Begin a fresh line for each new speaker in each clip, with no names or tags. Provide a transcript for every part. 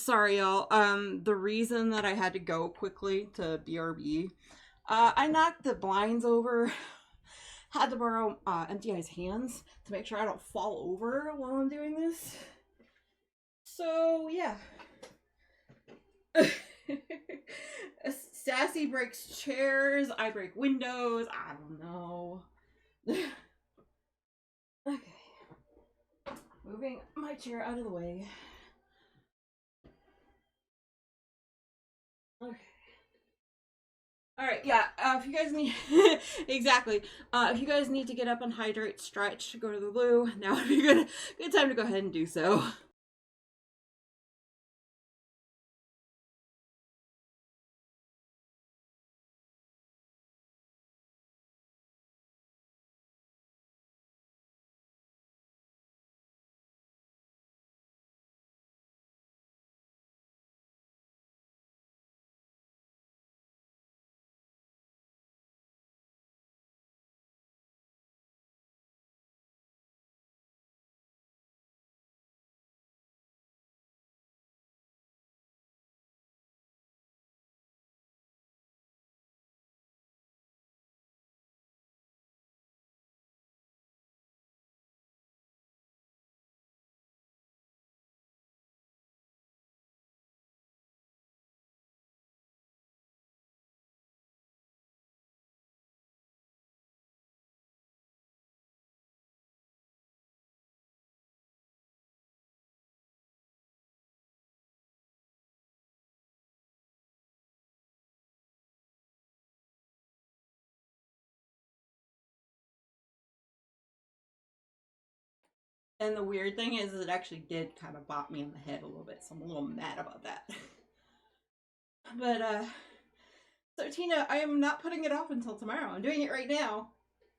Sorry, y'all. The reason that I had to go quickly to BRB, I knocked the blinds over. Had to borrow Empty Eye's hands to make sure I don't fall over while I'm doing this. So yeah. Sassy breaks chairs. I break windows. I don't know. Okay. Moving my chair out of the way. Okay. All right, yeah. If you guys need, exactly. If you guys need to get up and hydrate, stretch, go to the loo. Now would be good time to go ahead and do so. And the weird thing is, it actually did kind of bop me on the head a little bit, so I'm a little mad about that. But so Tina, I am not putting it off until tomorrow. I'm doing it right now.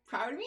Proud of me?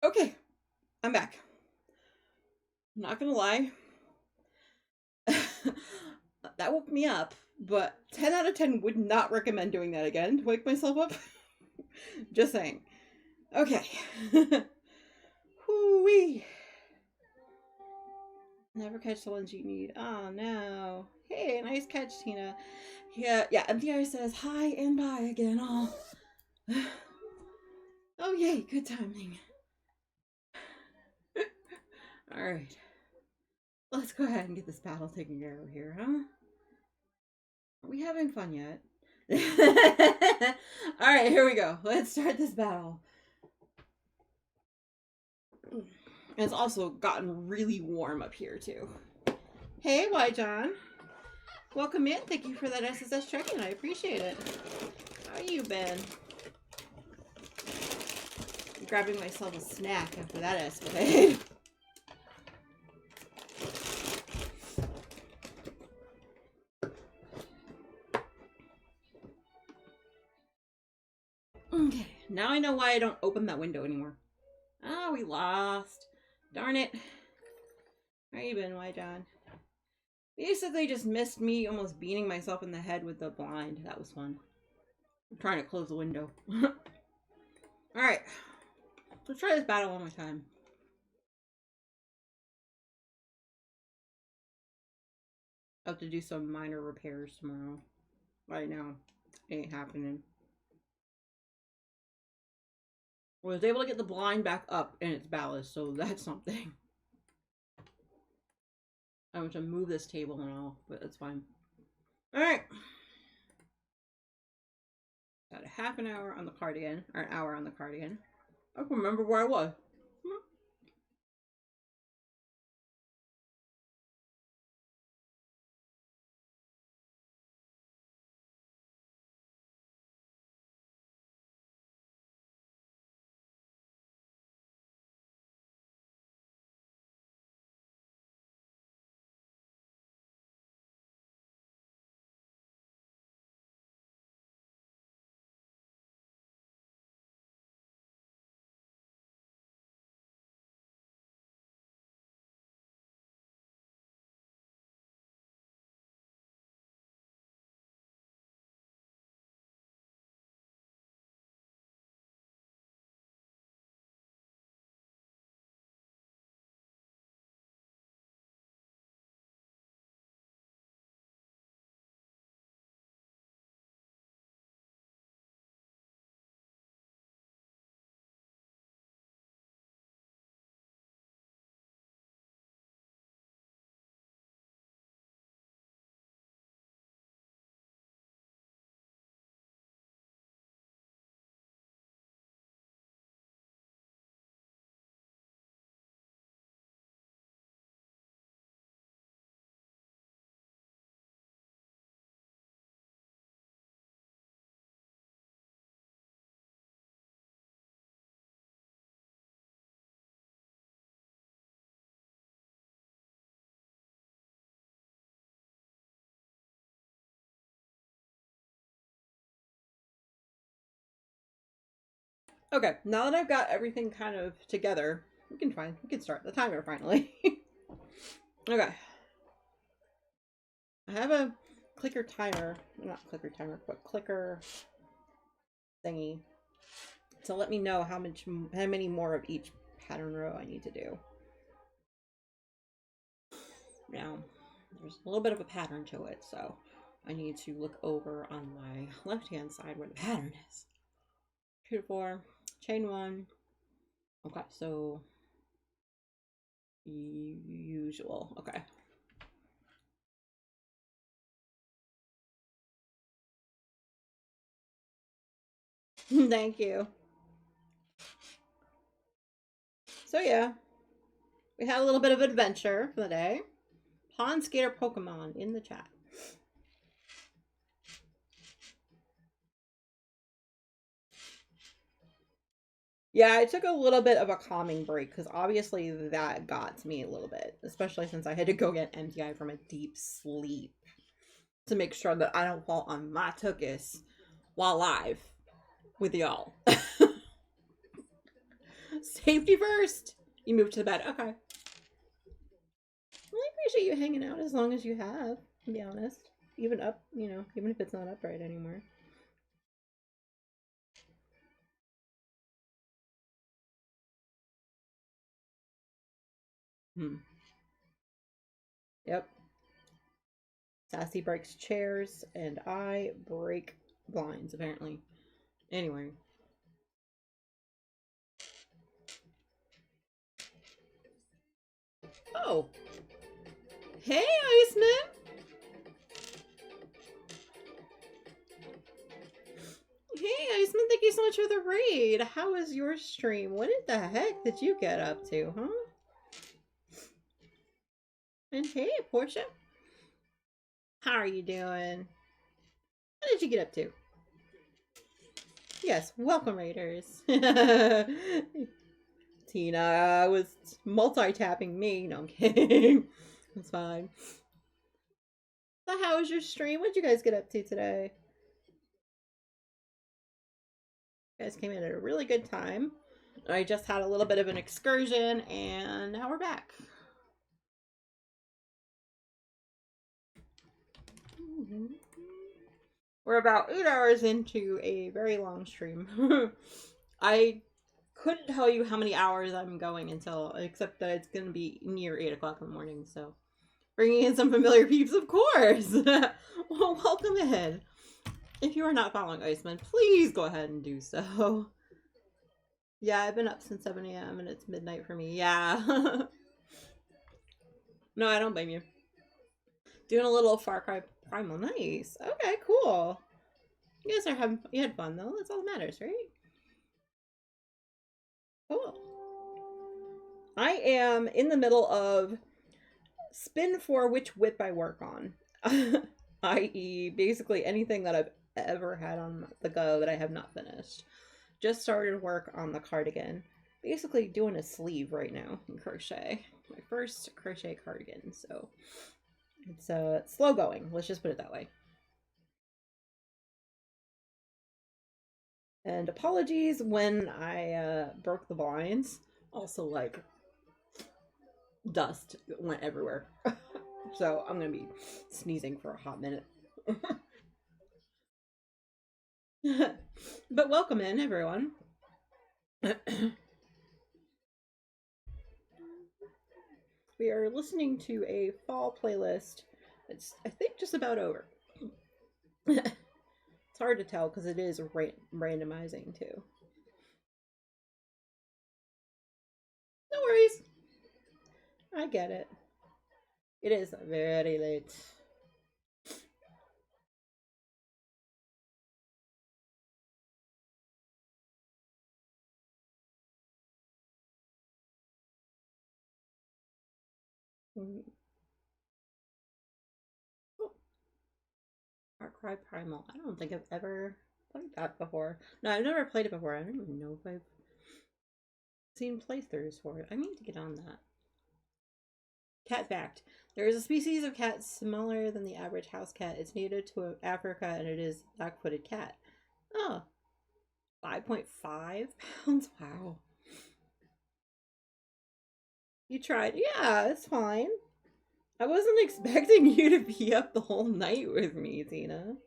Okay, I'm back. I'm not gonna lie. That woke me up, but 10 out of 10 would not recommend doing that again to wake myself up. Just saying. Okay. Whoo-wee. Never catch the ones you need. Oh no. Hey, nice catch, Tina. Yeah, MTI says hi and bye again. Oh. Oh yay, good timing. Alright. Let's go ahead and get this battle taken care of here, huh? Are we having fun yet? Alright, here we go. Let's start this battle. And it's also gotten really warm up here, too. Hey, Y John. Welcome in. Thank you for that SSS check-in. I appreciate it. How you been? I'm grabbing myself a snack after that escapade. Okay, now I know why I don't open that window anymore. Ah, we lost. Darn it. How you been, Y John? Basically just missed me almost beating myself in the head with the blind. That was fun. I'm trying to close the window. Alright. Let's try this battle one more time. I have to do some minor repairs tomorrow. Right now, it ain't happening. I was able to get the blind back up in its ballast, so that's something. I want to move this table and all, but that's fine. Alright. Got a half an hour on the cardigan, or an hour on the cardigan. I can remember where I was. Okay, now that I've got everything kind of together, we can start the timer finally. Okay. I have a clicker timer, not clicker timer, but clicker thingy to let me know how many more of each pattern row I need to do. Now, there's a little bit of a pattern to it, so I need to look over on my left-hand side where the pattern is. 2 to 4, chain 1. Okay, so usual. Okay. Thank you. So yeah, we had a little bit of adventure for the day. Pond Skater Pokemon in the chat. Yeah, I took a little bit of a calming break because obviously that got to me a little bit, especially since I had to go get MTI from a deep sleep to make sure that I don't fall on my tuchus while live with y'all. Safety first. You move to the bed. Okay. Well, I appreciate you hanging out as long as you have, to be honest. Even up, even if it's not upright anymore. Yep. Sassy breaks chairs, and I break blinds, apparently. Anyway. Oh. Hey, Iceman! Hey, Iceman, thank you so much for the raid. How was your stream? What the heck did you get up to, huh? And hey, Portia. How are you doing? What did you get up to? Yes, welcome, Raiders. Tina was multi-tapping me. No, I'm kidding. It's fine. So how was your stream? What did you guys get up to today? You guys came in at a really good time. I just had a little bit of an excursion, and now we're back. We're about 8 hours into a very long stream. I couldn't tell you how many hours I'm going until, except that it's going to be near 8 o'clock in the morning, so. Bringing in some familiar peeps, of course! Well, welcome in. If you are not following Iceman, please go ahead and do so. Yeah, I've been up since 7 a.m. and it's midnight for me. Yeah. No, I don't blame you. Doing a little Far Cry Primal. Nice. Okay, cool. You guys you had fun though. That's all that matters, right? Cool. I am in the middle of spin for which whip I work on. I.e., basically anything that I've ever had on the go that I have not finished. Just started work on the cardigan. Basically doing a sleeve right now in crochet. My first crochet cardigan, so it's slow going. Let's just put it that way. And apologies when I broke the blinds. Also, like, dust went everywhere. So I'm gonna be sneezing for a hot minute. But welcome in, everyone. We are listening to a fall playlist. It's, I think, just about over. It's hard to tell because it is randomizing too. No worries. I get it. It is very late. Oh. Far Cry Primal. I don't think I've ever played that before. No, I've never played it before. I don't even know if I've seen playthroughs for it. I need to get on that. Cat fact. There is a species of cat smaller than the average house cat. It's native to Africa and it is black-footed cat. Oh. 5.5 pounds? Wow. You tried? Yeah, it's fine. I wasn't expecting you to be up the whole night with me, Tina.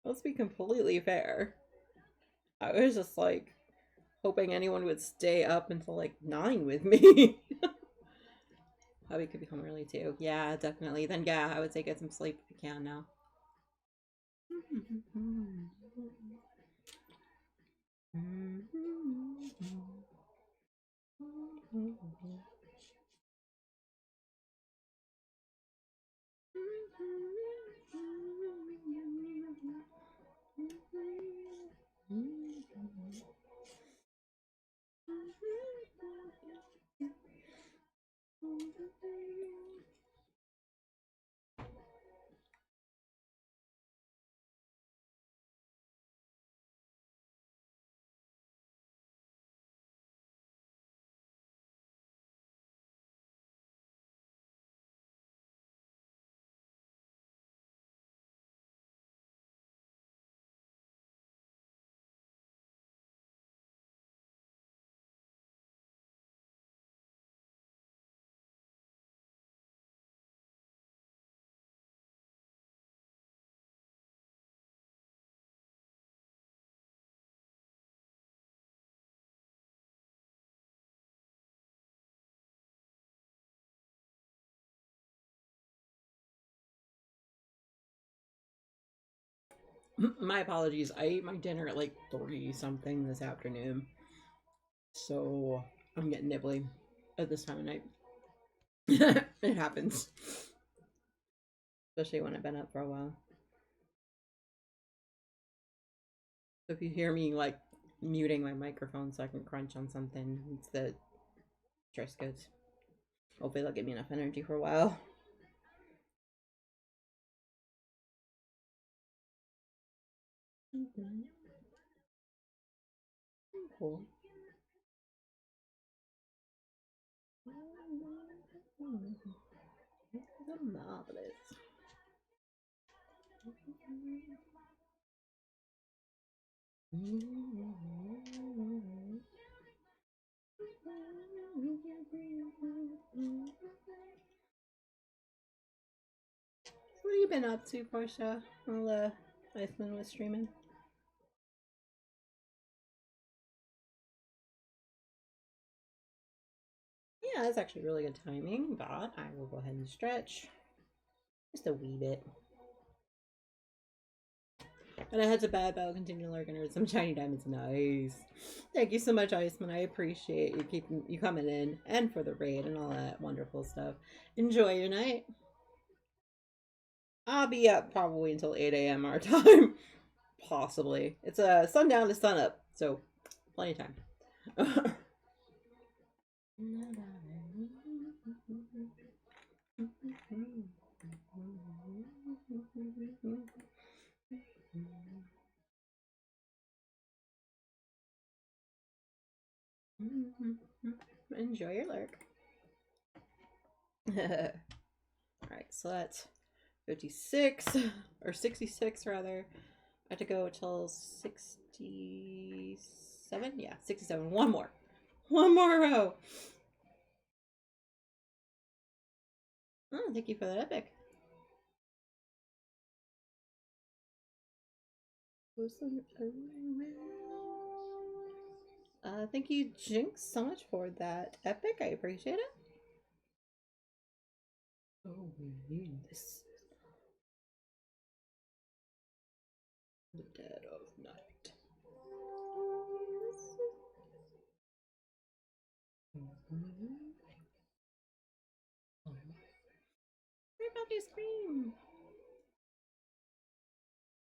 Let's be completely fair. I was just like hoping anyone would stay up until like 9 with me. Hubby could be home early too. Yeah, definitely. Then yeah, I would say get some sleep if you can now. My apologies. I ate my dinner at like 3 something this afternoon. So I'm getting nibbly at this time of night. It happens. Especially when I've been up for a while. So if you hear me like muting my microphone so I can crunch on something, it's the stress goods. Hopefully they'll give me enough energy for a while. Cool. Marvelous. What have you been up to, Portia, while Iceman was streaming? Yeah, that's actually really good timing, but I will go ahead and stretch just a wee bit. And I head to bed, but I'll continue to lurk and earn some shiny diamonds. Nice. Thank you so much, Iceman. I appreciate you coming in and for the raid and all that wonderful stuff. Enjoy your night. I'll be up probably until 8 a.m. our time. Possibly. It's sundown to sun up, so plenty of time. Enjoy your lurk. Alright, so that's 56, or 66 rather. I have to go till 67? Yeah, 67. One more. One more row. Oh, thank you for that epic. Thank you, Jinx, so much for that epic. I appreciate it. Oh, we need this. The dead of night. Everybody scream.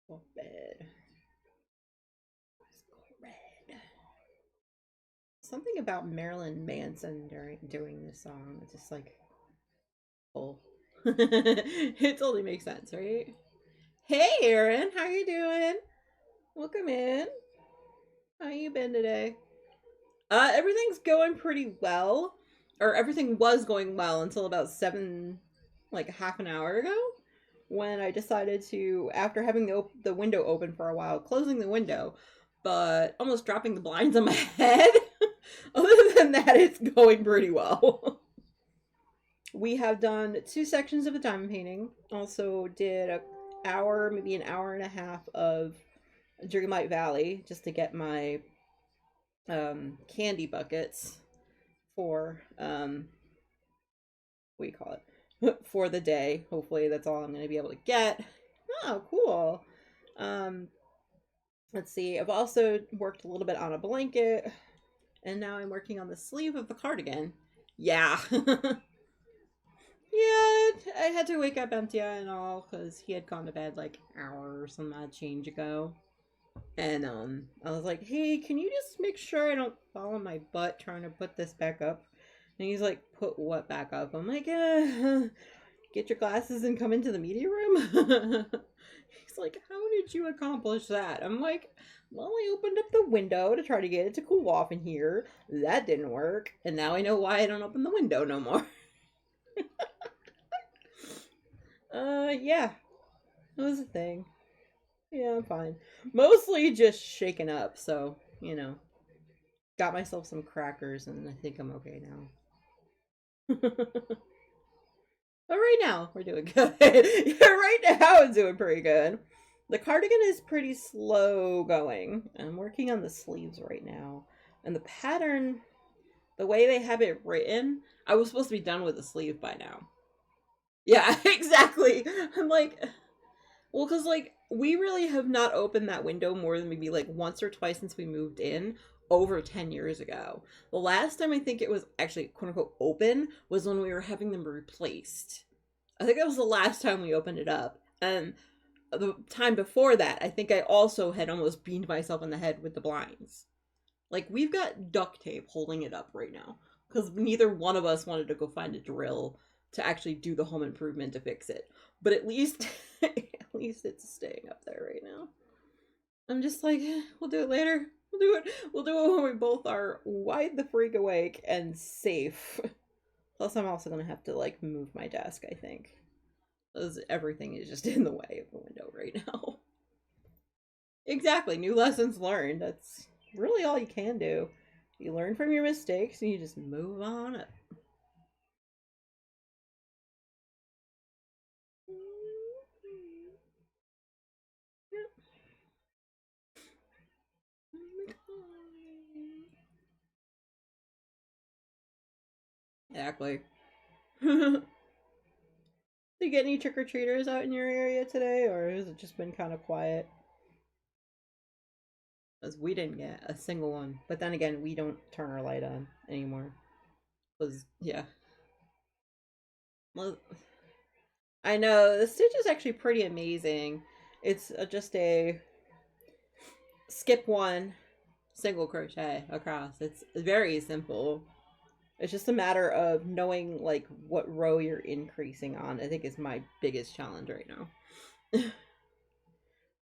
Go bed. Let's go red. Something about Marilyn Manson doing this song. It's just like, oh, it totally makes sense, right? Hey, Aaron, how you doing? Welcome in. How you been today? Everything's going pretty well, or everything was going well until about 7, like half an hour ago, when I decided to, after having the window open for a while, closing the window, but almost dropping the blinds on my head. Other than that, it's going pretty well. We have done 2 sections of a diamond painting. Also did an hour, maybe an hour and a half of Dreamlight Valley, just to get my candy buckets for what do you call it, for the day. Hopefully that's all I'm going to be able to get. Oh, cool. Let's see, I've also worked a little bit on a blanket, and now I'm working on the sleeve of the cardigan. Yeah. Yeah, I had to wake up Empty and all because he had gone to bed like an hour or some odd change ago. And I was like, hey, can you just make sure I don't fall on my butt trying to put this back up? And he's like, put what back up? I'm like, get your glasses and come into the media room. He's like, how did you accomplish that? I'm like, well, I opened up the window to try to get it to cool off in here. That didn't work. And now I know why I don't open the window no more. Yeah. That was a thing. Yeah, I'm fine. Mostly just shaken up, so, you know. Got myself some crackers and I think I'm okay now. But right now, we're doing good. Yeah, right now I'm doing pretty good. The cardigan is pretty slow going. I'm working on the sleeves right now. And the pattern, the way they have it written, I was supposed to be done with the sleeve by now. Yeah, exactly. I'm like, well, because, like, we really have not opened that window more than maybe like once or twice since we moved in over 10 years ago. The last time I think it was actually quote unquote open was when we were having them replaced. I think that was the last time we opened it up. And the time before that, I think I also had almost beamed myself in the head with the blinds. Like, we've got duct tape holding it up right now because neither one of us wanted to go find a drill to actually do the home improvement to fix it. But at least, at least it's staying up there right now. I'm just like, we'll do it later. We'll do it. We'll do it when we both are wide the freak awake and safe. Plus, I'm also gonna have to like move my desk, I think, because everything is just in the way of the window right now. Exactly. New lessons learned. That's really all you can do. You learn from your mistakes and you just move on up. Exactly. Did you get any trick or treaters out in your area today, or has it just been kind of quiet? Because we didn't get a single one. But then again, we don't turn our light on anymore. Because, yeah. Well, I know, the stitch is actually pretty amazing. It's just a skip one, single crochet across. It's very simple. It's just a matter of knowing like what row you're increasing on. I think is my biggest challenge right now.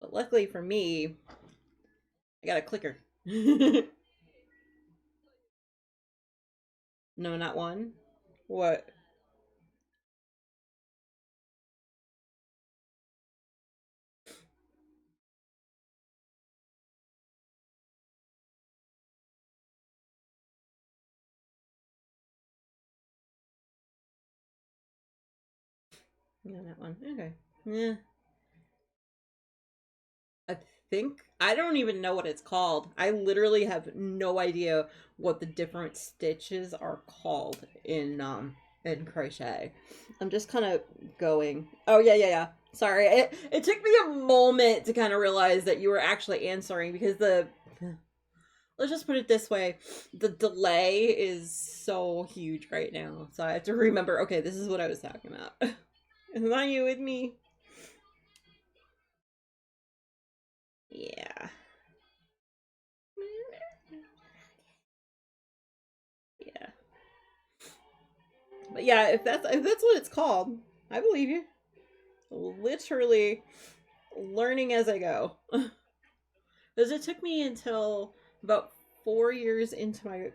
But luckily for me, I got a clicker. No, not one. What? No, not one. Okay. Yeah. I think I don't even know what it's called. I literally have no idea what the different stitches are called in crochet. I'm just kind of going. Oh yeah, yeah, yeah. Sorry. It took me a moment to kind of realize that you were actually answering because the let's just put it this way, the delay is so huge right now. So I have to remember, okay, this is what I was talking about. Is not you with me? Yeah. Yeah. But yeah, if that's what it's called, I believe you. Literally learning as I go. Because it took me until about 4 years into my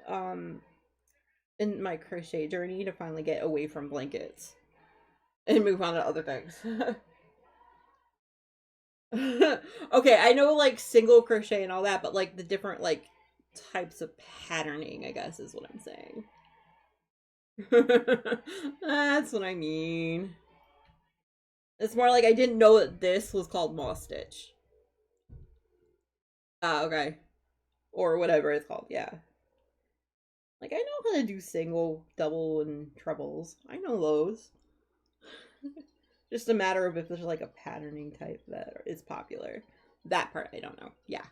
um crochet journey to finally get away from blankets and move on to other things. Okay, I know like single crochet and all that, but like the different like types of patterning, I guess is what I'm saying. That's what I mean. It's more like I didn't know that this was called moss stitch. Ah, okay. Or whatever it's called, yeah. Like I know how to do single, double, and trebles. I know those. Just a matter of if there's like a patterning type that is popular. That part I don't know. Yeah.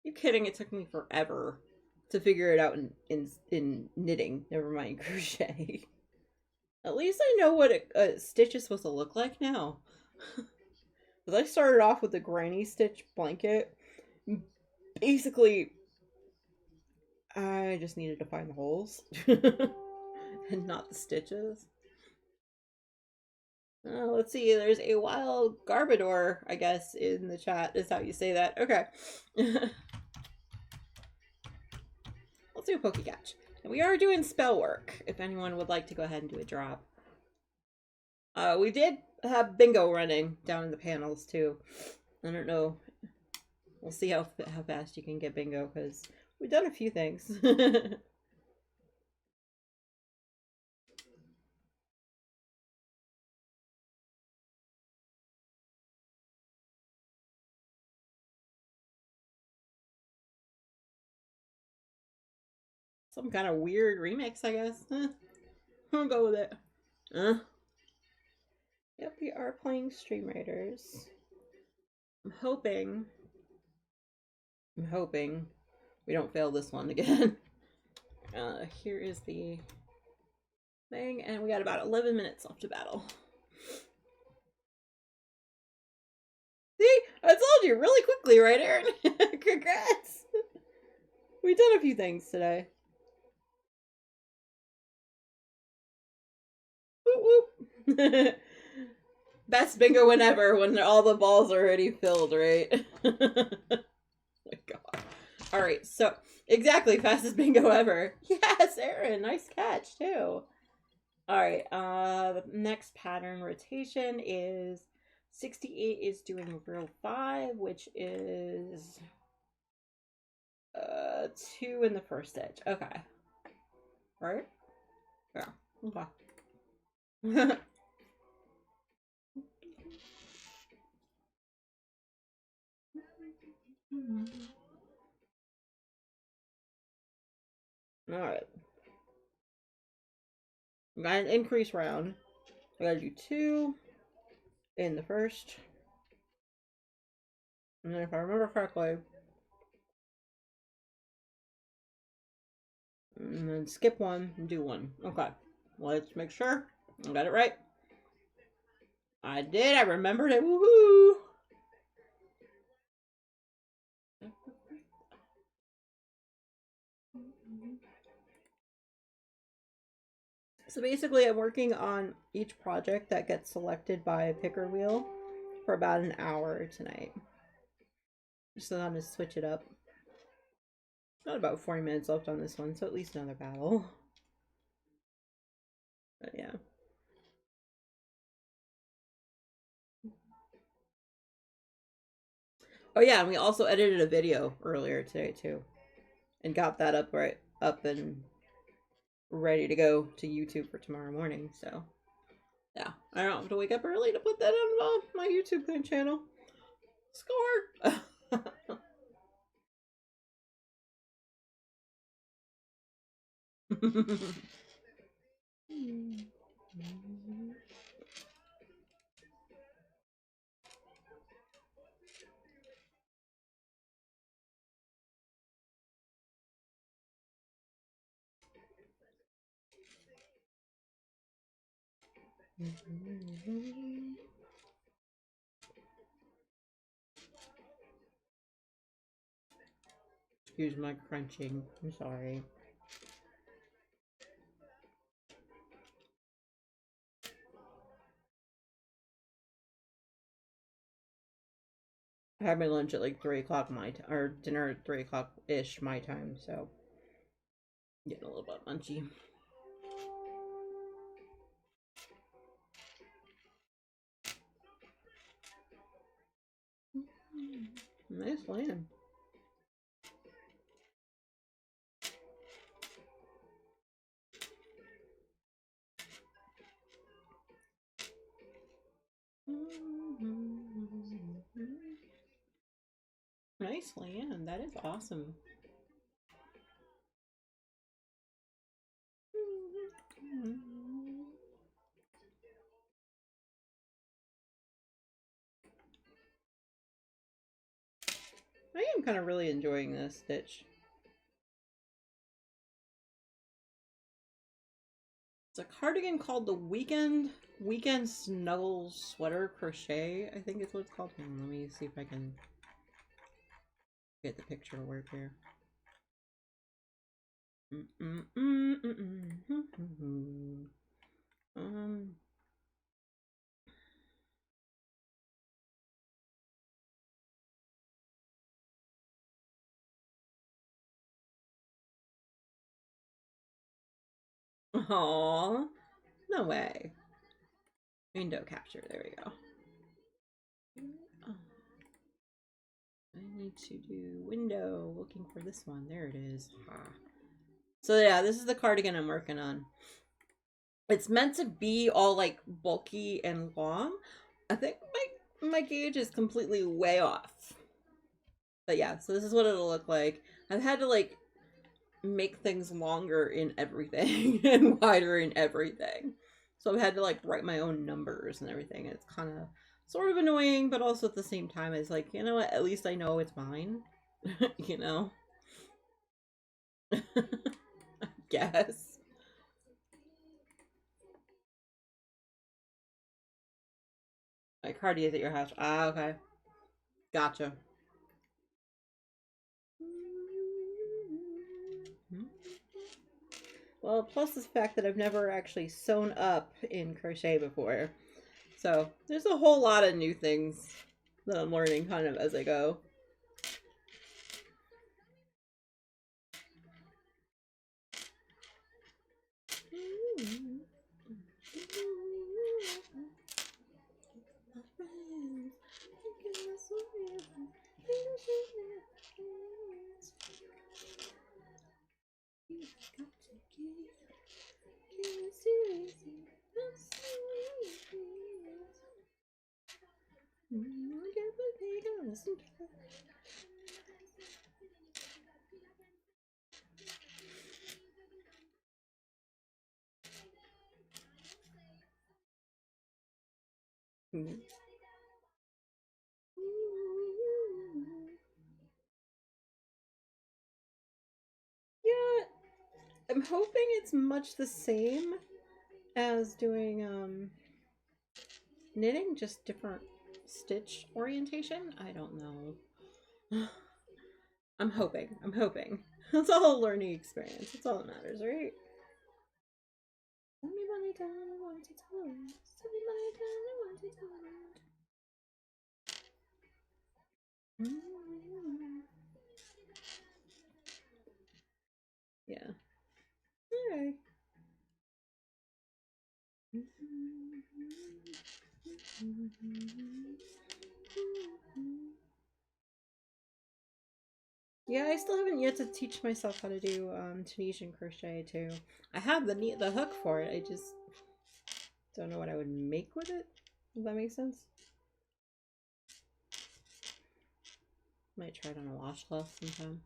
You kidding? It took me forever to figure it out in knitting. Never mind crochet. At least I know what a stitch is supposed to look like now. Because I started off with the granny stitch blanket. Basically, I just needed to find the holes and not the stitches. Let's see. There's a wild Garbodor, I guess, in the chat. Is how you say that. Okay. Let's do a Pokecatch. And we are doing spell work, if anyone would like to go ahead and do a drop. We did have bingo running down in the panels, too. I don't know. We'll see how fast you can get bingo, because we've done a few things. Some kind of weird remix, I guess. I'll go with it. Yep, we are playing Stream Raiders. I'm hoping we don't fail this one again. Here is the thing, and we got about 11 minutes left to battle. See? I told you really quickly, right, Aaron? Congrats! We did a few things today. Whoop whoop. Best bingo win ever when all the balls are already filled, right? Oh my god. Alright, so exactly, fastest bingo ever. Yes, Aaron, nice catch too. Alright, the next pattern rotation is 68 is doing real 5, which is 2 in the first edge. Okay. Right? Yeah. Okay. Alright. We got an increase round. We gotta do 2 in the first. And then if I remember correctly, and then skip 1 and do 1. Okay. Let's make sure I got it right. I did. I remembered it. Woohoo! So basically, I'm working on each project that gets selected by a picker wheel for about an hour tonight. Just so I'm going to switch it up. Got about 40 minutes left on this one, so at least another battle. But yeah. Oh yeah, and we also edited a video earlier today too. And got that up and ready to go to YouTube for tomorrow morning, so yeah. I don't have to wake up early to put that on my YouTube channel. Score! Excuse my crunching. I'm sorry. I had my lunch at like 3 o'clock my time, or dinner at 3 o'clock ish my time, so getting a little bit munchy. Nice land. Nice land. That is awesome. I am kind of really enjoying this stitch. It's a cardigan called the Weekend Snuggle Sweater Crochet, I think is what it's called. Let me see if I can get the picture to work here. Aww, no way. Window capture, there we go. I need to do window, looking for this one. There it is. So yeah, this is the cardigan I'm working on. It's meant to be all like bulky and long. I think my gauge is completely way off. But yeah, so this is what it'll look like. I've had to like make things longer in everything and wider in everything. So I've had to like write my own numbers and everything. It's kind of sort of annoying, but also at the same time, it's like, you know what? At least I know it's mine. You know? I guess. Like, Cardi is at your house. Ah, okay. Gotcha. Well, plus the fact that I've never actually sewn up in crochet before. So there's a whole lot of new things that I'm learning kind of as I go. Yeah, I'm hoping it's much the same as doing knitting, just different stitch orientation. I don't know. I'm hoping. I'm hoping. It's all a learning experience. That's all that matters, right? Yeah. Alright. Yeah, I still haven't yet to teach myself how to do Tunisian crochet too. I have the hook for it. I just don't know what I would make with it. Does that make sense? Might try it on a washcloth sometime.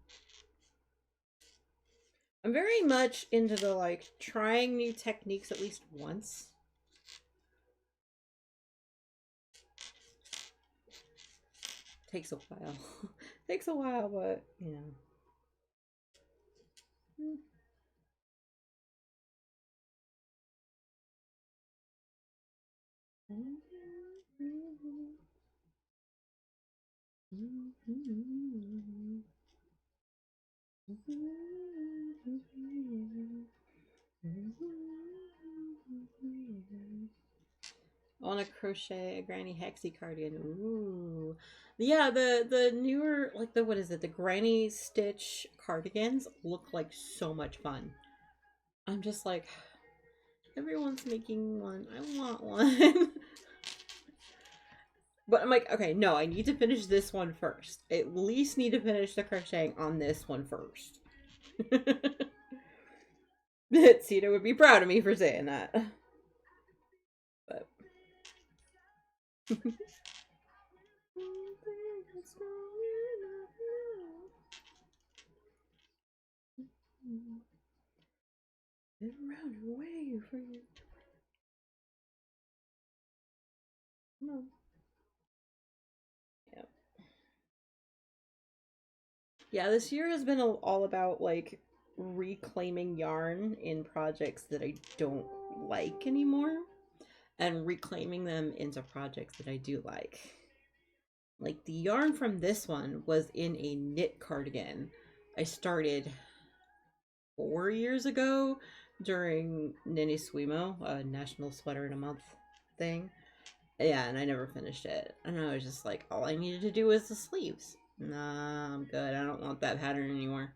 I'm very much into the like trying new techniques at least once. Takes a while. Takes a while, but you know. I want to crochet a Granny Hexy cardigan. Ooh, yeah. The newer like the what is it? The Granny Stitch cardigans look like so much fun. I'm just like, everyone's making one. I want one. But I'm like, okay, no, I need to finish this one first. At least need to finish the crocheting on this one first. Sita would be proud of me for saying that. But around and away for you. No. Yeah. Yeah, this year has been all about like reclaiming yarn in projects that I don't like anymore and reclaiming them into projects that I do like. Like the yarn from this one was in a knit cardigan I started 4 years ago during Nini Swimo, a National Sweater in a Month thing. Yeah, and I never finished it. And I was just like, all I needed to do was the sleeves. Nah, I'm good. I don't want that pattern anymore.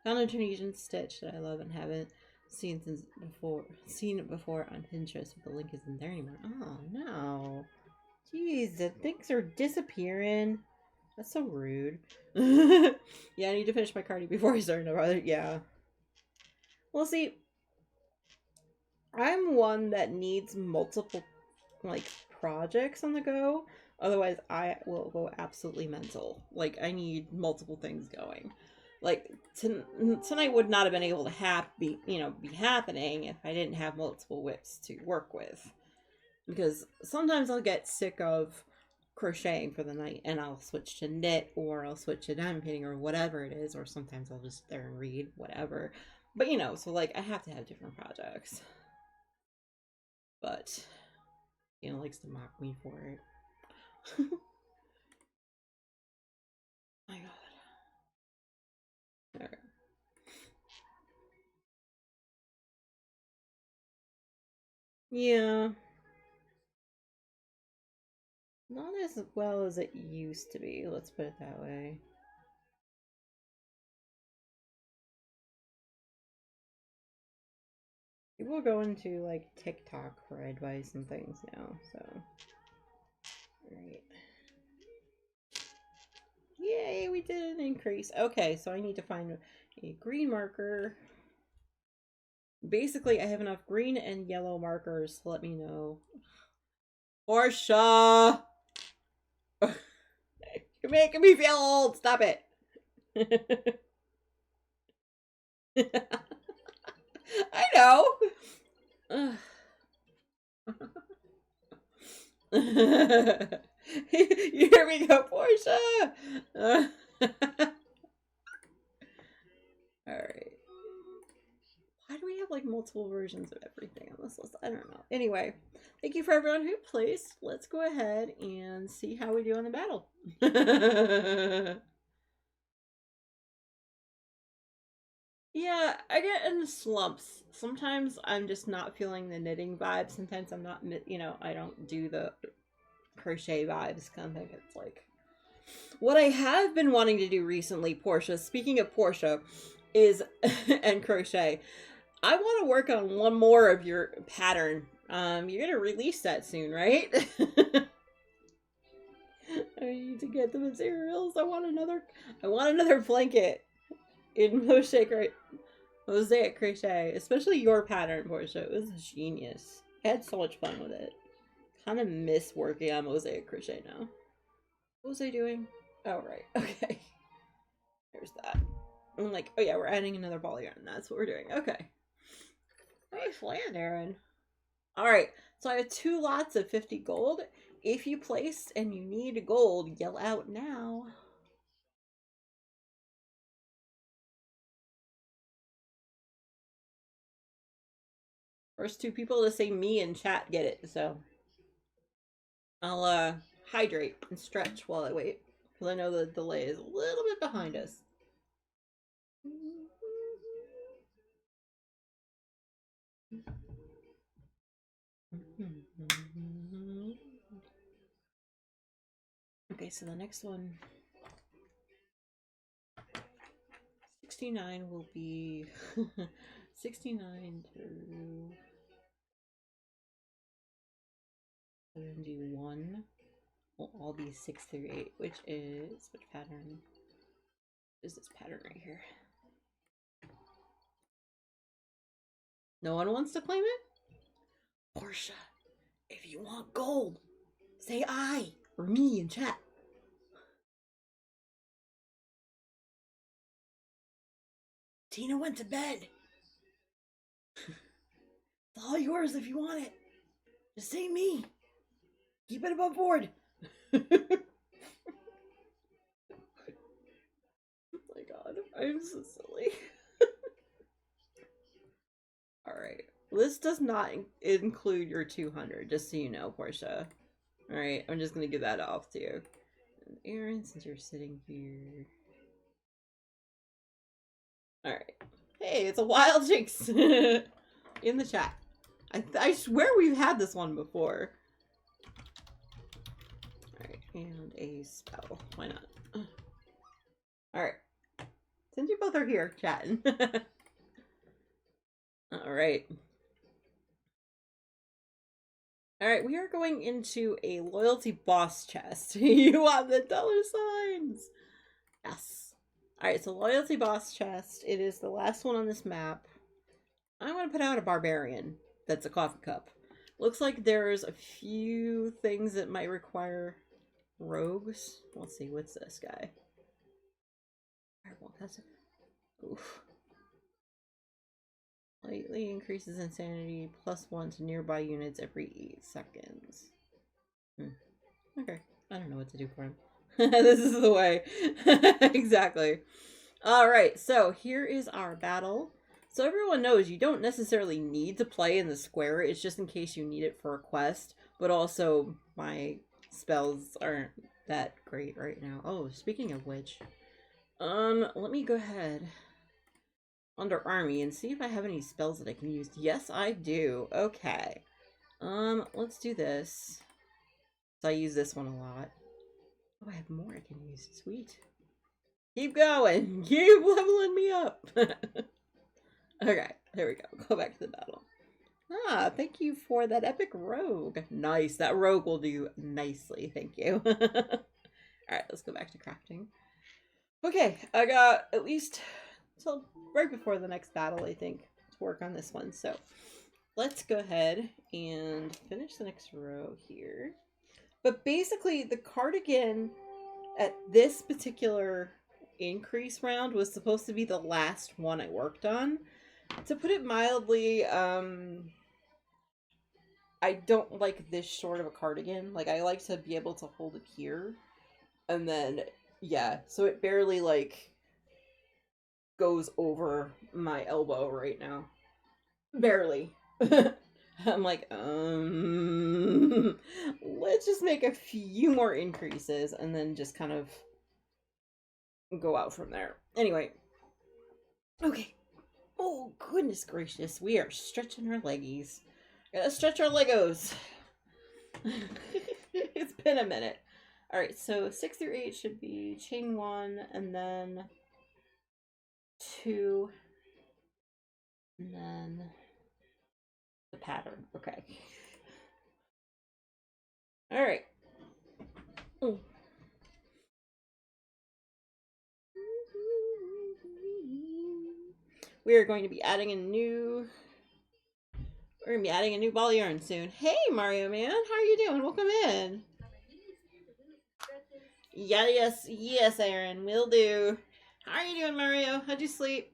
Found a Tunisian stitch that I love and haven't seen it before on Pinterest, but the link isn't there anymore. Oh no. Jeez, the things are disappearing. That's so rude. Yeah, I need to finish my cardi before I start another. Yeah. Well, see, I'm one that needs multiple like projects on the go. Otherwise, I will go absolutely mental. Like I need multiple things going. like tonight would not have been able to be happening if I didn't have multiple whips to work with. Because sometimes I'll get sick of crocheting for the night and I'll switch to knit, or I'll switch to diamond painting, or whatever it is, or sometimes I'll just sit there and read whatever. But so like I have to have different projects. But likes to mock me for it. My god. Alright. Yeah. Not as well as it used to be, let's put it that way. People go into like TikTok for advice and things now, so. Alright. Yay, we did an increase. Okay, so I need to find a green marker. Basically, I have enough green and yellow markers to let me know. Portia! You're making me feel old! Stop it! I know! Here we go, Portia! Alright. Why do we have like multiple versions of everything on this list? I don't know. Anyway, thank you for everyone who placed. Let's go ahead and see how we do in the battle. Yeah, I get in slumps. Sometimes I'm just not feeling the knitting vibe. Sometimes I'm not, I don't do the crochet vibes kind of thing. It's like what I have been wanting to do recently, Portia, speaking of Portia, is and crochet. I want to work on one more of your pattern. You're gonna release that soon, right? I need to get the materials. I want another blanket in mosaic crochet, especially your pattern, Portia. It was genius. I had so much fun with it. Kind of miss working on mosaic crochet now. What was I doing? Oh, right. Okay. There's that. I'm like, oh yeah, we're adding another ball yarn. That's what we're doing. Okay. Nice land, Aaron. Alright, so I have 2 lots of 50 gold. If you placed and you need gold, yell out now. First 2 people to say me in chat get it, so I'll hydrate and stretch while I wait, because I know the delay is a little bit behind us. Okay, so the next one, 69 will be 69 to 71 will all be 6 through 8, which pattern is this pattern right here? No one wants to claim it? Portia, if you want gold, say I or me in chat. Tina went to bed. It's all yours if you want it. Just say me. Keep it above board. Oh my god, I'm so silly. Alright, this does not include your 200, just so you know, Portia. Alright, I'm just gonna give that off to you. And Aaron, since you're sitting here. Alright. Hey, it's a wild jinx in the chat. I swear we've had this one before. Alright, and a spell. Why not? Alright. Since you both are here chatting. Alright. Alright, we are going into a loyalty boss chest. You want the dollar signs? Yes. Alright, so loyalty boss chest. It is the last one on this map. I want to put out a barbarian that's a coffee cup. Looks like there's a few things that might require rogues. Let's see, what's this guy? Well, Oof. Slightly increases insanity +1 to nearby units every 8 seconds. Okay, I don't know what to do for him. This is the way. Exactly. Alright, so here is our battle. So everyone knows you don't necessarily need to play in the square, it's just in case you need it for a quest. But also, my spells aren't that great right now. Oh, speaking of which, let me go ahead under army and see if I have any spells that I can use. Yes, I do. Okay. Let's do this. So I use this one a lot. Oh, I have more I can use. Sweet. Keep going. Keep leveling me up. Okay, there we go. Go back to the battle. Ah, thank you for that epic rogue. Nice. That rogue will do nicely. Thank you. Alright, let's go back to crafting. Okay, I got at least till right before the next battle, I think, to work on this one. So let's go ahead and finish the next row here. But basically, the cardigan at this particular increase round was supposed to be the last one I worked on. To put it mildly, I don't like this short of a cardigan. Like, I like to be able to hold it here. And then, yeah, so it barely, like, goes over my elbow right now. Barely. I'm like, let's just make a few more increases and then just kind of go out from there. Anyway. Okay. Oh, goodness gracious. We are stretching our leggies. Gotta stretch our Legos. It's been a minute. Alright, so 6 through 8 should be chain 1, and then 2, and then the pattern. Okay. Alright. We are going to be adding a new... We're going to be adding a new ball of yarn soon. Hey, Mario man. How are you doing? Welcome in. Yeah, yes, Aaron. Will do. How are you doing, Mario? How'd you sleep?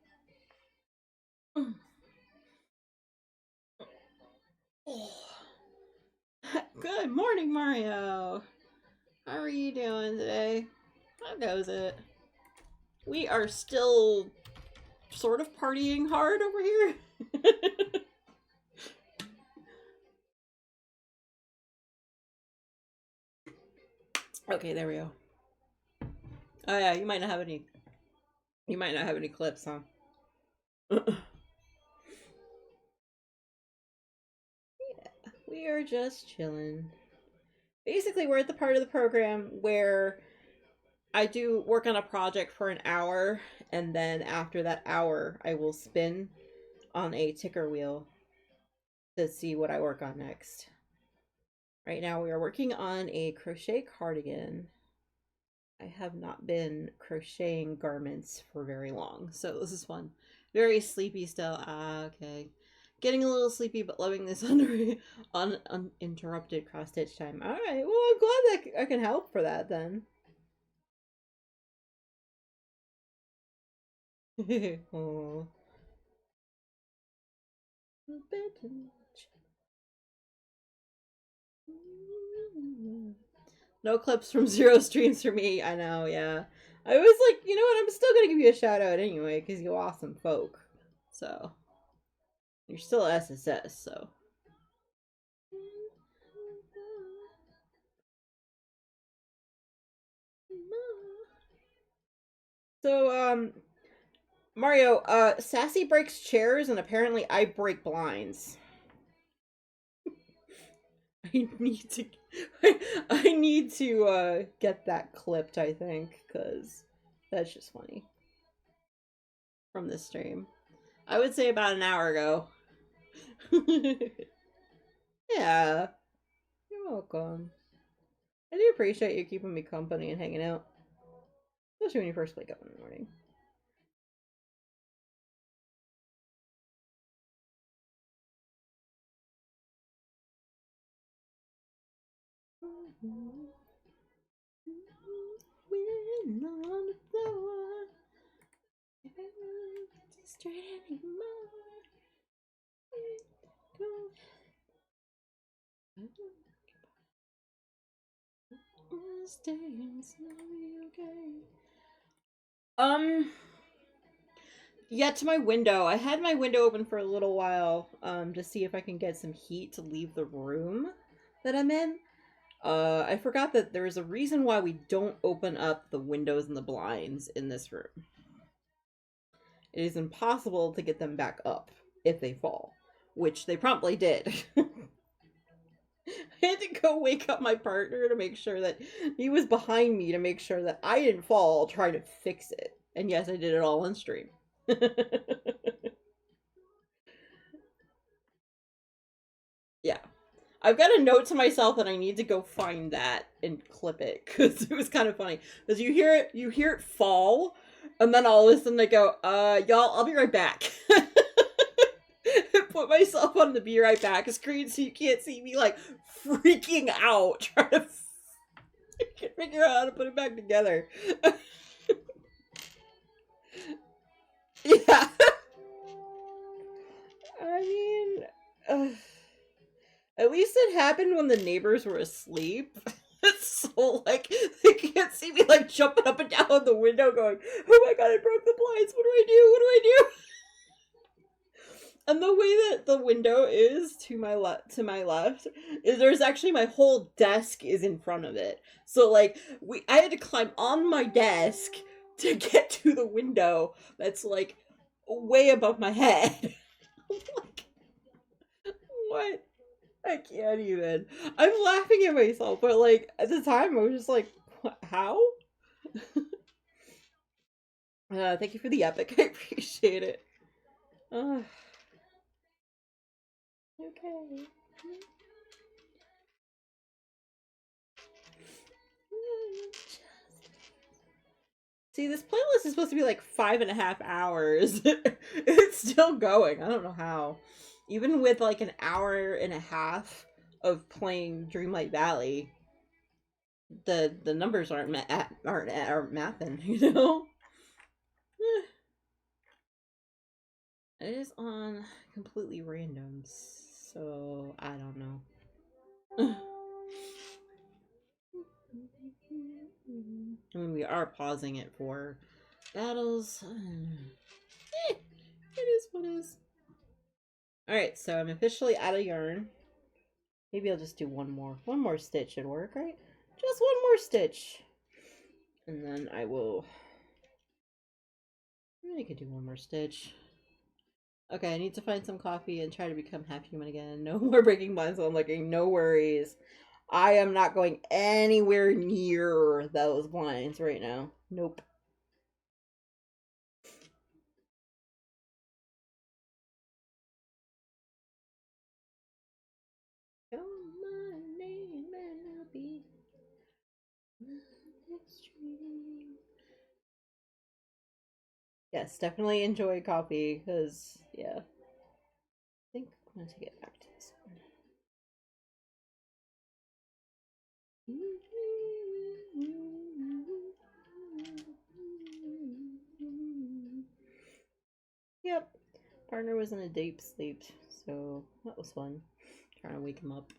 Good morning, Mario. How are you doing today? How goes it? We are still sort of partying hard over here. Okay, there we go. Oh yeah, you might not have any. You might not have any clips, huh? Yeah, we are just chilling. Basically, we're at the part of the program where I do work on a project for an hour, and then after that hour, I will spin on a ticker wheel to see what I work on next. Right now, we are working on a crochet cardigan. I have not been crocheting garments for very long, so this is fun. Very sleepy still. Ah, okay. Getting a little sleepy, but loving this uninterrupted cross stitch time. All right. Well, I'm glad that I can help for that then. Oh. No clips from zero streams for me. I know, yeah. I was like, you know what? I'm still gonna give you a shout out anyway, because you awesome folk. So you're still SSS, so. So, Mario, Sassy breaks chairs, and apparently I break blinds. I need to, I need to get that clipped. I think because that's just funny from this stream. I would say about an hour ago. Yeah, you're welcome. I do appreciate you keeping me company and hanging out, especially when you first wake up in the morning. When on the floor. straight anymore. Stay and okay. Yeah, to my window. I had my window open for a little while, to see if I can get some heat to leave the room that I'm in. I forgot that there's a reason why we don't open up the windows and the blinds in this room. It is impossible to get them back up if they fall, which they promptly did. I had to go wake up my partner to make sure that he was behind me to make sure that I didn't fall trying to fix it. And yes, I did it all on stream. Yeah. I've got a note to myself that I need to go find that and clip it because it was kind of funny. Because you hear it fall, and then all of a sudden I go, y'all, I'll be right back. Put myself on the be right back screen so you can't see me like freaking out trying to figure out how to put it back together. Yeah. I mean, at least it happened when the neighbors were asleep. So, like, they can't see me, like, jumping up and down the window going, oh my god, I broke the blinds, what do I do, what do I do? And the way that the window is to my left is there's actually my whole desk is in front of it. So, like, I had to climb on my desk to get to the window that's, like, way above my head. Like, what? I can't even. I'm laughing at myself, but like at the time I was just like, how? Thank you for the epic. I appreciate it. Okay. See, this playlist is supposed to be like 5.5 hours. It's still going. I don't know how. Even with like an hour and a half of playing Dreamlight Valley, the numbers aren't mathing, you know? It is on completely random, so I don't know. I mean, we are pausing it for battles. It is what it is. Alright, so I'm officially out of yarn. Maybe I'll just do one more. One more stitch should work, right? Just one more stitch. And then I will... I could do one more stitch. Okay, I need to find some coffee and try to become half human again. No more breaking blinds while I'm looking. No worries. I am not going anywhere near those blinds right now. Nope. Call my name and I'll be extreme. Yes, definitely enjoy coffee because, yeah. I think I'm going to get back to this one. Yep. Partner was in a deep sleep, so that was fun. Trying to wake him up.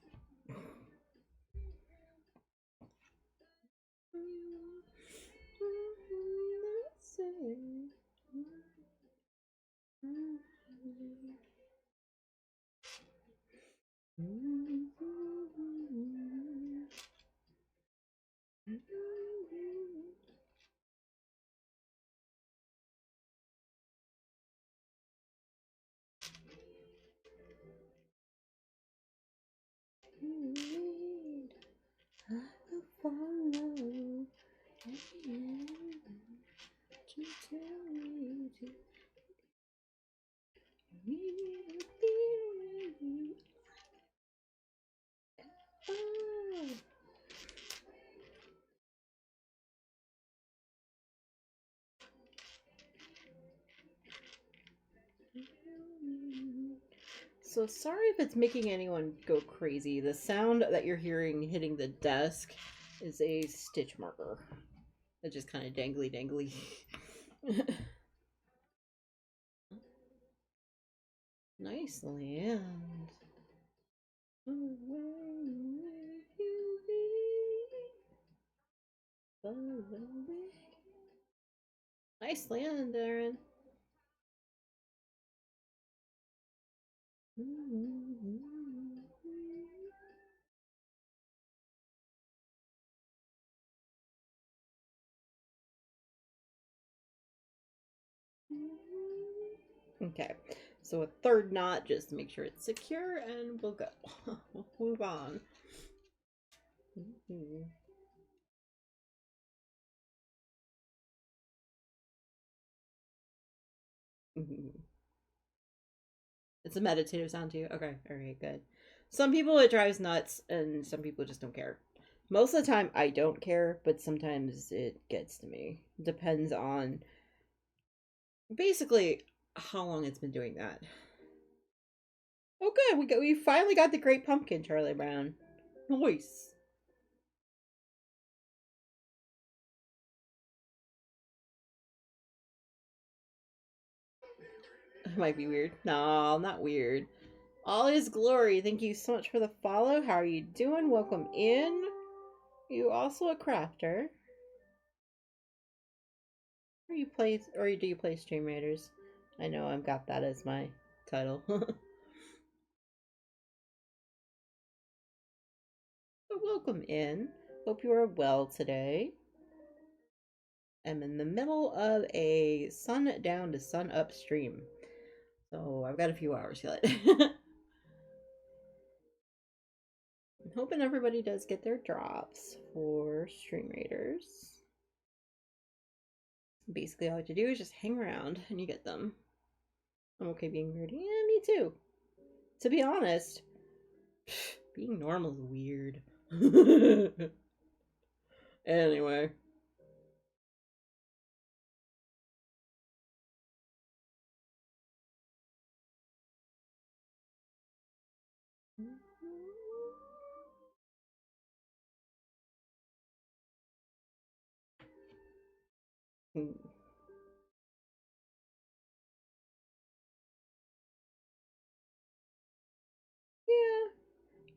So sorry if it's making anyone go crazy. The sound that you're hearing hitting the desk is a stitch marker. It's just kind of dangly. Nice land. Nice land, Darren. Okay, so a third knot just to make sure it's secure, and we'll go. We'll move on. It's a meditative sound too. Okay, all right, good. Some people it drives nuts, and some people just don't care. Most of the time, I don't care, but sometimes it gets to me. Depends on basically how long it's been doing that. Oh, good. We finally got the Great Pumpkin, Charlie Brown. Nice. It might be weird. No, not weird. All is glory. Thank you so much for the follow. How are you doing? Welcome in. You also a crafter. Or you play, or do you play Stream Raiders? I know I've got that as my title. But welcome in. Hope you are well today. I'm in the middle of a sun down to sun up stream, so I've got a few hours yet. I'm hoping everybody does get their drops for Stream Raiders. Basically, all you have to do is just hang around and you get them. I'm okay being weird. Yeah, me too. To be honest, being normal is weird. Anyway. Yeah,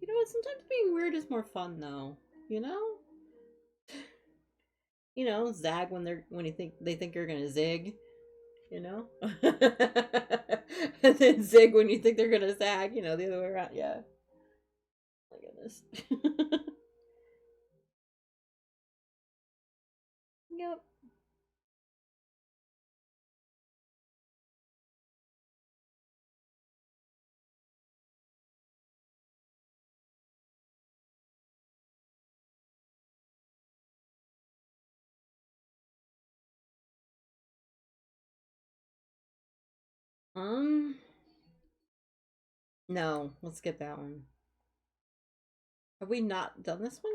you know what? Sometimes being weird is more fun, though. You know, zag when they think you're gonna zig. You know, and then zig when you think they're gonna zag. The other way around. Yeah. My goodness. Yep. Um. No, let's skip that one. Have we not done this one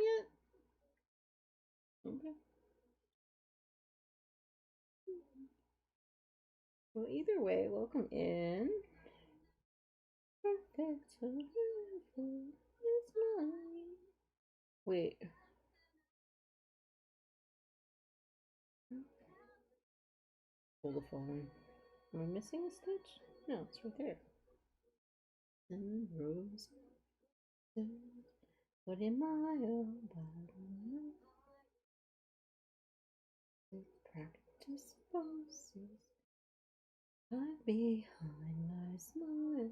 yet? Okay. Well, either way, welcome in. Perfect. So beautiful is mine. Wait. Hold the phone. Am I missing a stitch? No, it's right there. And rose. What am I about? Practice poses. Hide behind my smile.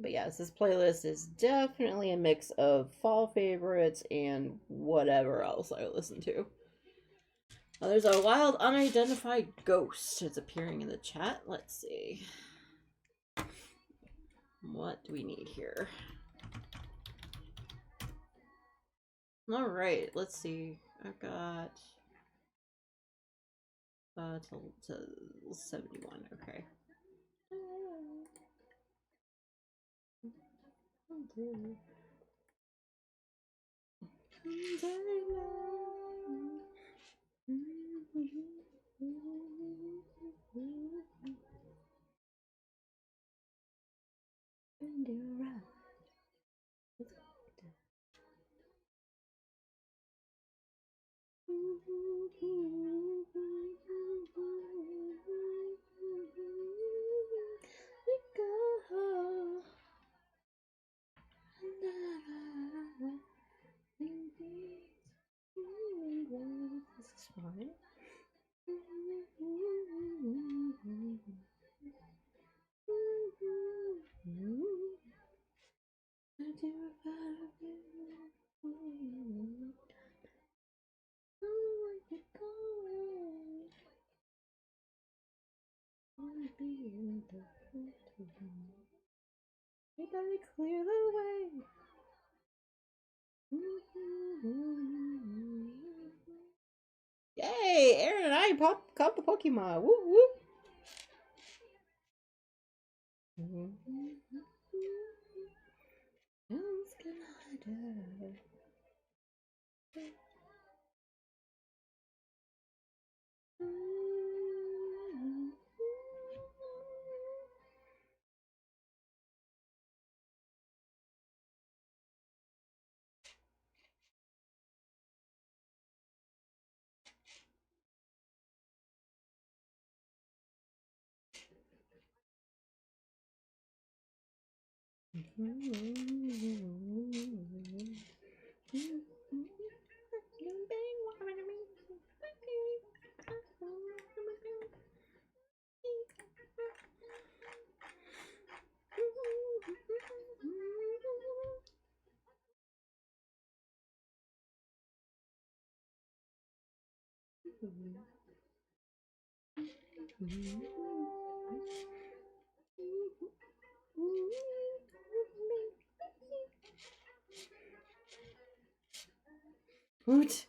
But yes, this playlist is definitely a mix of fall favorites and whatever else I listen to. Oh, there's a wild unidentified ghost. It's appearing in the chat. Let's see. What do we need here? All right, let's see. I've got to 71. Okay. We better clear the way. Yay! Aaron and I caught the Pokemon. Whoop whoop. Else can I do? Hoot.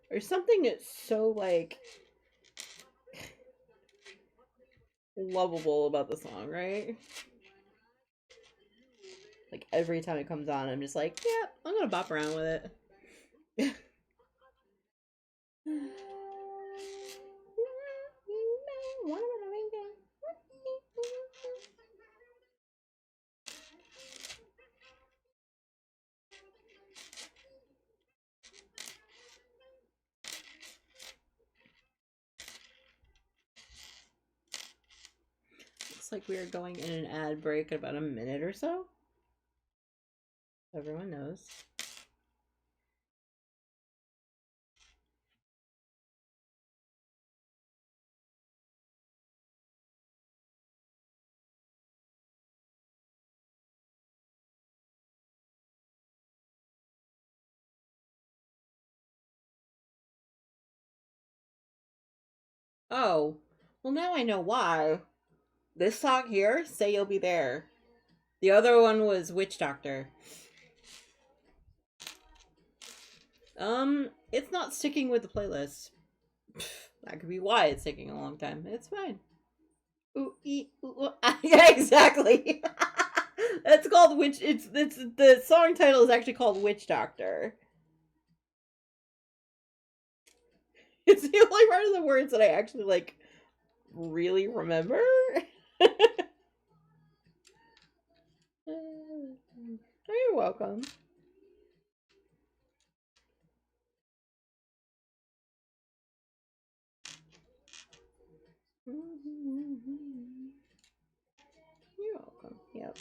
There's something that's so like lovable about the song, right? Like every time it comes on, I'm just like, yeah, I'm gonna bop around with it. Looks like we are going in an ad break in about a minute or so. Everyone knows. Oh, well now I know why. This song here, Say You'll Be There. The other one was Witch Doctor. It's not sticking with the playlist. That could be why it's taking a long time. It's fine. Ooh, yeah, exactly. That's called Witch. It's the song title is actually called Witch Doctor. It's the only part of the words that I actually like really remember. You're welcome. You're welcome. Yep.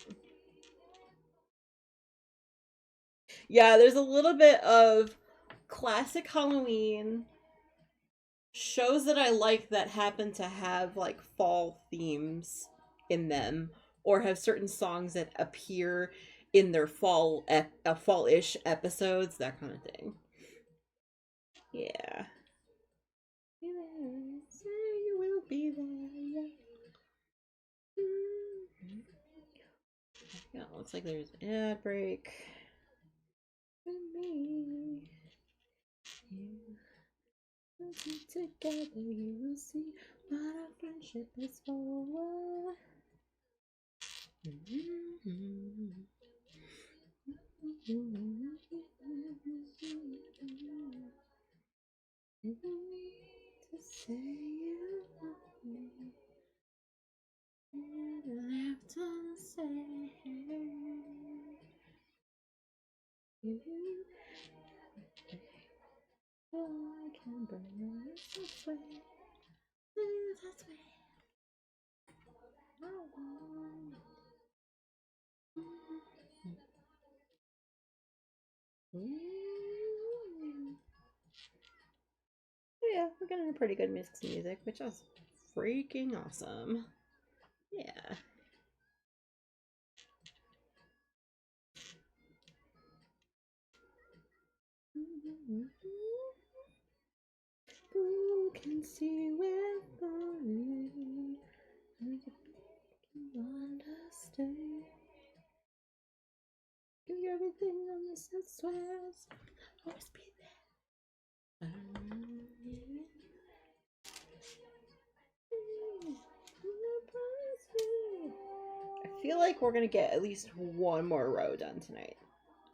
Yeah, there's a little bit of classic Halloween shows that I like that happen to have like fall themes in them or have certain songs that appear in their fall-ish episodes, that kind of thing. Yeah. Say you will be there. Yeah, looks like there's an ad break. For me. Together you will see what our friendship is for. To say you love me, left unsaid. You, oh, I can bring this way. That's way. Yeah, we're getting a pretty good mix of music, which is freaking awesome. Yeah. Who can see we're going? Who can understand? Give you everything on this that swears. Always be there. I feel like we're gonna get at least one more row done tonight.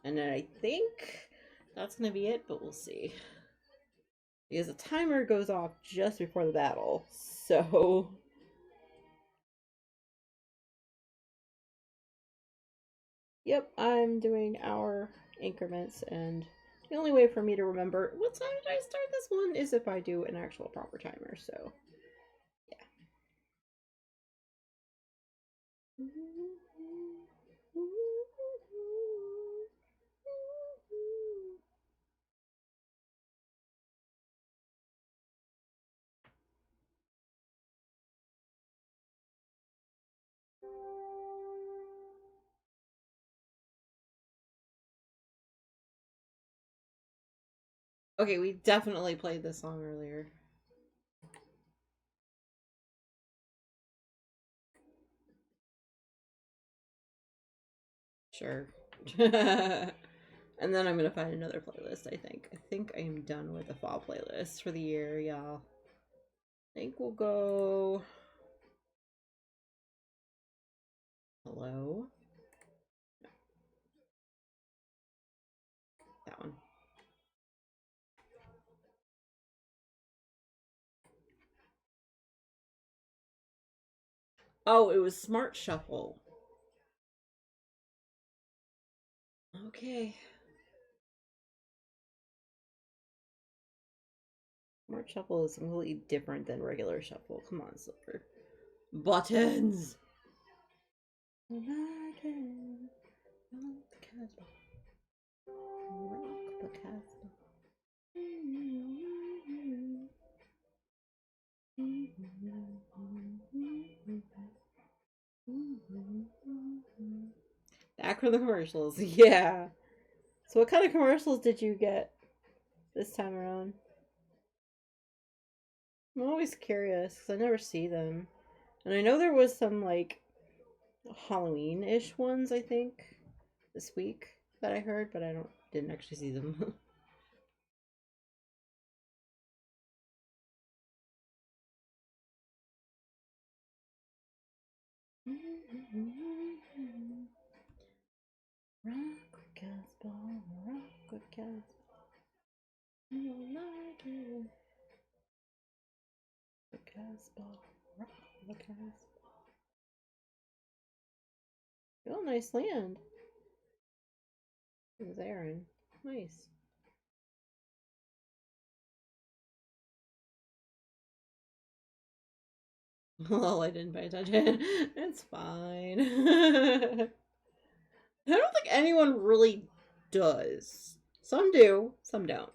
And then I think that's gonna be it, but we'll see. Because the timer goes off just before the battle, so... Yep, I'm doing hour increments, and the only way for me to remember what time did I start this one is if I do an actual proper timer, so... Yeah. Okay, we definitely played this song earlier. Sure. And then I'm gonna find another playlist, I think. I think I am done with the fall playlist for the year, y'all. I think we'll go... Hello? No. That one. Oh, it was Smart Shuffle. Okay. Smart Shuffle is completely different than regular shuffle. Come on, Silver. Buttons! Rock the Casbah. Rock the Casbah. Back from the commercials, yeah. So what kind of commercials did you get this time around? I'm always curious because I never see them. And I know there was some like Halloween-ish ones, I think, this week that I heard, but I didn't actually see them. Rock with Casbah, rock with Casbah. You like it. The Casbah, rock the Casbah. Oh, nice land. It was Aaron. Nice. Oh, I didn't pay attention. It's fine. I don't think anyone really does. Some do, some don't.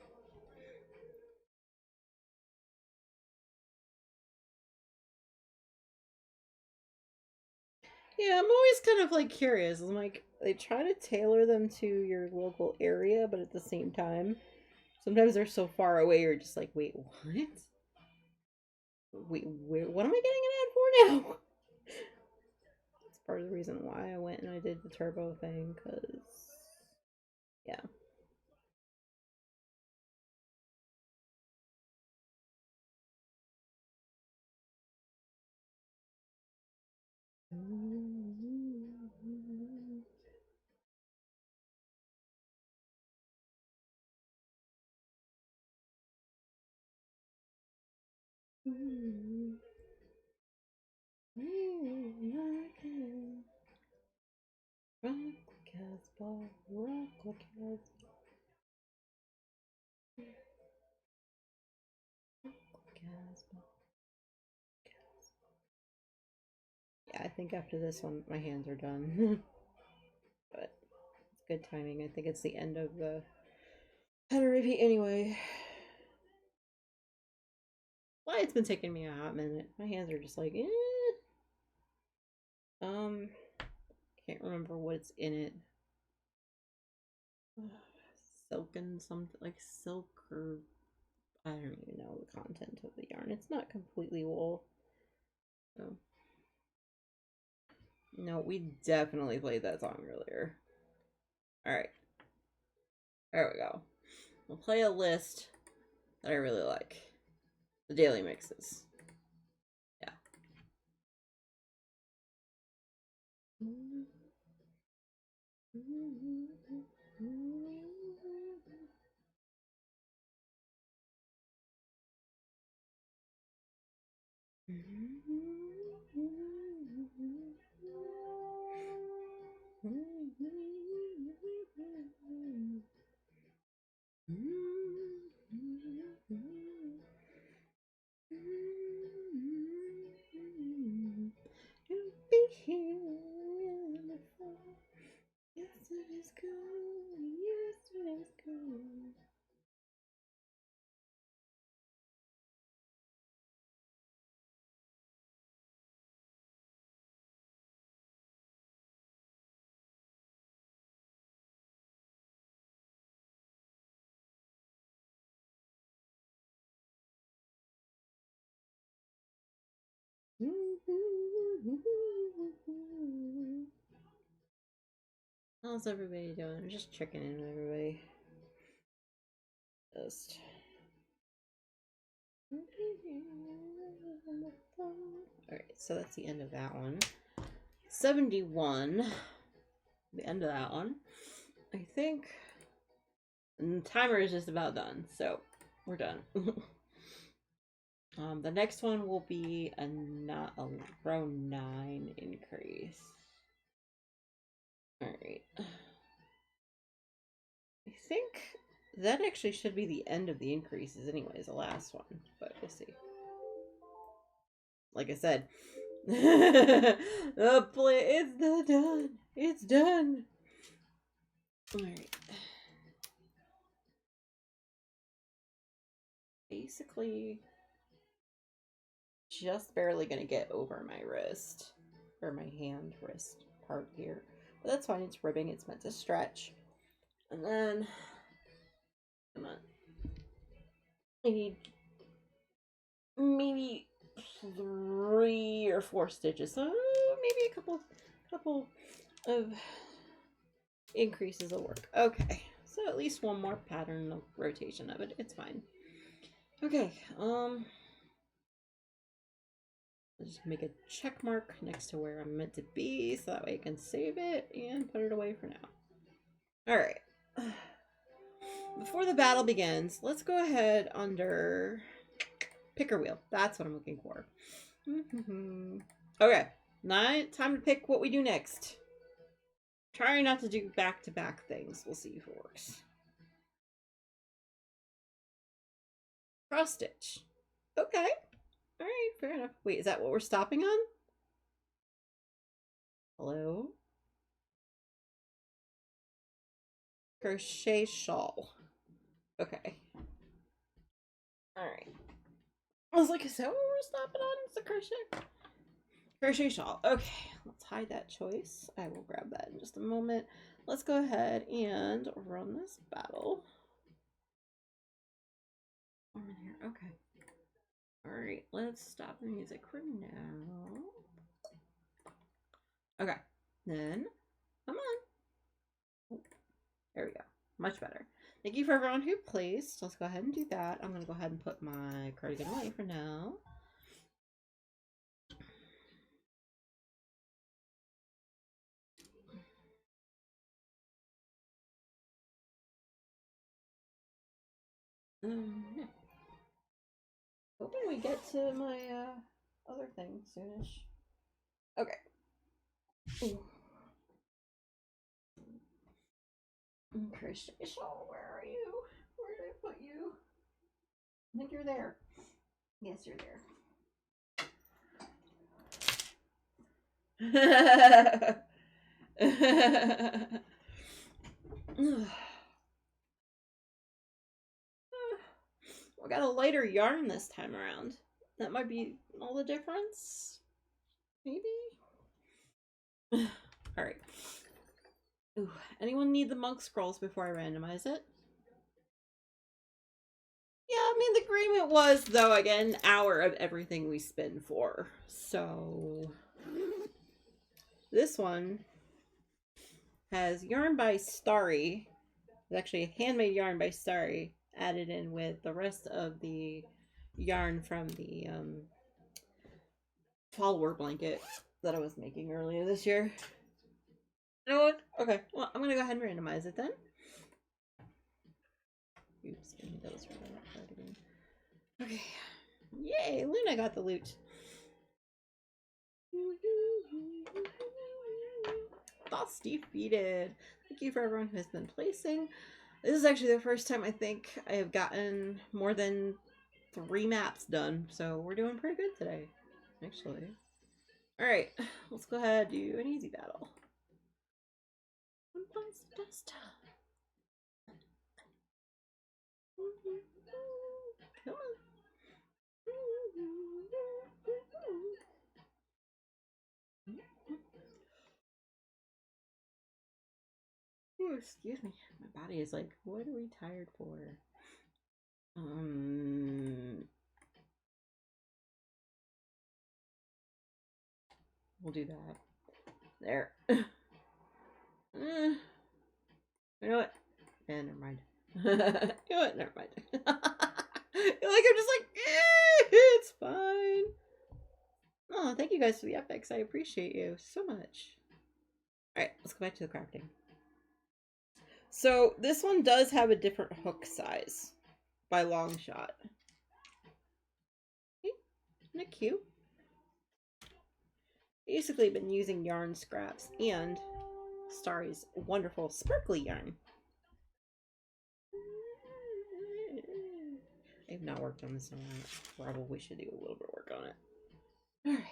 Yeah, I'm always kind of like curious. I'm like, they try to tailor them to your local area, but at the same time, sometimes they're so far away, you're just like, wait, what? Wait, what am I getting an ad for now? That's part of the reason why I went and I did the turbo thing, because, yeah. Rock Casbah, rock Casbah, Casbah. Yeah, I think after this one, my hands are done. But it's good timing. I think it's the end of the pattern repeat anyway. Why it's been taking me a hot minute. My hands are just like, eh. Can't remember what's in it. Silken something like silk or I don't even know the content of the yarn. It's not completely wool. So no, we definitely played that song earlier. Alright. There we go. We'll play a list that I really like. The daily mixes. Yeah. You'll be here before. Yesterday's gone. Yesterday's gone. How's everybody doing? I'm just checking in with everybody. Just. Alright, so that's the end of that one. 71. The end of that one. I think. And the timer is just about done, so we're done. The next one will be a row 9 increase. Alright. I think that actually should be the end of the increases anyways, the last one, but we'll see. Like I said, the play it's done. It's done. Alright. Basically just barely gonna get over my wrist. Or my hand wrist part here. But that's fine, it's ribbing, it's meant to stretch. And then come on. I need maybe 3 or 4 stitches. So maybe a couple of increases will work. Okay. So at least one more pattern of rotation of it. It's fine. Okay, just make a check mark next to where I'm meant to be so that way I can save it and put it away for now. Alright. Before the battle begins, let's go ahead under picker wheel. That's what I'm looking for. Okay, now time to pick what we do next. Try not to do back-to-back things. We'll see if it works. Cross stitch. Okay. Alright, fair enough. Wait, is that what we're stopping on? Hello? Crochet shawl. Okay. Alright. I was like, is that what we're stopping on? It's the crochet shawl. Okay, let's hide that choice. I will grab that in just a moment. Let's go ahead and run this battle. I'm in here. Okay. Alright, let's stop the music for now. Okay, then, come on. Oh, there we go. Much better. Thank you for everyone who placed. Let's go ahead and do that. I'm going to go ahead and put my cardigan away for now. Yeah. Hoping we get to my other thing soonish. Okay. Ooh. Christian, where are you? Where did I put you? I think you're there. Yes, you're there. We got a lighter yarn this time around. That might be all the difference. Maybe? Alright. Ooh, anyone need the monk scrolls before I randomize it? Yeah, I mean, the agreement was, though, I get an hour of everything we spin for. So, this one has yarn by Starry. It's actually a handmade yarn by Starry, added in with the rest of the yarn from the follower blanket that I was making earlier this year. You know what? Okay, well, I'm gonna go ahead and randomize it then. Oops, give me those for that part again. Okay. Yay, Luna got the loot. Thoughts defeated. Thank you for everyone who has been placing. This is actually the first time I think I have gotten more than 3 maps done, so we're doing pretty good today, actually. Alright, let's go ahead and do an easy battle. One finds the dust. Come on. Ooh, excuse me. My body is like, what are we tired for? We'll do that. There. You know what? Never mind. You know what? Never mind. I'm just like, it's fine. Oh, thank you guys for the epics. I appreciate you so much. Alright, let's go back to the crafting. So, this one does have a different hook size by long shot. Isn't that cute? Basically been using yarn scraps and Starry's wonderful sparkly yarn. I have not worked on this in a while. Probably should do a little bit of work on it. Alright.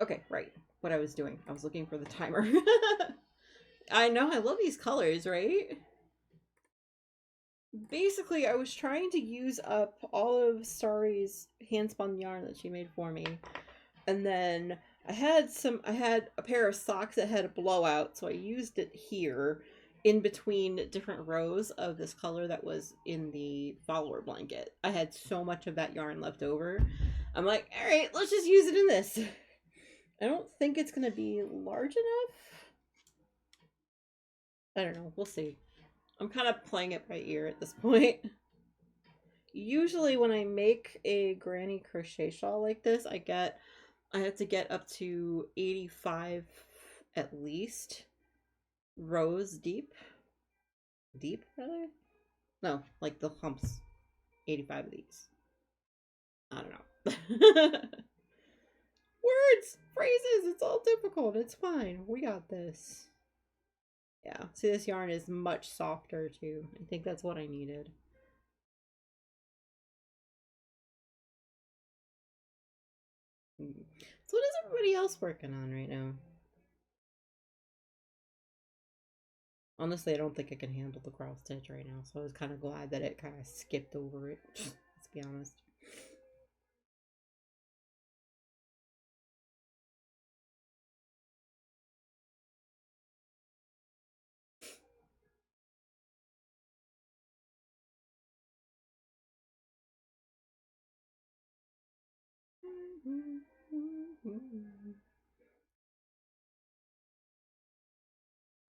Okay, right. What I was doing. I was looking for the timer. I know, I love these colors, right? Basically, I was trying to use up all of Starry's handspun yarn that she made for me. And then I had a pair of socks that had a blowout, so I used it here in between different rows of this color that was in the follower blanket. I had so much of that yarn left over. I'm like, all right, let's just use it in this. I don't think it's going to be large enough. I don't know. We'll see. I'm kind of playing it by ear at this point. Usually when I make a granny crochet shawl like this, I have to get up to 85 at least rows deep. Deep, rather? No, like the humps. 85 of these. I don't know. Words! Phrases! It's all difficult. It's fine. We got this. Yeah. See, this yarn is much softer, too. I think that's what I needed. So what is everybody else working on right now? Honestly, I don't think I can handle the cross stitch right now, so I was kind of glad that it kind of skipped over it. Let's be honest.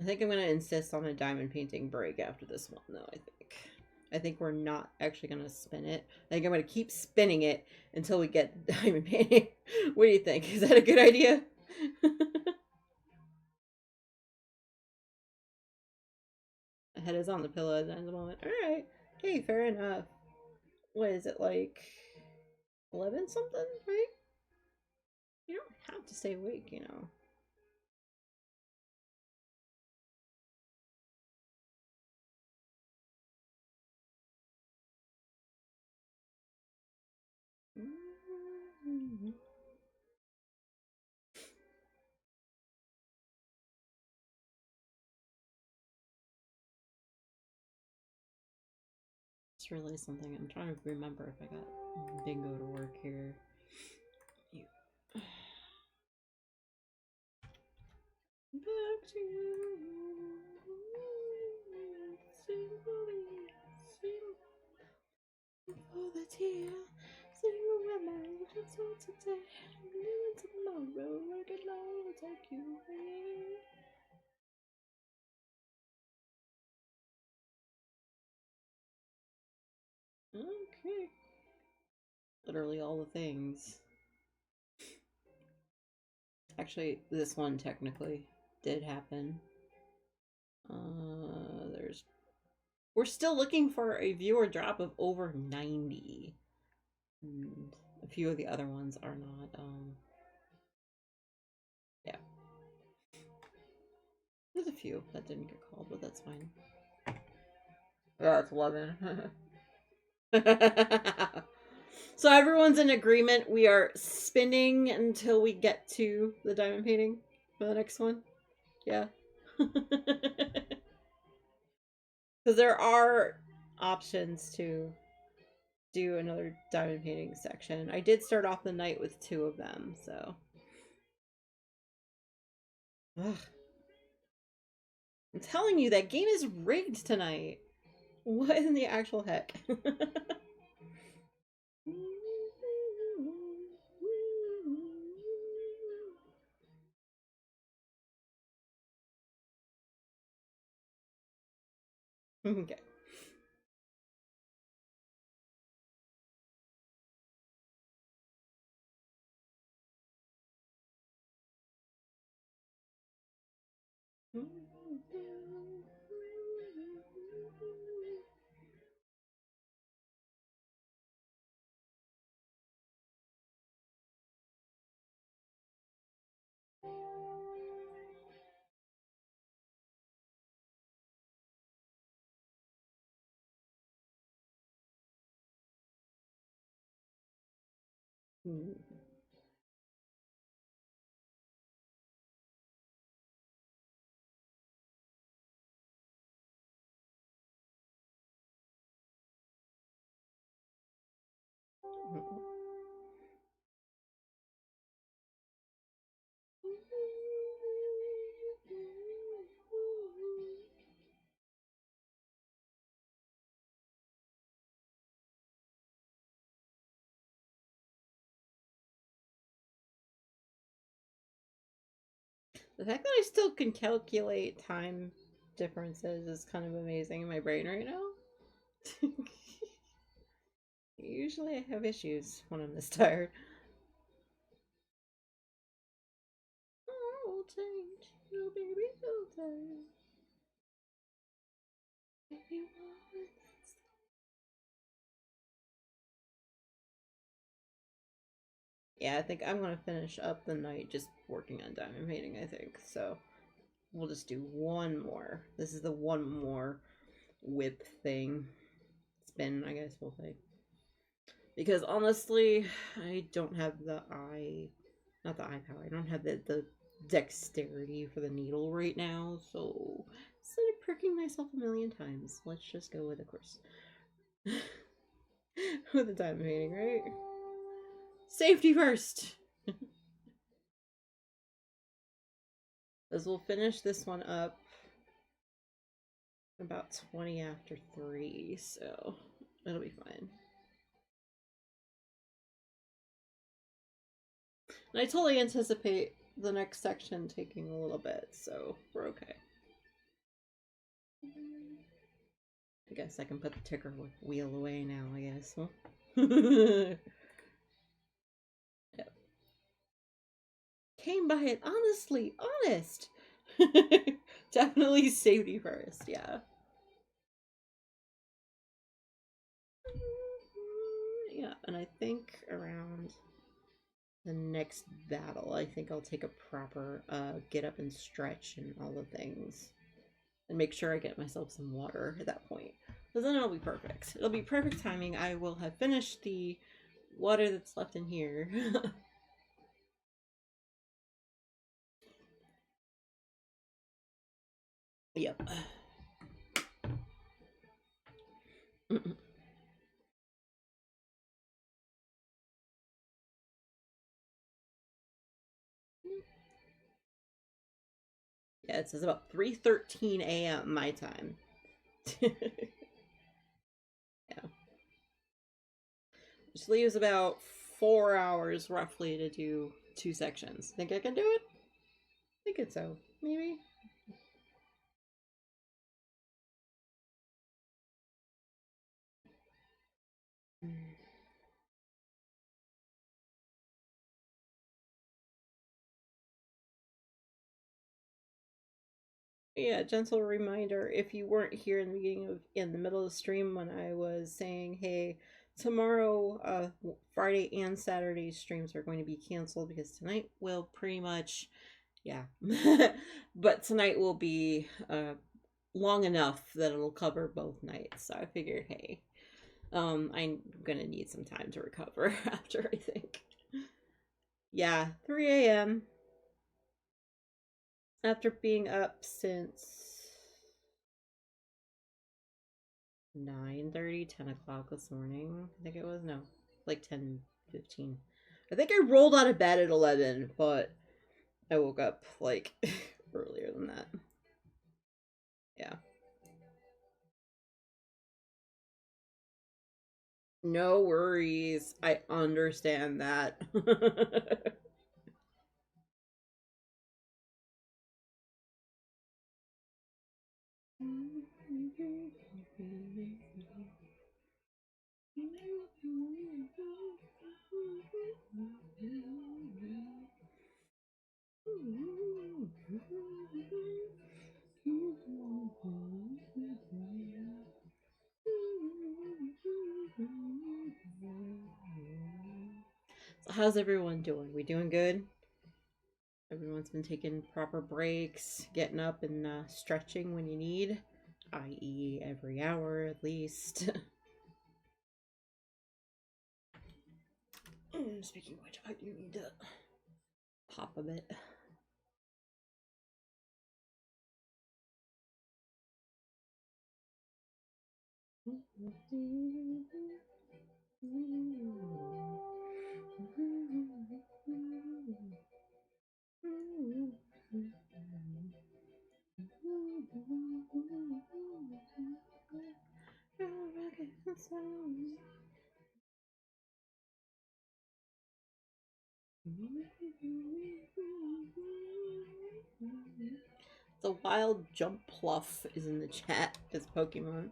I think I'm going to insist on a diamond painting break after this one, though, I think. I think we're not actually going to spin it. I think I'm going to keep spinning it until we get diamond painting. What do you think? Is that a good idea? My head is on the pillow at the moment. Alright. Hey, fair enough. What is it, like 11 something, right? You don't have to stay awake, you know. Just realized something. I'm trying to remember if I got bingo to work here. You. Back to you. For the tear, sing with me, just for today. Living tomorrow, working long will take you away. Okay. Literally all the things. Actually, this one technically did happen. There's. We're still looking for a viewer drop of over 90. And a few of the other ones are not. Yeah. There's a few that didn't get called, but that's fine. Yeah, it's 11. So everyone's in agreement. We are spinning until we get to the diamond painting for the next one. Yeah. Because there are options to do another diamond painting section. I did start off the night with 2 of them, so. Ugh. I'm telling you, that game is rigged tonight. What in the actual heck? Okay. The fact that I still can calculate time differences is kind of amazing in my brain right now. Usually I have issues when I'm this tired. Oh, change, you baby, change. Yeah, I think I'm gonna finish up the night just working on diamond painting, I think. So we'll just do one more. This is the one more whip thing. Spin, I guess we'll say. Because honestly, I don't have the eye, not the eye power, I don't have the dexterity for the needle right now, so instead of pricking myself a million times, let's just go with a course. With the diamond painting, right? Safety first! As we'll finish this one up about 20 after 3, so it'll be fine. And I totally anticipate the next section taking a little bit, so we're okay. I guess I can put the ticker wheel away now, I guess. Yep. Came by it honestly, honest. Definitely safety first, yeah. Yeah, and I think around the next battle, I think I'll take a proper get up and stretch and all the things. And make sure I get myself some water at that point. Because then it'll be perfect. It'll be perfect timing. I will have finished the water that's left in here. Yep. Yeah, it says about 3:13 a.m. my time. Yeah. Which leaves about 4 hours roughly to do 2 sections. Think I can do it? I think it's so. Maybe. Yeah, gentle reminder if you weren't here in the beginning of in the middle of the stream when I was saying, hey, tomorrow, Friday and Saturday streams are going to be canceled because tonight will pretty much, yeah, but tonight will be long enough that it'll cover both nights. So I figured, hey, I'm gonna need some time to recover after, I think. Yeah, 3 a.m. after being up since 9:30, 10 o'clock this morning. I think it was. No, like 10:15. I think I rolled out of bed at 11, but I woke up like earlier than that. Yeah. No worries. I understand that. So how's everyone doing? We doing good? Everyone's been taking proper breaks, getting up and stretching when you need, i.e., every hour at least. Speaking of which, I do need to pop a bit. The wild jump pluff is in the chat as Pokemon.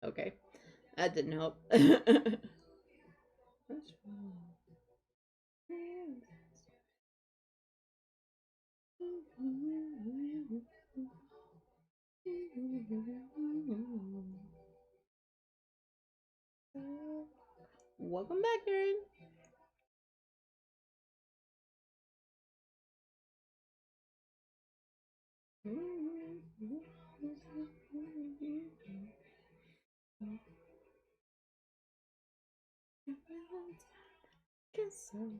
Okay, that didn't help. Welcome back, Darren. Guess so.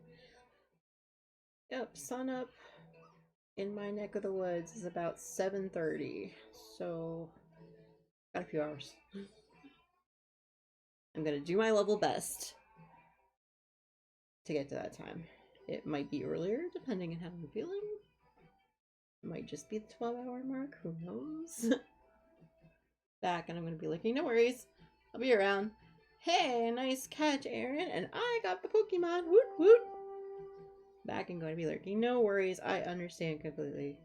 Yep, sun up in my neck of the woods is about 7:30, so got a few hours. I'm gonna do my level best to get to that time. It might be earlier, depending on how I'm feeling. It might just be the 12-hour mark, who knows? Back, and I'm going to be looking, no worries, I'll be around. Hey, nice catch, Aaron, and I got the Pokemon, woot woot! Back and going to be lurking, no worries, I understand completely.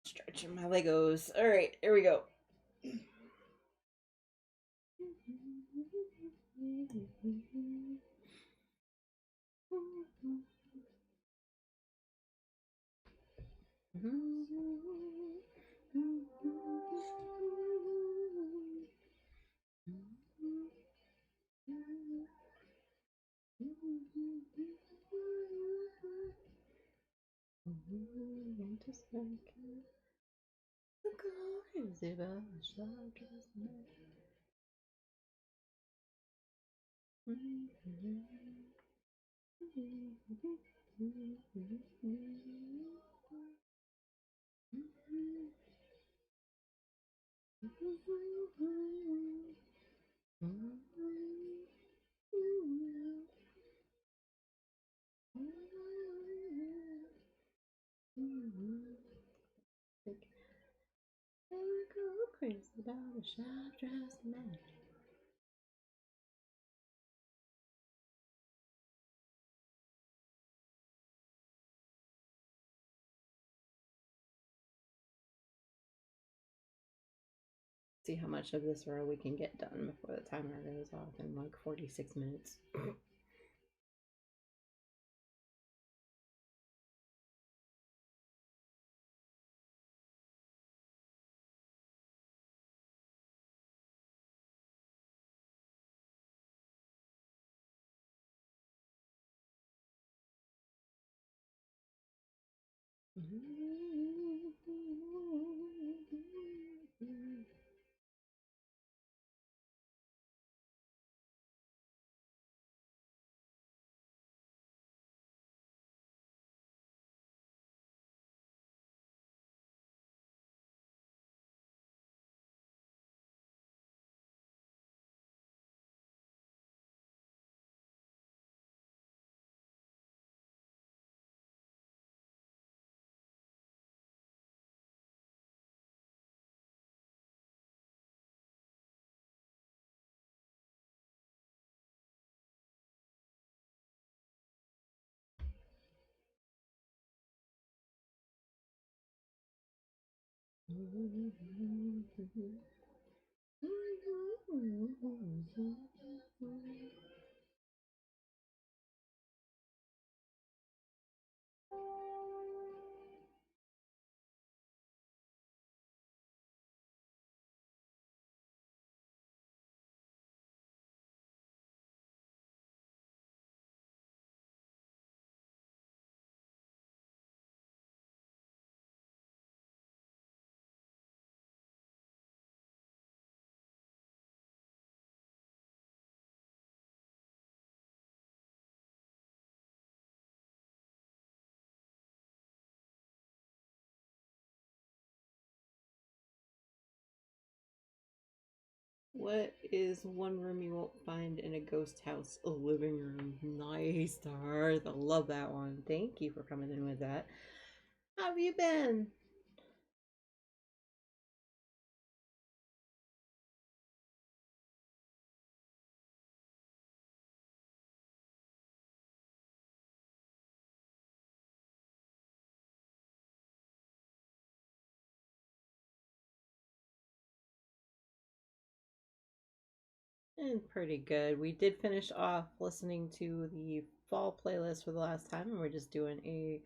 Stretching my Legos. Alright, here we go. Crazy about a shop dress match. See how much of this row we can get done before the timer goes off in like 46 minutes. What is one room you won't find in a ghost house? A living room. Nice, Darth. I love that one. Thank you for coming in with that. How have you been? And pretty good. We did finish off listening to the fall playlist for the last time, and we're just doing a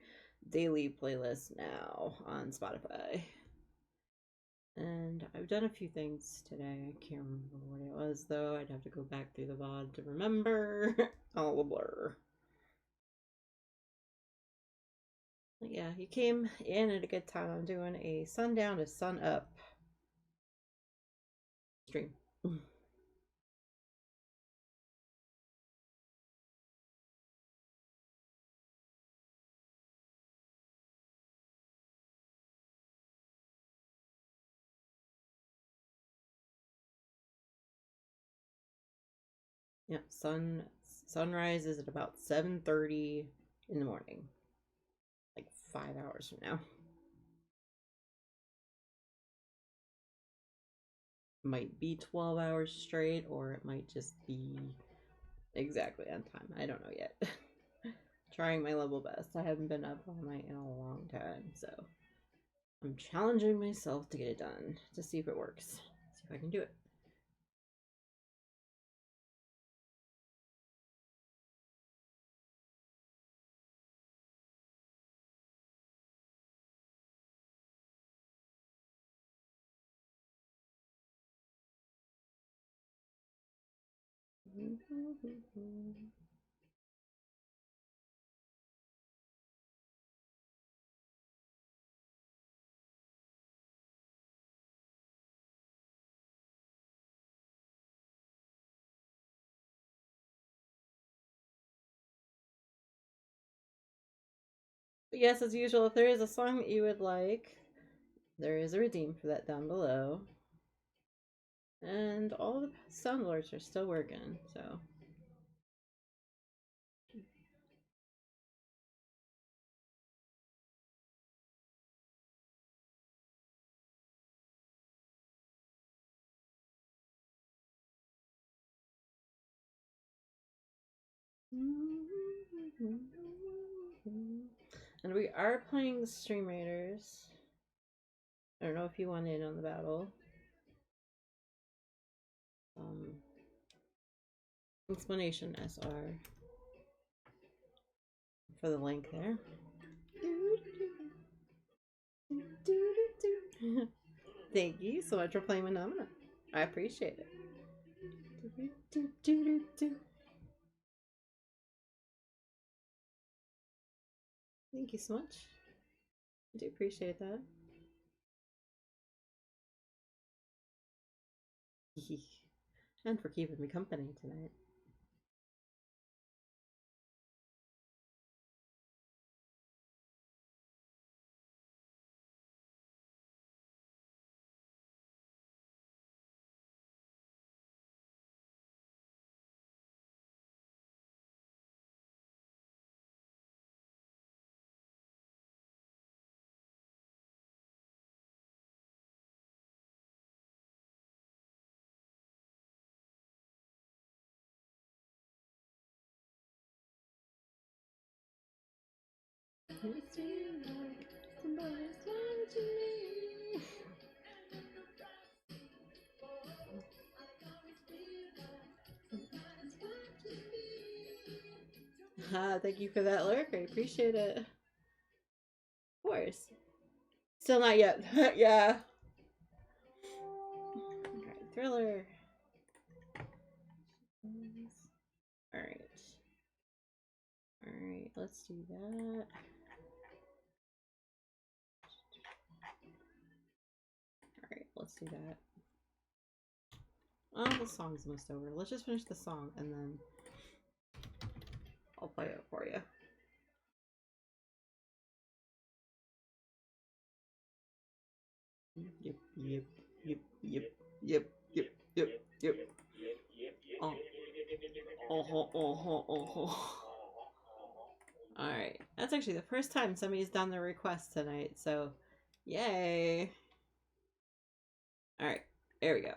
daily playlist now on Spotify. And I I've done a few things today. I can't remember what it was, though. I'd have to go back through the VOD to remember. All a blur. But yeah, you came in at a good time. I'm doing a sundown to sun up stream. Yep, sunrise is at about 7:30 in the morning. Like 5 hours from now. Might be 12 hours straight, or it might just be exactly on time. I don't know yet. Trying my level best. I haven't been up all night in a long time, so I'm challenging myself to get it done to see if it works. See if I can do it. But yes, as usual, if there is a song that you would like, there is a redeem for that down below. And all the sound alerts are still working, so. And we are playing Stream Raiders. I don't know if you want in on the battle. Explanation SR for the link there. Thank you so much for playing Phenomena. I appreciate it. Thank you so much. I do appreciate that. And for keeping me company tonight. Thank you for that lyric. I appreciate it. Of course. Still not yet. Yeah. Alright, Thriller. Alright. Alright, let's do that. Alright, let's do that. Oh, the song's almost over. Let's just finish the song and then I'll play it for you. Yep, yep, yep, yep, yep, yep, yep, yep. Oh. Alright. That's actually the first time somebody's done the request tonight, so yay. Alright, there we go.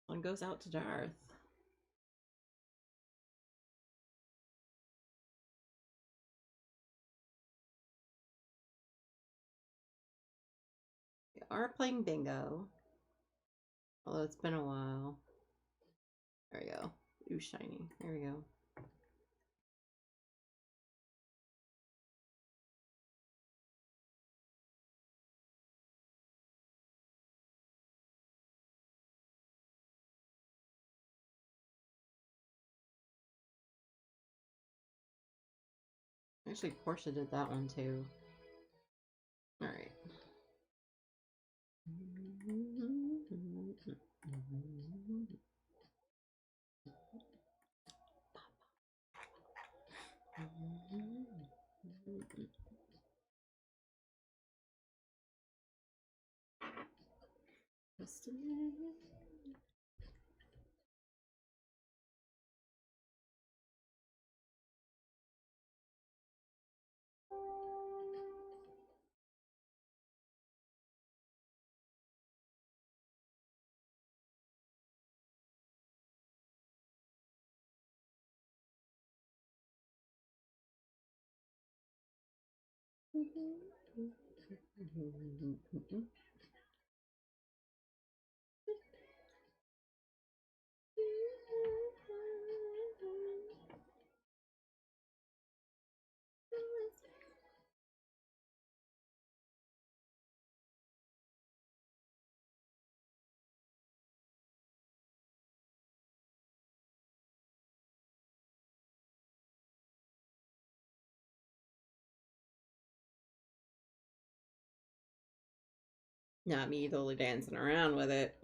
One goes out to Darth. We are playing bingo. Although it's been a while. There we go. Ooh, shiny. There we go. Actually, Portia did that one too. Alright. Just a minute. Not me totally dancing around with it.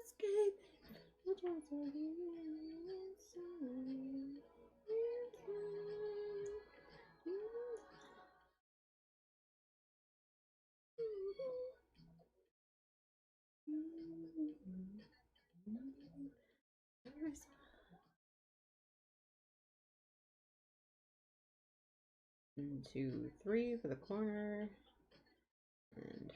Escape. One, two, three for the corner. And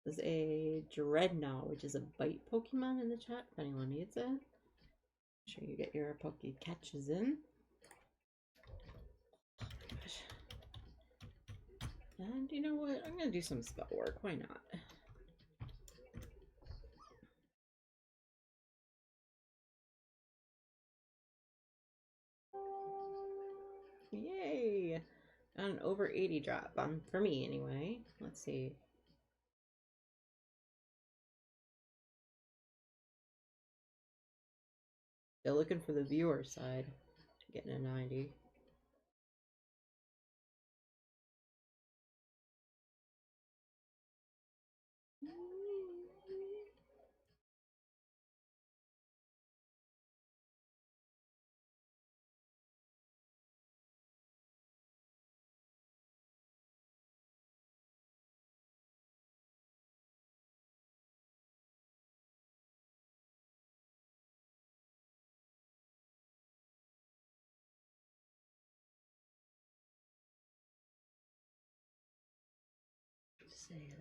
there's a Dreadnought, which is a bite Pokemon in the chat if anyone needs it. Make sure you get your Poke catches in. Oh my gosh. And you know what? I'm gonna do some spell work. Why not? Yay! An over 80 drop for me anyway. Let's see. Still looking for the viewer side. Getting a 90. Say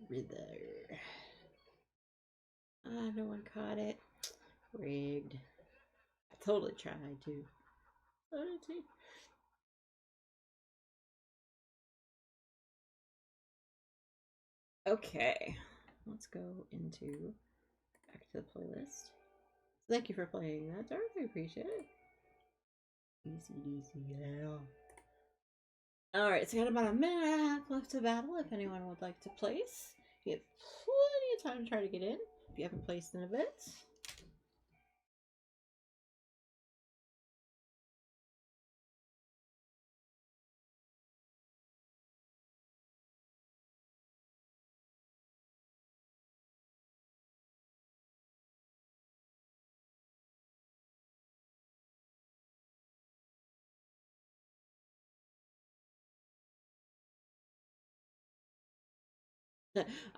Riddler. Ah, no one caught it. Rigged. I totally tried to. Okay, let's go into back to the playlist. Thank you for playing that, Darth. I appreciate it. ECDC, yeah. Alright, so we got about a minute and a half left to battle if anyone would like to place. You have plenty of time to try to get in if you haven't placed in a bit.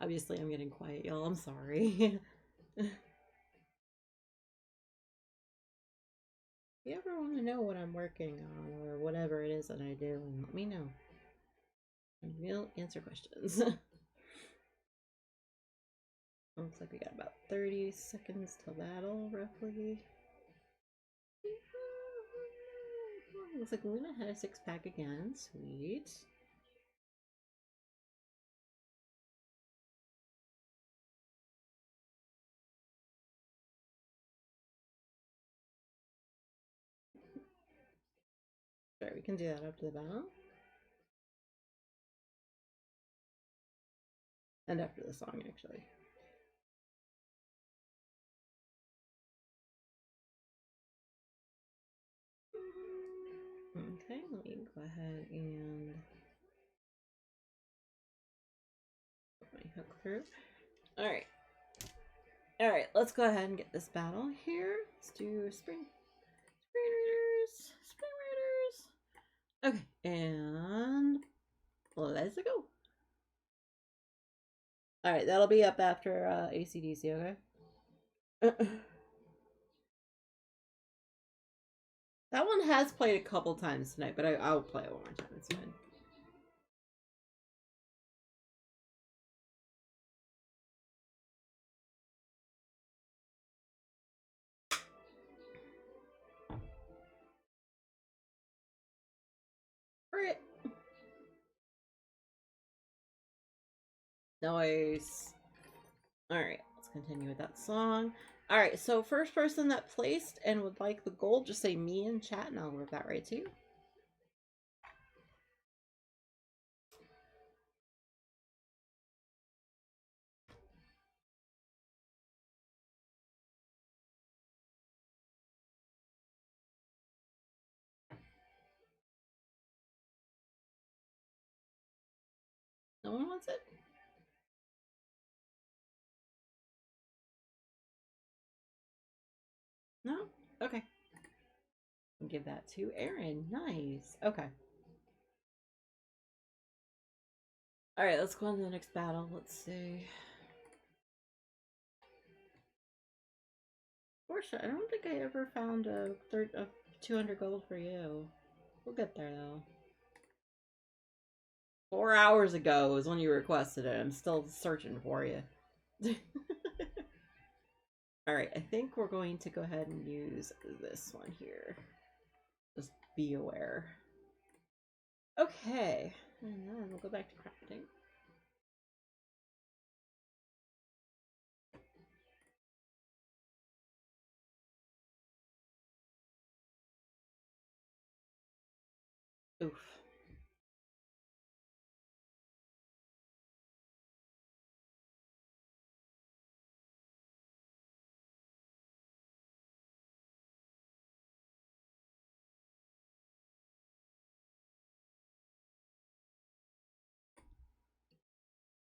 Obviously, I'm getting quiet, y'all. I'm sorry. If you ever want to know what I'm working on or whatever it is that I do, let me know. We'll answer questions. Looks like we got about 30 seconds to battle, roughly. Looks like Luna had a 6-pack again. Sweet. Sure, we can do that up to the battle. And after the song, actually. Okay, let me go ahead and put my hook through. Alright. Alright, let's go ahead and get this battle here. Let's do Spring Raiders. Spring Raiders. Okay, and let's go. Alright, that'll be up after ACDC, okay? That one has played a couple times tonight, but I'll play it one more time. It's fine. Alright. Nice. Alright, let's continue with that song. Alright, so first person that placed and would like the gold, just say me in chat and I'll work that right to you. No one wants it? No? Okay. I'll give that to Aaron. Nice. Okay. Alright, let's go on to the next battle. Let's see. Portia, I don't think I ever found a 200 gold for you. We'll get there though. 4 hours ago is when you requested it. I'm still searching for you. Alright, I think we're going to go ahead and use this one here. Just be aware. Okay, and then we'll go back to crafting. Oof.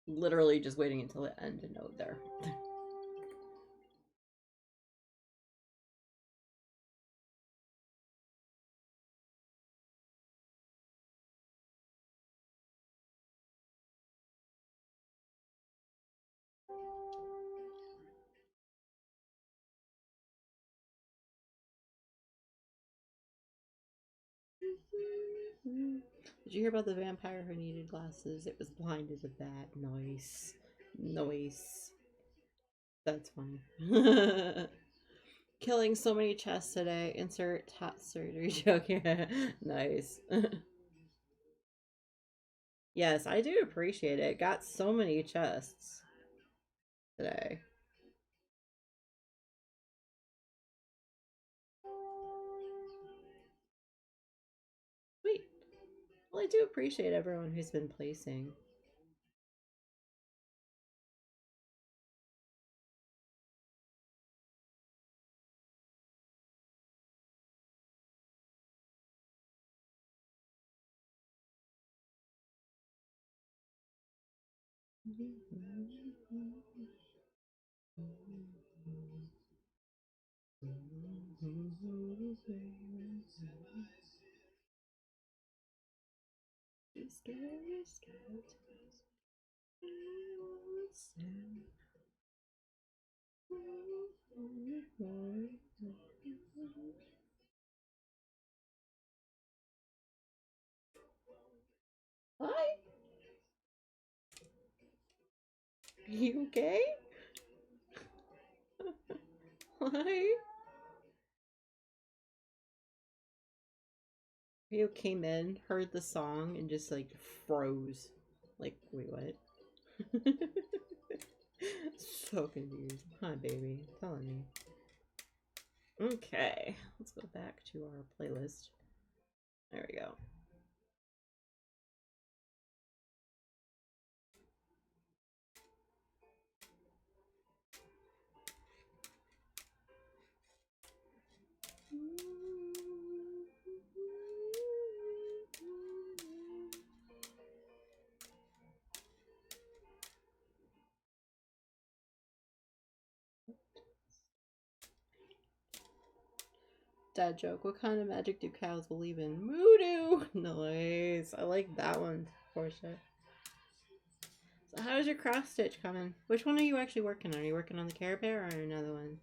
Literally just waiting until the end to note there. Did you hear about the vampire who needed glasses? It was blinded with that. Nice. Noise. That's funny. Killing so many chests today. Insert top surgery joke here. Nice. Yes, I do appreciate it. Got so many chests today. Sweet. Well, I do appreciate everyone who's been placing. Hi. You okay? Hi. Rio came in, heard the song, and just like froze. Like, wait, what? So confused. Hi, baby. Telling me. Okay, let's go back to our playlist. There we go. Dad joke. What kind of magic do cows believe in? Voodoo! Nice. I like that one, Portia. So how's your cross stitch coming? Which one are you actually working on? Are you working on the Care Bear or another one?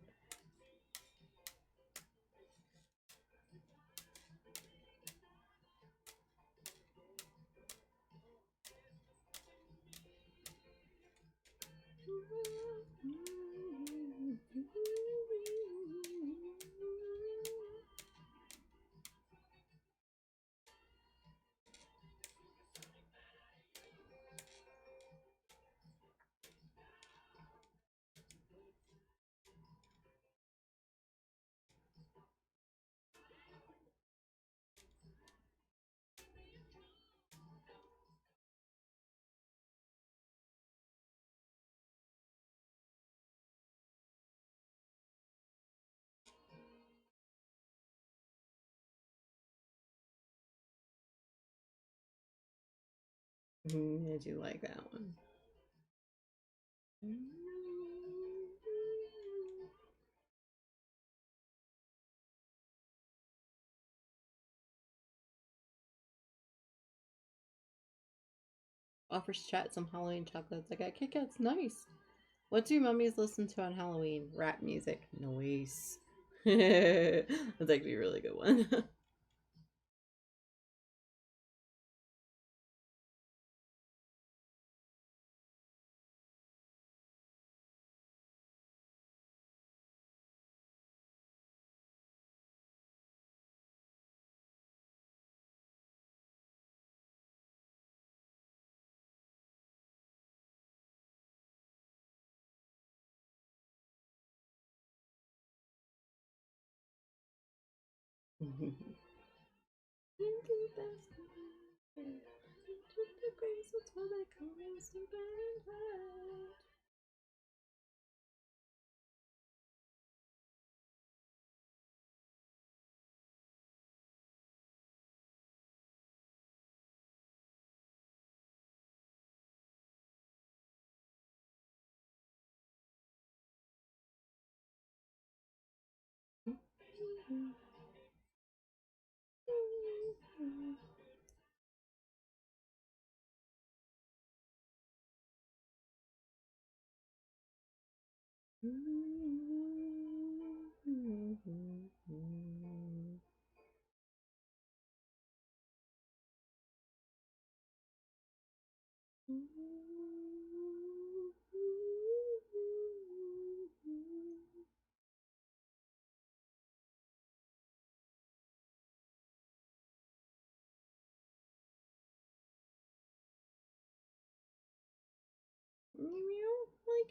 I do like that one. Offers chat some Halloween chocolates. I got Kit Kats. Nice. What do mummies listen to on Halloween? Rap music. Nice. That's actually a really good one.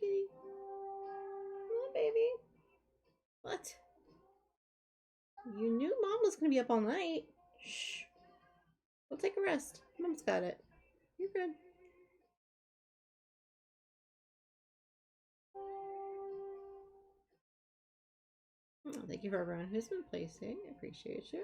kitty. Come on, baby. What? You knew Mom was gonna be up all night. Shh. We'll take a rest. Mom's got it. You're good. Oh, thank you for everyone who's been placing. I appreciate you.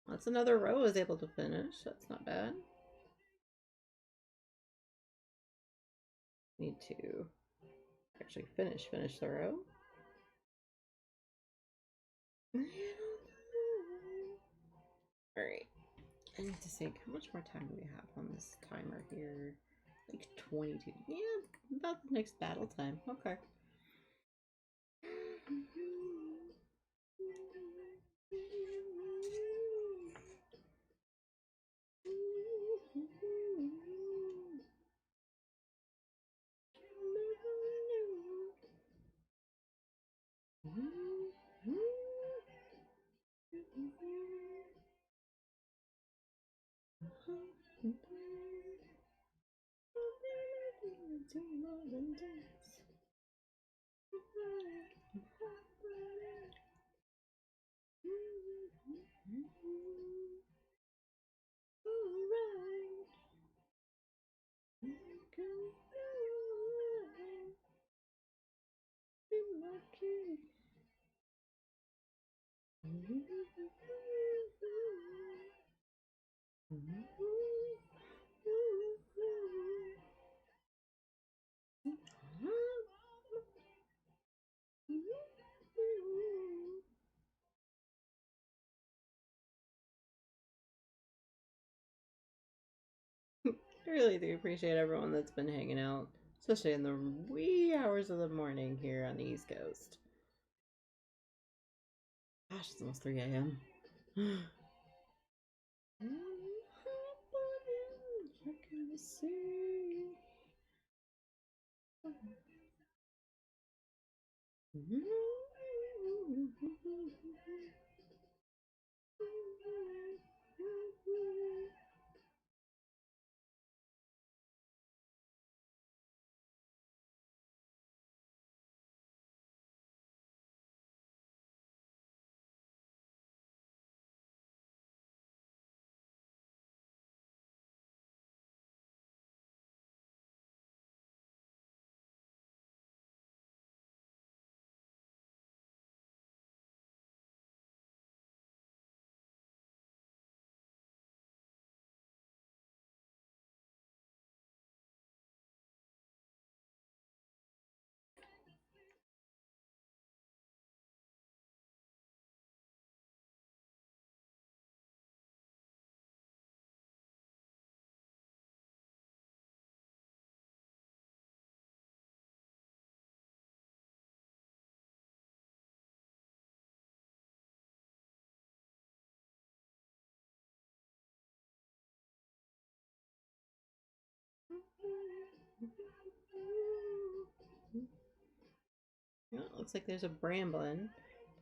That's another row I was able to finish. That's not bad. Need to actually finish the row. Alright. I need to think, how much more time do we have on this timer here? Like 22. Yeah, about the next battle time. Okay. I really do appreciate everyone that's been hanging out, especially in the wee hours of the morning here on the East Coast. Gosh, it's almost 3 a.m. Well, it looks like there's a Bramblin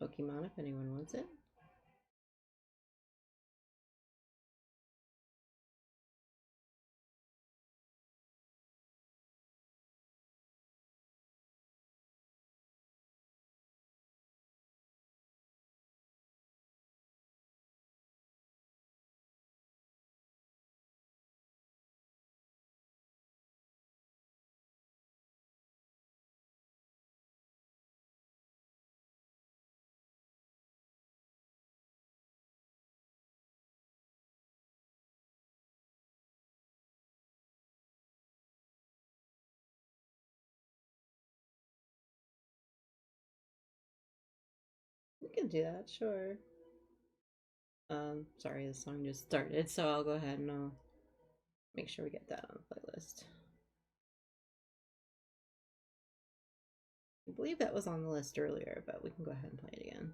Pokemon if anyone wants it. We can do that, sure. Sorry, the song just started, so I'll go ahead and make sure we get that on the playlist. I believe that was on the list earlier, but we can go ahead and play it again.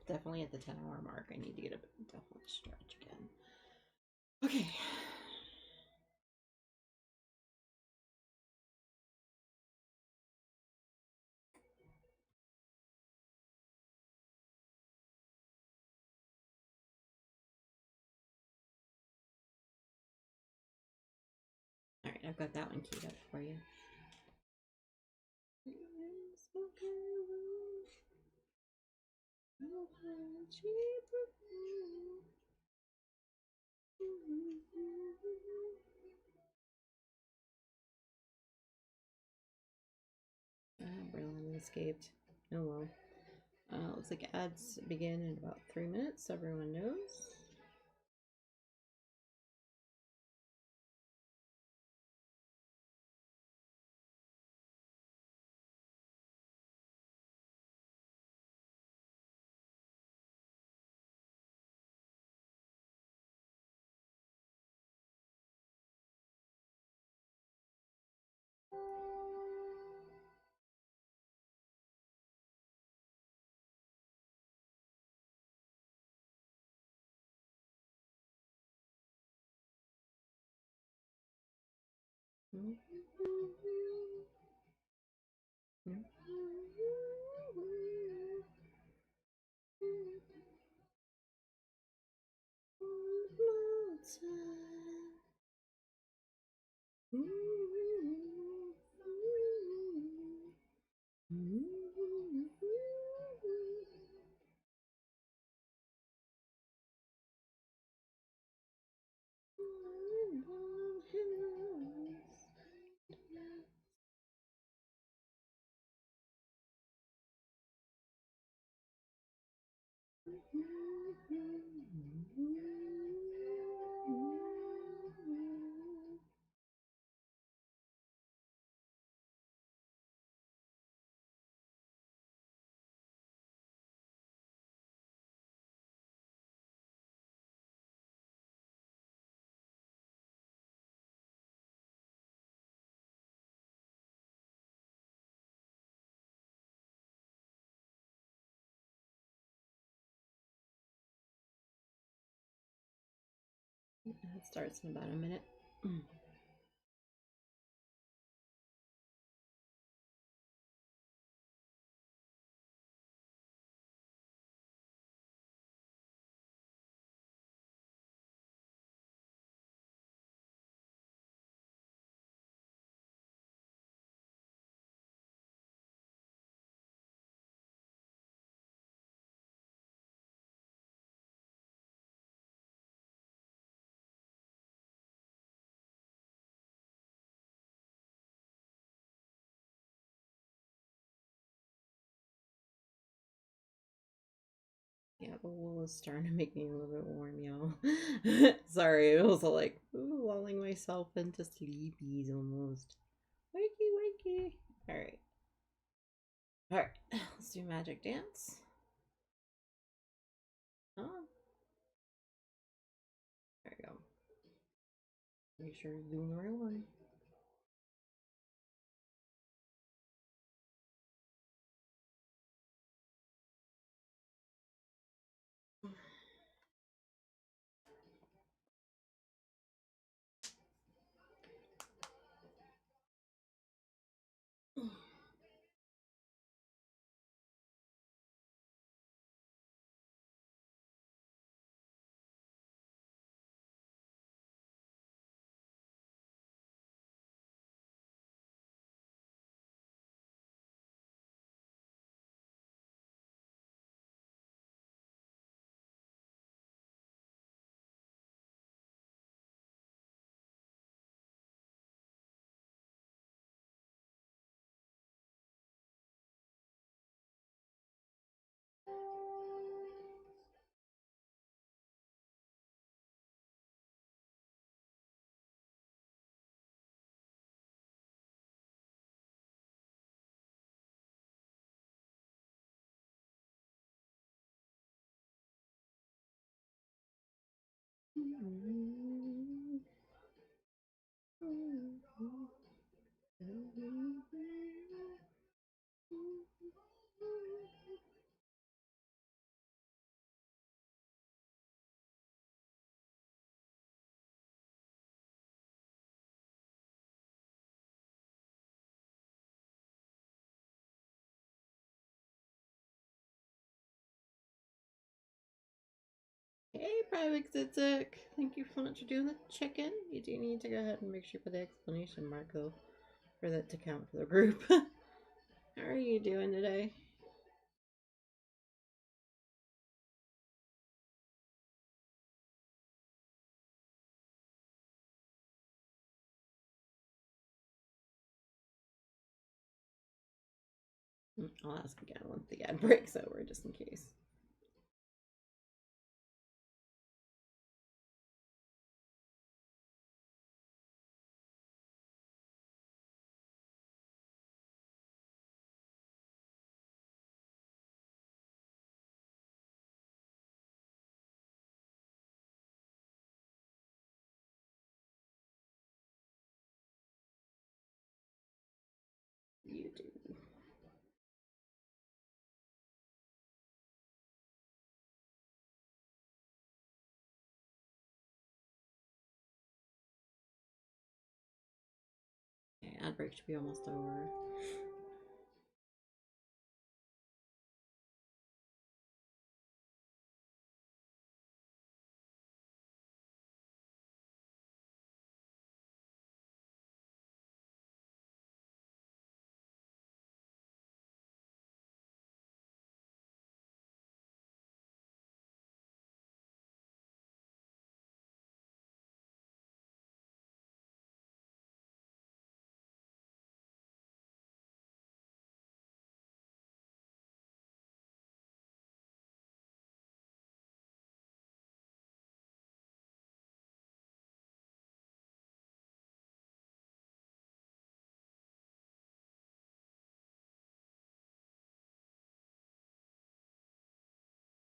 definitely at the 10-hour mark. I need to get a definitely stretch again. Okay. All right, I've got that one keyed up for you. Berlin escaped. Oh well. Looks like ads begin in about 3 minutes. Everyone knows. It starts in about a minute. Yeah, the wool is starting to make me a little bit warm, y'all. Sorry, it was like lulling myself into sleepies almost. Wakey, wakey. Alright. Alright, let's do magic dance. Oh. There you go. Make sure you're doing the right one. Hey, Private Zitzik. Thank you so much for doing the chicken. You do need to go ahead and make sure you put the explanation mark, though, for that to count for the group. How are you doing today? I'll ask again once the ad breaks over, just in case. You do. Okay, ad break should be almost over.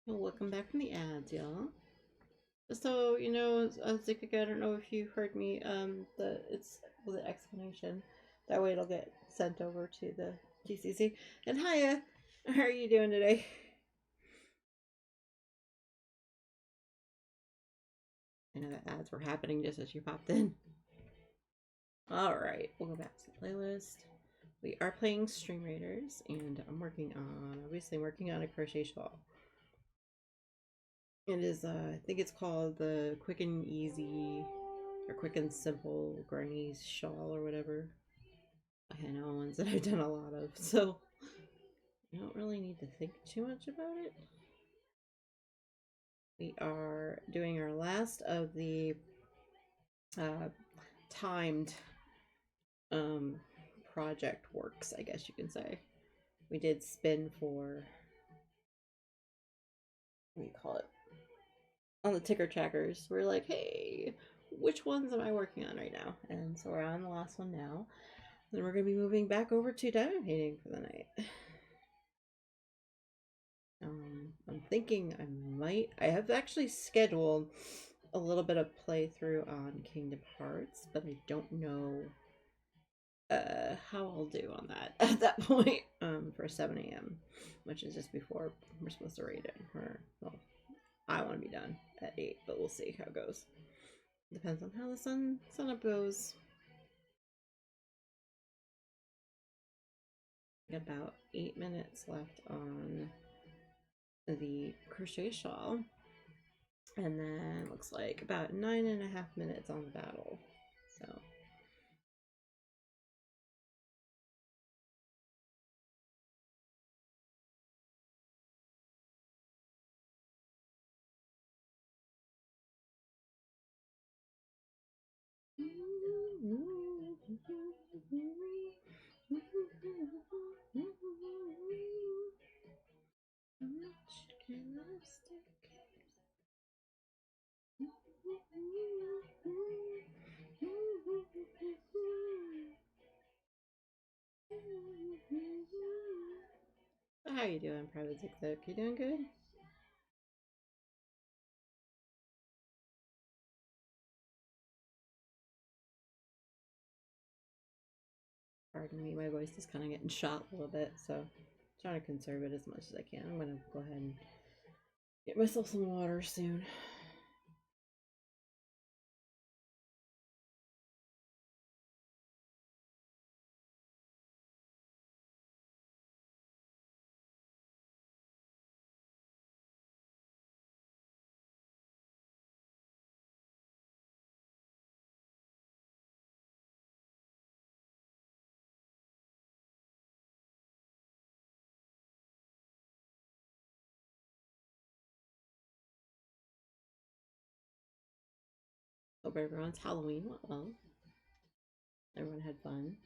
Well, welcome back from the ads, y'all. Just so you know, Zikik, I don't know if you heard me. It's the explanation. That way, it'll get sent over to the GCC. And hiya, how are you doing today? I know the ads were happening just as you popped in. All right, we'll go back to the playlist. We are playing Stream Raiders, and I'm working on a crochet shawl. It is, I think it's called the Quick and Easy, or Quick and Simple Granny Shawl, or whatever. I know ones that I've done a lot of, so I don't really need to think too much about it. We are doing our last of the timed project works, I guess you can say. We did spin for, what do you call it, on the ticker trackers. We're like, hey, which ones am I working on right now? And so we're on the last one now. Then we're going to be moving back over to diamond painting for the night. I'm thinking I have actually scheduled a little bit of playthrough on Kingdom Hearts, but I don't know how I'll do on that at that point for 7 a.m., which is just before we're supposed to raid it. Well, I want to be done at 8, but we'll see how it goes. Depends on how the sun up goes. About 8 minutes left on the crochet shawl, and then looks like about 9.5 minutes on the battle. So how you doing, Private Zikzik? You doing good? Pardon me, my voice is kind of getting shot a little bit, so I'm trying to conserve it as much as I can. I'm gonna go ahead and get myself some water soon. Hope everyone's Halloween went well. Everyone had fun.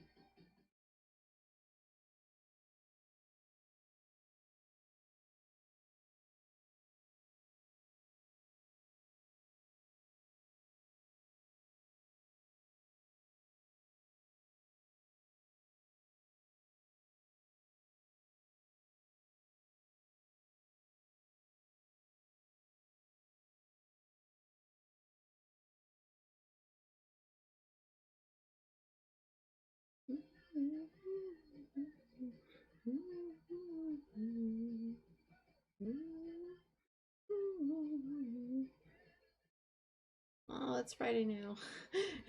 Oh, it's Friday now.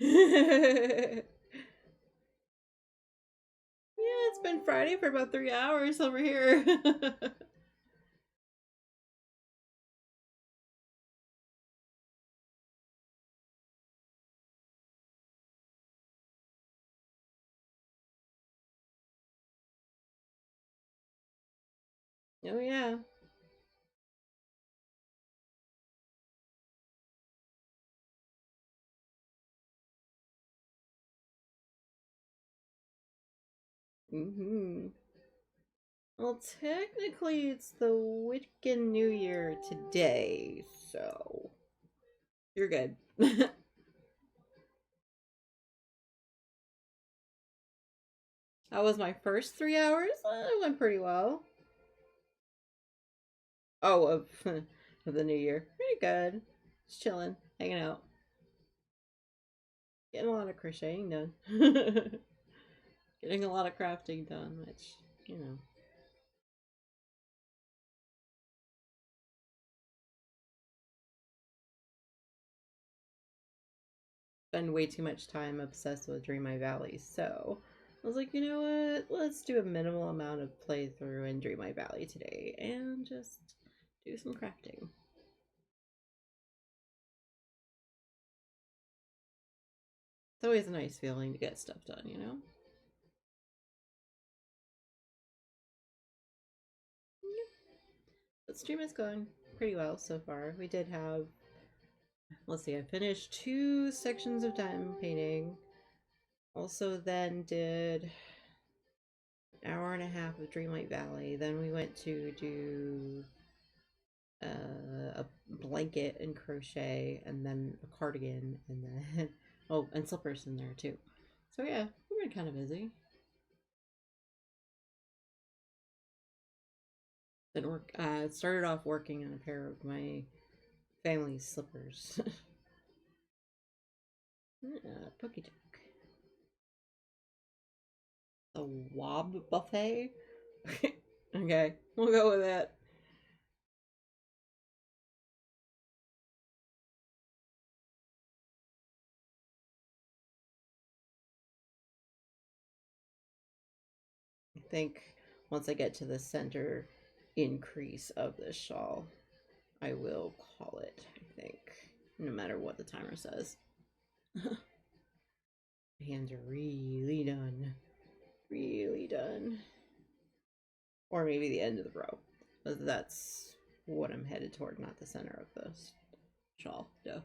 Yeah, it's been Friday for about 3 hours over here. Oh, yeah. Mm-hmm. Well, technically, it's the Wiccan New Year today, so you're good. That was my first 3 hours. It went pretty well. Oh, of the new year. Pretty good. Just chilling, hanging out, getting a lot of crocheting done. Getting a lot of crafting done, which, you know. Spend way too much time obsessed with Dream My Valley, so I was like, you know what? Let's do a minimal amount of playthrough in Dream My Valley today and just do some crafting. It's always a nice feeling to get stuff done, you know? But stream is going pretty well so far. We did have, let's see, I finished 2 sections of diamond painting. Also then did an hour and a half of Dreamlight Valley. Then we went to do a blanket and crochet, and then a cardigan, and then oh, and slippers in there too. So yeah, we've been kind of busy. Then work. Started off working on a pair of my family's slippers. Pokey talk. A wob buffet. Okay, we'll go with that. I think once I get to the center increase of this shawl, I will call it, I think, no matter what the timer says. My hands are really done. Really done. Or maybe the end of the row. But that's what I'm headed toward, not the center of the shawl. Duh.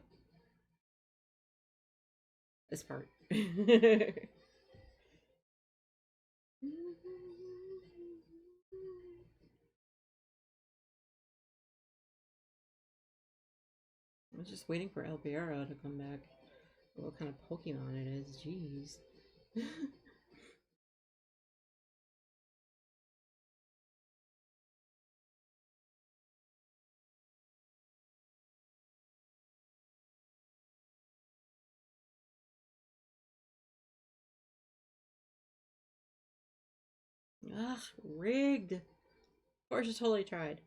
This part. I was just waiting for Albearo to come back. What kind of Pokemon it is, jeez. Ugh, rigged. Of course, I totally tried.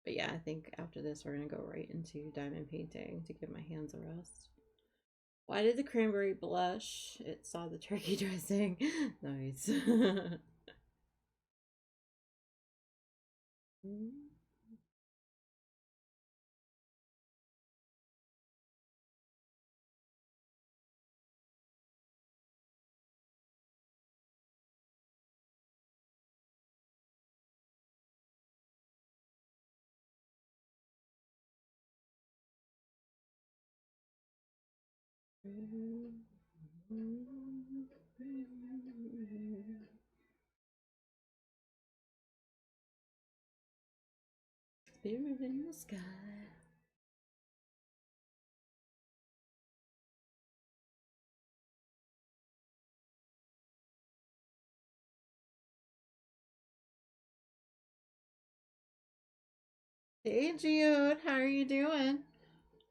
But yeah, I think after this, we're gonna go right into diamond painting to give my hands a rest. Why did the cranberry blush? It saw the turkey dressing. Nice. Spirit in the sky. Hey Geode, how are you doing?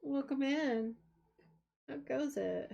Welcome in. How goes it?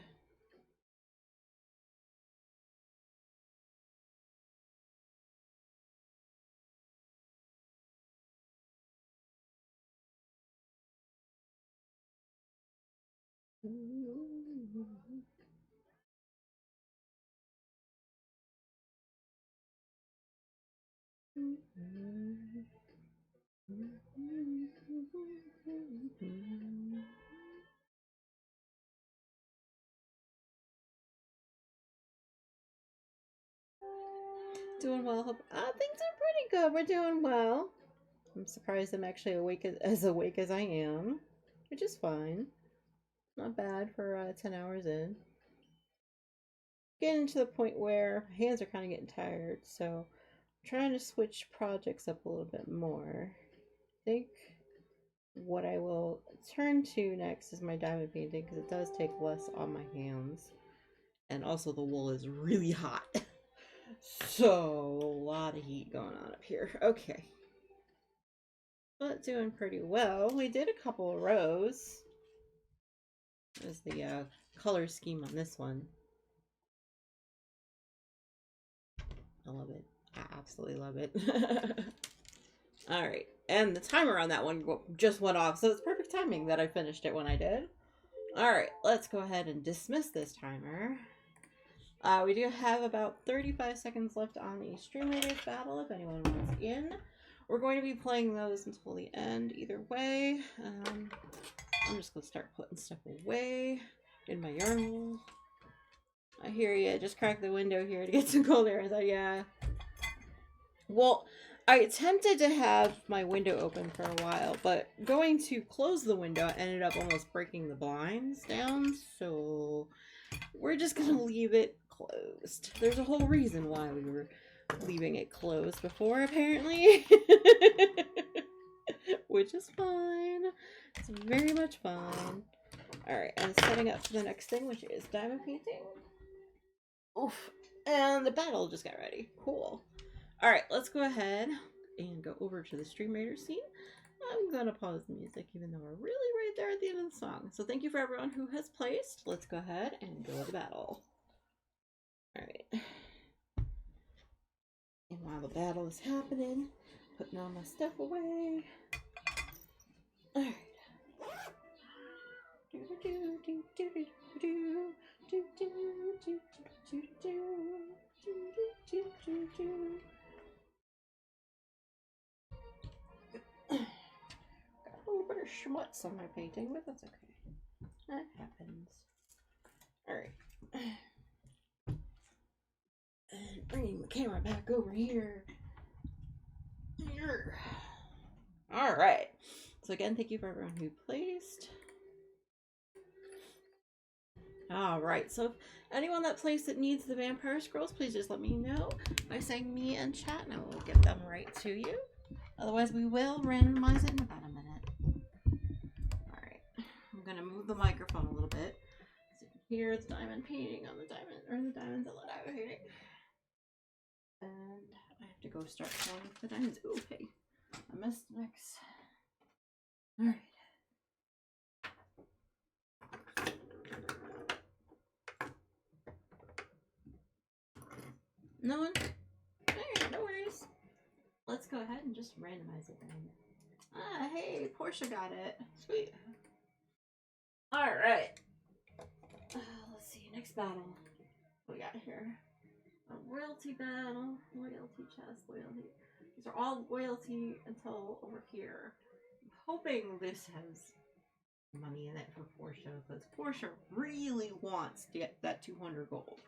Doing well. Things are pretty good. We're doing well. I'm surprised I'm actually awake as I am, which is fine. Not bad for 10 hours in. Getting to the point where my hands are kind of getting tired, so I'm trying to switch projects up a little bit more. I think what I will turn to next is my diamond painting because it does take less on my hands. And also the wool is really hot. So a lot of heat going on up here. Okay. But doing pretty well. We did a couple of rows. There's the color scheme on this one. I love it. I absolutely love it. Alright. And the timer on that one just went off, so it's perfect timing that I finished it when I did. Alright, let's go ahead and dismiss this timer. We do have about 35 seconds left on the Stream Leaders battle if anyone wants in. We're going to be playing those until the end either way. I'm just going to start putting stuff away in my yarn wool. I hear ya. Just crack the window here to get some cold air. I thought, yeah. Well, I attempted to have my window open for a while, but going to close the window ended up almost breaking the blinds down, so we're just going to leave it closed. There's a whole reason why we were leaving it closed before, apparently. Which is fine. It's very much fine. Alright, and setting up for the next thing, which is diamond painting. Oof. And the battle just got ready. Cool. Alright, let's go ahead and go over to the Stream Raider scene. I'm going to pause the music even though we're really right there at the end of the song. So thank you for everyone who has placed. Let's go ahead and go to battle. Alright. And while the battle is happening, putting all my stuff away. Alright. Got a little bit of schmutz on my painting, but that's okay. That happens. Alright. And bringing the camera back over here. Alright. So again, thank you for everyone who placed. Alright, so if anyone that placed that needs the vampire scrolls, please just let me know by saying me in chat and I will get them right to you. Otherwise, we will randomize it in about a minute. Alright, I'm going to move the microphone a little bit so you can hear the diamond painting on the diamond, or the diamonds on the diamond painting. And I have to go start pulling the diamonds. Ooh, hey, I missed next. Alright. No one? Alright, no worries. Let's go ahead and just randomize it then. Ah, hey, Portia got it. Sweet. Alright. Let's see, next battle. What we got here? A royalty battle. Loyalty chest, loyalty. These are all loyalty until over here. I'm hoping this has money in it for Portia, because Portia really wants to get that 200 gold.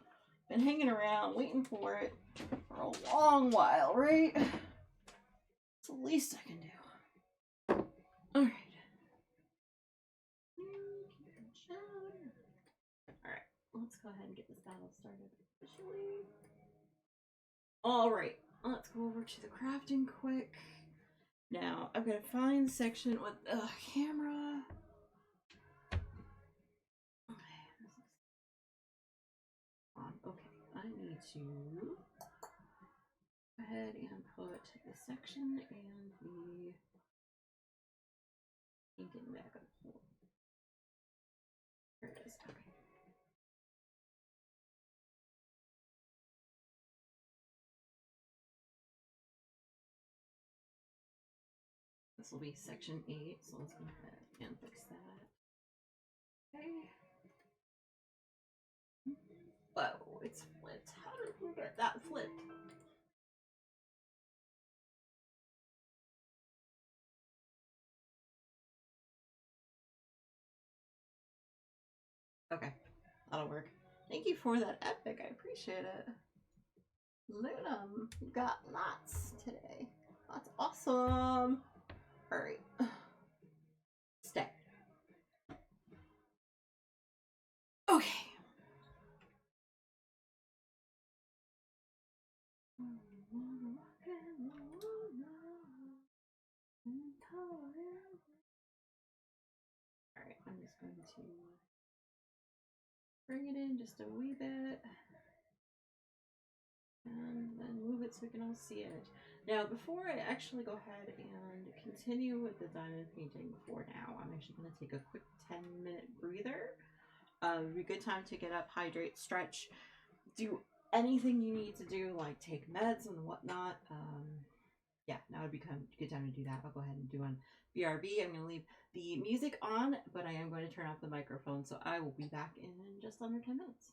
Been hanging around waiting for it for a long while, right? It's the least I can do. Alright. Alright, let's go ahead and get this battle started officially. Alright, let's go over to the crafting quick. Now, I've got to find the section with the camera. Okay, I need to go ahead and put the section and the ink in back up. There it is. Okay. This will be section 8, so let's go ahead and fix that. Okay. Whoa, it's flipped. How did we get that flipped? Okay, that'll work. Thank you for that epic. I appreciate it. Lunum, you got lots today. That's awesome. Alright. Stay. Okay. Alright, I'm just going to bring it in just a wee bit. And then move it so we can all see it. Now, before I actually go ahead and continue with the diamond painting for now, I'm actually going to take a quick 10-minute breather. It'd be a good time to get up, hydrate, stretch, do anything you need to do, like take meds and whatnot. Yeah, now would be a good time to do that. I'll go ahead and do on BRB. I'm going to leave the music on, but I am going to turn off the microphone, so I will be back in just under 10 minutes.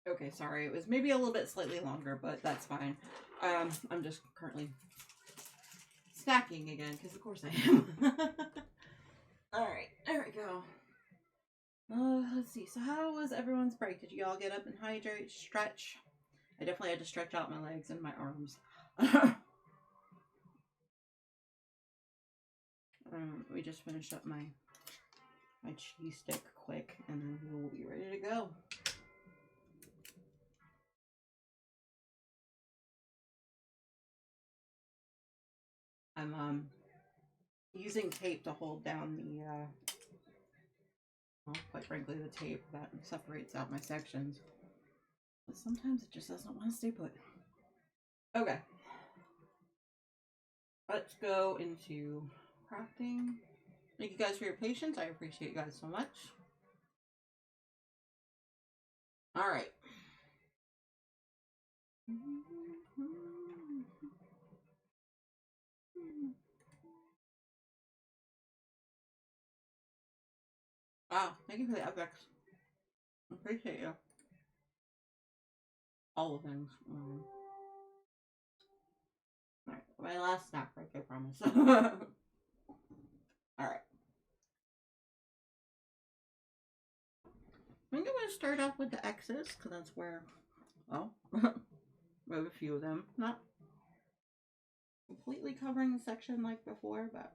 Okay, sorry. It was maybe a little bit slightly longer, but that's fine. I'm just currently snacking again, because of course I am. Alright, there we go. Let's see. So how was everyone's break? Did you all get up and hydrate, stretch? I definitely had to stretch out my legs and my arms. We just finished up my cheese stick quick, and then we'll be ready to go. I'm using tape to hold down the well, quite frankly, the tape that separates out my sections. But sometimes it just doesn't want to stay put. Okay. Let's go into crafting. Thank you guys for your patience. I appreciate you guys so much. Alright. Wow, thank you for the epics. Appreciate you. All the things. Alright, my last snack break, I promise. Alright. I think I'm going to start off with the X's, because that's where, well, we have a few of them. Not completely covering the section like before, but...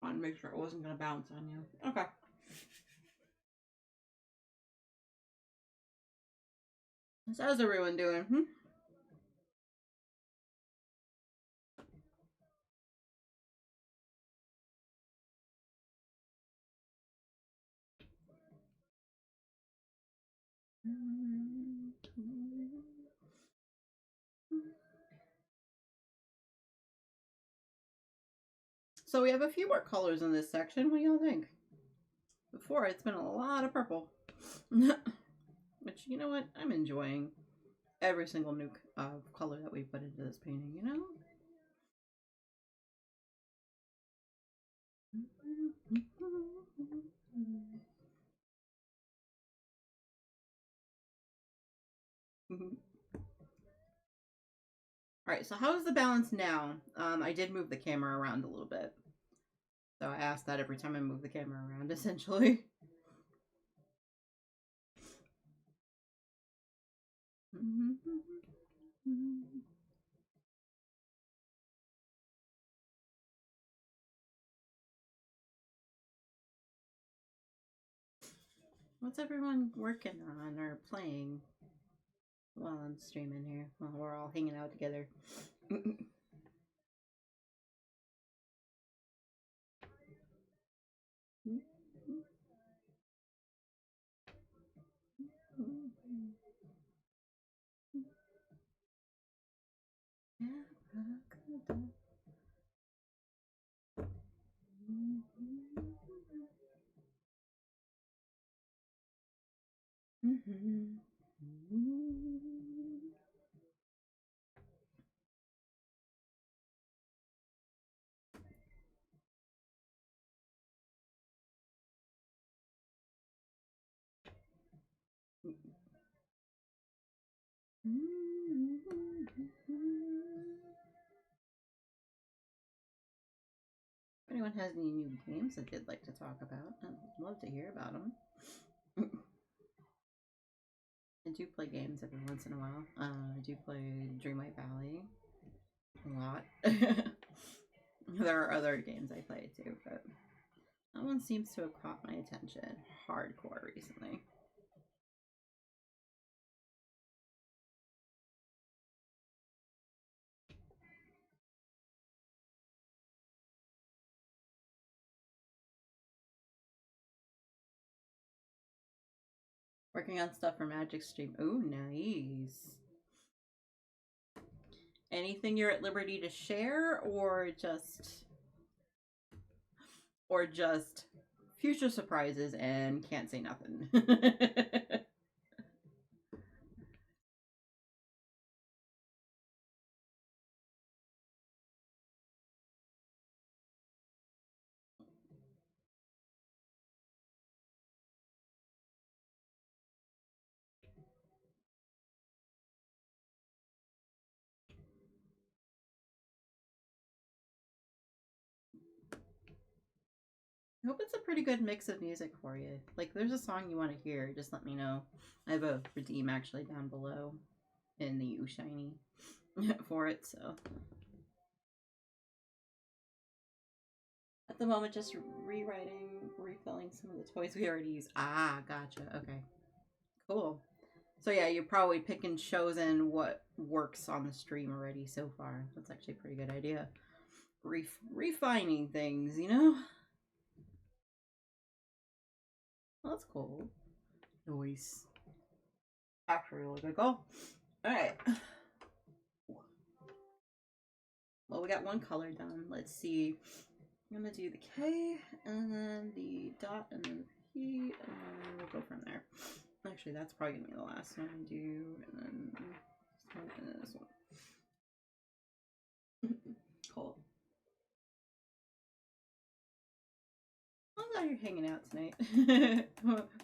I wanted to make sure it wasn't going to bounce on you. Okay. So how's everyone doing? So we have a few more colors in this section. What do y'all think? Before, it's been a lot of purple. Which, you know what? I'm enjoying every single new color that we put into this painting, you know? Alright, so how's the balance now? I did move the camera around a little bit. So I ask that every time I move the camera around, essentially. What's everyone working on or playing while I'm streaming here? While we're all hanging out together. If anyone has any new games that they'd like to talk about, I'd love to hear about them. I do play games every once in a while. I do play Dreamlight Valley a lot. There are other games I play too, but that one seems to have caught my attention hardcore recently. Working on stuff for Magic Stream. Ooh, nice. Anything you're at liberty to share, or just future surprises and can't say nothing? I hope it's a pretty good mix of music for you. Like, if there's a song you want to hear, just let me know. I have a redeem actually down below in the Shiny for it, so. At the moment, just rewriting, refilling some of the toys we already used. Ah, gotcha. Okay. Cool. So yeah, you're probably pick and chosen what works on the stream already so far. That's actually a pretty good idea. Refining things, you know? Well, that's cool. Nice. Actually, really good goal. Alright. Well, we got one color done. Let's see. I'm gonna do the K, and then the dot, and then the P, and then we'll go from there. Actually, that's probably gonna be the last one I do, and then this one, and then this one. Cool. I'm glad you're hanging out tonight.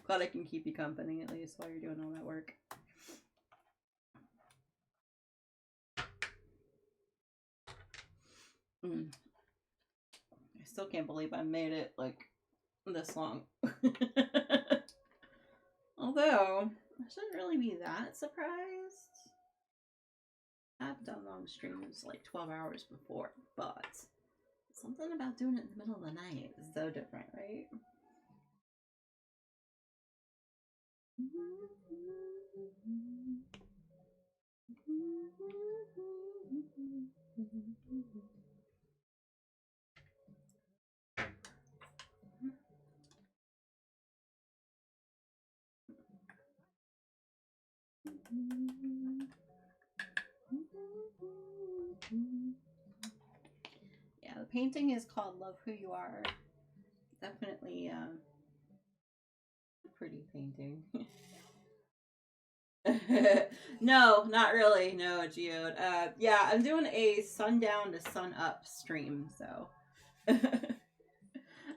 Glad I can keep you company, at least, while you're doing all that work. I still can't believe I made it, like, this long. Although, I shouldn't really be that surprised. I've done long streams, like, 12 hours before, but something about doing it in the middle of the night is so different, right? Yeah, the painting is called Love Who You Are. Definitely a pretty painting. No, not really. No, Geode. Yeah, I'm doing a sundown to sun up stream, so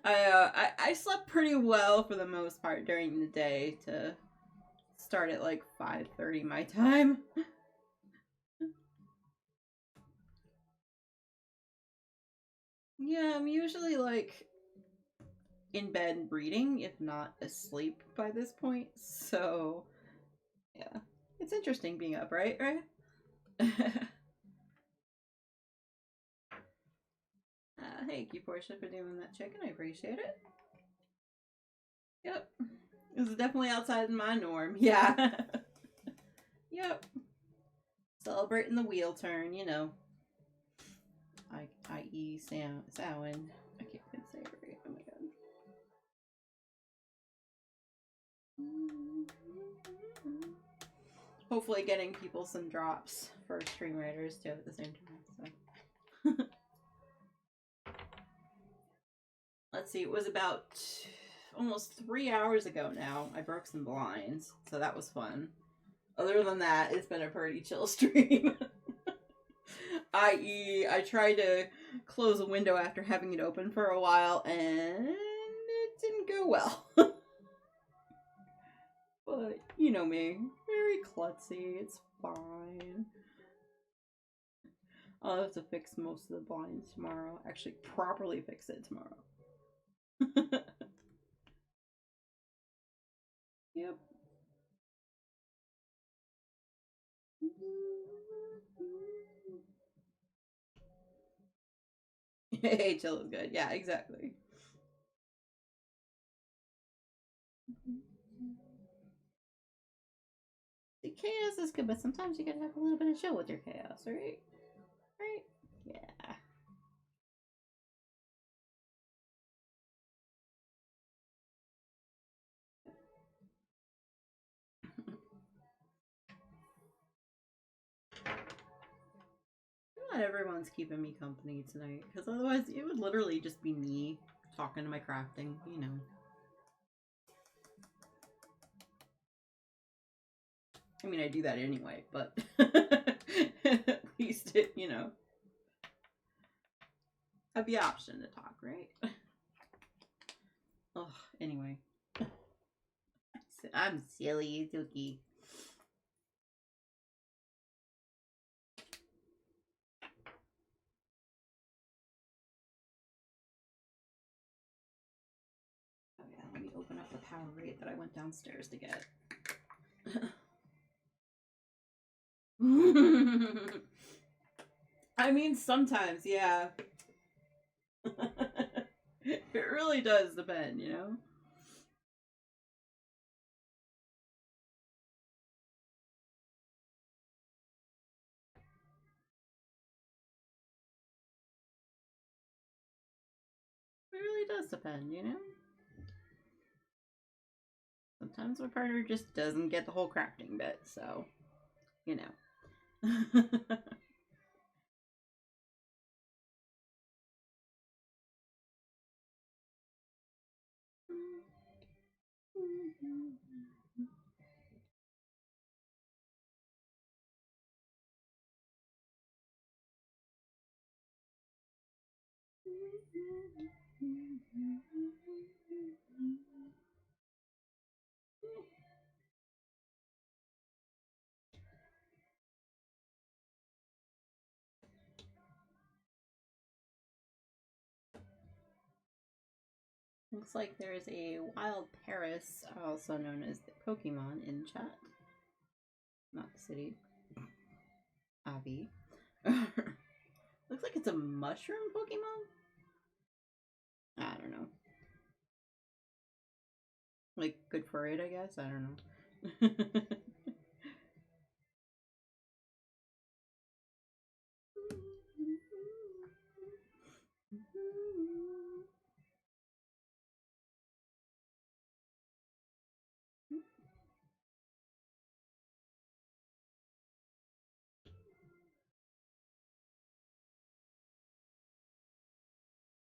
I slept pretty well for the most part during the day to start at like 5:30 my time. Yeah, I'm usually like in bed reading, if not asleep by this point. So yeah, it's interesting being up, right? Thank you, Portia, for doing that chicken. I appreciate it. Yep. This is definitely outside my norm. Yeah. Yep. Celebrating the wheel turn, you know. I.e. Samhain. I can't even say it right. Oh my god. Hopefully getting people some drops for stream writers too at the same time. So. Let's see, it was about almost 3 hours ago now. I broke some blinds, so that was fun. Other than that, it's been a pretty chill stream. I.e., I tried to close a window after having it open for a while, and it didn't go well. But, you know me, very klutzy, it's fine. I'll have to fix most of the blinds tomorrow. Actually, properly fix it tomorrow. Yep. Hey, chill is good. Yeah, exactly. The chaos is good, but sometimes you gotta have a little bit of chill with your chaos, right? Right? Yeah. Not everyone's keeping me company tonight, because otherwise it would literally just be me talking to my crafting, you know. I mean, I do that anyway, but at least it, you know, have the option to talk, right? Oh, anyway. I'm silly, it's okay. Powerade that I went downstairs to get. I mean, sometimes, yeah. It really does depend, you know? It really does depend, you know? Sometimes my partner just doesn't get the whole crafting bit, so, you know. Looks like there's a wild Paris, also known as the Pokemon, in chat. Not the city. Avi. Looks like it's a mushroom Pokemon? I don't know. Like, good for it, I guess? I don't know.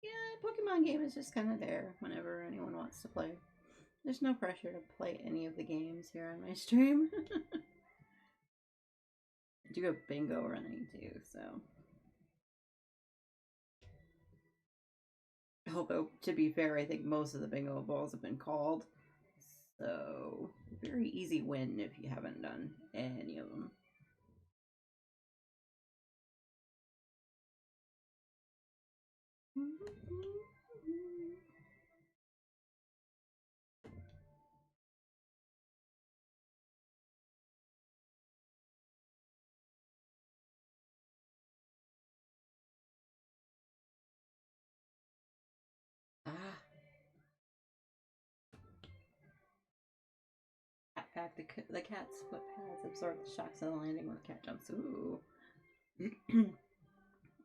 Yeah, Pokemon game is just kind of there whenever anyone wants to play. There's no pressure to play any of the games here on my stream. I do have bingo running too, so. Although, to be fair, I think most of the bingo balls have been called. So, very easy win if you haven't done any of them. Ah. Back the cat's foot pads absorb the shocks of the landing when the cat jumps. Ooh.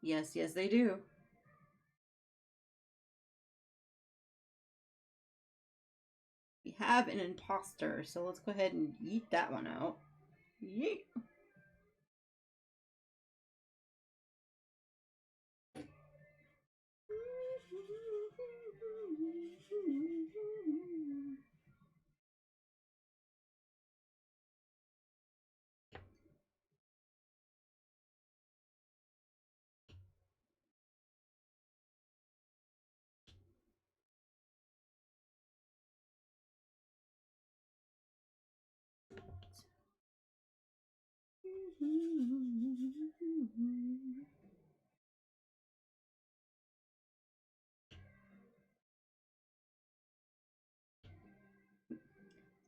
Yes, yes, they do. We have an imposter, so let's go ahead and yeet that one out. Yeet.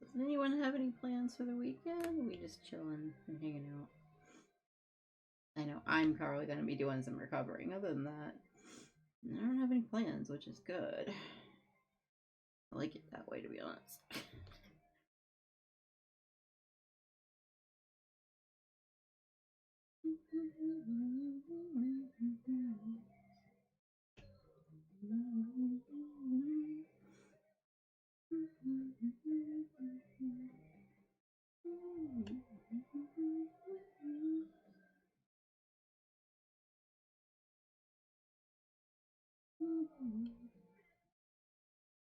Does anyone have any plans for the weekend? We just chilling and hanging out. I know I'm probably going to be doing some recovering. Other than that, I don't have any plans, which is good. I like it that way, to be honest.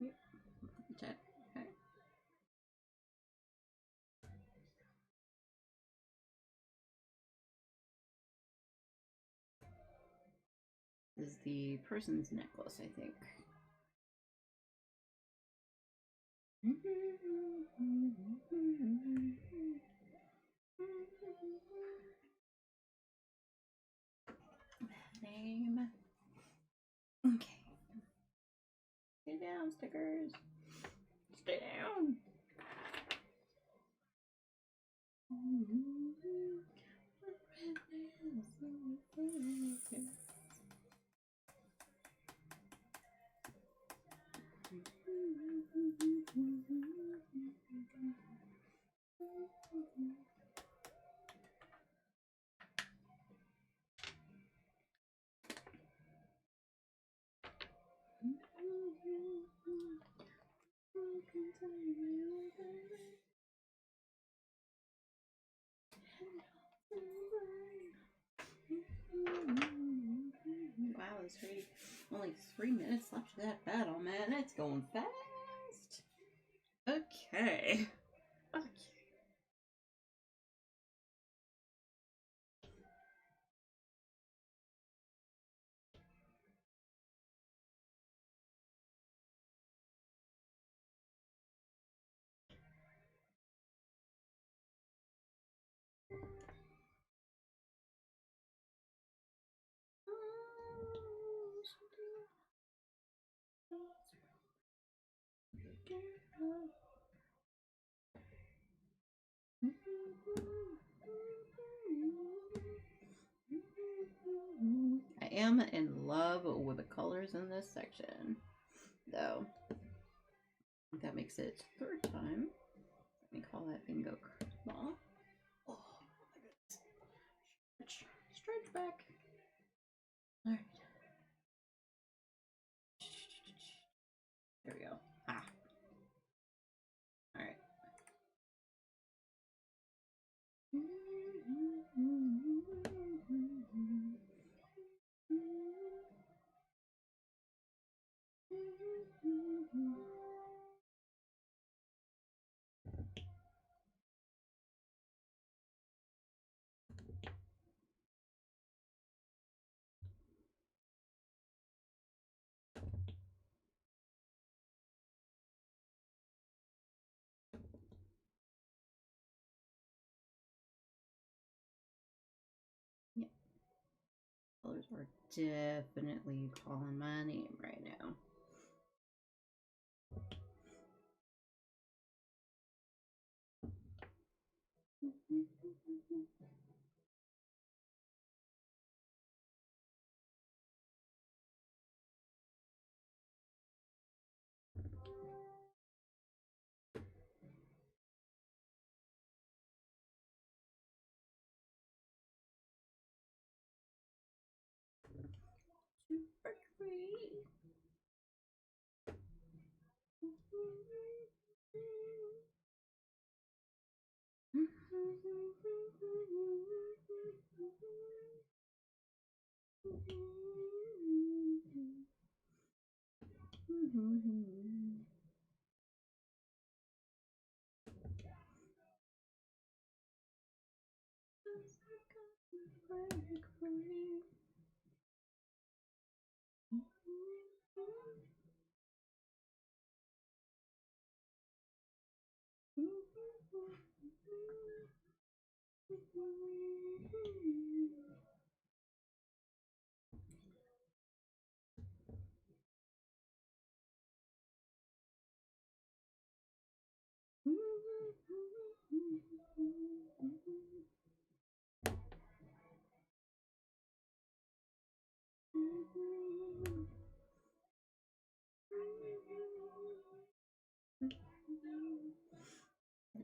Yep. Check. Okay. This is the person's necklace, I think. Name. Okay. Get down, stickers. Stay down. Wow, it's only 3 minutes left of that battle, man. It's going fast. Okay. I am in love with the colors in this section, though. That makes it third time. Let me call that bingo. Oh, my goodness. Stretch back. All right. There we go. Ah. All right. Yeah. Colors are definitely calling my name right now. Super free.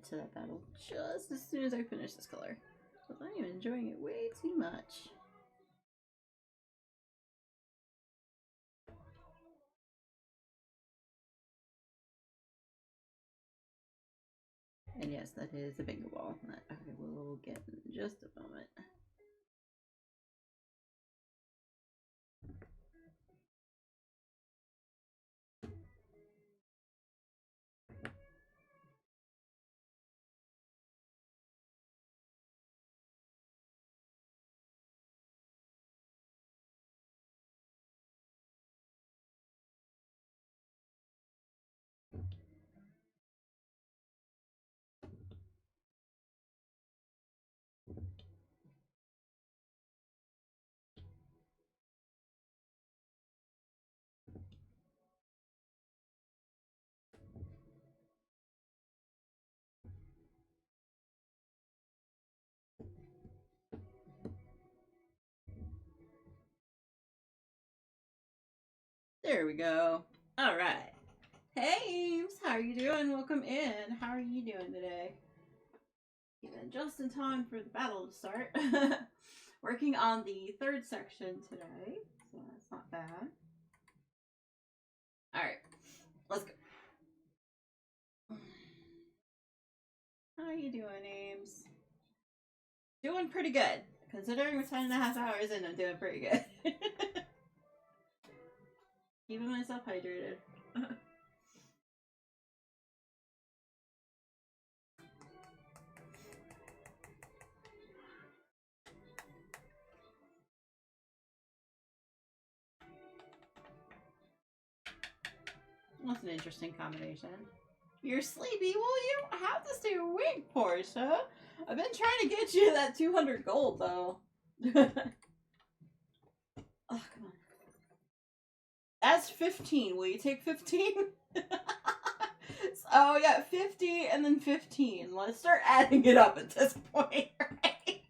To that battle just as soon as I finish this color. Because I am enjoying it way too much. And yes, that is a bingo ball that I will get in just a moment. There we go. All right. Hey, Ames, how are you doing? Welcome in. How are you doing today? Even just in time for the battle to start. Working on the third section today, so that's not bad. All right, let's go. How are you doing, Ames? Doing pretty good. Considering we're 10.5 hours in, I'm doing pretty good. Keeping myself hydrated. That's an interesting combination. You're sleepy? Well, you don't have to stay awake, Portia. I've been trying to get you that 200 gold, though. Oh, come on. That's 15. Will you take 15? Oh, yeah, 50 and then 15. Let's start adding it up at this point, right?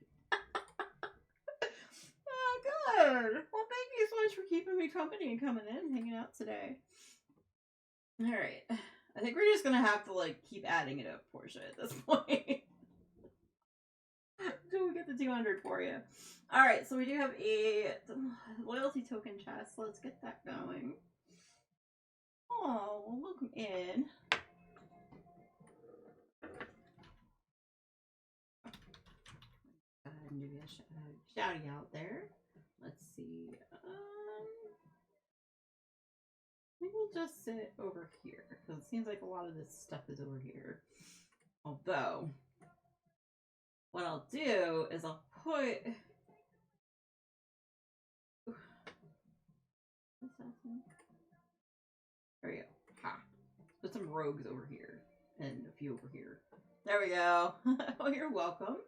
Oh, good. Well, thank you so much for keeping me company and coming in and hanging out today. All right. I think we're just going to have to, like, keep adding it up, Portia, at this point. Until we get the 200 for you. All right, so we do have a loyalty token chest. Let's get that going. Oh, welcome in. Go ahead and give you a shouty out there. Let's see. I think we'll just sit over here because it seems like a lot of this stuff is over here. Although, what I'll do is I'll put. What's happening? There we go. Ha. Put some rogues over here and a few over here. There we go. Oh, you're welcome.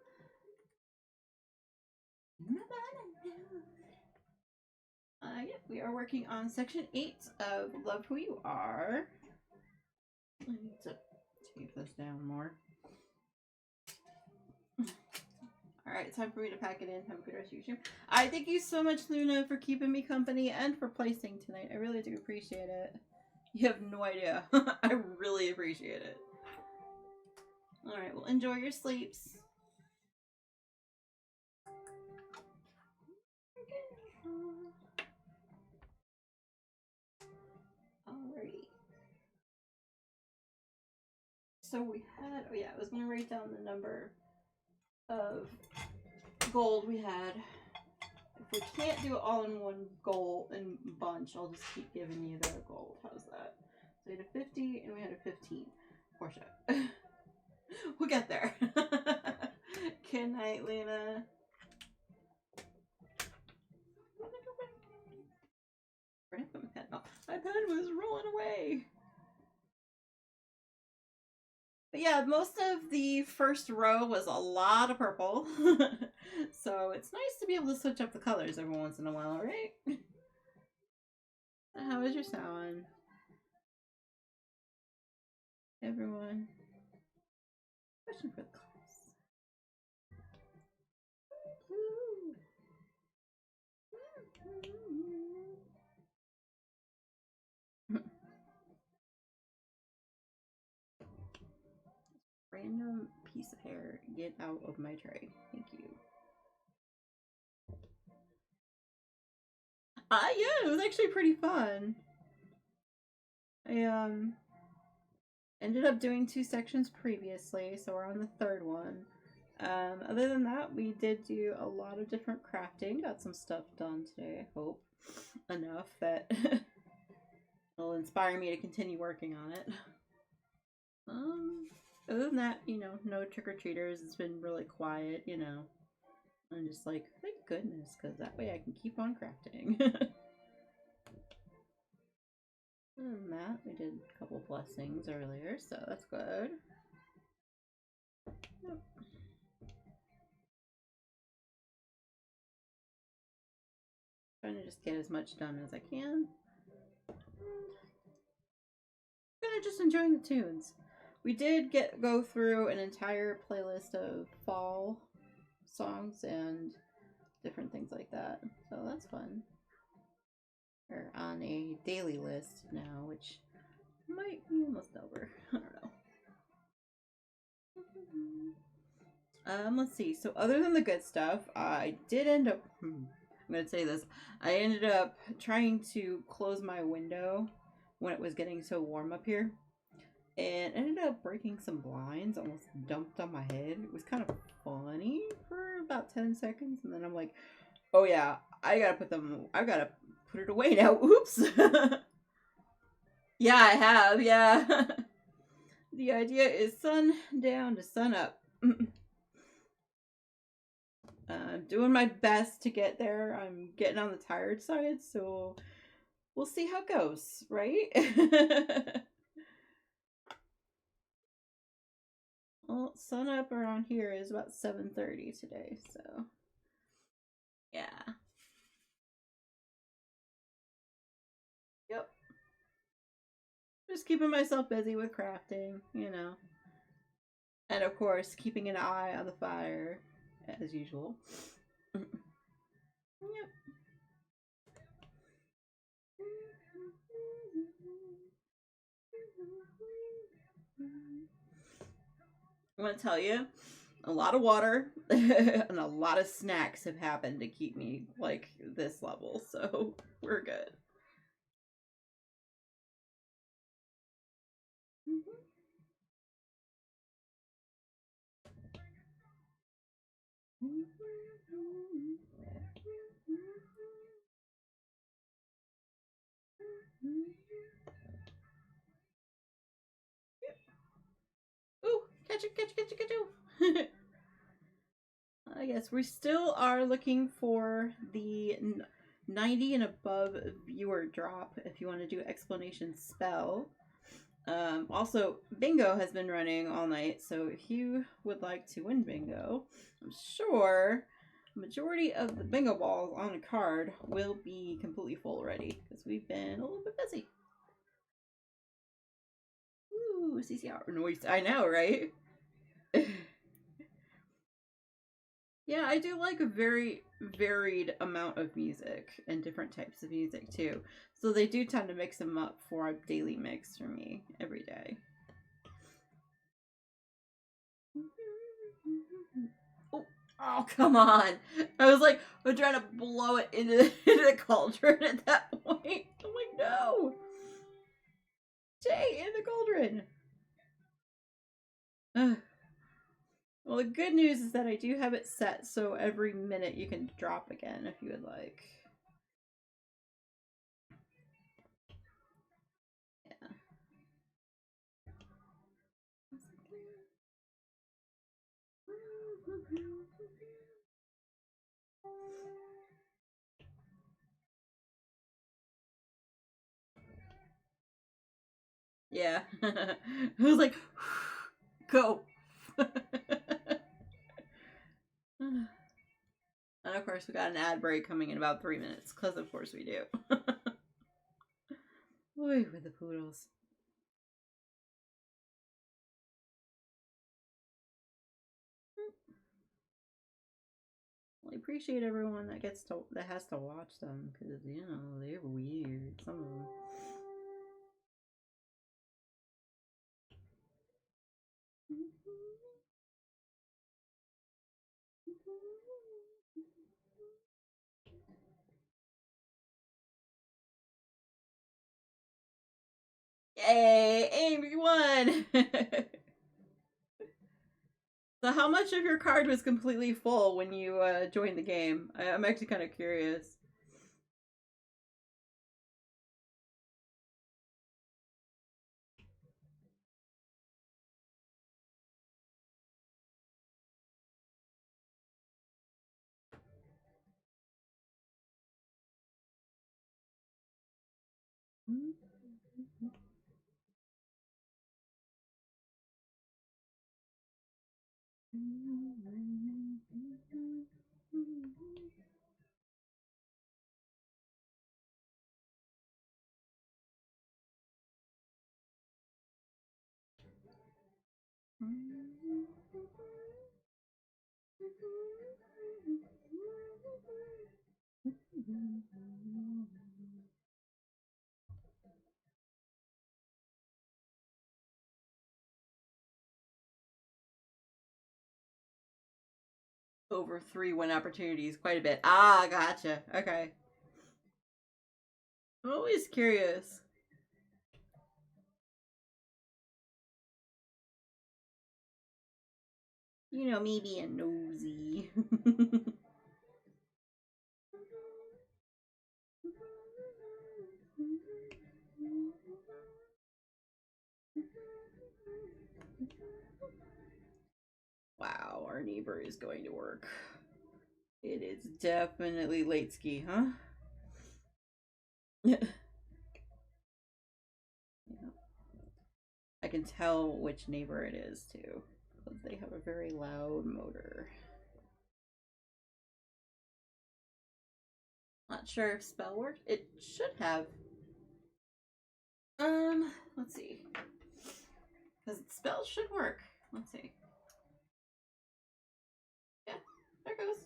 Yep, we are working on section 8 of Love Who You Are. I need to tape this down more. Alright, time for me to pack it in. Have a good rest of your stream. I thank you so much, Luna, for keeping me company and for placing tonight. I really do appreciate it. You have no idea. I really appreciate it. Alright, well, enjoy your sleeps. Alrighty. So we had, oh yeah, I was going to write down the number of gold we had. If we can't do it all in one goal in bunch, I'll just keep giving you the gold. How's that? So we had a 50 and we had a 15. Portia. We'll get there. Good night, Lena. Where did I put my pen? Oh, my pen was rolling away. But yeah, most of the first row was a lot of purple. So it's nice to be able to switch up the colors every once in a while, right? How was your Samhain? Everyone. Question for the class. Random piece of hair, get out of my tray. Thank you. Yeah, it was actually pretty fun. I ended up doing 2 sections previously, so we're on the third one. Other than that, we did do a lot of different crafting. Got some stuff done today, I hope. Enough that will inspire me to continue working on it. Other than that, you know, no trick-or-treaters. It's been really quiet, you know. I'm just like, thank goodness, because that way I can keep on crafting. Other than that, we did a couple blessings earlier, so that's good. Yep. Trying to just get as much done as I can. Kind of just enjoying the tunes. We did go through an entire playlist of fall songs and different things like that, so that's fun. Or on a daily list now, which might be almost over. I don't know. Let's see. So other than the good stuff, I did end up. I'm gonna say this. I ended up trying to close my window when it was getting so warm up here, and ended up breaking some blinds. Almost dumped on my head. It was kind of funny for about 10 seconds, and then I'm like, "Oh yeah, I gotta put them. I gotta put it away now." Oops. Yeah, I have. Yeah. The idea is sun down to sun up. Doing my best to get there. I'm getting on the tired side, so we'll see how it goes, right? Well, sun up around here is about 7:30 today, so yeah. Yep. Just keeping myself busy with crafting, you know. And of course, keeping an eye on the fire, as usual. Yep. I'm gonna tell you, a lot of water and a lot of snacks have happened to keep me like this level, so we're good. Ooh, catch it, catch it, catch it, catch it. I guess we still are looking for the 90 and above viewer drop if you want to do explanation spell. Also, bingo has been running all night, so if you would like to win bingo, I'm sure the majority of the bingo balls on a card will be completely full already because we've been a little bit busy. Ooh, CCR noise. I know, right? Yeah, I do like a very varied amount of music and different types of music too. So they do tend to mix them up for a daily mix for me every day. Oh, oh come on. I was like, I'm trying to blow it into into the cauldron at that point. I'm like, no. Jay, in the cauldron. Ugh. Well, the good news is that I do have it set so every minute you can drop again if you would like. Yeah. I was like, go. And of course, we got an ad break coming in about 3 minutes, because of course we do. Boy, with the poodles. Well, I appreciate everyone that has to watch them, because you know they're weird. Some of them. Yay, Amy won! So, how much of your card was completely full when you joined the game? I'm actually kind of curious. over 3 win opportunities quite a bit. Ah, gotcha. Okay. I'm always curious. You know, me being nosy. Wow, our neighbor is going to work. It is definitely late ski, huh? Yeah. I can tell which neighbor it is too, because they have a very loud motor. Not sure if spell worked. It should have. Let's see. Because spell should work. Let's see. Yeah, there goes.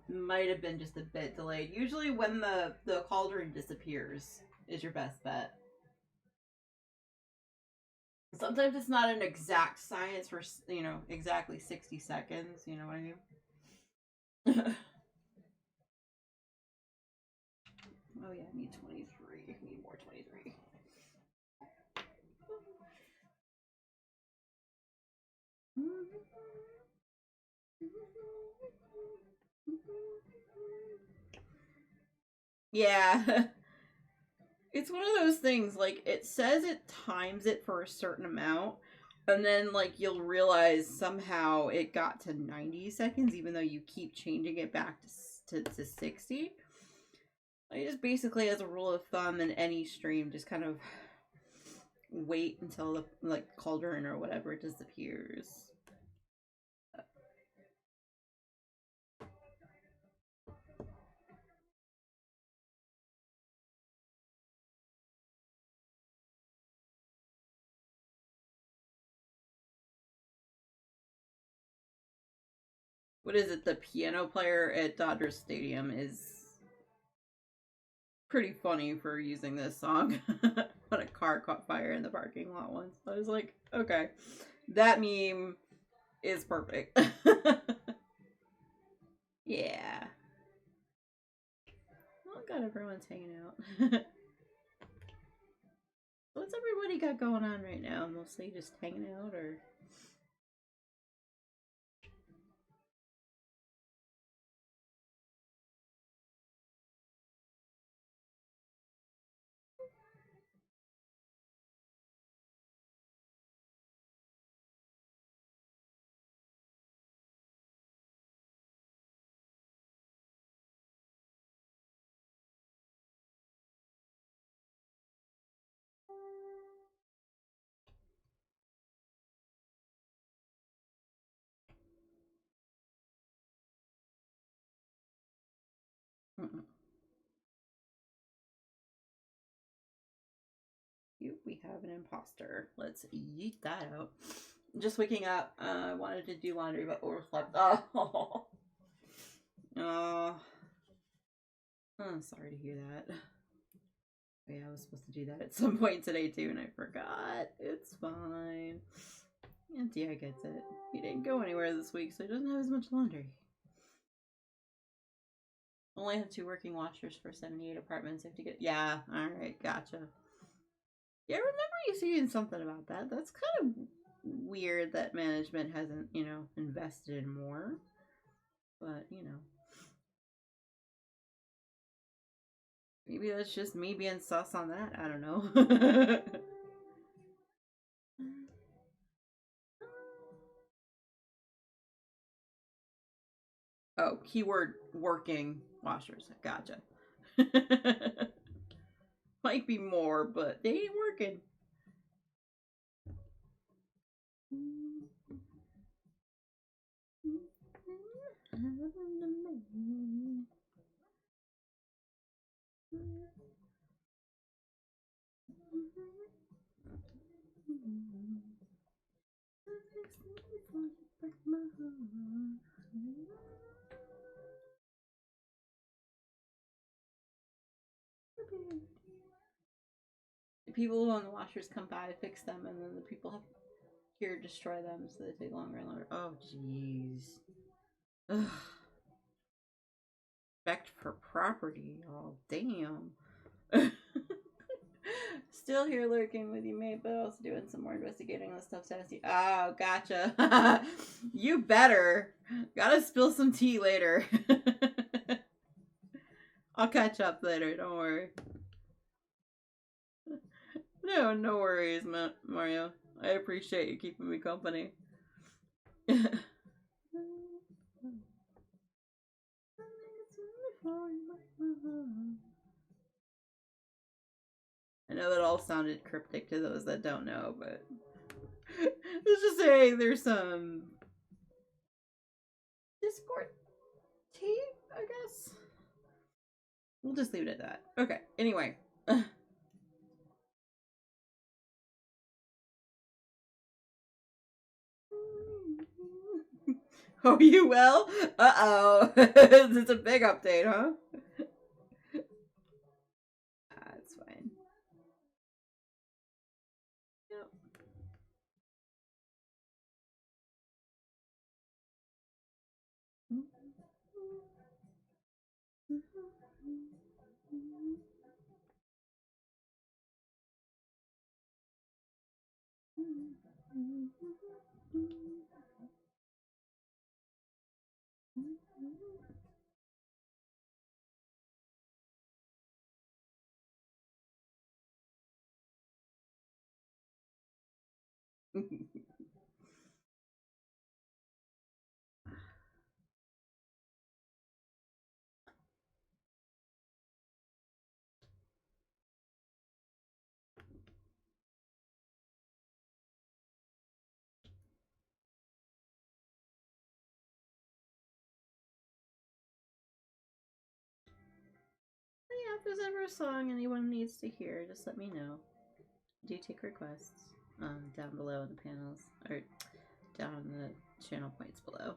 Might have been just a bit delayed. Usually when the cauldron disappears is your best bet. Sometimes it's not an exact science for, you know, exactly 60 seconds. You know what I mean? Oh yeah, I need 23. I need more 23. Yeah. It's one of those things, like, it says it times it for a certain amount, and then, like, you'll realize somehow it got to 90 seconds, even though you keep changing it back to 60. I just basically, as a rule of thumb in any stream, just kind of wait until the, like, cauldron or whatever disappears. What is it? The piano player at Dodger Stadium is pretty funny for using this song when a car caught fire in the parking lot once. I was like, okay, that meme is perfect. Yeah. Well, God, everyone's hanging out. What's everybody got going on right now? Mostly just hanging out, or? Mm-mm. We have an imposter. Let's yeet that out. Just waking up. I wanted to do laundry, but overslept. Oh. Oh. I'm sorry to hear that. Yeah, I was supposed to do that at some point today too, and I forgot. It's fine. And Dia gets it. He didn't go anywhere this week, so he doesn't have as much laundry. Only have 2 working washers for 78 apartments. I have to get. Yeah, alright, gotcha. Yeah, I remember you saying something about that. That's kind of weird that management hasn't, you know, invested in more. But, you know. Maybe that's just me being sus on that. I don't know. Oh, keyword working washers. Gotcha. Might be more, but they ain't working. The people on the washers come by, fix them, and then the people have Here, destroy them so they take longer and longer. Oh, jeez. Respect for property. Oh, damn. Still here lurking with you, mate, but also doing some more investigating on the stuff Sassy. Oh, gotcha. You better. Gotta spill some tea later. I'll catch up later, don't worry. No worries, Mario. I appreciate you keeping me company. I know that all sounded cryptic to those that don't know, but let's just say there's some Discord tea, I guess. We'll just leave it at that. Okay, anyway. Oh, you will? Uh-oh. It's a big update, huh? That's fine. Yep. Yeah, if there's ever a song anyone needs to hear, just let me know. I do take requests down below in the panels, or down in the channel points below.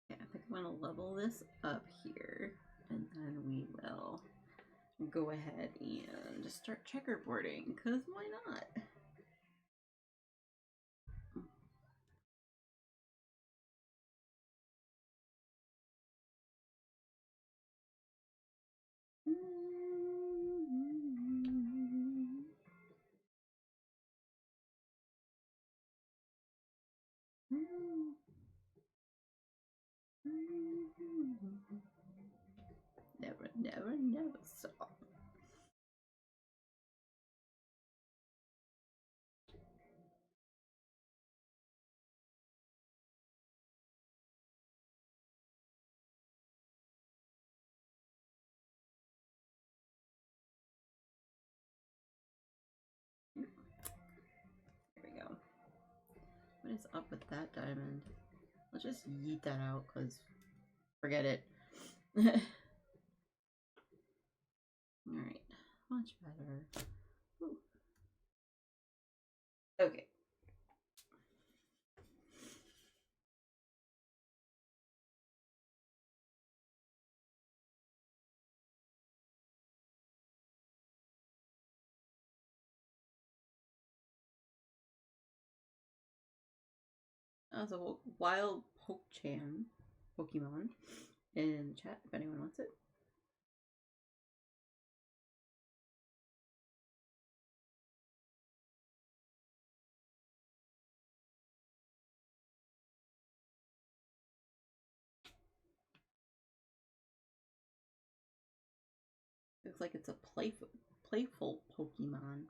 Yeah, I think I'm gonna level this up here, and then we will go ahead and just start checkerboarding, because why not? There So, there we go. What is up with that diamond? Let's just yeet that out, because forget it. Alright, much better. Ooh. Okay. That was a wild Pokemon in the chat if anyone wants it. Looks like it's a playful Pokemon.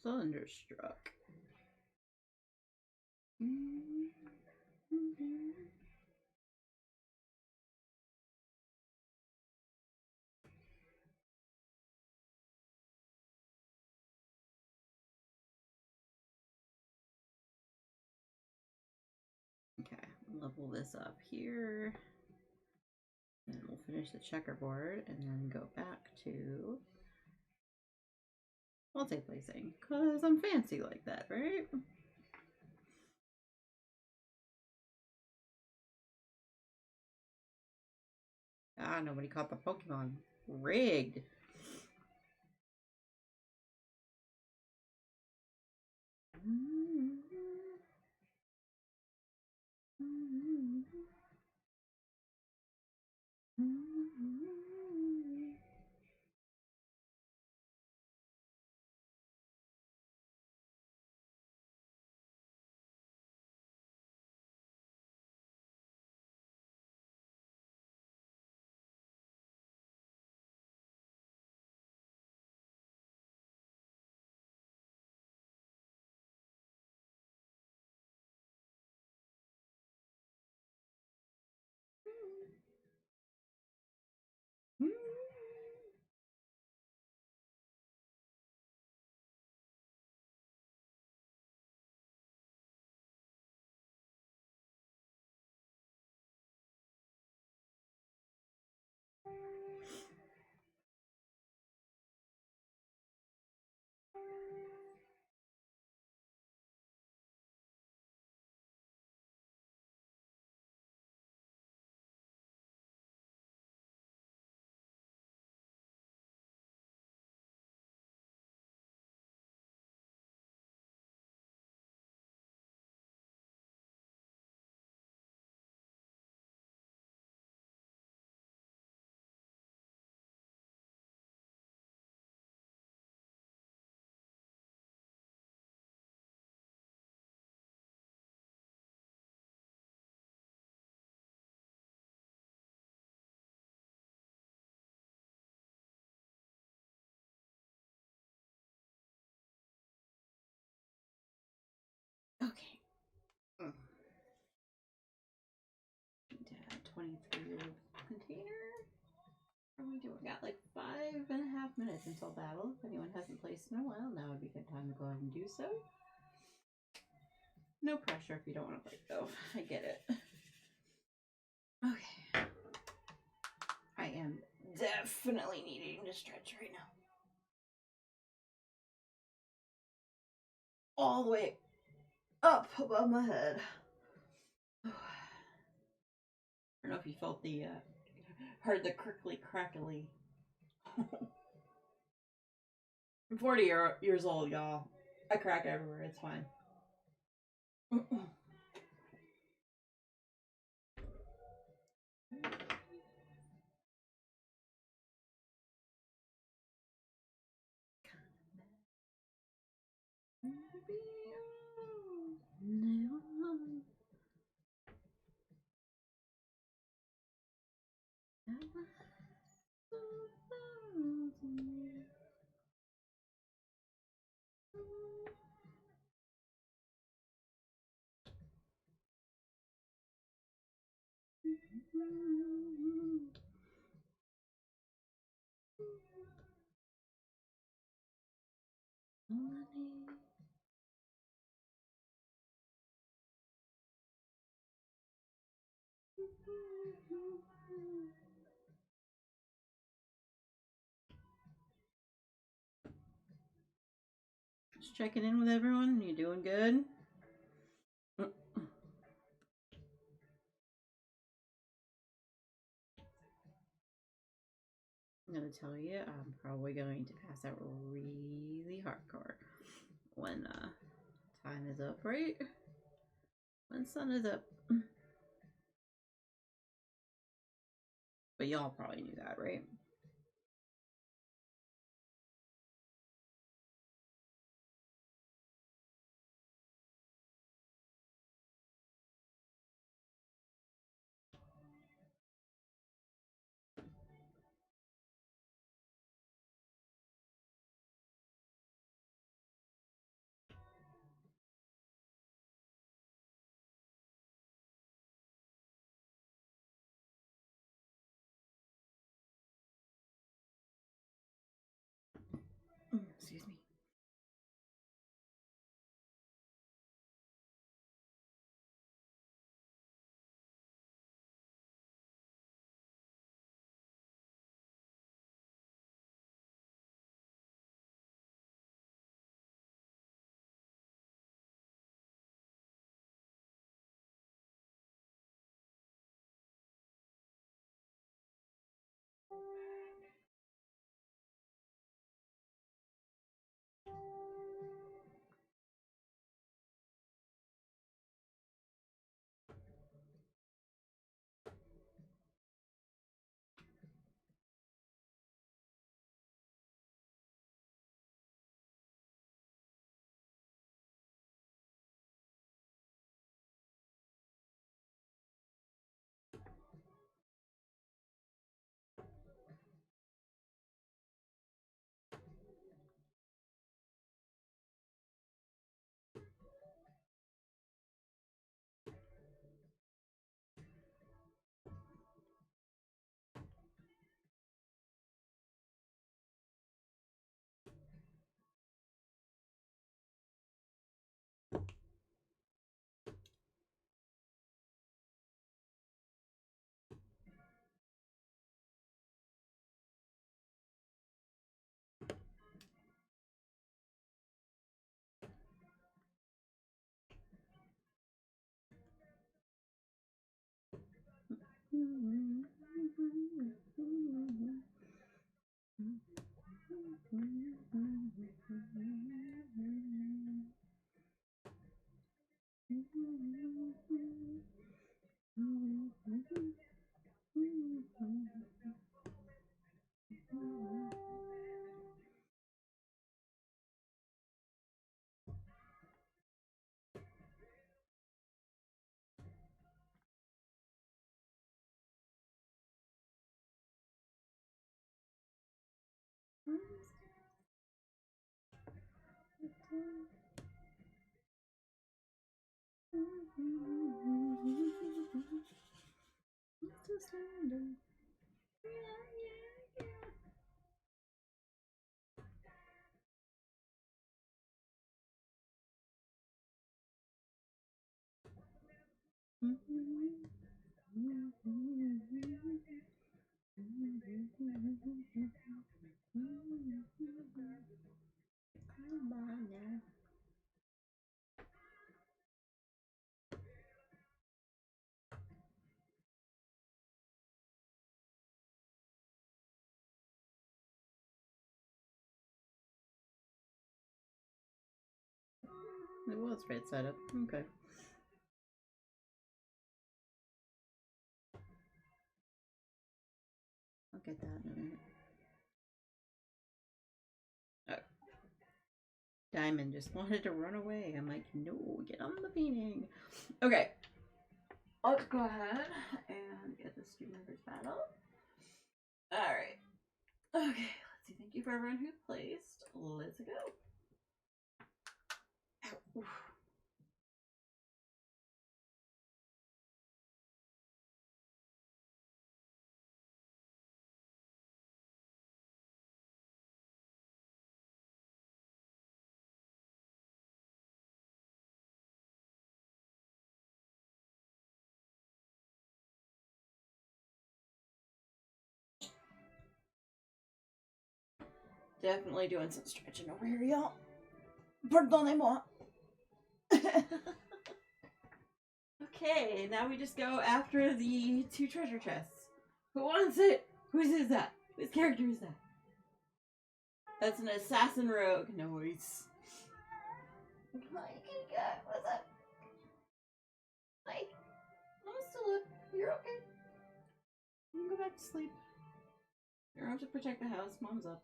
Thunderstruck. Okay, level this up here. And we'll finish the checkerboard and then go back to multi-placing, because I'm fancy like that, right? Ah, nobody caught the Pokemon. Rigged. 23 container. What are we doing? We got like 5.5 minutes until battle. If anyone hasn't placed in a while, now would be a good time to go ahead and do so. No pressure if you don't want to play though. I get it. Okay. I am definitely needing to stretch right now. All the way up above my head. I don't know if you felt the, heard the crickly crackly. I'm 40 years old, y'all. I crack everywhere. It's fine. Just checking in with everyone. You doing good? I'm gonna tell you, I'm probably going to pass out really hardcore when time is up, right? When sun is up. But y'all probably knew that, right? Excuse me. Come on now. It was right side up. Okay. I'll get that in a minute. Oh. Diamond just wanted to run away. I'm like, no, get on the painting. Okay. Let's go ahead and get the student members battle. Alright. Okay, let's see. Thank you for everyone who placed. Let's go. Ow. Definitely doing some stretching over here, y'all. Pardonnez-moi. Okay, now we just go after the 2 treasure chests. Who wants it? Whose that? Whose character is that? That's an assassin rogue. Nice. Hi, kitty cat. What's up? Hi. I'm still up. You're okay. You can go back to sleep. You're on to protect the house. Mom's up.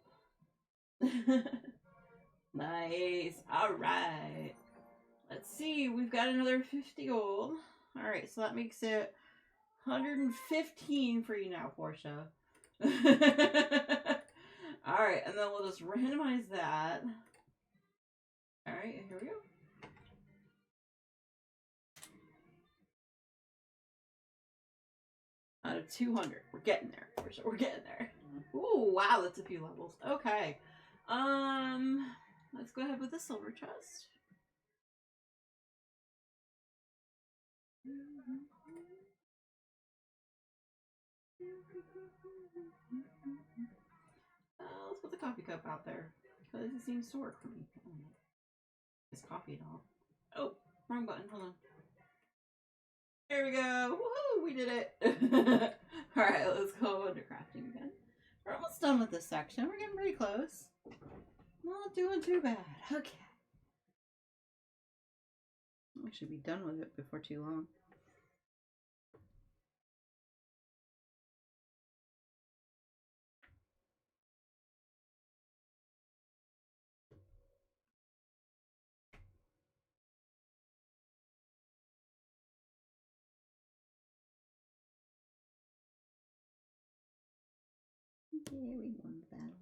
Nice. Alright. Let's see. We've got another 50 gold. Alright, so that makes it 115 for you now, Portia. Alright, and then we'll just randomize that. Alright, here we go. Out of 200. We're getting there, Portia. We're getting there. Ooh, wow, that's a few levels. Okay. Let's go ahead with the silver chest. Let's put the coffee cup out there. Because it seems to work for me. I don't know. It's coffee at all. Oh, wrong button. Hold on. There we go. Woohoo! We did it. Alright, let's go into crafting again. We're almost done with this section. We're getting pretty close. Not doing too bad. Okay. We should be done with it before too long. Yeah, we won the battle.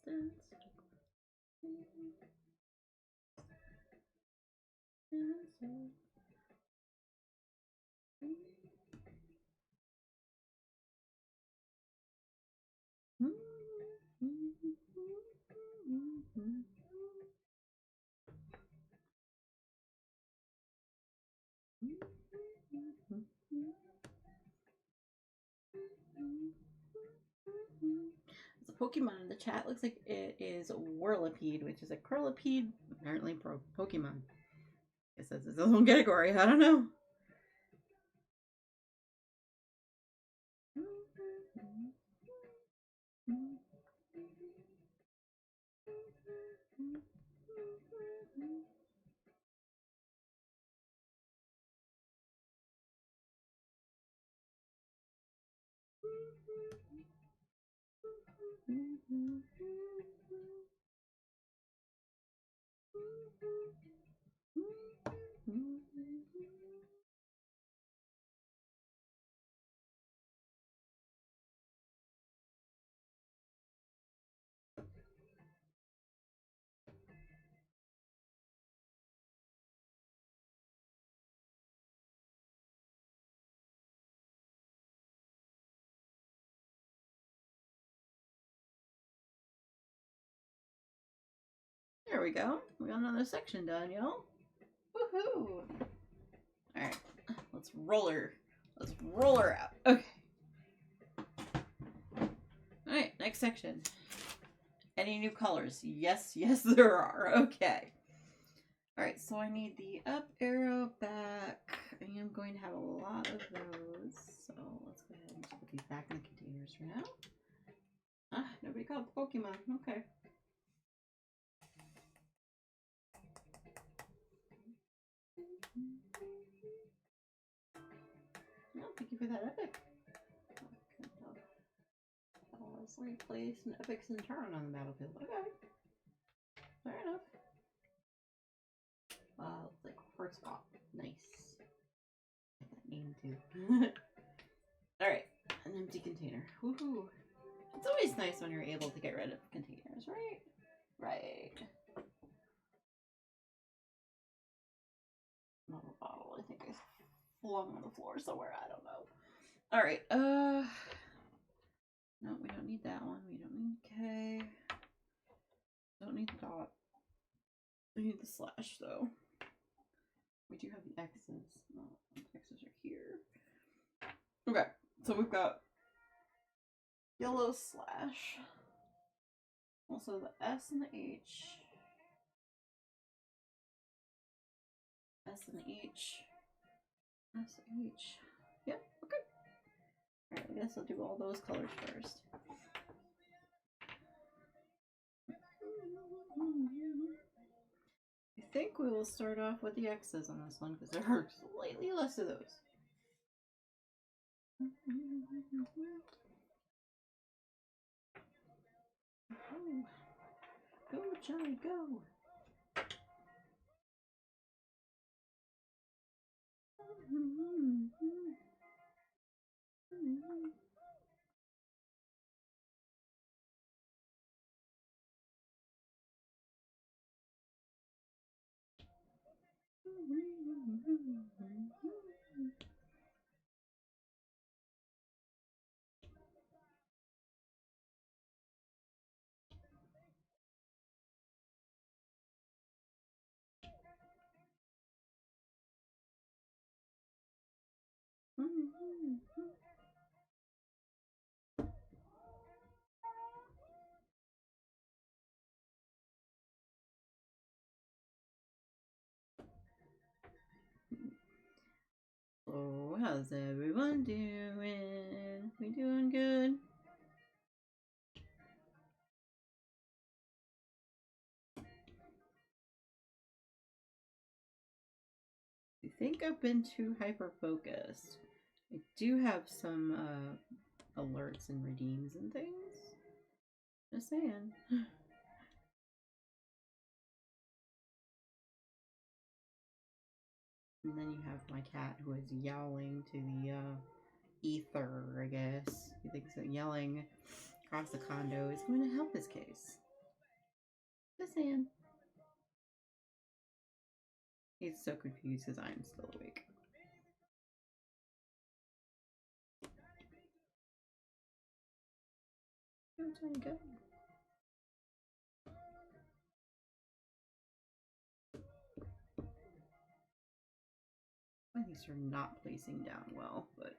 There's a Pokemon in the chat. Looks like it is Whirlipede, which is a Curlipede, apparently Pokemon. Guess that's its own category. I don't know. There we go. We got another section done, y'all. Woohoo! Alright, let's roll her. Let's roll her out. Okay. Alright, next section. Any new colors? Yes, yes, there are. Okay. Alright, so I need the up arrow back. I am going to have a lot of those. So let's go ahead and put these back in the containers for now. Ah, nobody caught the Pokemon. Okay. Oh, thank you for that epic. Three place and epics in turn on the battlefield. Okay. Fair enough. Looks like first spot. Nice. Get that name too. Alright. An empty container. Woohoo. It's always nice when you're able to get rid of containers, right? Right. Another bottle, I think I flung on the floor somewhere, I don't know. Alright, no, we don't need that one. We don't need K. Don't need the dot. We need the slash though. We do have the X's. No, the X's are here. Okay, so we've got yellow slash. Also the S and the H. S and H. S, H. Yep, okay. Alright, I guess I'll do all those colors first. I think we will start off with the X's on this one because there are slightly less of those. Oh. Go, Johnny, go! So, how's everyone doing? We doing good? I think I've been too hyper-focused. I do have some alerts and redeems and things. Just saying. And then you have my cat who is yowling to the ether, I guess. He thinks that yelling across the condo is going to help his case. Just saying. He's so confused because I'm still awake. Go, Tiny, go. These are not placing down well, but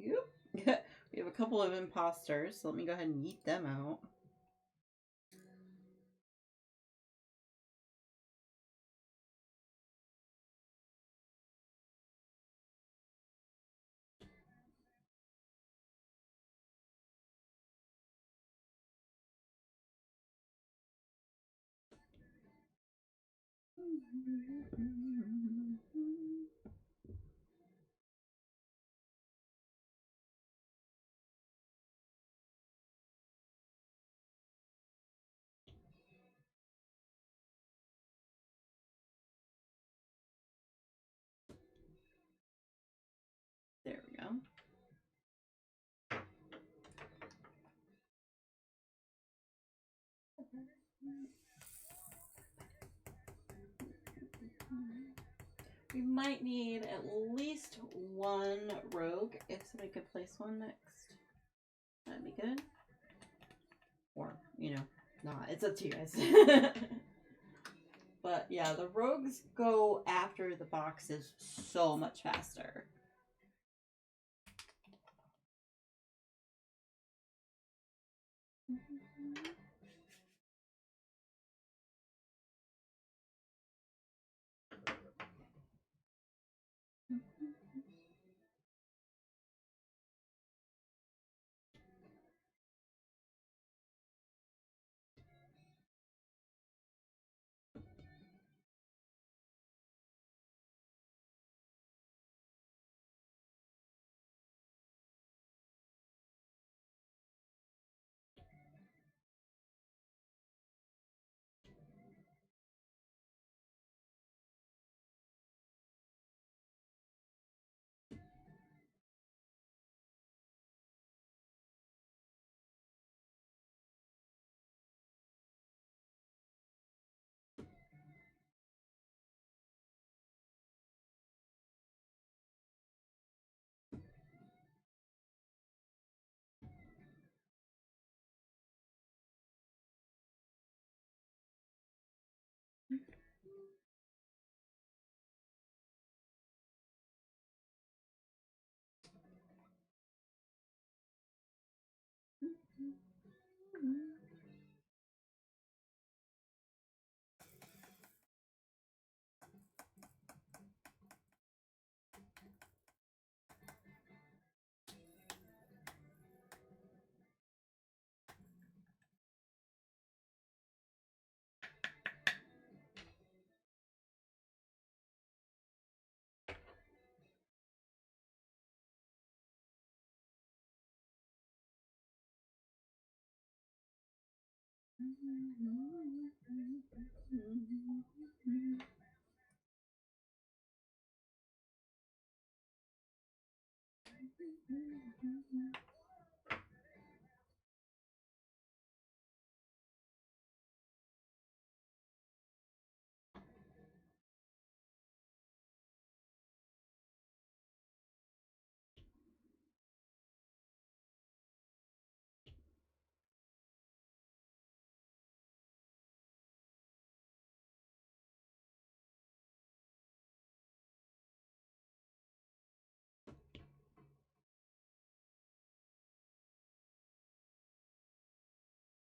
Yep. We have a couple of imposters, so let me go ahead and yeet them out. There we go. We might need at least one rogue if somebody could place one next. That'd be good. Or, you know, not. It's up to you guys. But yeah, the rogues go after the boxes so much faster.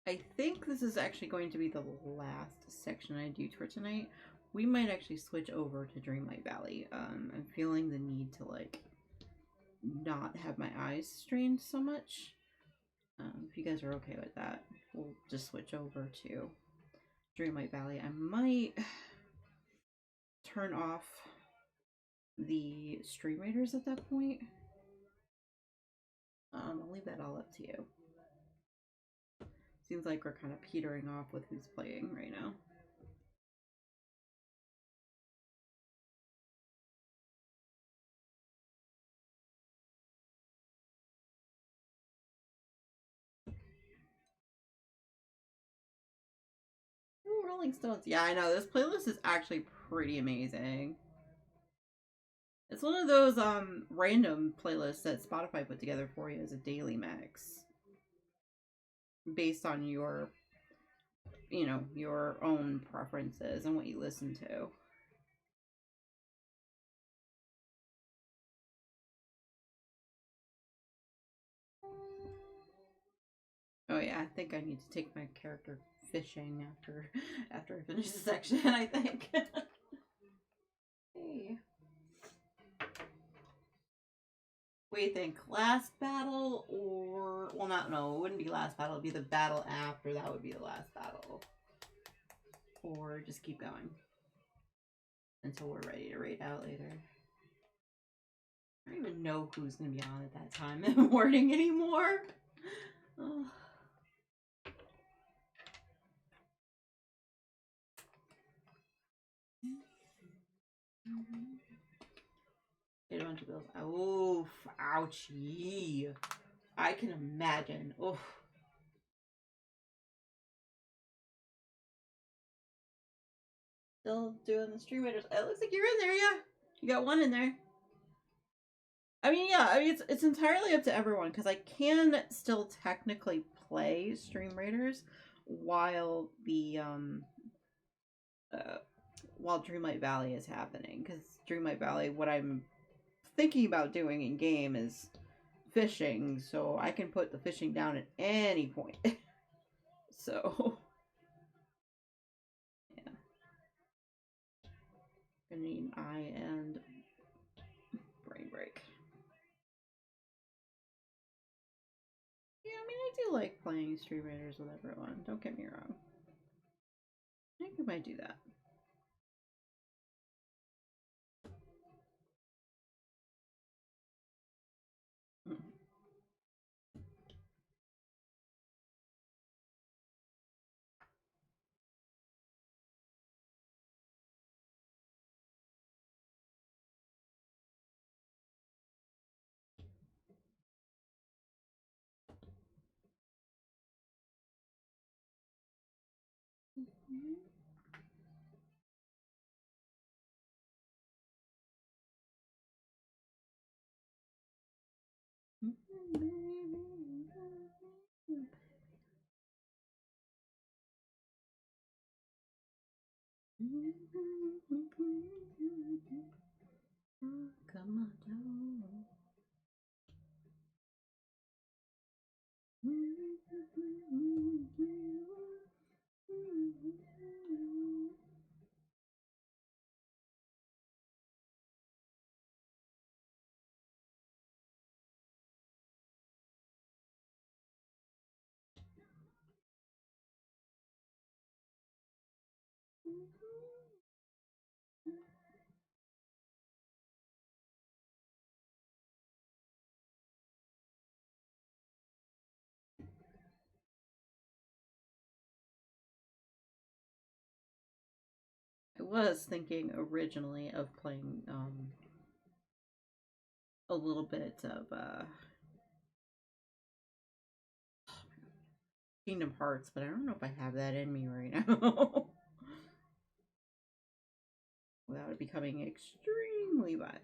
I think this is actually going to be the last section I do for tonight. We might actually switch over to Dreamlight Valley. I'm feeling the need to like not have my eyes strained so much. If you guys are okay with that, we'll just switch over to Dreamlight Valley. I might turn off the stream raiders at that point. I'll leave that all up to you. Seems like we're kind of petering off with who's playing right now. Ooh, Rolling Stones. Yeah, I know. This playlist is actually pretty amazing. It's one of those random playlists that Spotify put together for you as a daily mix. Based on your, you know, your own preferences and what you listen to. yeah, I think I need to take my character fishing after I finish the section, I think. Hey. What do you think? Last battle or... Well, no, it wouldn't be last battle. It'd be the battle after that would be the last battle. Or just keep going until we're ready to raid out later. I don't even know who's going to be on at that time in the morning anymore. Oh. Get a bunch of bills. Oh, ouchie. I can imagine. Oh. Still doing the stream raiders. It looks like you're in there, yeah. You got one in there. I mean, yeah, I mean, it's entirely up to everyone, because I can still technically play Stream Raiders while the, while Dreamlight Valley is happening, because Dreamlight Valley, what I'm thinking about doing in game is fishing, so I can put the fishing down at any point. So, yeah. Gonna need an eye and brain break. Yeah, I mean, I do like playing Stream Raiders with everyone, don't get me wrong. I think we might do that. Come on. I was thinking originally of playing a little bit of Kingdom Hearts, but I don't know if I have that in me right now. Without it becoming extremely violent.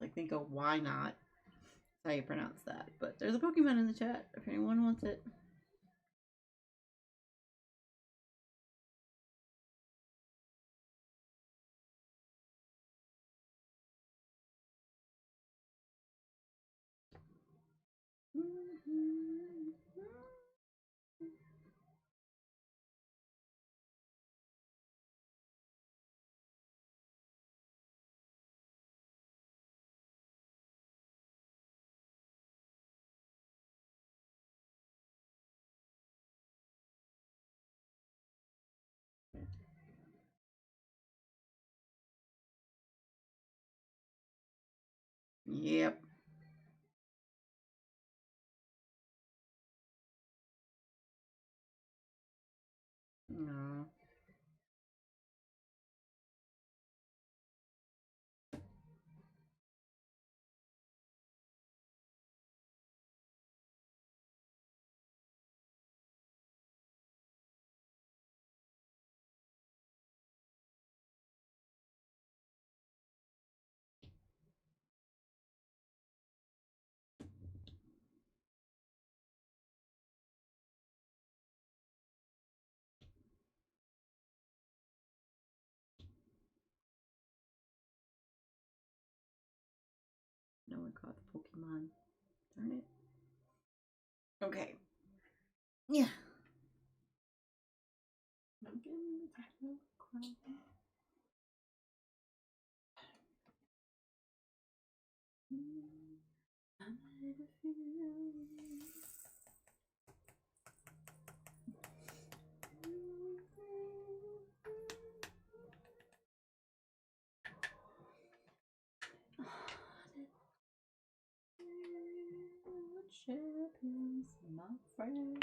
Like, think of why not? That's how you pronounce that. But there's a Pokemon in the chat if anyone wants it. Yep. No. No one caught the Pokemon. Darn it. Okay. Yeah. I'm getting the techno crown. I made a feeling. Champions, my friend.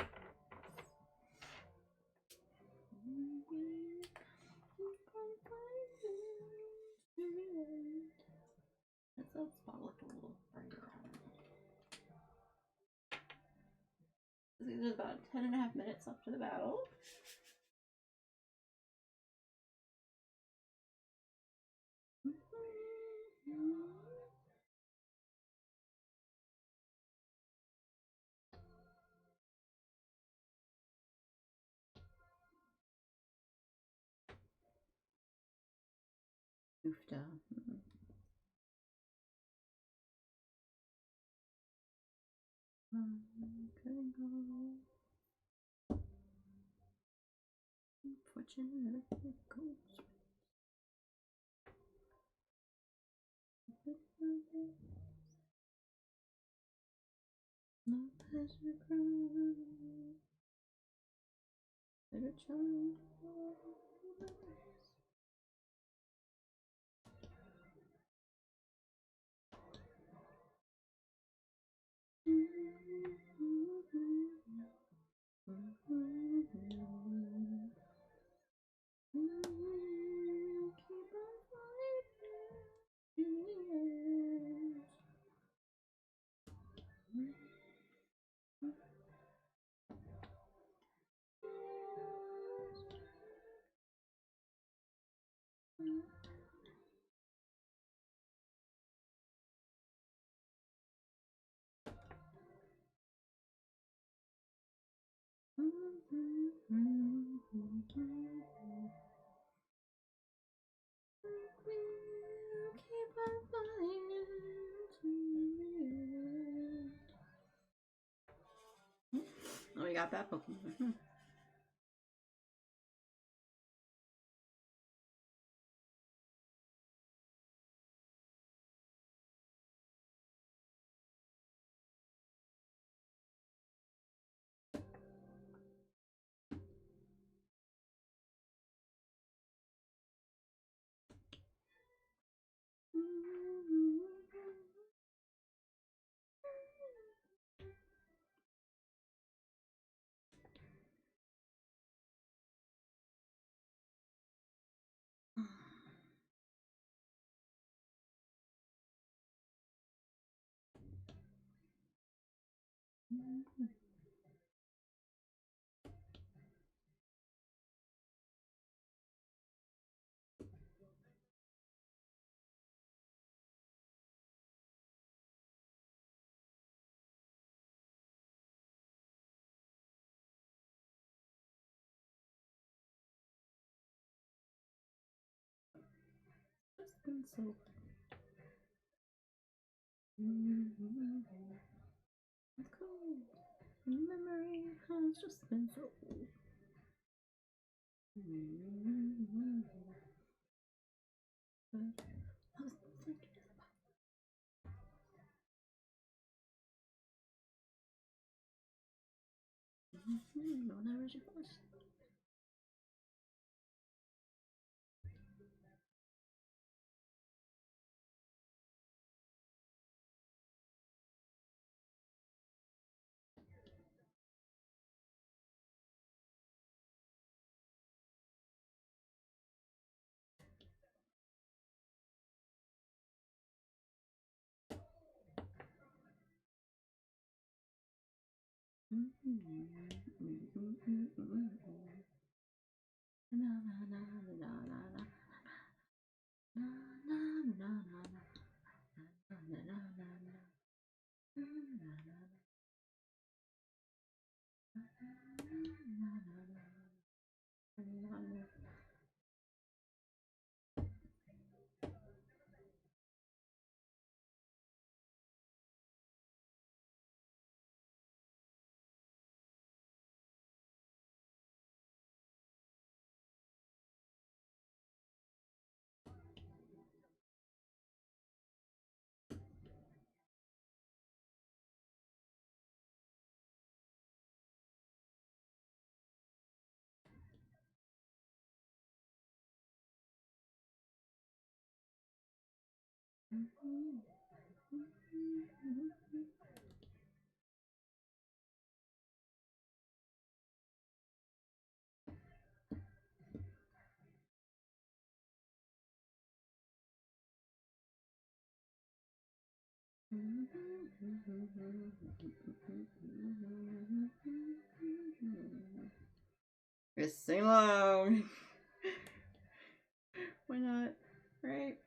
That spot look a little brighter. There's about 10.5 minutes left to the battle. Oofda. Fortune goes. No pleasure grows. Better child. Keep on fighting. Keep on fighting. Oh, we got that Pokemon. It's been so it's cold. Memory has just been so cold. No, that was your first. Just sing along. Why not? Right?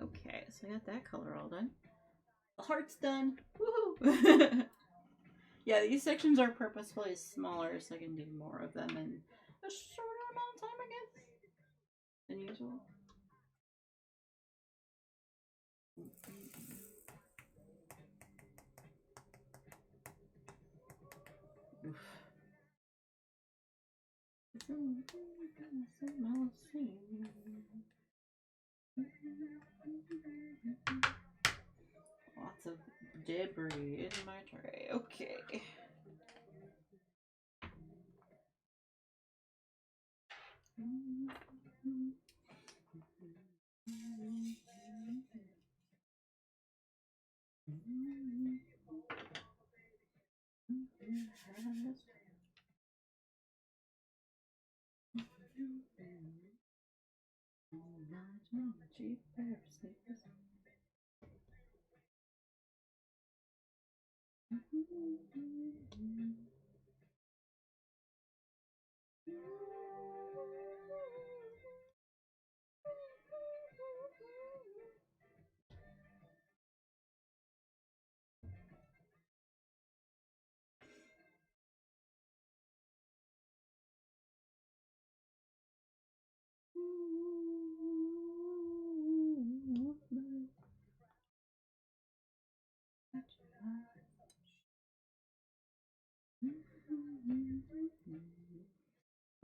Okay, so I got that color all done. The heart's done. Woohoo! Yeah, these sections are purposefully smaller so I can do more of them in a shorter amount of time, I guess, than usual. Lots of debris in my tray. Okay.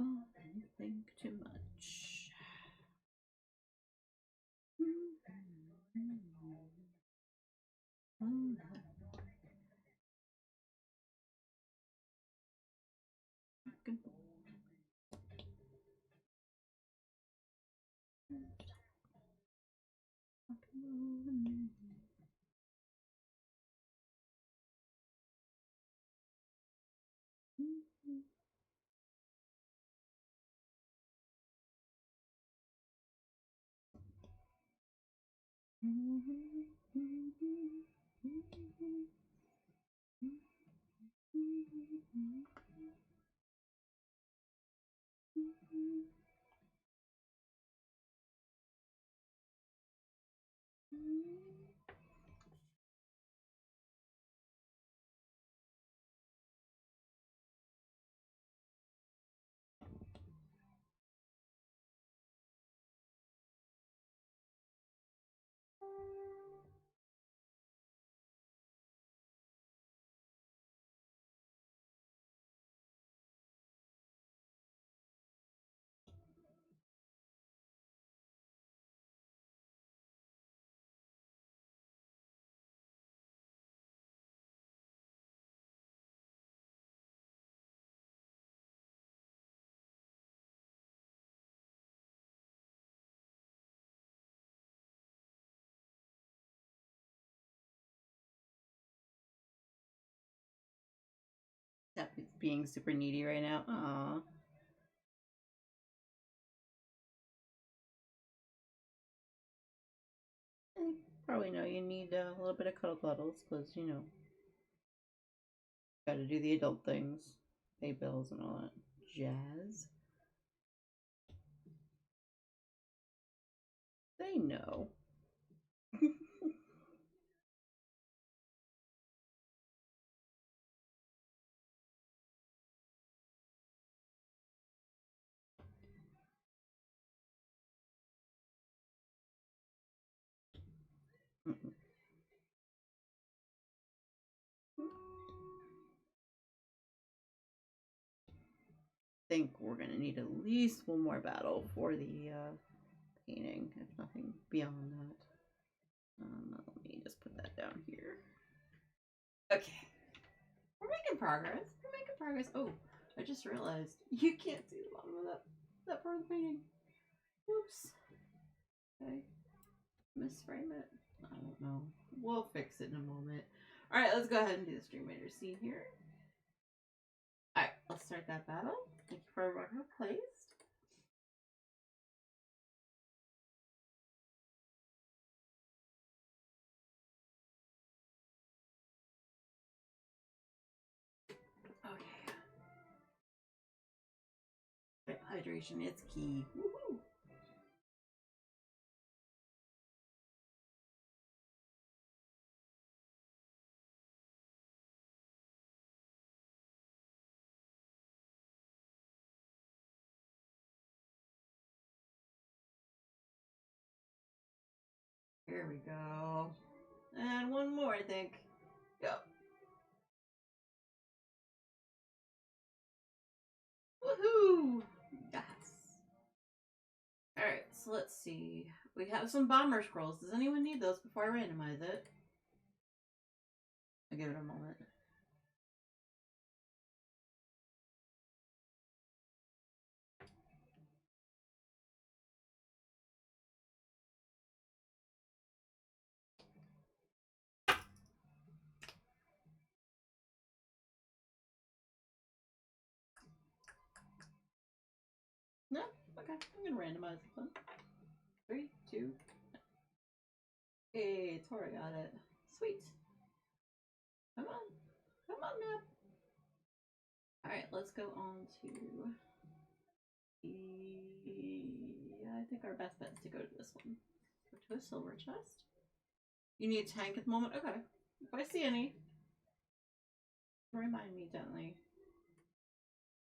Oh, I think too much. That being super needy right now. Aww. You probably know you need a little bit of cuddle cuddles because, you know, gotta do the adult things, pay bills and all that jazz. They know. Think we're gonna need at least one more battle for the painting, if nothing beyond that. Let me just put that down here. Okay, we're making progress. We're making progress. Oh, I just realized you can't see the bottom of that part of the painting. Oops. Okay, misframe it. I don't know. We'll fix it in a moment. All right, let's go ahead and do the Stream Ranger scene here. All right, let's start that battle. Thank you for marker placed. Okay. Hydration is key. Woohoo! Here we go. And one more, I think. Go. Woohoo! Yes. Alright, so let's see. We have some bomber scrolls. Does anyone need those before I randomize it? I'll give it a moment. No? Okay, I'm gonna randomize this one. 3, 2. Hey, Tora got it. Sweet. Come on. Come on now. Alright, let's go on to I think our best bet is to go to this one. Go to a silver chest. You need a tank at the moment? Okay. If I see any, remind me gently.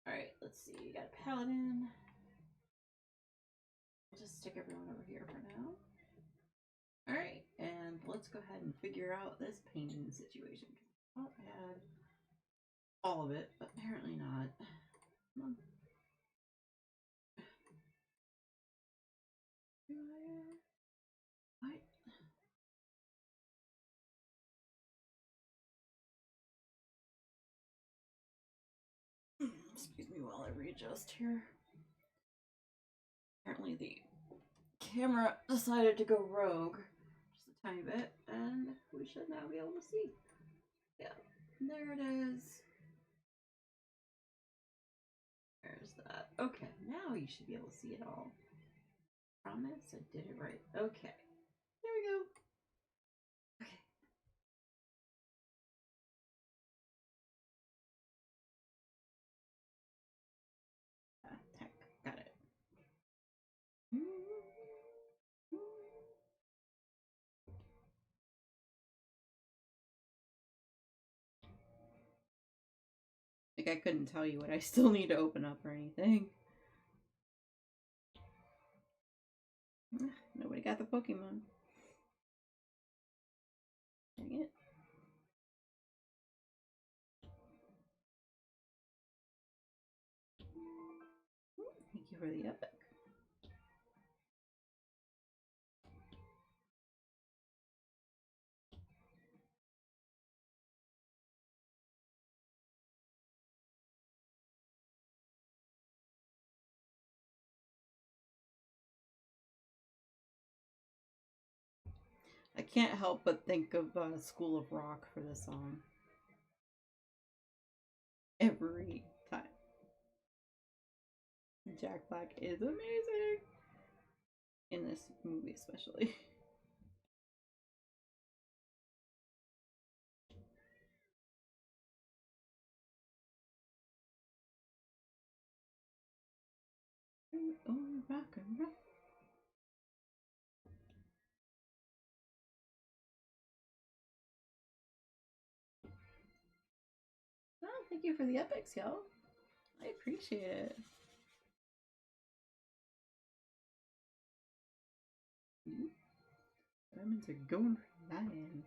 Alright, let's see. You got a paladin. I'll just stick everyone over here for now. Alright, and let's go ahead and figure out this painting situation. I thought I had all of it, but apparently not. Come on. What? Excuse me while I readjust here. Apparently the camera decided to go rogue just a tiny bit, and we should now be able to see. Yeah, there it is. There's that. Okay, now you should be able to see it all. Promise I did it right. Okay, there we go. Okay, Like, I couldn't tell you what I still need to open up or anything. Nobody got the Pokemon. Dang it. Thank you for the epic. I can't help but think of School of Rock for this song. Every time. Jack Black is amazing. In this movie especially. Oh, rock and roll. Oh, thank you for the epics, y'all. I appreciate it. Diamonds are going for 9.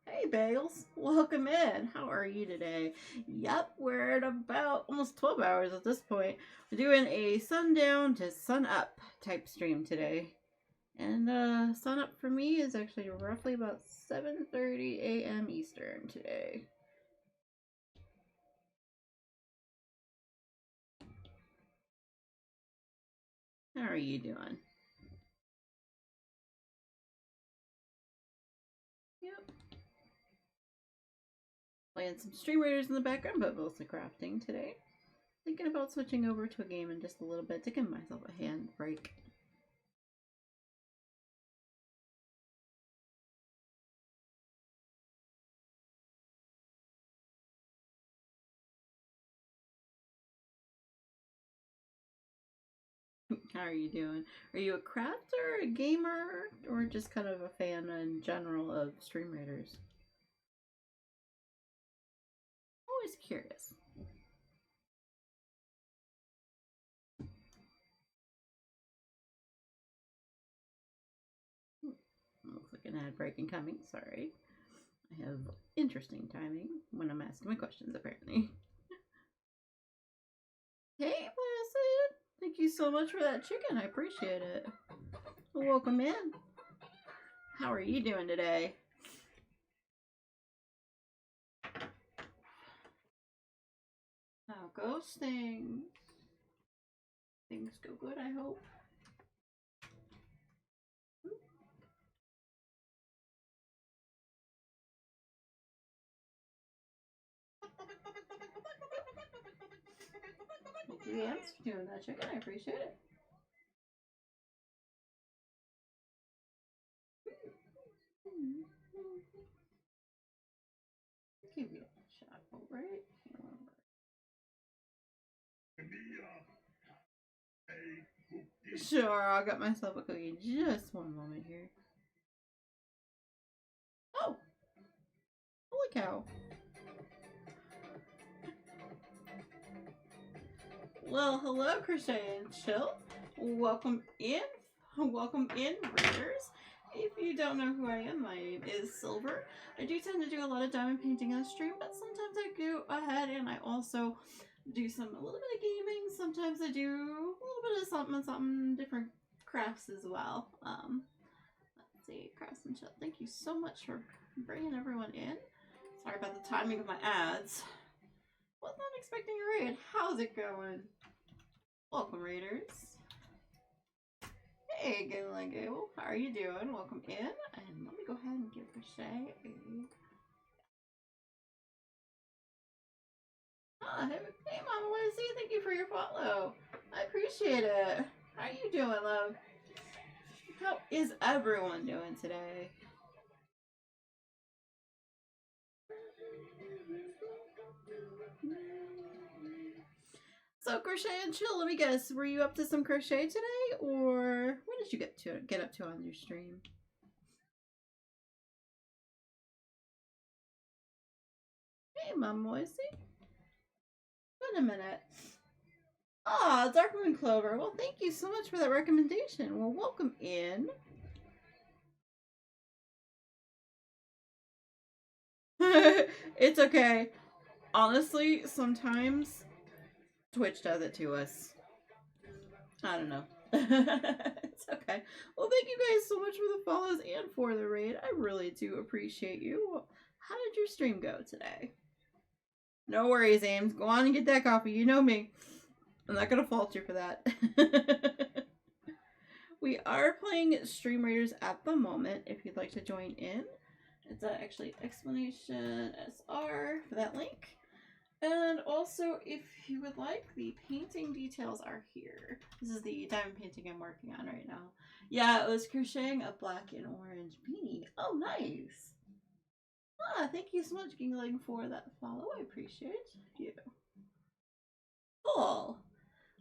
Hey, Bales. Welcome in. How are you today? Yep, we're at about almost 12 hours at this point. We're doing a sundown to sun up type stream today. And sun up for me is actually roughly about 7:30 a.m. Eastern today. How are you doing? Yep. Playing some Stream Raiders in the background, but mostly crafting today. Thinking about switching over to a game in just a little bit to give myself a hand break. How are you doing? Are you a crafter, a gamer, or just kind of a fan in general of Stream Raiders? Always curious. Looks like an ad break incoming. Sorry. I have interesting timing when I'm asking my questions, apparently. Hey, Blessed! Thank you so much for that chicken. I appreciate it. Welcome in. How are you doing today? How goes things? Things go good, I hope. you, Yams, for doing that chicken. I appreciate it. Give you a shot, right? Sure, I'll get myself a cookie. Just one moment here. Oh! Holy cow. Well, hello, Crochet and Chill. Welcome in. Welcome in, readers. If you don't know who I am, my name is Silver. I do tend to do a lot of diamond painting on stream, but sometimes I go ahead and I also do a little bit of gaming. Sometimes I do a little bit of something, different crafts as well. Let's see, Crafts and Chill. Thank you so much for bringing everyone in. Sorry about the timing of my ads. Was not expecting a raid. How's it going? Welcome, raiders. Hey, Gable. How are you doing? Welcome in. And let me go ahead and give Crochet a... Hey, Mama, what to see? Thank you for your follow. I appreciate it. How are you doing, love? How is everyone doing today? So, Crochet and Chill, let me guess, were you up to some crochet today, or what did you get up to on your stream? Hey, Mom Moisey. Wait a minute. Ah, Dark Moon Clover. Well, thank you so much for that recommendation. Well, welcome in. It's okay. Honestly, sometimes Twitch does it to us. I don't know. It's okay. Well, thank you guys so much for the follows and for the raid. I really do appreciate you. How did your stream go today? No worries, Ames. Go on and get that coffee. You know me. I'm not going to fault you for that. We are playing Stream Raiders at the moment, if you'd like to join in. It's actually explanation SR for that link. And also, if you would like, the painting details are here. This is the diamond painting I'm working on right now. Yeah, it was crocheting a black and orange beanie. Oh, nice. Ah, thank you so much, Gingling, for that follow. I appreciate you. Cool.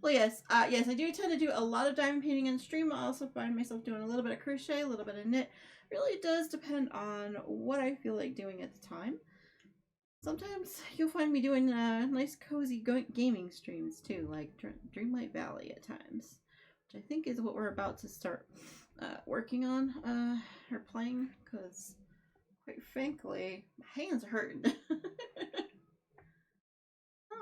Well, yes, yes, I do tend to do a lot of diamond painting on stream. I also find myself doing a little bit of crochet, a little bit of knit. Really does depend on what I feel like doing at the time. Sometimes you'll find me doing nice, cozy gaming streams too, like Dreamlight Valley at times, which I think is what we're about to start working on or playing, because quite frankly, my hands are hurting.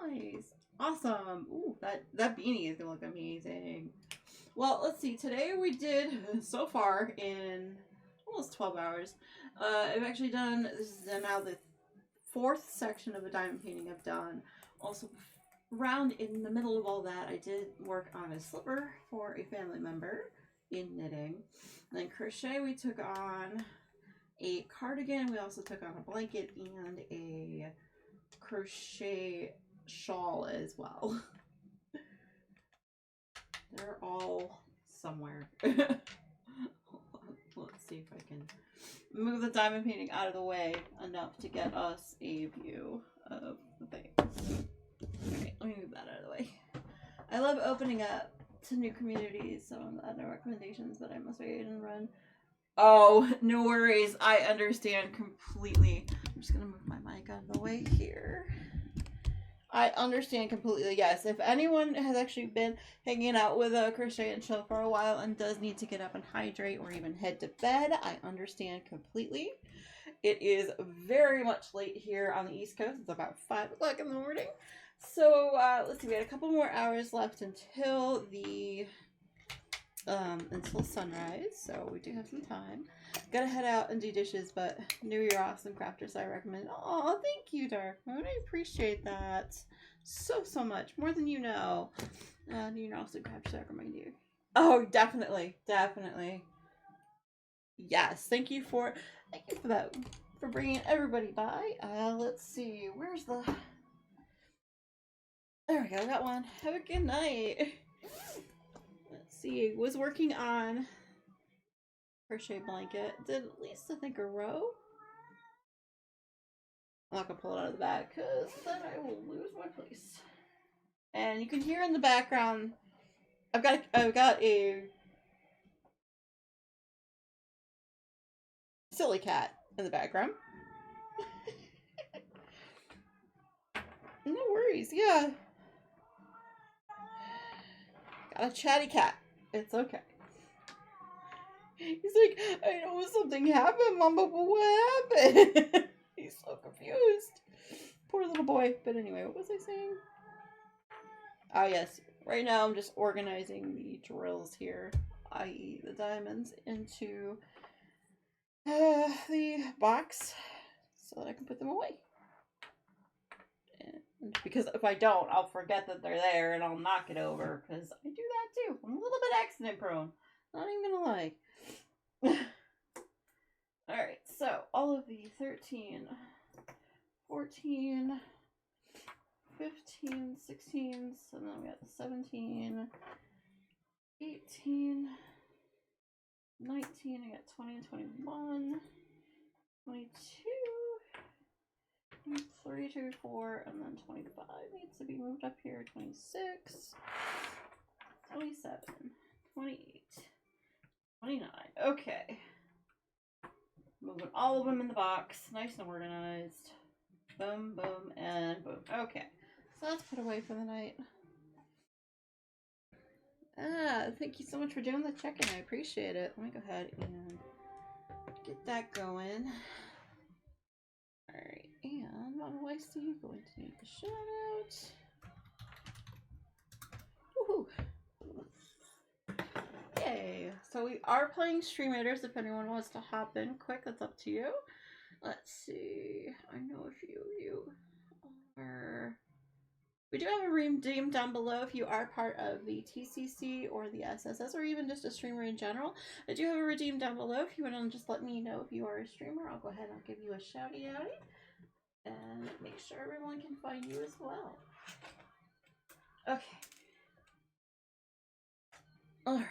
Nice. Awesome. Ooh, that beanie is gonna look amazing. Well, let's see. Today we did, so far in almost 12 hours, I've actually done, this is now the 4th section of a diamond painting I've done. Also, round in the middle of all that, I did work on a slipper for a family member in knitting. And then crochet, we took on a cardigan. We also took on a blanket and a crochet shawl as well. They're all somewhere. Let's see if I can move the diamond painting out of the way enough to get us a view of the thing. Okay, let me move that out of the way. I love opening up to new communities, so I'm glad no recommendations, but I must wait and run. Oh, no worries. I understand completely. I'm just gonna move my mic out of the way here. I understand completely, yes. If anyone has actually been hanging out with a Crochet and Chill for a while and does need to get up and hydrate or even head to bed, I understand completely. It is very much late here on the East Coast. It's about 5 o'clock in the morning. So, let's see, we had a couple more hours left until until sunrise, so we do have some time. Gotta head out and do dishes, but knew you're awesome crafters, so I recommend. Oh, thank you, Dark Moon. I appreciate that so much, more than you know. You're an awesome crafters, I recommend you. Oh, definitely. Yes, thank you for that, for bringing everybody by. Let's see, where's the There we go, got one. Have a good night. Let's see, was working on crochet blanket. Did at least I think a row. I'm not gonna pull it out of the bag because then I will lose my place. And you can hear in the background, I've got a silly cat in the background. No worries, yeah. Got a chatty cat. It's okay. He's like, I know something happened, Mama, but what happened? He's so confused. Poor little boy. But anyway, what was I saying? Ah, yes. Right now I'm just organizing the drills here, i.e. the diamonds, into the box so that I can put them away. And because if I don't, I'll forget that they're there and I'll knock it over because I do that too. I'm a little bit accident prone. Not even gonna lie. Alright, so all of the 13, 14, 15, 16, and then we got the 17, 18, 19, I got 20 and 21, 22, 23, 24, and then 25 needs to be moved up here, 26, 27, 28, 29, okay. Moving all of them in the box, nice and organized. Boom, boom, and boom. Okay, so let's put away for the night. Thank you so much for doing the check-in. I appreciate it. Let me go ahead and get that going. Alright, and Mama Weisty going to need the shout out. Woohoo! Yay! So we are playing Stream Raiders if anyone wants to hop in quick, that's up to you. Let's see. I know a few of you are. We do have a redeem down below if you are part of the TCC or the SSS or even just a streamer in general. I do have a redeem down below if you want to just let me know if you are a streamer. I'll go ahead and I'll give you a shouty outy and make sure everyone can find you as well. Okay. Alright.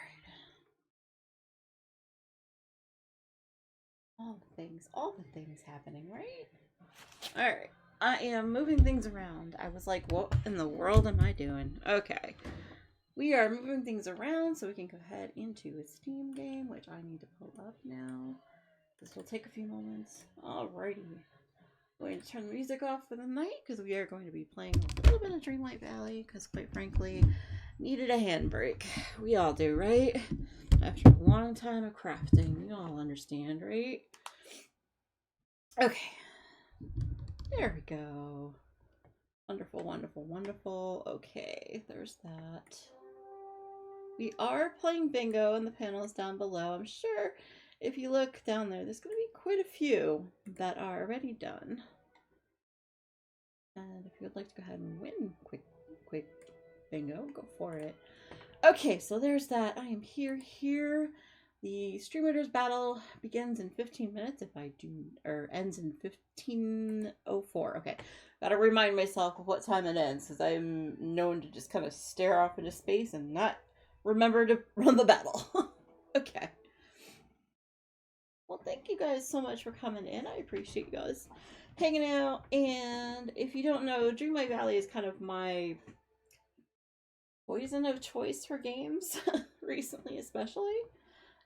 All the things happening, right? Alright. I am moving things around. I was like, what in the world am I doing? Okay. We are moving things around so we can go ahead into a Steam game, which I need to pull up now. This will take a few moments. Alrighty. I'm going to turn the music off for the night because we are going to be playing a little bit of Dreamlight Valley because, quite frankly, needed a handbrake. We all do, right? After a long time of crafting, you all understand, right? Okay. There we go. Wonderful, wonderful, wonderful. Okay, there's that. We are playing bingo and the panel is down below. I'm sure if you look down there, there's going to be quite a few that are already done. And if you would like to go ahead and win quick bingo, go for it. Okay, so there's that. I am here. The Stream Raiders battle begins in 15 minutes if I do, or ends in 15:04. Okay, gotta remind myself of what time it ends because I'm known to just kind of stare off into space and not remember to run the battle. Okay. Well, thank you guys so much for coming in. I appreciate you guys hanging out. And if you don't know, Dreamlight Valley is kind of my poison of choice for games, recently especially.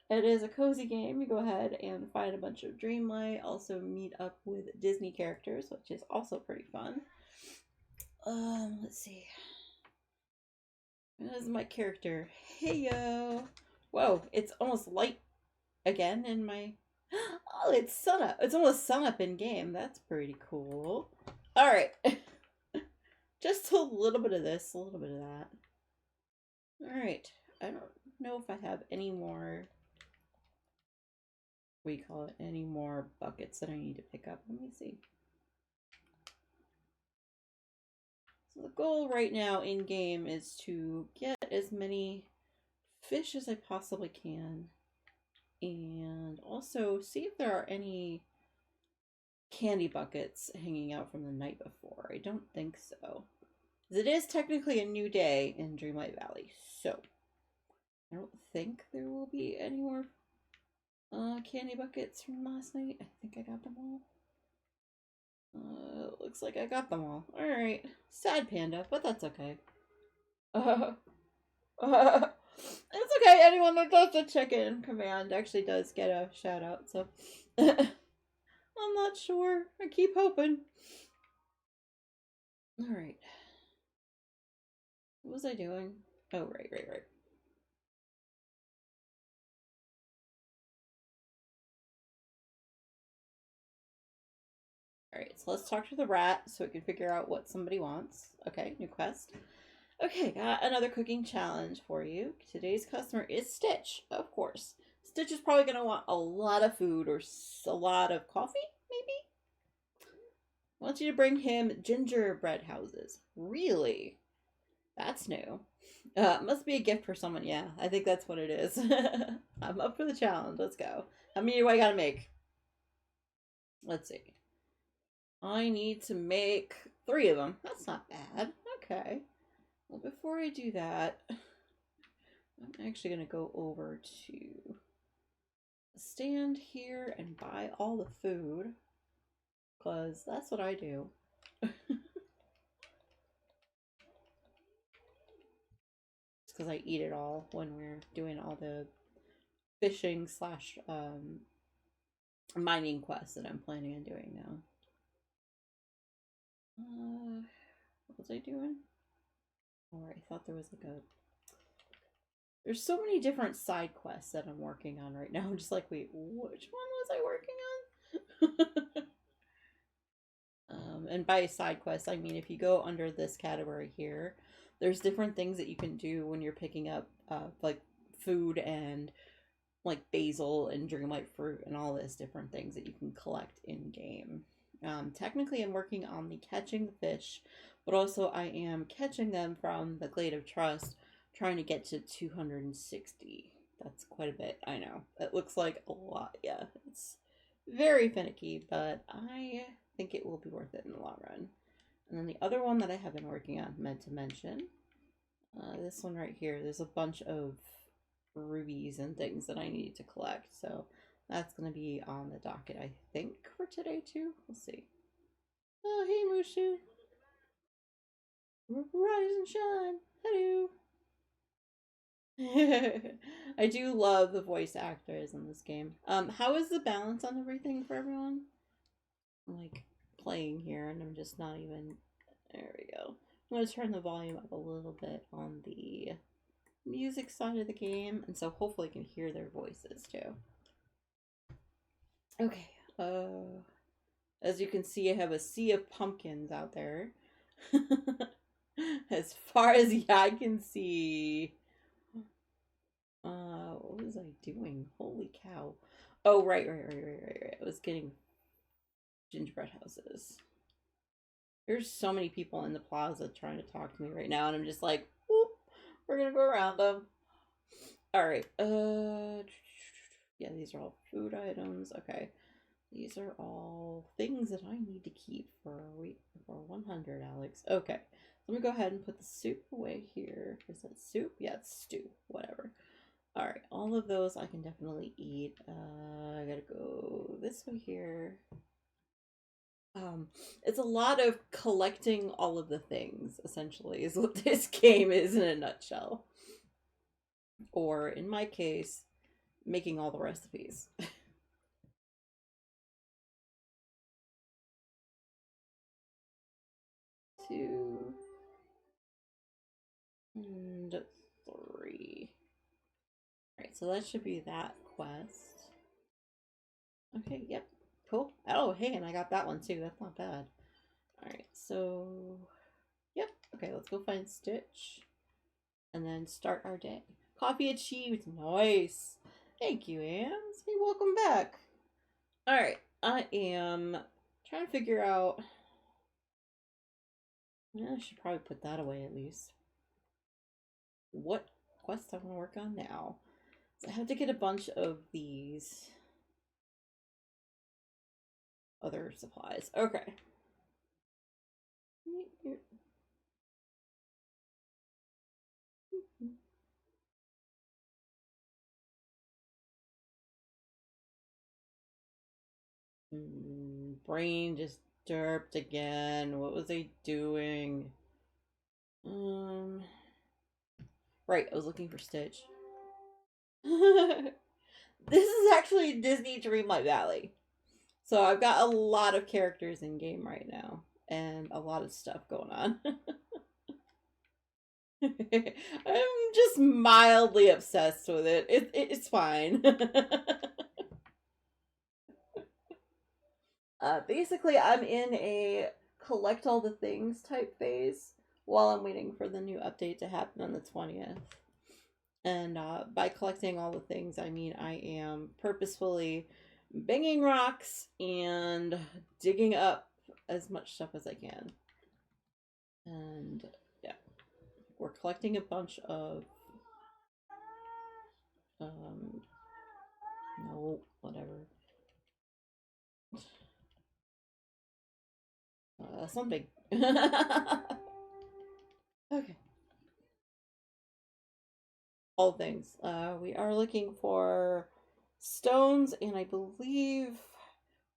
It is a cozy game. You go ahead and find a bunch of Dreamlight. Also meet up with Disney characters, which is also pretty fun. Let's see. This is my character. Heyo! Whoa, it's almost light again in my... Oh, it's sunup. It's almost sunup in game. That's pretty cool. Alright. Just a little bit of this, a little bit of that. Alright. I don't know if I have any more... What do you call it? Any more buckets that I need to pick up. Let me see. So the goal right now in game is to get as many fish as I possibly can. And also see if there are any candy buckets hanging out from the night before. I don't think so. It is technically a new day in Dreamlight Valley, so I don't think there will be any more candy buckets from last night. I think I got them all. Looks like I got them all. Alright. Sad panda, but that's okay. It's okay. Anyone that does the chicken command actually does get a shout out, so I'm not sure. I keep hoping. Alright. What was I doing? Oh, right. Alright, so let's talk to the rat so we can figure out what somebody wants. Okay, new quest. Okay, got another cooking challenge for you. Today's customer is Stitch, of course. Stitch is probably going to want a lot of food or a lot of coffee, maybe? I want you to bring him gingerbread houses. Really? That's new. Must be a gift for someone. Yeah, I think that's what it is. I'm up for the challenge. Let's go. How many do I gotta make? Let's see. I need to make 3 of them. That's not bad. Okay. Well, before I do that, I'm actually going to go over to the stand here and buy all the food, because that's what I do. Because I eat it all when we're doing all the fishing slash mining quests that I'm planning on doing now. What was I doing? Oh, I thought there was like a... There's so many different side quests that I'm working on right now. I'm just like, wait, which one was I working on? And by side quests, I mean if you go under this category here, there's different things that you can do when you're picking up like food and like basil and dreamlight fruit and all this different things that you can collect in game. Technically, I'm working on the catching the fish, but also I am catching them from the Glade of Trust, trying to get to 260. That's quite a bit, I know. It looks like a lot, yeah. It's very finicky, but I think it will be worth it in the long run. And then the other one that I have been working on, meant to mention, this one right here, there's a bunch of rubies and things that I need to collect, so that's going to be on the docket, I think, for today too. We'll see. Oh, hey, Mushu. Rise and shine. Hello. I do love the voice actors in this game. How is the balance on everything for everyone? I'm like playing here and I'm just not even... There we go. I'm going to turn the volume up a little bit on the music side of the game, and so hopefully I can hear their voices too. Okay, as you can see, I have a sea of pumpkins out there. As far as the eye can see. What was I doing? Holy cow. Oh, right. I was getting gingerbread houses. There's so many people in the plaza trying to talk to me right now, and I'm just like, whoop, we're gonna go around them. Alright, yeah, these are all food items. Okay. These are all things that I need to keep for 100, Alex. Okay. Let me go ahead and put the soup away here. Is that soup? Yeah, it's stew. Whatever. Alright, all of those I can definitely eat. I gotta go this way here. It's a lot of collecting all of the things, essentially, is what this game is in a nutshell. Or, in my case, making all the recipes. Two and 3. Alright, so that should be that quest. Okay, yep. Cool. Oh, hey, and I got that one too. That's not bad. Alright, so... Yep. Okay, let's go find Stitch. And then start our day. Coffee achieved. Nice. Thank you, Ams. Hey, welcome back. Alright, I am trying to figure out... I should probably put that away at least. What quest I want to work on now? So I have to get a bunch of these other supplies. Okay. Brain just derped again. What was I doing? Right, I was looking for Stitch. This is actually Disney Dreamlight Valley. So I've got a lot of characters in game right now. And a lot of stuff going on. I'm just mildly obsessed with it. It's fine. Basically, I'm in a collect all the things type phase while I'm waiting for the new update to happen on the 20th. And by collecting all the things, I mean I am purposefully banging rocks and digging up as much stuff as I can. And yeah, we're collecting a bunch of no, whatever. Something. Okay. All things. We are looking for stones, and I believe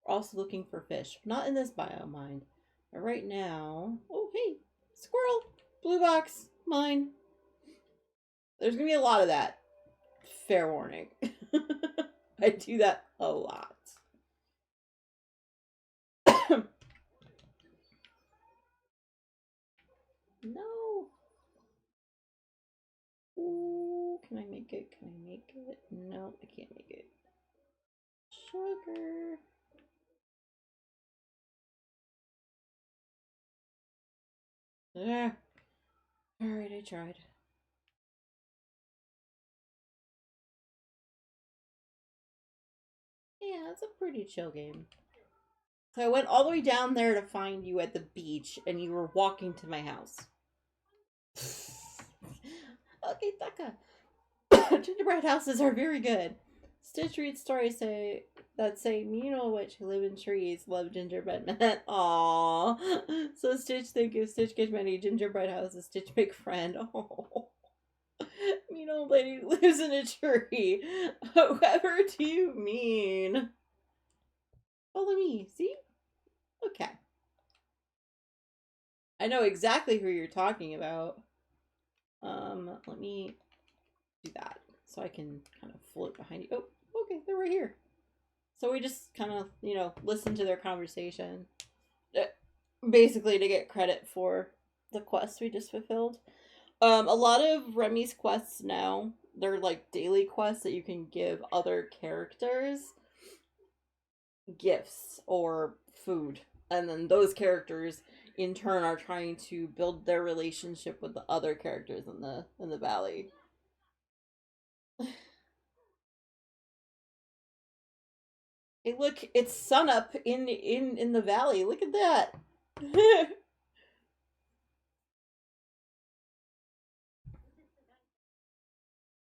we're also looking for fish. Not in this biome, mind. But right now. Oh, hey! Squirrel! Blue box! Mine. There's gonna be a lot of that. Fair warning. I do that a lot. No. Ooh, can I make it? Can I make it? No, I can't make it. Sugar. Yeah. Alright, I tried. Yeah, it's a pretty chill game. So I went all the way down there to find you at the beach, and you were walking to my house. Okay, Taka. Gingerbread houses are very good. Stitch reads stories that say mean old witch who live in trees love gingerbread men. Aww. So Stitch think if Stitch gets many gingerbread houses, Stitch make friend. Oh. Mean old lady lives in a tree. Whoever do you mean? Follow me, see? Okay. I know exactly who you're talking about. Let me do that so I can kind of float behind you. Oh, okay, they're right here. So we just kind of, listen to their conversation. Basically to get credit for the quest we just fulfilled. A lot of Remy's quests now, they're like daily quests that you can give other characters gifts or food. And then those characters in turn are trying to build their relationship with the other characters in the valley. Hey, look, it's sunup in the valley. Look at that.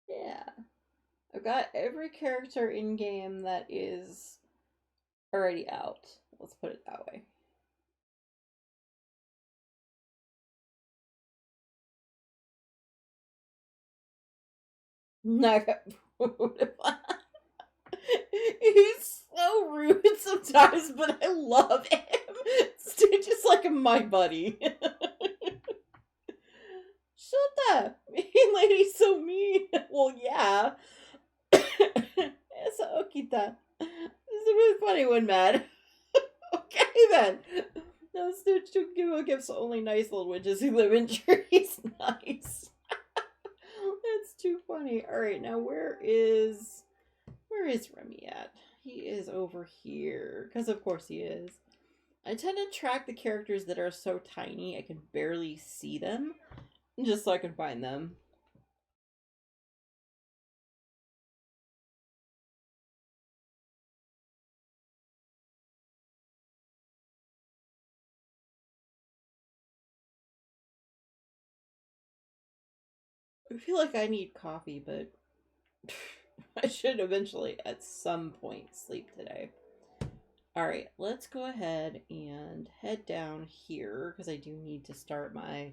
Yeah. I've got every character in game that is already out. Let's put it that way. He's so rude sometimes, but I love him. Stitch is like my buddy. Shut up. Mean lady's so mean. Well, yeah. Esa Okita. This is a really funny one, man. Okay, then. No, Stitch to give gifts to only nice little witches who live in trees. Nice. That's too funny. Alright, now where is Remy at? He is over here. Because of course he is. I tend to track the characters that are so tiny I can barely see them. Just so I can find them. I feel like I need coffee, but I should eventually, at some point, sleep today. Alright, let's go ahead and head down here, because I do need to start my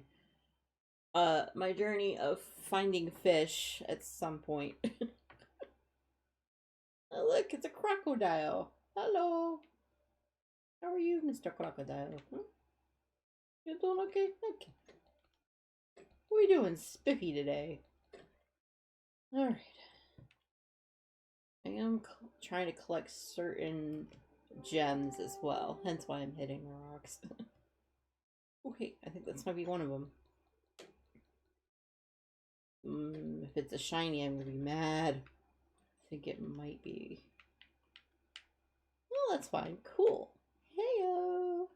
my journey of finding fish at some point. Oh, look, it's a crocodile. Hello. How are you, Mr. Crocodile? Hmm? You doing okay? Okay. What are you doing, Spiffy, today? Alright. I am trying to collect certain gems as well, hence why I'm hitting the rocks. Okay, I think this might be one of them. If it's a shiny, I'm gonna be mad. I think it might be. Well, that's fine. Cool. Heyo!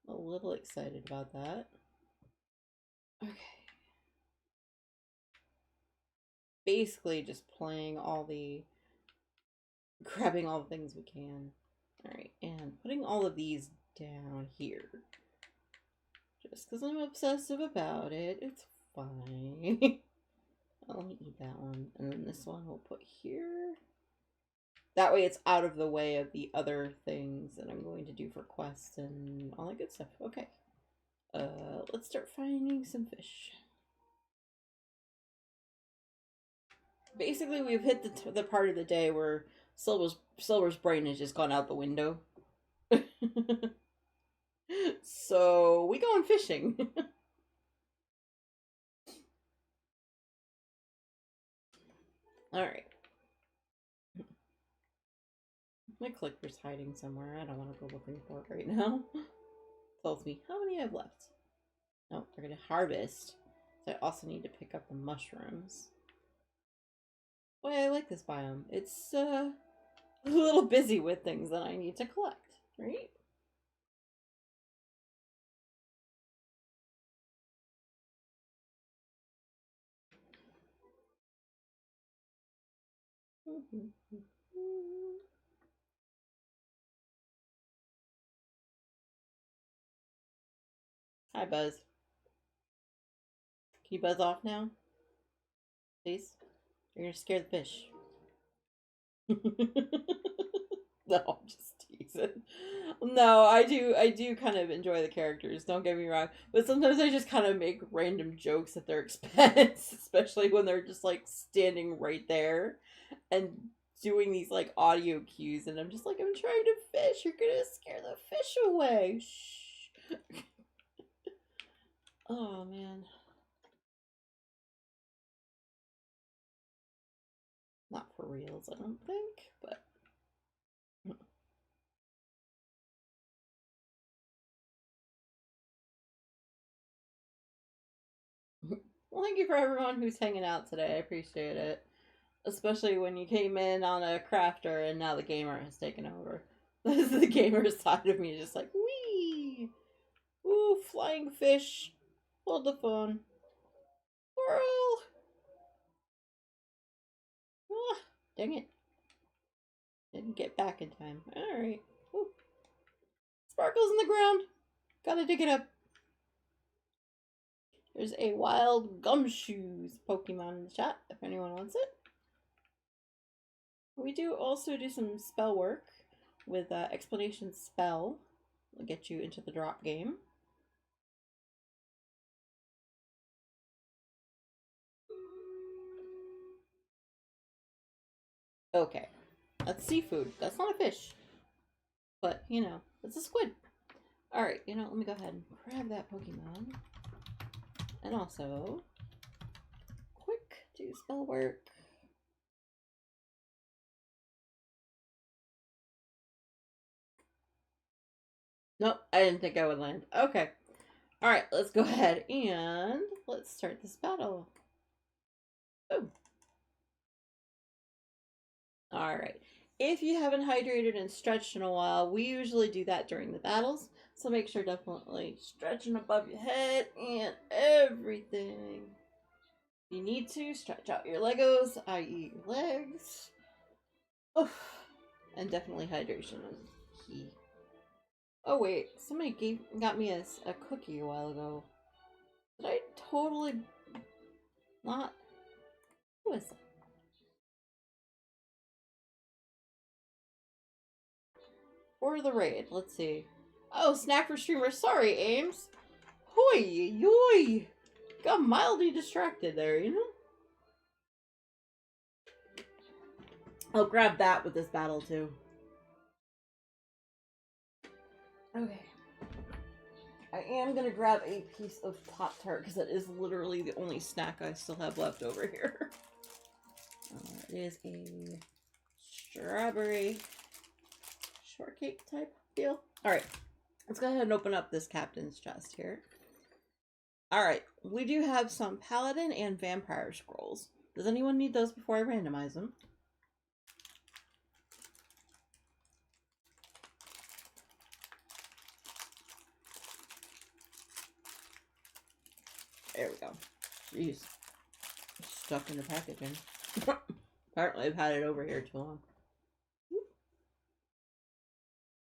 I'm a little excited about that. Okay. Basically, just playing grabbing all the things we can. Alright, and putting all of these down here. Just because I'm obsessive about it, it's fine. Let me eat that one. And then this one we'll put here. That way it's out of the way of the other things that I'm going to do for quests and all that good stuff. Okay. Let's start finding some fish. Basically, we've hit the part of the day where Silver's brain has just gone out the window. So, we going fishing. Alright. My clicker's hiding somewhere. I don't want to go looking for it right now. Tells me how many I have left. Oh, they're going to harvest. So I also need to pick up the mushrooms. Boy, I like this biome. It's a little busy with things that I need to collect, right? Hi, Buzz. Can you buzz off now? Please? You're gonna scare the fish. No, I'm just teasing. No, I do kind of enjoy the characters, don't get me wrong. But sometimes I just kind of make random jokes at their expense, especially when they're just like standing right there and doing these like audio cues, and I'm just like, I'm trying to fish, you're gonna scare the fish away. Shh. Oh man. Not for reals, I don't think, but well, thank you for everyone who's hanging out today. I appreciate it. Especially when you came in on a crafter and now the gamer has taken over. This is the gamer side of me, just like, wee! Ooh, flying fish. Hold the phone. Squirrel! Ah, dang it. Didn't get back in time. Alright. Sparkles in the ground. Gotta dig it up. There's a wild gumshoes Pokemon in the chat if anyone wants it. We do also do some spell work with Explanation Spell. Will get you into the drop game. Okay. That's seafood. That's not a fish. But, you know, it's a squid. Alright, you know, let me go ahead and grab that Pokemon. And also, quick, do spell work. Nope, I didn't think I would land. Okay. Alright, let's go ahead and let's start this battle. Boom. Alright. If you haven't hydrated and stretched in a while, we usually do that during the battles. So make sure definitely stretching above your head and everything. You need to stretch out your Legos, i.e. your legs. Oof. And definitely hydration is key. Oh wait, somebody got me a cookie a while ago. Did I totally not? Who is that? Or the raid, let's see. Oh, snack for streamers. Sorry, Ames. Hoi, yoy. Got mildly distracted there, you know? I'll grab that with this battle too. Okay. I am gonna grab a piece of Pop-Tart because that is literally the only snack I still have left over here. It is a strawberry shortcake type deal. Alright, let's go ahead and open up this captain's chest here. Alright, we do have some paladin and vampire scrolls. Does anyone need those before I randomize them? There we go. Jeez. Stuck in the packaging. Apparently I've had it over here too long.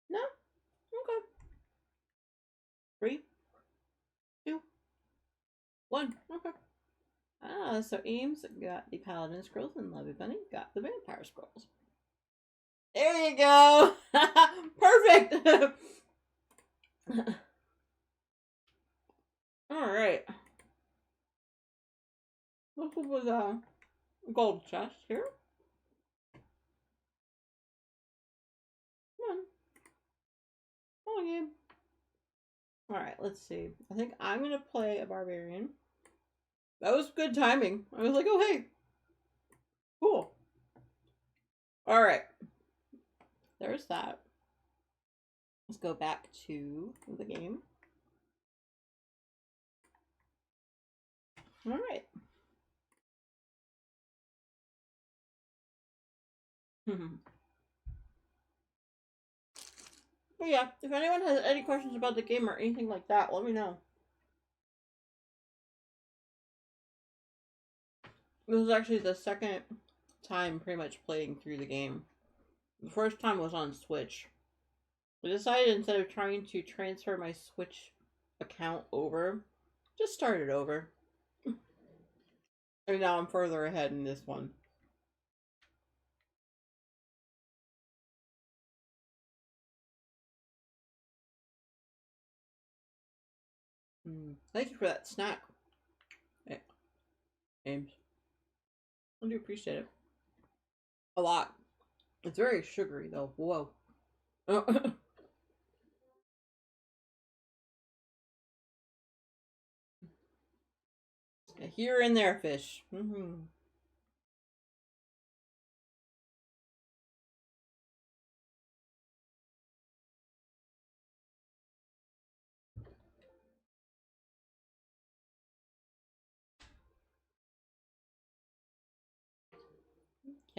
No? Okay. 3, 2, 1. Okay. Ah, so Ames got the Paladin Scrolls and Lovey Bunny got the Vampire Scrolls. There you go! Perfect! Alright. Let's go with a gold chest here. Come on. Come on, game. Alright, let's see. I think I'm gonna play a barbarian. That was good timing. I was like, oh hey. Cool. Alright. There's that. Let's go back to the game. Alright. But yeah, if anyone has any questions about the game or anything like that, let me know. This was actually the second time pretty much playing through the game. The first time was on Switch. I decided instead of trying to transfer my Switch account over, just start it over. And now I'm further ahead in this one. Thank you for that snack. Hey, James. I do appreciate it. A lot. It's very sugary though. Whoa. Here and there, fish.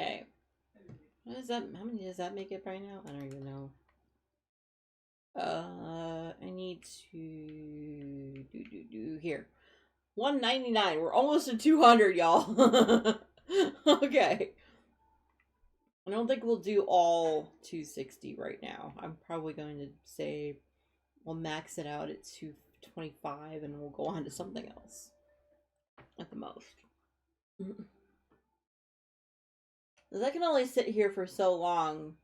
Okay. What is that? How many does that make it right now? I don't even know. I need to do here. 199. We're almost at 200, y'all. Okay. I don't think we'll do all 260 right now. I'm probably going to say we'll max it out at 225 and we'll go on to something else at the most. Because I can only sit here for so long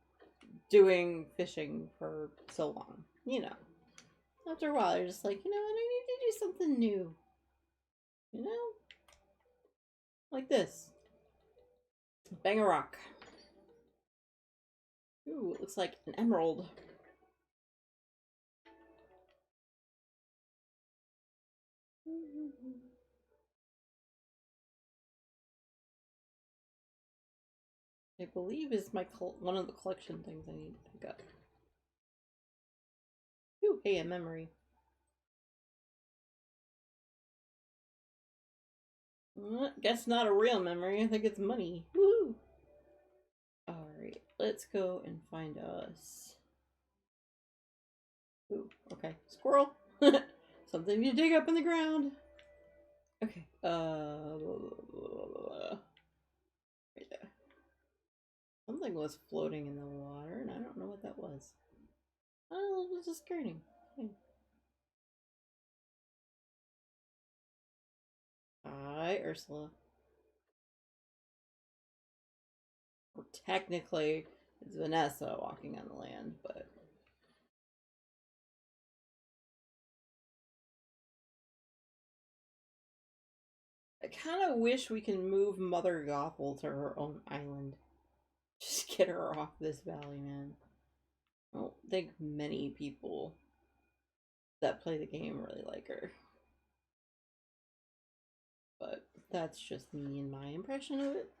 doing fishing for so long. You know. After a while, you're just like, you know what, I need to do something new. You know? Like this. Bang a rock. Ooh, it looks like an emerald. I believe is my one of the collection things I need to pick up. Ooh, hey, a memory. Guess not a real memory. I think it's money. Woo! Alright, let's go and find us. Ooh, okay. Squirrel! Something you dig up in the ground. Okay. Right there. Something was floating in the water, and I don't know what that was. Oh, it was just skirting. Hi, Ursula. Well, technically, it's Vanessa walking on the land, but... I kind of wish we can move Mother Gothel to her own island. Just get her off this valley, man. I don't think many people that play the game really like her. But that's just me and my impression of it.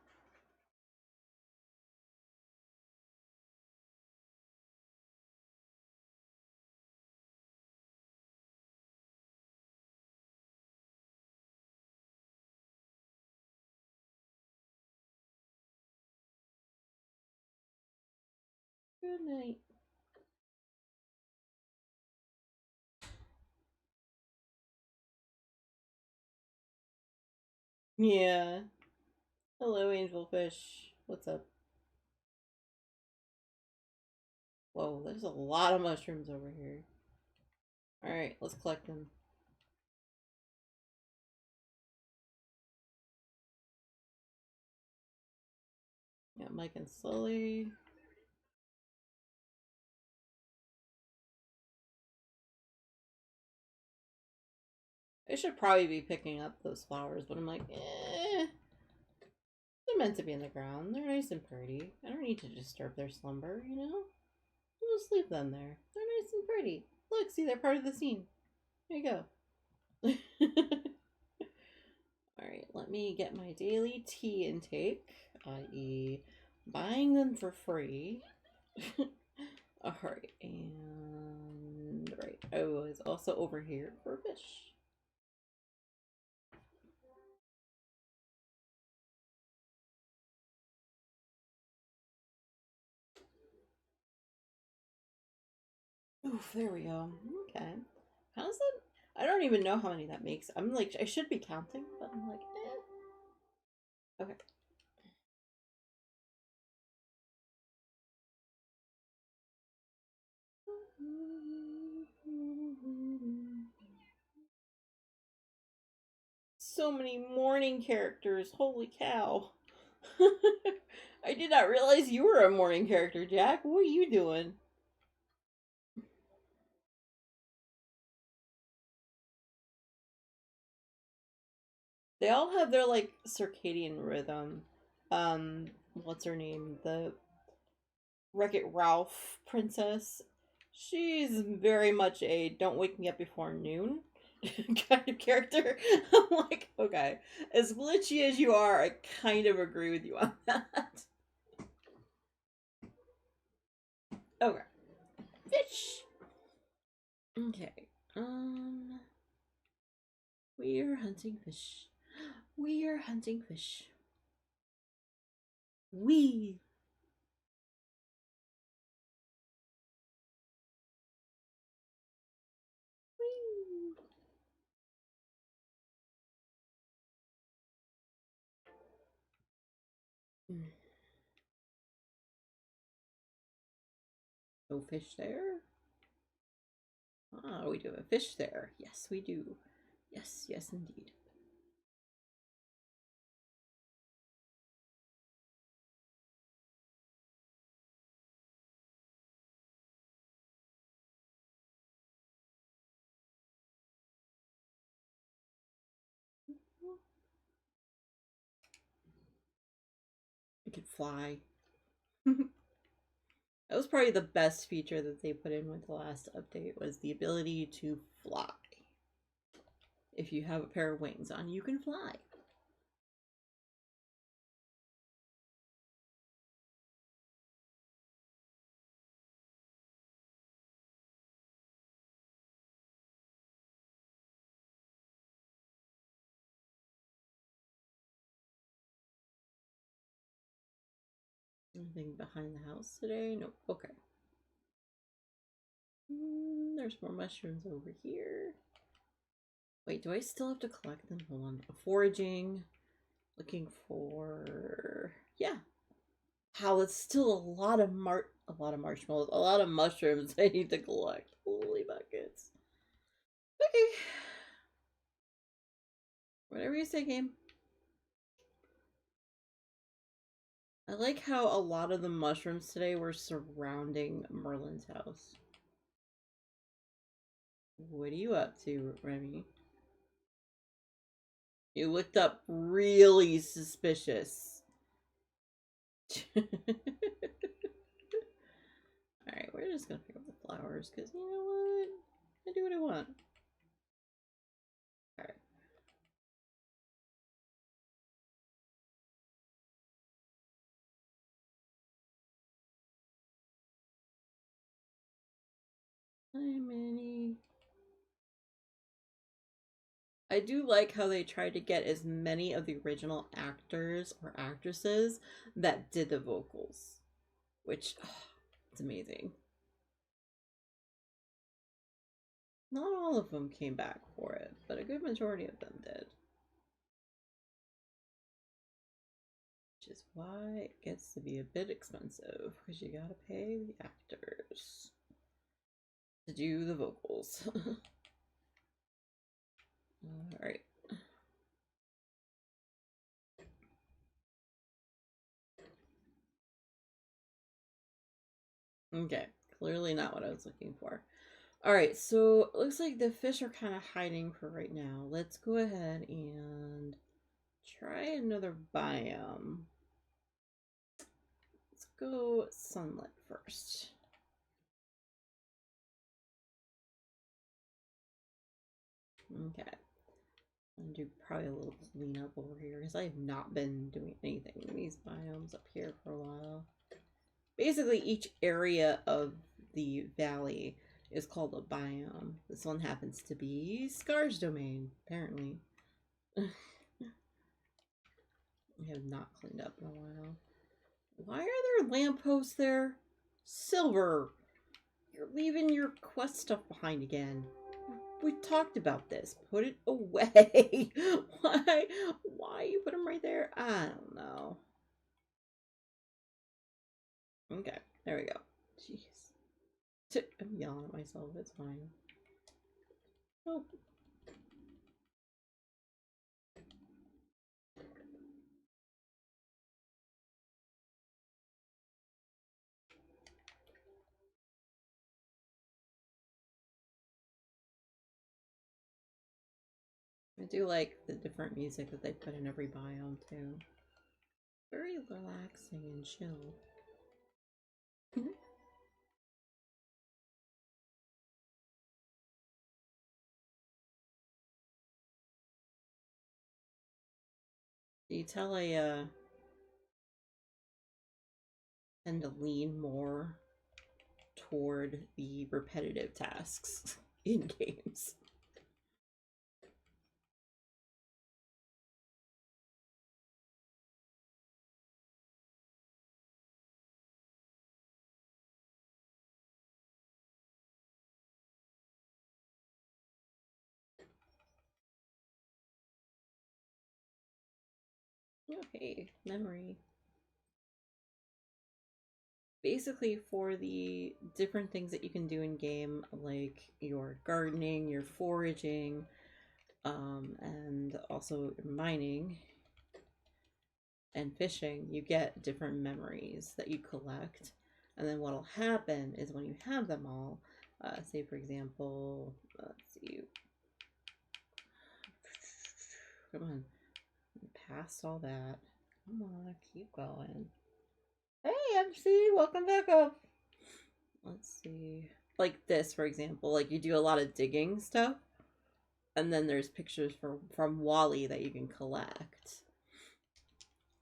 Good night. Yeah. Hello, angelfish. What's up? Whoa, there's a lot of mushrooms over here. Alright, let's collect them. Yeah, Mike and Sully. I should probably be picking up those flowers, but I'm like, they're meant to be in the ground. They're nice and pretty. I don't need to disturb their slumber, you know? I'll just leave them there. They're nice and pretty. Look, see, they're part of the scene. There you go. Alright, let me get my daily tea intake, i.e. buying them for free. Alright, and right, I was also over here for fish. Oof, there we go. Okay. How's that? I don't even know how many that makes. I'm like, I should be counting, but I'm like, Okay. So many morning characters. Holy cow. I did not realize you were a morning character, Jack. What are you doing? They all have their like circadian rhythm. What's her name? The Wreck-It Ralph princess. She's very much a don't wake me up before noon kind of character. I'm like, okay, as glitchy as you are, I kind of agree with you on that. Okay, fish. Okay, we are hunting fish. We are hunting fish. We. No fish there? Ah, we do have a fish there. Yes, we do. Yes, yes, indeed. It could fly. That was probably the best feature that they put in with the last update was the ability to fly. If you have a pair of wings on, you can fly. Anything behind the house today? Nope. Okay. There's more mushrooms over here. Wait, do I still have to collect them? Hold on. Foraging. Looking for... Yeah. Wow, that's still a lot of marshmallows. A lot of mushrooms I need to collect. Holy buckets. Okay. Whatever you say, game. I like how a lot of the mushrooms today were surrounding Merlin's house. What are you up to, Remy? You looked up really suspicious. Alright, we're just gonna pick up the flowers, because you know what? do what I want. All right. Hi, Minnie. I do like how they tried to get as many of the original actors or actresses that did the vocals, which it's amazing. Not all of them came back for it, but a good majority of them did. Which is why it gets to be a bit expensive, because you gotta pay the actors to do the vocals. Alright. Okay, clearly not what I was looking for. Alright, so it looks like the fish are kind of hiding for right now. Let's go ahead and try another biome. Let's go sunlit first. Okay. I'm gonna do probably a little cleanup over here because I have not been doing anything in these biomes up here for a while. Basically, each area of the valley is called a biome. This one happens to be Scar's domain, apparently. I have not cleaned up in a while. Why are there lampposts there? Silver! You're leaving your quest stuff behind again. We talked about this. Put it away. Why you put them right there? I don't know. Okay, there we go. Jeez. I'm yelling at myself. It's fine. Oh. I do like the different music that they put in every biome too. Very relaxing and chill. Do you tell I tend to lean more toward the repetitive tasks in games? Okay, memory. Basically, for the different things that you can do in game, like your gardening, your foraging, and also mining and fishing, you get different memories that you collect. And then what'll happen is when you have them all, say for example, let's see, come on, past all that. Come on, keep going. Hey, MC, welcome back up. Let's see. Like this, for example, like you do a lot of digging stuff, and then there's pictures from Wally that you can collect.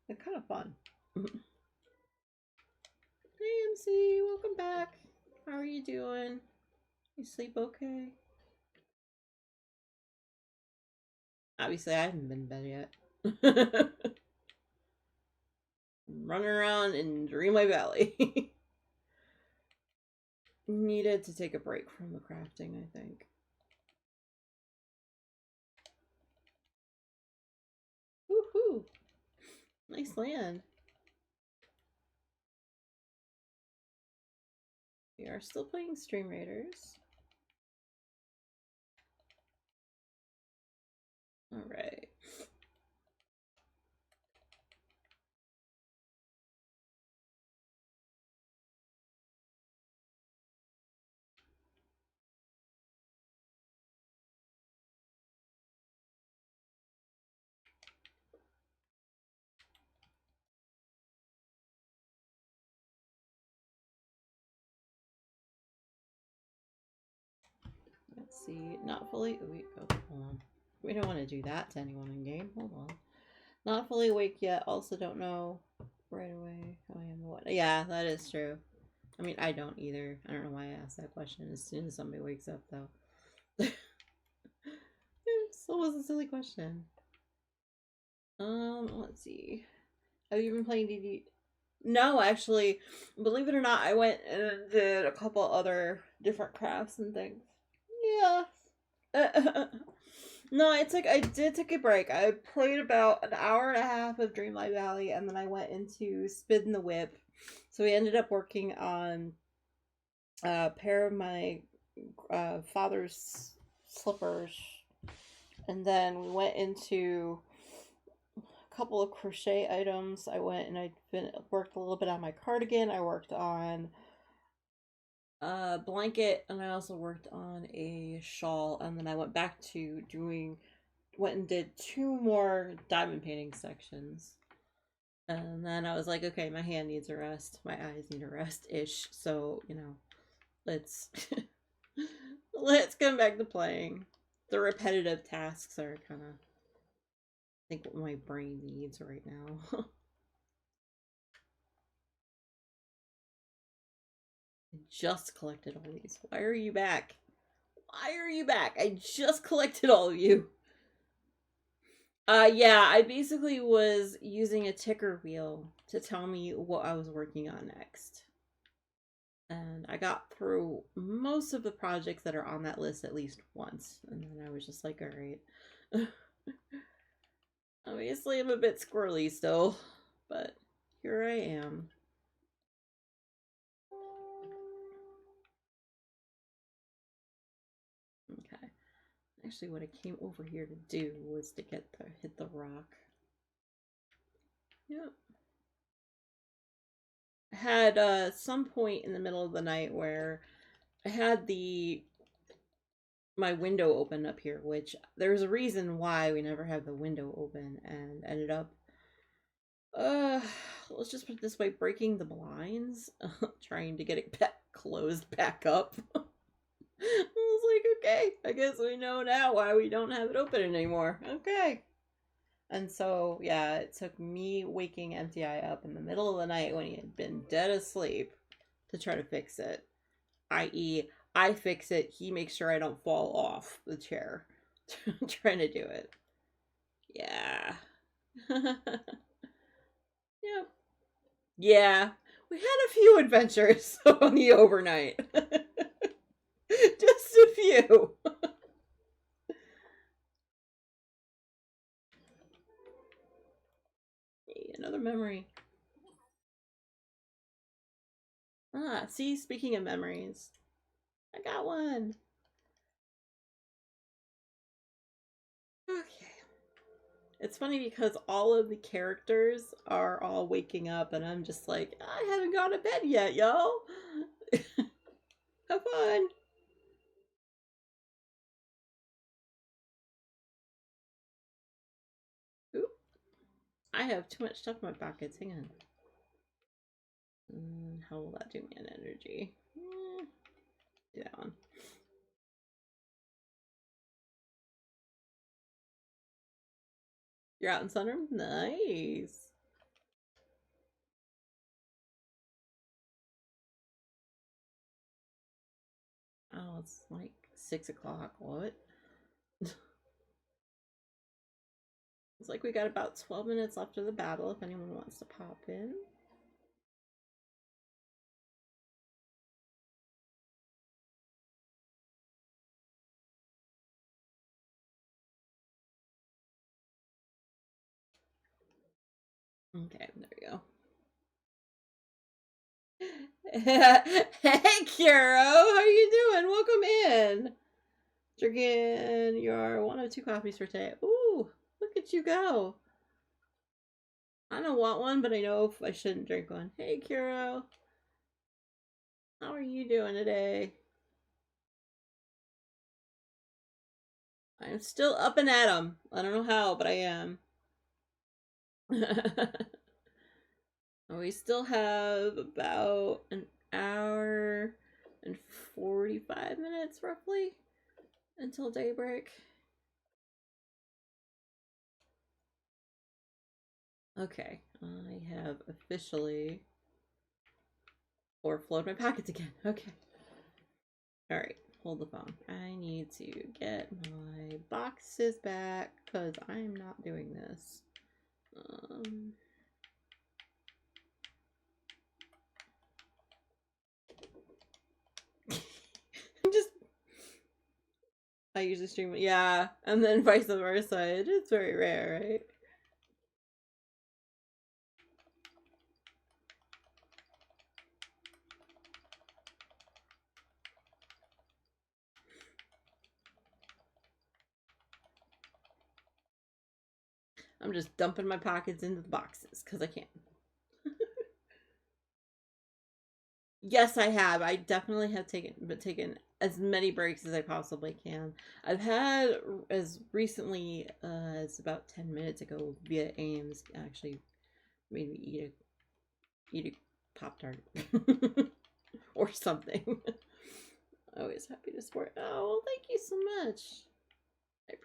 They're kind of fun. Hey, MC, welcome back. How are you doing? You sleep okay? Obviously, I haven't been in bed yet. Running around in Dreamlight Valley. Needed to take a break from the crafting, I think. Woohoo! Nice land. We are still playing Stream Raiders. Alright. Let's let's see. Not fully. Oh, hold on. We don't want to do that to anyone in game. Hold on. Not fully awake yet. Also don't know right away how I am. What? Yeah, that is true. I mean, I don't either. I don't know why I asked that question as soon as somebody wakes up, though. It still was a silly question. Let's see. Have you been playing DD? No, actually, believe it or not, I went and did a couple other different crafts and things. Yeah. No, I did take a break. I played about an hour and a half of Dreamlight Valley, and then I went into Spin the Whip. So we ended up working on a pair of my father's slippers, and then we went into a couple of crochet items. I went and worked a little bit on my cardigan. I worked on a blanket, and I also worked on a shawl, and then I went back to went and did 2 more diamond painting sections. And then I was like, okay, my hand needs a rest. My eyes need a rest-ish. So, let's let's come back to playing. The repetitive tasks are kind of, I think, what my brain needs right now. I just collected all these. Why are you back? Why are you back? I just collected all of you. Yeah, I basically was using a ticker wheel to tell me what I was working on next. And I got through most of the projects that are on that list at least once. And then I was just like, alright. Obviously, I'm a bit squirrely still, but here I am. Okay. Actually, what I came over here to do was to hit the rock. Yep. I had some point in the middle of the night where I had my window open up here, which there's a reason why we never have the window open, and ended up let's just put it this way, breaking the blinds, trying to get it closed back up. I was like, okay, I guess we know now why we don't have it open anymore. Okay. And so, yeah, it took me waking MTI up in the middle of the night when he had been dead asleep to try to fix it. I.e., I fix it, he makes sure I don't fall off the chair trying to do it. Yeah. Yep. Yeah. We had a few adventures on the overnight. Just a few. Hey, another memory. Ah, see, speaking of memories, I got one. Okay. It's funny because all of the characters are all waking up, and I'm just like, I haven't gone to bed yet, y'all. Have fun. Oop. I have too much stuff in my pockets. Hang on. How will that do me in energy? Do that one. You're out in Sunroom? Nice. Oh, it's like 6 o'clock. What? It's like we got about 12 minutes left of the battle if anyone wants to pop in. Okay, there we go. Hey, Kiro, how you doing? Welcome in. Drinking your 1 of 2 coffees for today. Ooh, look at you go. I don't want one, but I know if I shouldn't drink one. Hey, Kiro. How are you doing today? I'm still up and at 'em. I don't know how, but I am. We still have about an hour and 45 minutes, roughly. until daybreak. Okay, I have officially overflowed my pockets again. Okay. Alright, hold the phone. I need to get my boxes back because I'm not doing this. Just I usually stream it, yeah, and then vice versa. It's very rare, right? I'm just dumping my pockets into the boxes because I can. Yes, I have. I definitely have taken as many breaks as I possibly can. I've had as recently as about 10 minutes ago via Ames actually made me eat a Pop Tart or something. Always happy to support. Oh, well, thank you so much. I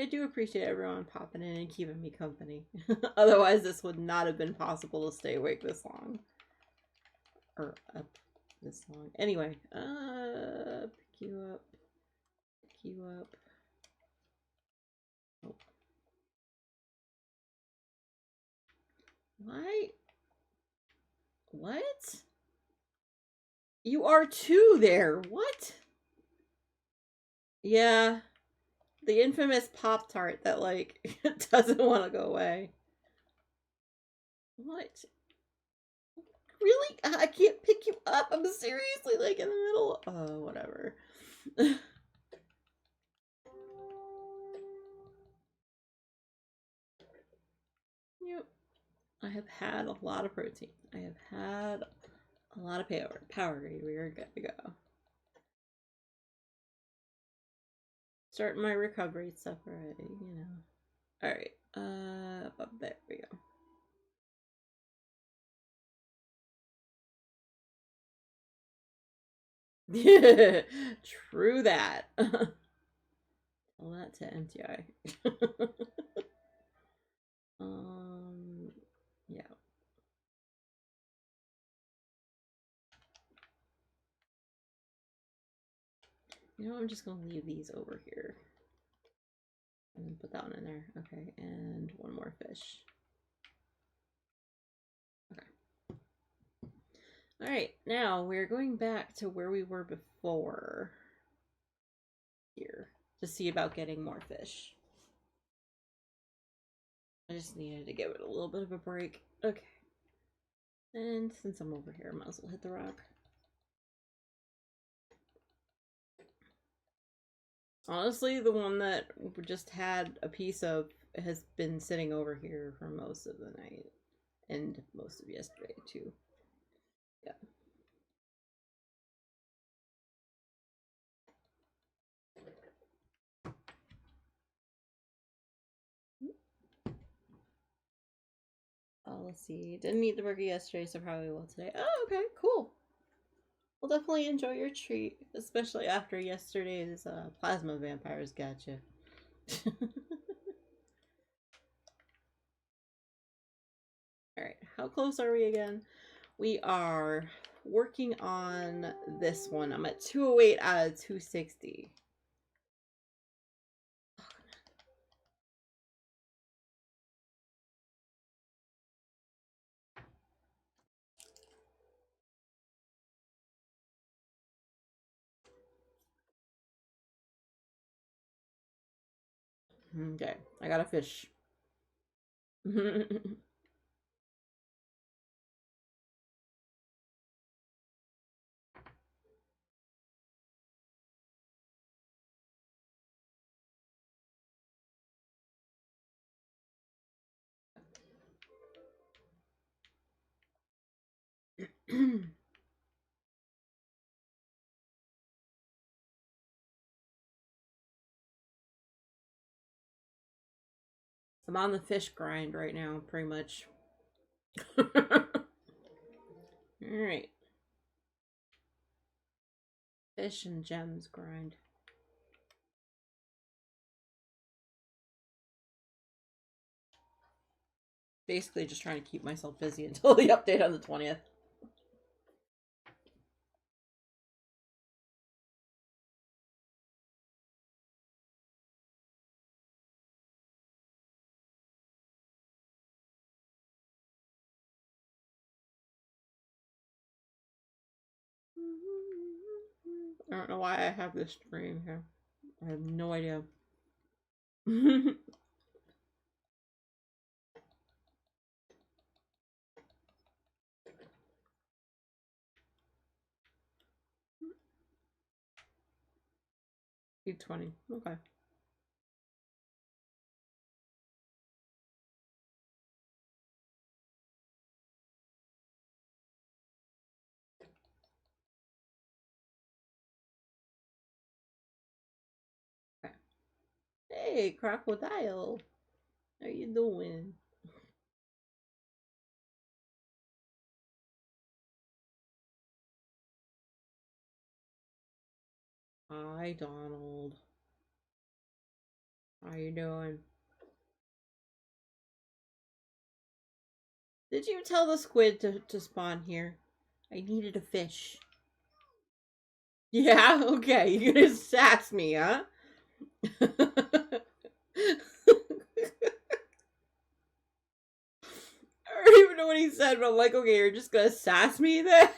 do appreciate everyone popping in and keeping me company. Otherwise, this would not have been possible to stay awake this long. Or up this long. Anyway, pick you up. Pick you up. Oh. Why? What? You are too there. What? Yeah. The infamous Pop Tart that, like, doesn't want to go away. What? Really? I can't pick you up. I'm seriously, like, in the middle. Oh, whatever. Yep. I have had a lot of protein. I have had a lot of Powerade. We are good to go. Starting my recovery stuff already, you know. Alright. There we go. True that. Tell that to MTI. Yeah. You know, I'm just gonna leave these over here. And then put that one in there. Okay, and one more fish. Okay. Alright, now we're going back to where we were before. Here. To see about getting more fish. I just needed to give it a little bit of a break. Okay. And since I'm over here, I might as well hit the rock. Honestly, the one that we just had a piece of has been sitting over here for most of the night. And most of yesterday, too. Yeah. Oh, let's see. Didn't eat the burger yesterday, so probably will today. Oh, okay, cool. We'll definitely enjoy your treat, especially after yesterday's plasma vampires got you. Alright, how close are we again? We are working on this one. I'm at 208 out of 260. Okay, I got a fish. I'm on the fish grind right now, pretty much. Alright. Fish and gems grind. basically just trying to keep myself busy until the update on the 20th. I don't know why I have this screen here. I have no idea. 820. Okay. Okay. Hey, crocodile. How you doing? Hi, Donald. How you doing? Did you tell the squid to spawn here? I needed a fish. Yeah, okay. You're gonna sass me, huh? I don't even know what he said, but I'm like, okay, you're just gonna sass me then?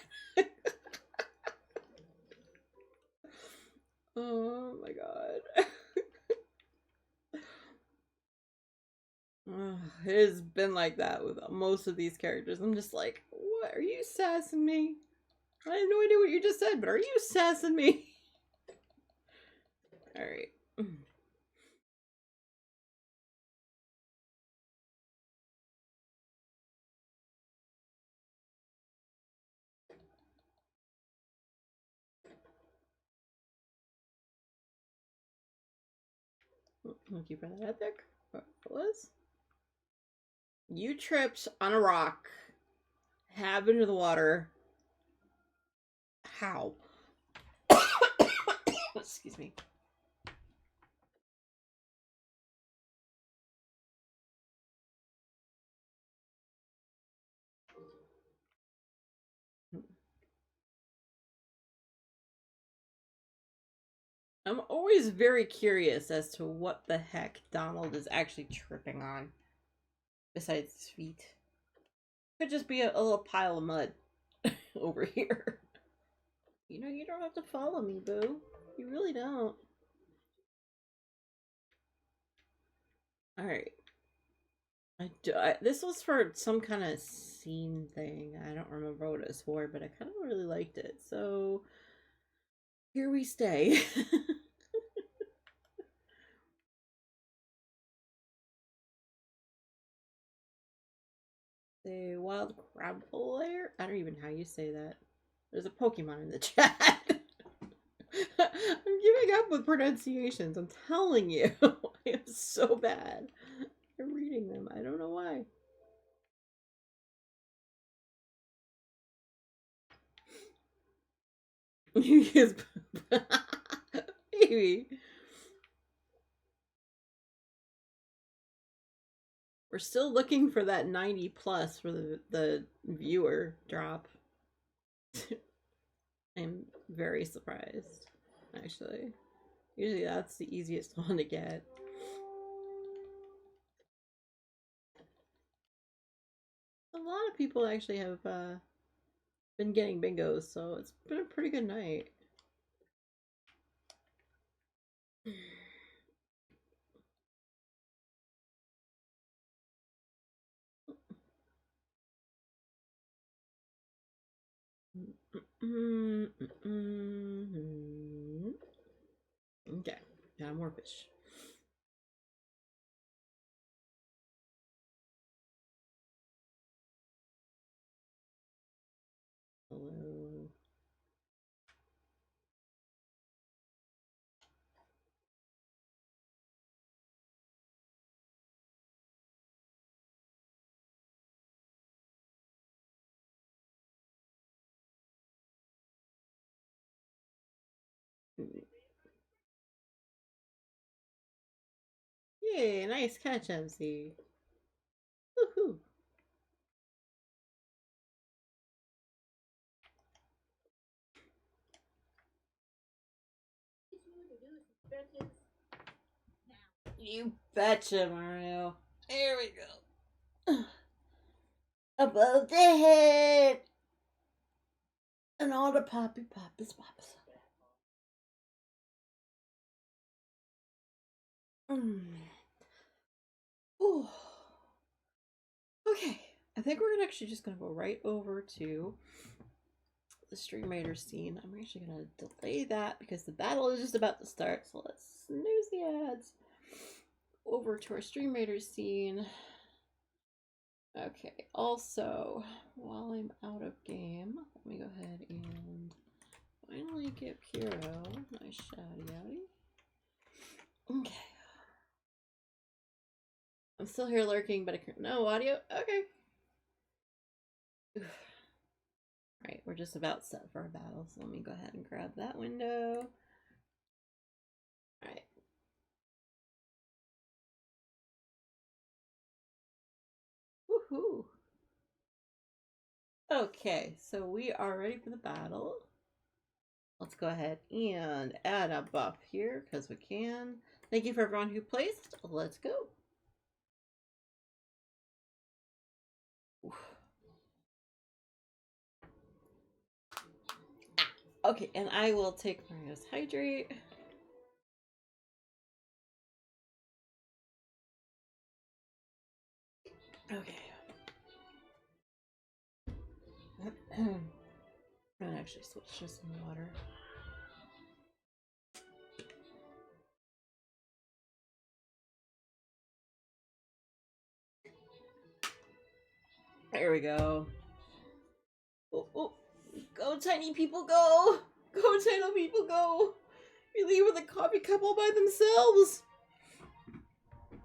Oh my god. It has been like that with most of these characters. I'm just like, what? Are you sassing me? I have no idea what you just said, but are you sassing me? Alright. Thank you for that epic. What was? You tripped on a rock. Have into the water. How? Excuse me. I'm always very curious as to what the heck Donald is actually tripping on. Besides his feet. Could just be a little pile of mud over here. You know, you don't have to follow me, boo. You really don't. Alright. This was for some kind of scene thing. I don't remember what it was for, but I kind of really liked it. So, here we stay. The wild crab lair? I don't even know how you say that. There's a Pokemon in the chat. I'm giving up with pronunciations. I'm telling you. I am so bad at reading them. I don't know why. Maybe. We're still looking for that 90 plus for the viewer drop. I'm very surprised, actually. Usually that's the easiest one to get. A lot of people actually have been getting bingos, so it's been a pretty good night. Okay, now more fish. Hello. Yay, nice catch, MC. Woohoo. You betcha, Mario. There we go. Above the head. And all the poppy poppers pops. Ooh. Okay. I think we're actually just going to go right over to the Stream Raider scene. I'm actually going to delay that because the battle is just about to start. So let's snooze the ads. Over to our Stream Raider scene. Okay, also, while I'm out of game, let me go ahead and finally give Kiro my shouty outy. Okay. I'm still here lurking, but I can't. No audio? Okay. Alright, we're just about set for a battle, so let me go ahead and grab that window. Alright. Woohoo! Okay, so we are ready for the battle. Let's go ahead and add a buff here, because we can. Thank you for everyone who placed. Let's go. Okay, and I will take Mario's Hydrate. Okay. I'm gonna actually switch to some water. There we go. Oh, oh. Go, tiny people, go! Go, tiny people, go! You leave with a coffee cup all by themselves!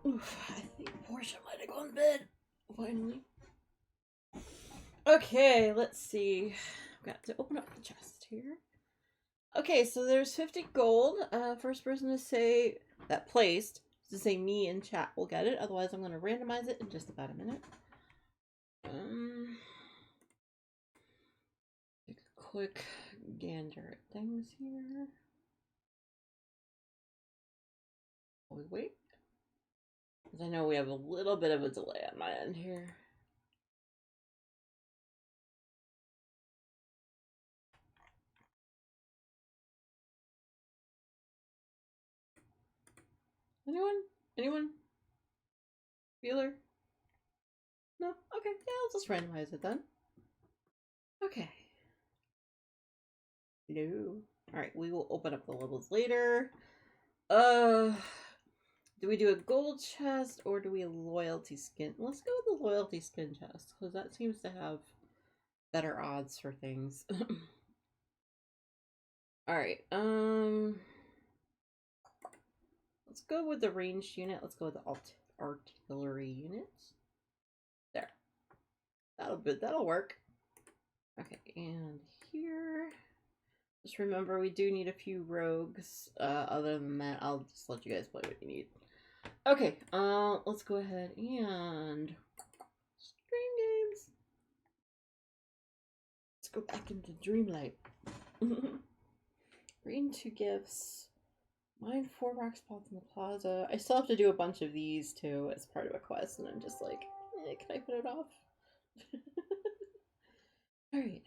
Oof, I think Portia might have gone to bed. Finally. Okay, let's see. I've got to open up the chest here. Okay, so there's 50 gold. First person to say that placed to say me in chat will get it. Otherwise, I'm going to randomize it in just about a minute. Take a quick gander at things here. We wait. Because I know we have a little bit of a delay on my end here. Anyone? Anyone? Feeler? No? Okay, yeah, let's just randomize it then. Okay. No. Alright, we will open up the levels later. Do we do a gold chest or do we loyalty skin? Let's go with the loyalty skin chest, because that seems to have better odds for things. Alright, let's go with the ranged unit. Let's go with the artillery units. There. That'll work. Okay, and here. Just remember we do need a few rogues. Other than that, I'll just let you guys play what you need. Okay, let's go ahead and stream games. Let's go back into Dreamlight. Bring 2 gifts. Mine 4 rock spots in the plaza. I still have to do a bunch of these too as part of a quest, and I'm just like, can I put it off? Alright.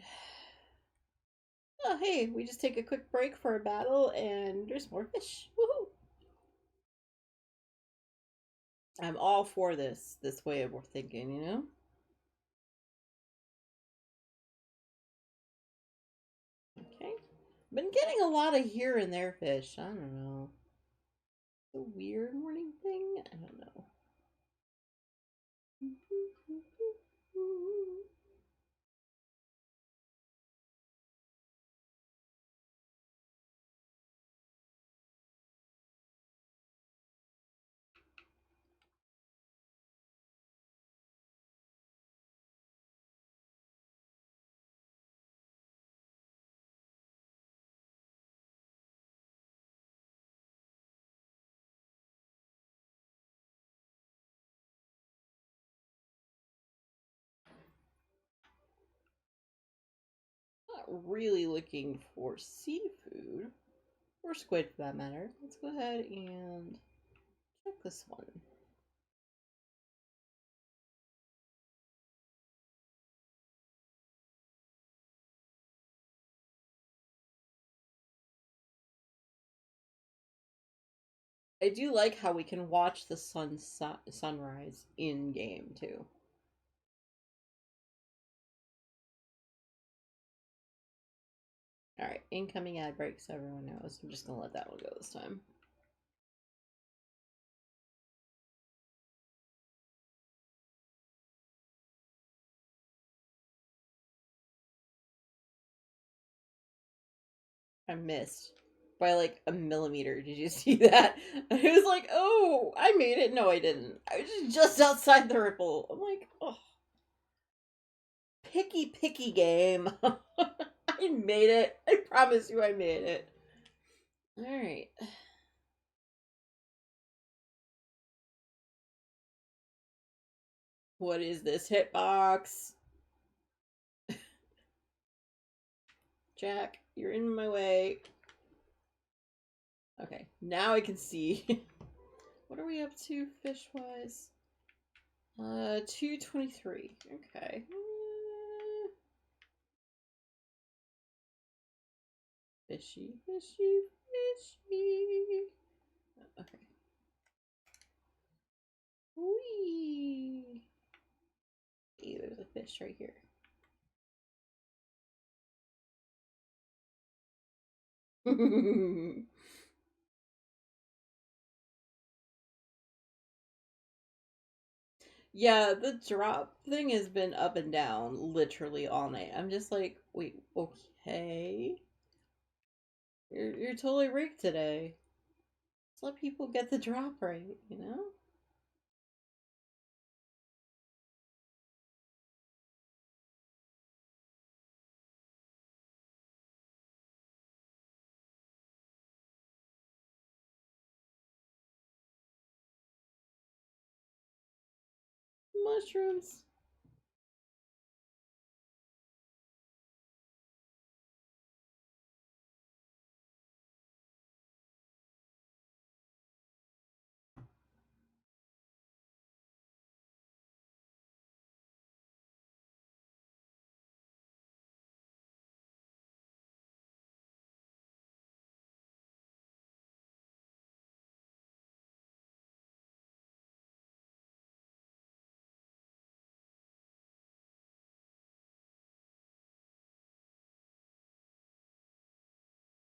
Oh, hey, we just take a quick break for a battle, and there's more fish. Woohoo! I'm all for this way of thinking, you know? Okay. Been getting a lot of here and there fish. I don't know. A weird morning thing? I don't know. Not really looking for seafood. or squid for that matter. Let's go ahead and check this one. I do like how we can watch the sunrise in game too. All right, incoming ad break, so everyone knows. I'm just gonna let that one go this time. I missed by like a millimeter. Did you see that? I was like, oh, I made it. No, I didn't. I was just outside the ripple. I'm like, oh, picky game. I made it. I promise you, I made it. All right. What is this hitbox? Jack, you're in my way. Okay, now I can see. What are we up to fish-wise? 223. Okay. Fishy, fishy, fishy. Okay. Whee! Hey, there's a fish right here. Yeah, the drop thing has been up and down literally all night. I'm just like, wait, okay. You're totally rigged today. Just let people get the drop right, you know? Mushrooms.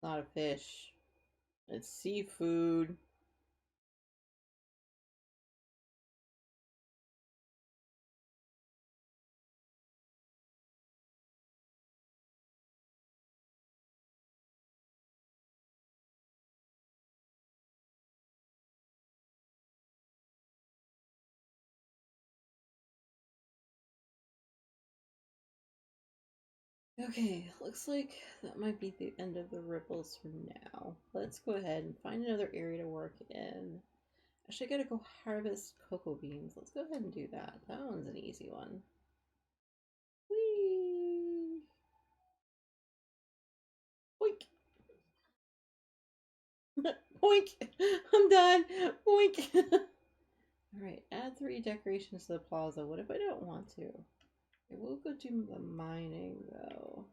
Not a fish. It's seafood. Okay, looks like that might be the end of the ripples for now. Let's go ahead and find another area to work in. Actually, I gotta go harvest cocoa beans. Let's go ahead and do that. That one's an easy one. Whee! Boink! Boink! I'm done! Boink! Alright, add 3 decorations to the plaza. What if I don't want to? Okay, we'll go do the mining, though.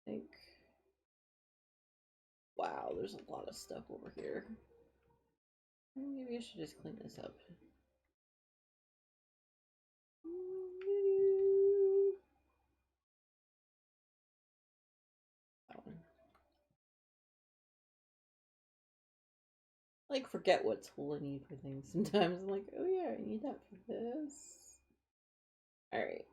I think... Wow, there's a lot of stuff over here. Maybe I should just clean this up. That one. I like forget what tool I need for things sometimes. I'm like, oh yeah, I need that for this. Alright.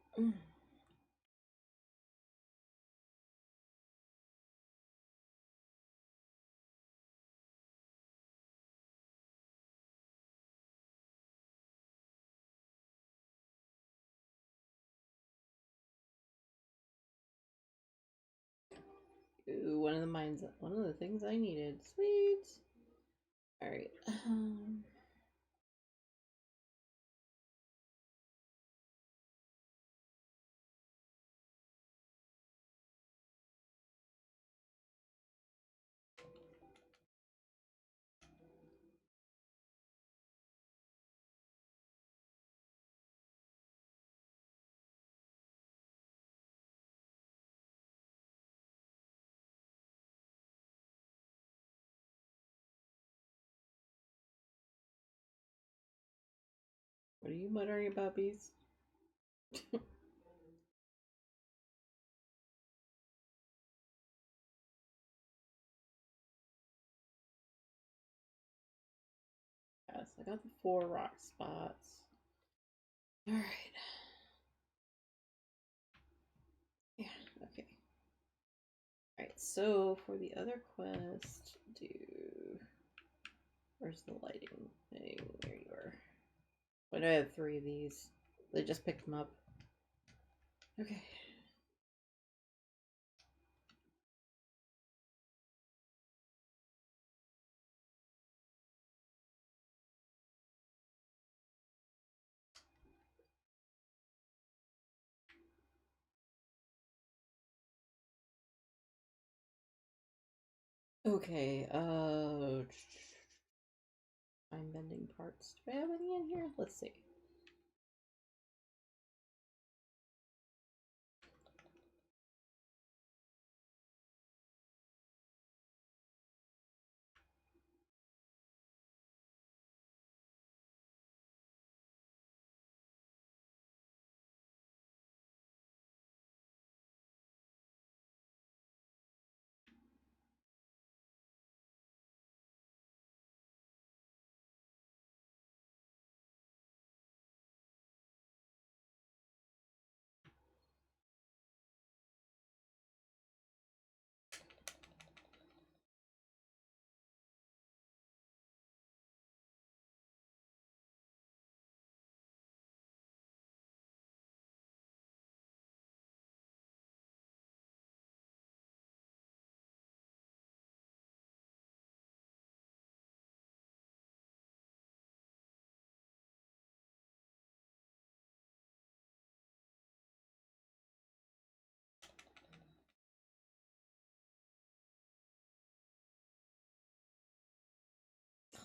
Ooh, one of the mines, one of the things I needed. Sweet. Alright.
What are you muttering about, bees? Yes, I got the 4 rock spots. Alright. Yeah, okay. Alright, so for the other quest, do... Where's the lighting thing? There you are. Why do I have 3 of these? They just picked them up. Okay. Okay, time bending parts. Do I have any in here? Let's see.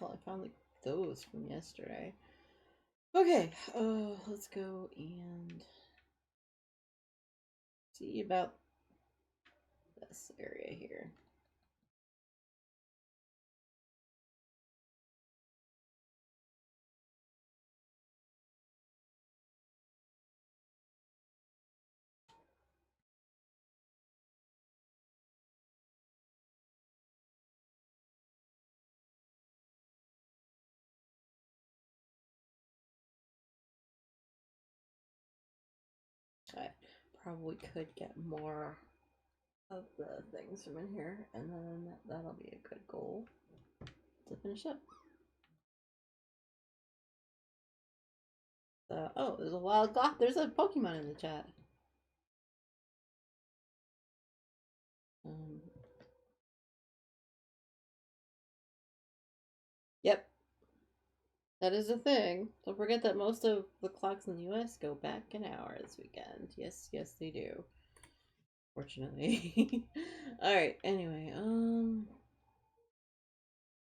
Oh, I found those from yesterday. Okay, let's go and see about this area here. I probably could get more of the things from in here, and then that'll be a good goal to finish up. Oh, there's a wild goth. There's a Pokemon in the chat. Um, yep, that is a thing. Don't forget that most of the clocks in the U.S. go back an hour this weekend. Yes, yes, they do. Fortunately. All right. Anyway,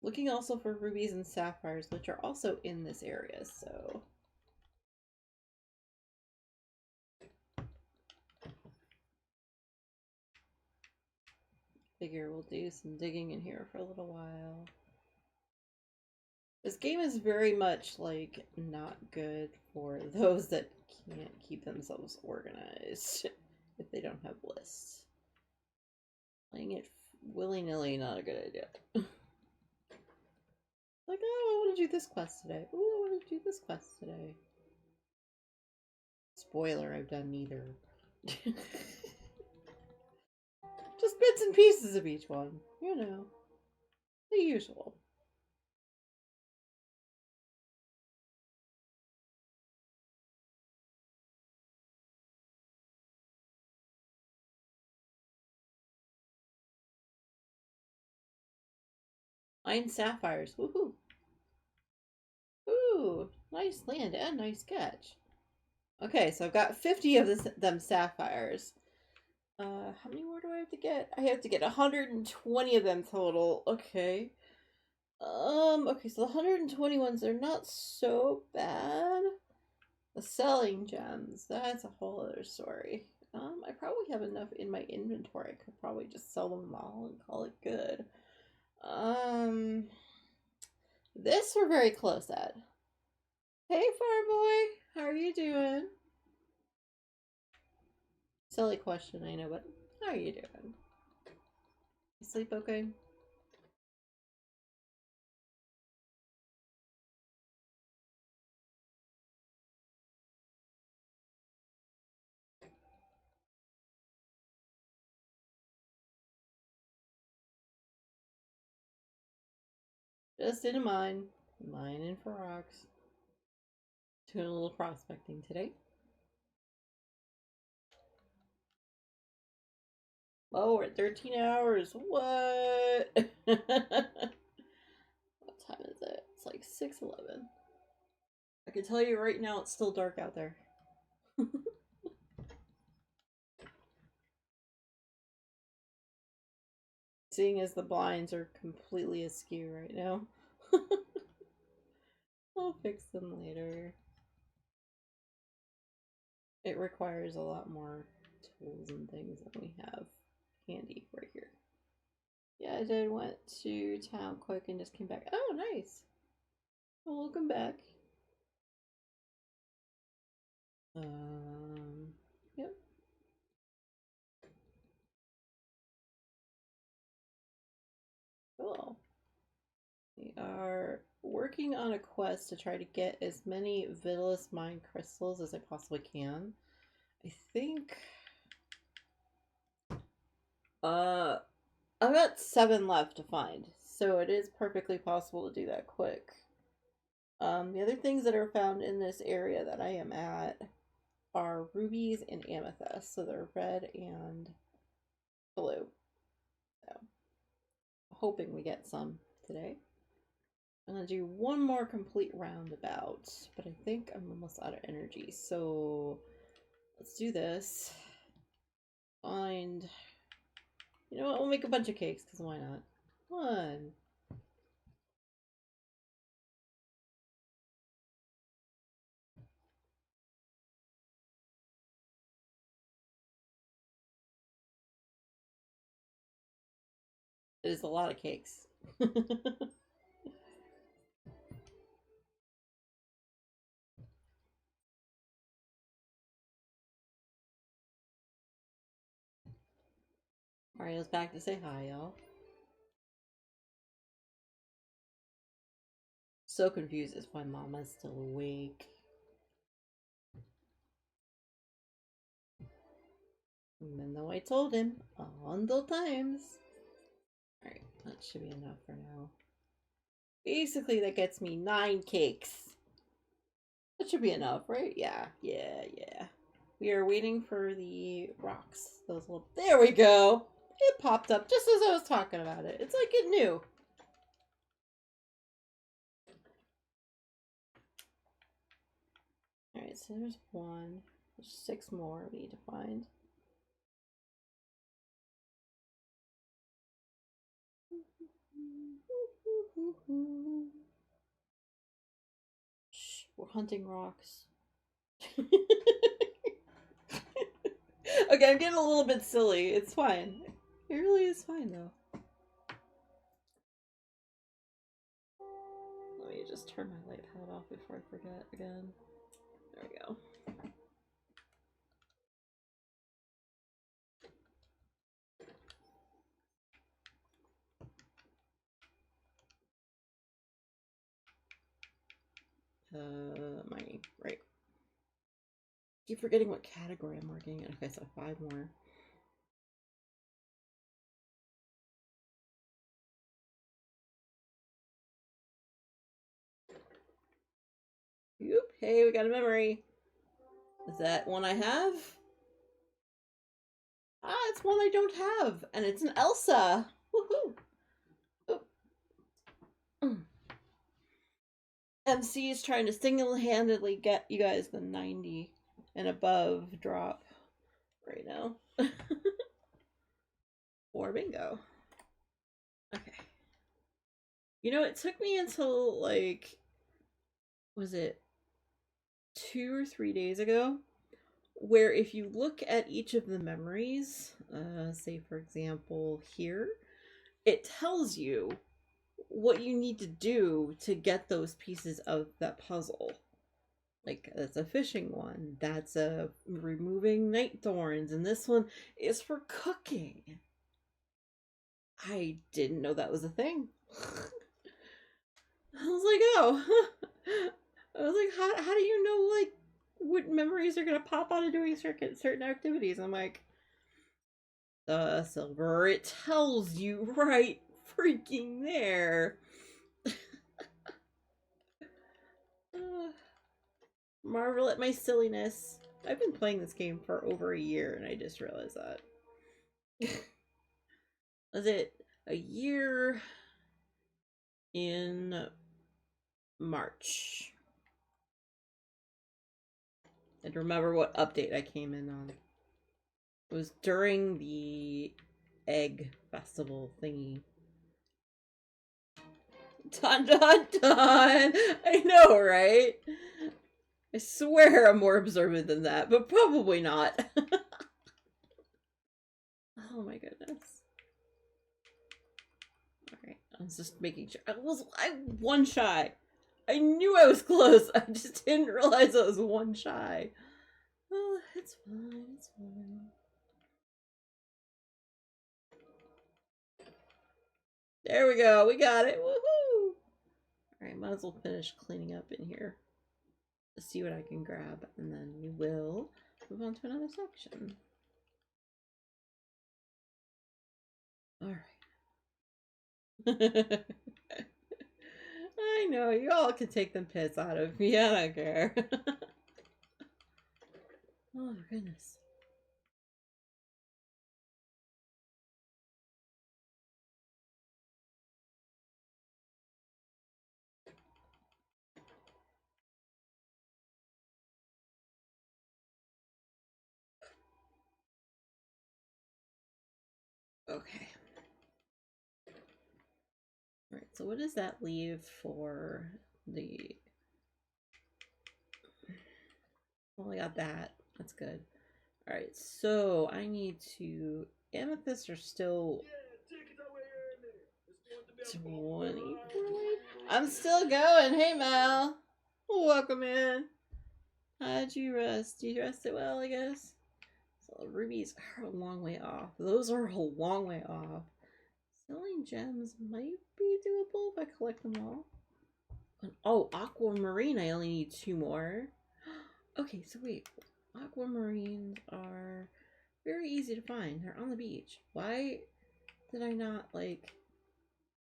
looking also for rubies and sapphires, which are also in this area. So. Figure we'll do some digging in here for a little while. This game is very much like not good for those that can't keep themselves organized if they don't have lists. Playing it willy-nilly, not a good idea. Like, oh, I want to do this quest today. Oh, I want to do this quest today. Spoiler, I've done neither. Just bits and pieces of each one. You know, the usual. Nine sapphires. Woohoo! Ooh, nice land and nice catch. Okay, so I've got 50 of them sapphires. How many more do I have to get? I have to get 120 of them total. Okay. Okay, so the 120 ones are not so bad. The selling gems, that's a whole other story. I probably have enough in my inventory. I could probably just sell them all and call it good. This we're very close at. Hey, Farboy, how are you doing? Silly question, I know, but how are you doing? You sleep okay? Just in a mine. Mining for rocks. Doing a little prospecting today. Oh, we're at 13 hours. What? What time is it? It's like 6:11. I can tell you right now it's still dark out there. Seeing as the blinds are completely askew right now. I'll fix them later. It requires a lot more tools and things than we have handy right here. Yeah, I did. Went to town quick and just came back. Oh, nice. Well, welcome back. Yep. Cool. We are working on a quest to try to get as many Vitalist Mine crystals as I possibly can. I think I've got 7 left to find, so it is perfectly possible to do that quick. The other things that are found in this area that I am at are rubies and amethyst, so they're red and blue. So, hoping we get some today. I'm gonna do one more complete roundabout, but I think I'm almost out of energy, so let's do this. Find, you know what, we'll make a bunch of cakes, because why not? One. It is a lot of cakes. Mario's back to say hi, y'all. So confused as why Mama's still awake. Even though I told him a 100 times. Alright, that should be enough for now. Basically, that gets me 9 cakes. That should be enough, right? Yeah. We are waiting for the rocks. Those little... There we go! It popped up just as I was talking about it. It's like it knew. Alright, so there's 1. There's 6 more we need to find. Shh, we're hunting rocks. Okay, I'm getting a little bit silly. It's fine. It really is fine, though. Let me just turn my light pad off before I forget again. There we go. Mining. Right. Keep forgetting what category I'm working in. Okay, so 5 more. Yoop. Hey, we got a memory. Is that one I have? Ah, it's one I don't have. And it's an Elsa. Woohoo. MC is trying to single-handedly get you guys the 90 and above drop right now. For bingo. Okay. You know, it took me until, like, was it 2 or 3 days ago, where if you look at each of the memories, say for example here, it tells you what you need to do to get those pieces of that puzzle. Like, that's a fishing one. That's a removing night thorns. And this one is for cooking. I didn't know that was a thing. I was like, oh. I was like, how do you know, like, what memories are going to pop out of doing certain activities? I'm like, Silver, it tells you right freaking there. Marvel at my silliness. I've been playing this game for over a year and I just realized that. Was it a year in March? I don't remember what update I came in on. It was during the egg festival thingy. Dun dun dun! I know, right? I swear I'm more observant than that, but probably not. Oh my goodness. Alright, I was just making sure. I one shy. I knew I was close. I just didn't realize I was one shy. Oh, it's fine. It's fine. There we go. We got it. Woohoo! Alright, might as well finish cleaning up in here. Let's see what I can grab, and then we will move on to another section. Alright. I know, you all can take them pits out of me. I don't care. Oh, goodness. Okay. Alright, so what does that leave for the... Well, I got that. That's good. Alright, so I need to... Amethysts are still... 20. I'm still going. Hey, Mel. Welcome in. How'd you rest? You rested well, I guess? So rubies are a long way off. Those are a long way off. Selling gems might be doable if I collect them all. Oh, aquamarine, I only need 2 more. Okay, so wait. Aquamarines are very easy to find. They're on the beach. Why did I not, like,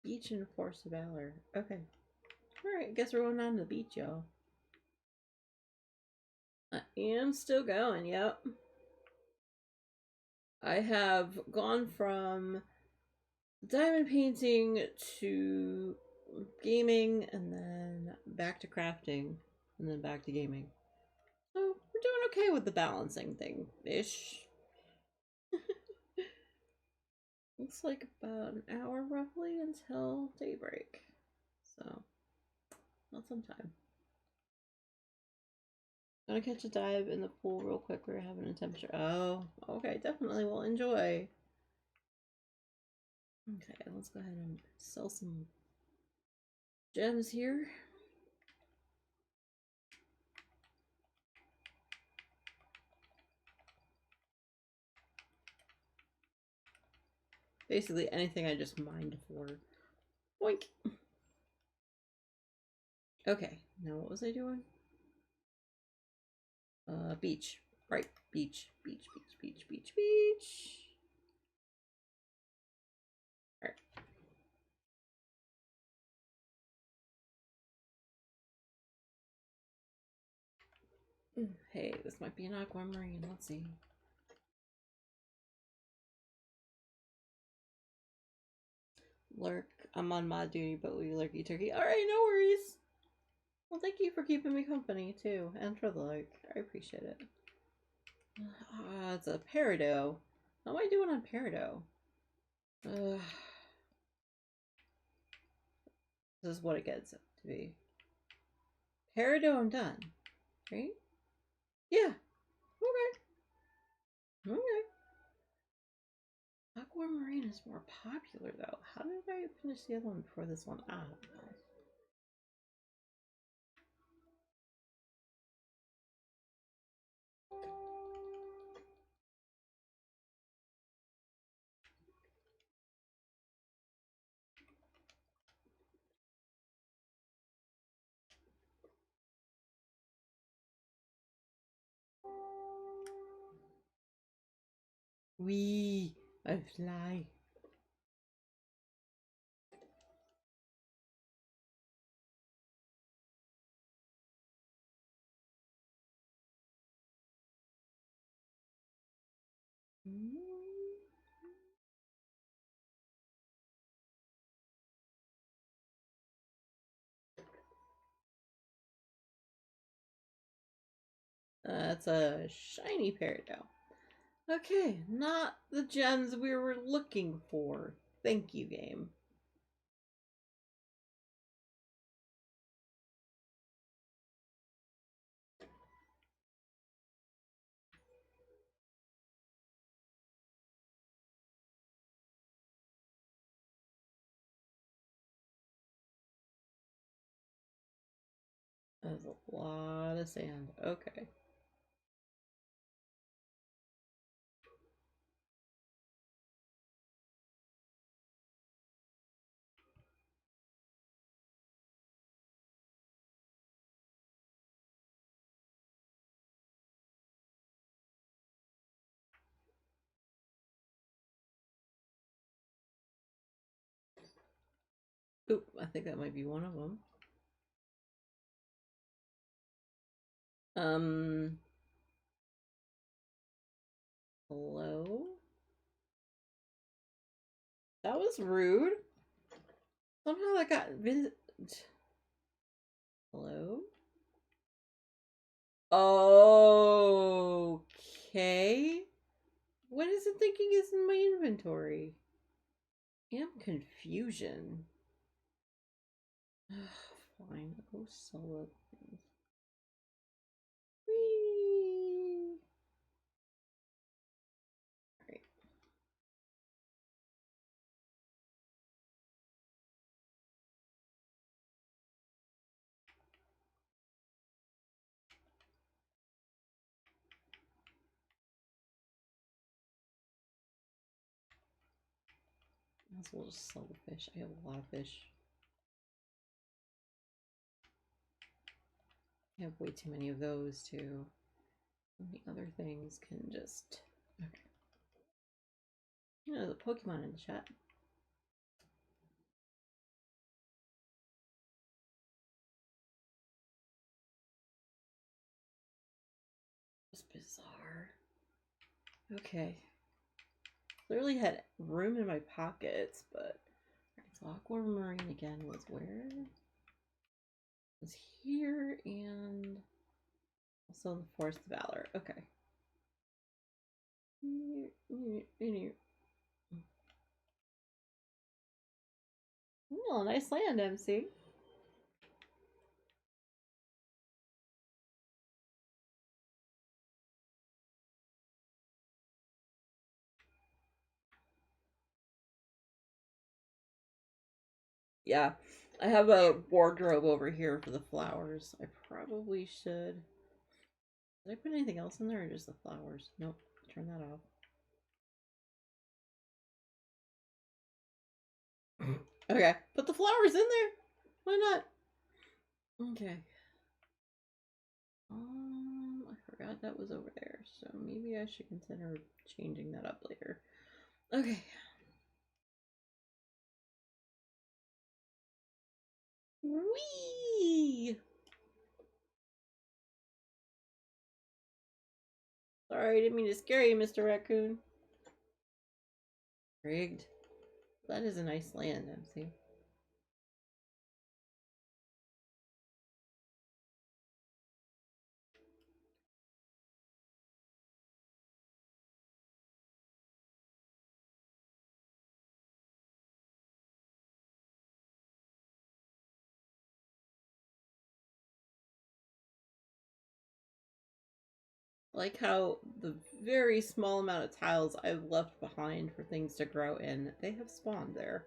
beach and Force of Valor? Okay. Alright, I guess we're going down to the beach, y'all. I am still going, yep. I have gone from diamond painting to gaming, and then back to crafting, and then back to gaming. So we're doing okay with the balancing thing-ish. Looks like about an hour roughly until daybreak. So, not some time. Gonna catch a dive in the pool real quick. We're having a temperature. Oh, okay, definitely will enjoy. Okay, let's go ahead and sell some gems here. Basically anything I just mined for. Boink! Okay, now what was I doing? Beach. Right, beach, beach, beach, beach, beach, beach. Alright. Hey, this might be an aquamarine. Let's see. Lurk. I'm on mod duty, but we lurky turkey. Alright, no worries. Well, thank you for keeping me company, too. And for the like. I appreciate it. It's a peridot. How am I doing on peridot? This is what it gets to be. Peridot, I'm done. Right? Yeah. Okay. Okay. Aquamarine is more popular, though. How did I finish the other one before this one? I don't know. Wee, I fly. That's a shiny peridot. Okay, not the gems we were looking for. Thank you, game. That's a lot of sand. Okay. Oop, I think that might be one of them. Hello? That was rude. Somehow that got Hello? Okay. What is it thinking is in my inventory? Confusion. Fine, I'll go sell it. Whee! Alright. Might as well just sell the fish. I have a lot of fish. I have way too many of those too. And the other things can just... Okay. You know, the Pokemon in the chat. It's bizarre. Okay. Clearly had room in my pockets, but... Alright, so Aquamarine again was where? It was here and... Also in the Forest of Valor. Okay. Oh, nice land, MC. Yeah, I have a wardrobe over here for the flowers. I probably should. Did I put anything else in there or just the flowers? Nope. Turn that off. Okay, put the flowers in there. Why not? Okay. I forgot that was over there, so maybe I should consider changing that up later. Okay. Whee! Sorry, I didn't mean to scare you, Mr. Raccoon. Rigged. That is a nice land, MC. Like how the very small amount of tiles I've left behind for things to grow in, they have spawned there.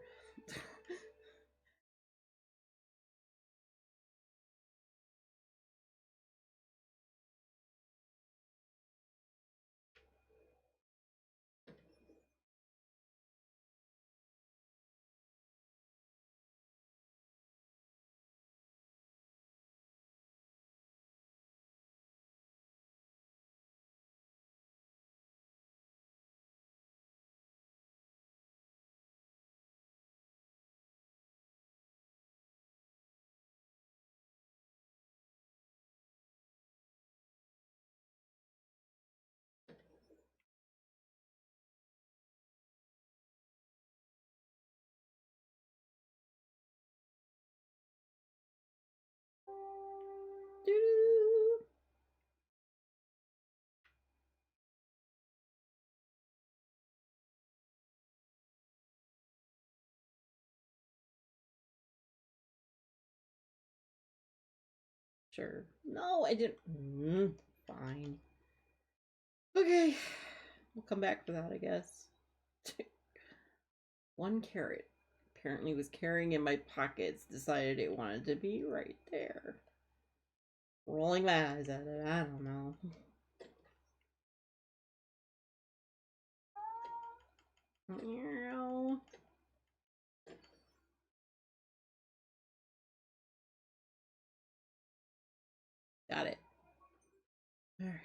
Sure. No, I didn't. Fine. Okay. We'll come back for that, I guess. 1 carrot. Apparently was carrying in my pockets. Decided it wanted to be right there. Rolling my eyes at it. I don't know. Got it. All right.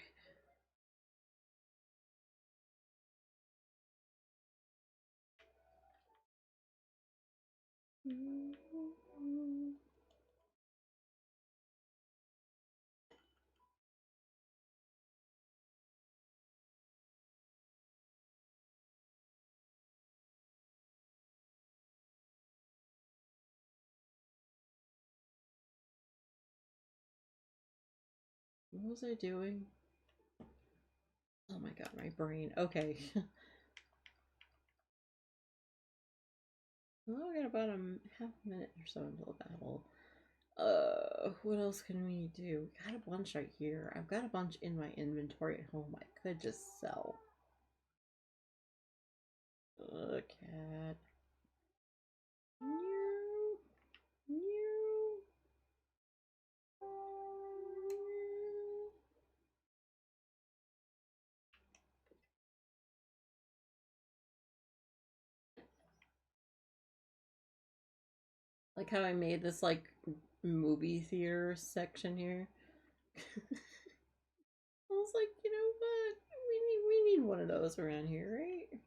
What was I doing? Oh my god, my brain. Okay. Well, I got about a half minute or so until battle. What else can we do? We got a bunch right here. I've got a bunch in my inventory at home I could just sell. Cat. Like how I made this like movie theater section here. I was like, you know what? We need one of those around here, right?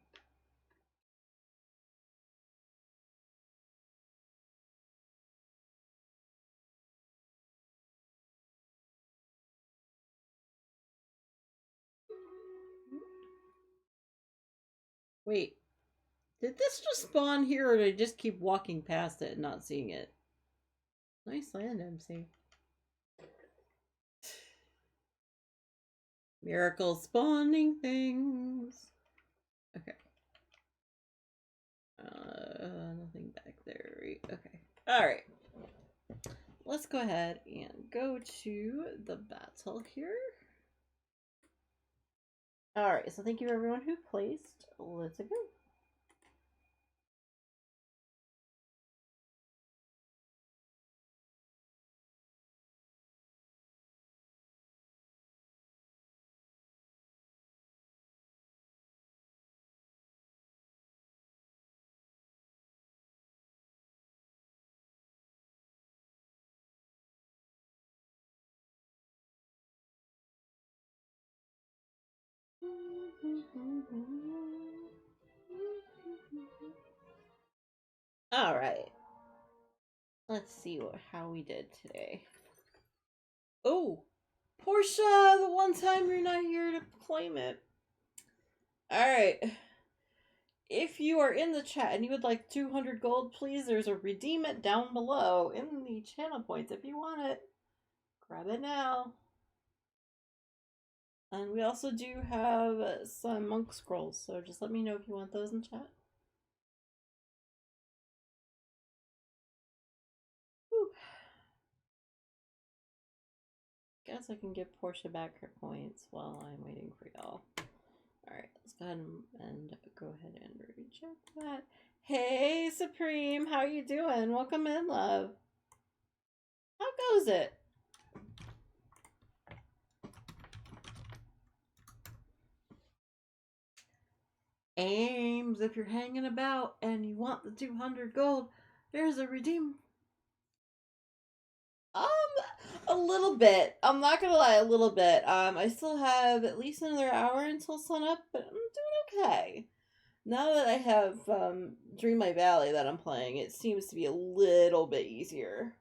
Wait, did this just spawn here or did I just keep walking past it and not seeing it? Nice land, MC. Miracle spawning things. Okay. Nothing back there. Okay. Alright. Let's go ahead and go to the battle here. Alright, so thank you everyone who placed. Let's go. All right. Let's see how we did today. Oh, Portia, the one time you're not here to claim it. All right. If you are in the chat and you would like 200 gold, please, there's a redeem it down below in the channel points. If you want it, grab it now. And we also do have some monk scrolls, so just let me know if you want those in chat. Whew. Guess I can give Portia back her points while I'm waiting for y'all. Alright, let's go ahead and go ahead and reject that. Hey, Supreme, how you doing? Welcome in, love. How goes it? Ames, if you're hanging about and you want the 200 gold, there's a redeem. A little bit. I'm not gonna lie, a little bit. I still have at least another hour until sunup, but I'm doing okay. Now that I have Dreamlight Valley that I'm playing, it seems to be a little bit easier.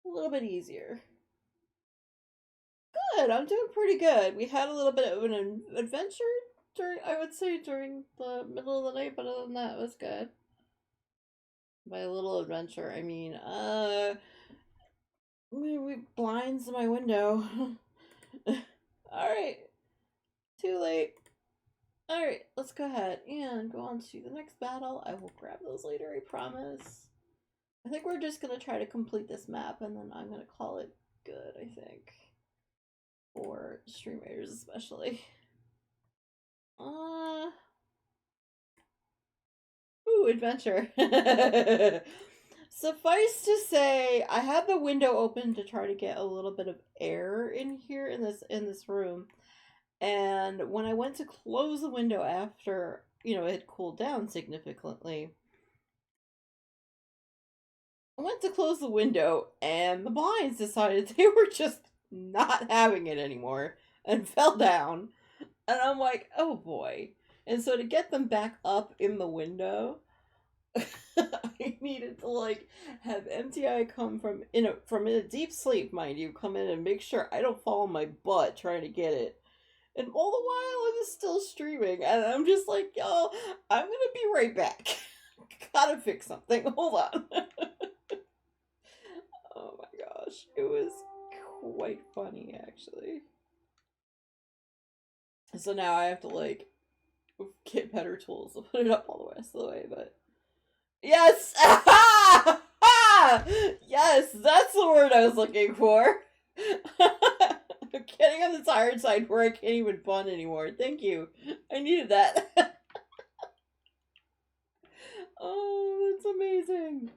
A little bit easier. Good, I'm doing pretty good. We had a little bit of an adventure during, I would say, during the middle of the night, but other than that, it was good. By a little adventure, I mean, we blinds my window. Alright. Too late. Alright, let's go ahead and go on to the next battle. I will grab those later, I promise. I think we're just gonna try to complete this map and then I'm gonna call it good, I think. For streamers, especially. Ooh, adventure. Suffice to say, I had the window open to try to get a little bit of air in here in this room. And when I went to close the window after, it had cooled down significantly, I went to close the window and the blinds decided they were just not having it anymore and fell down. And I'm like, oh boy. And so to get them back up in the window, I needed to like have MTI come from in a deep sleep, mind you, come in and make sure I don't fall on my butt trying to get it. And all the while I was still streaming, and I'm just like, yo, I'm gonna be right back. Gotta fix something. Hold on. Oh my gosh, it was quite funny actually. So now I have to like get better tools to put it up all the rest of the way, but yes! Yes, that's the word I was looking for. Getting on the tired side where I can't even bun anymore. Thank you. I needed that. Oh, that's amazing.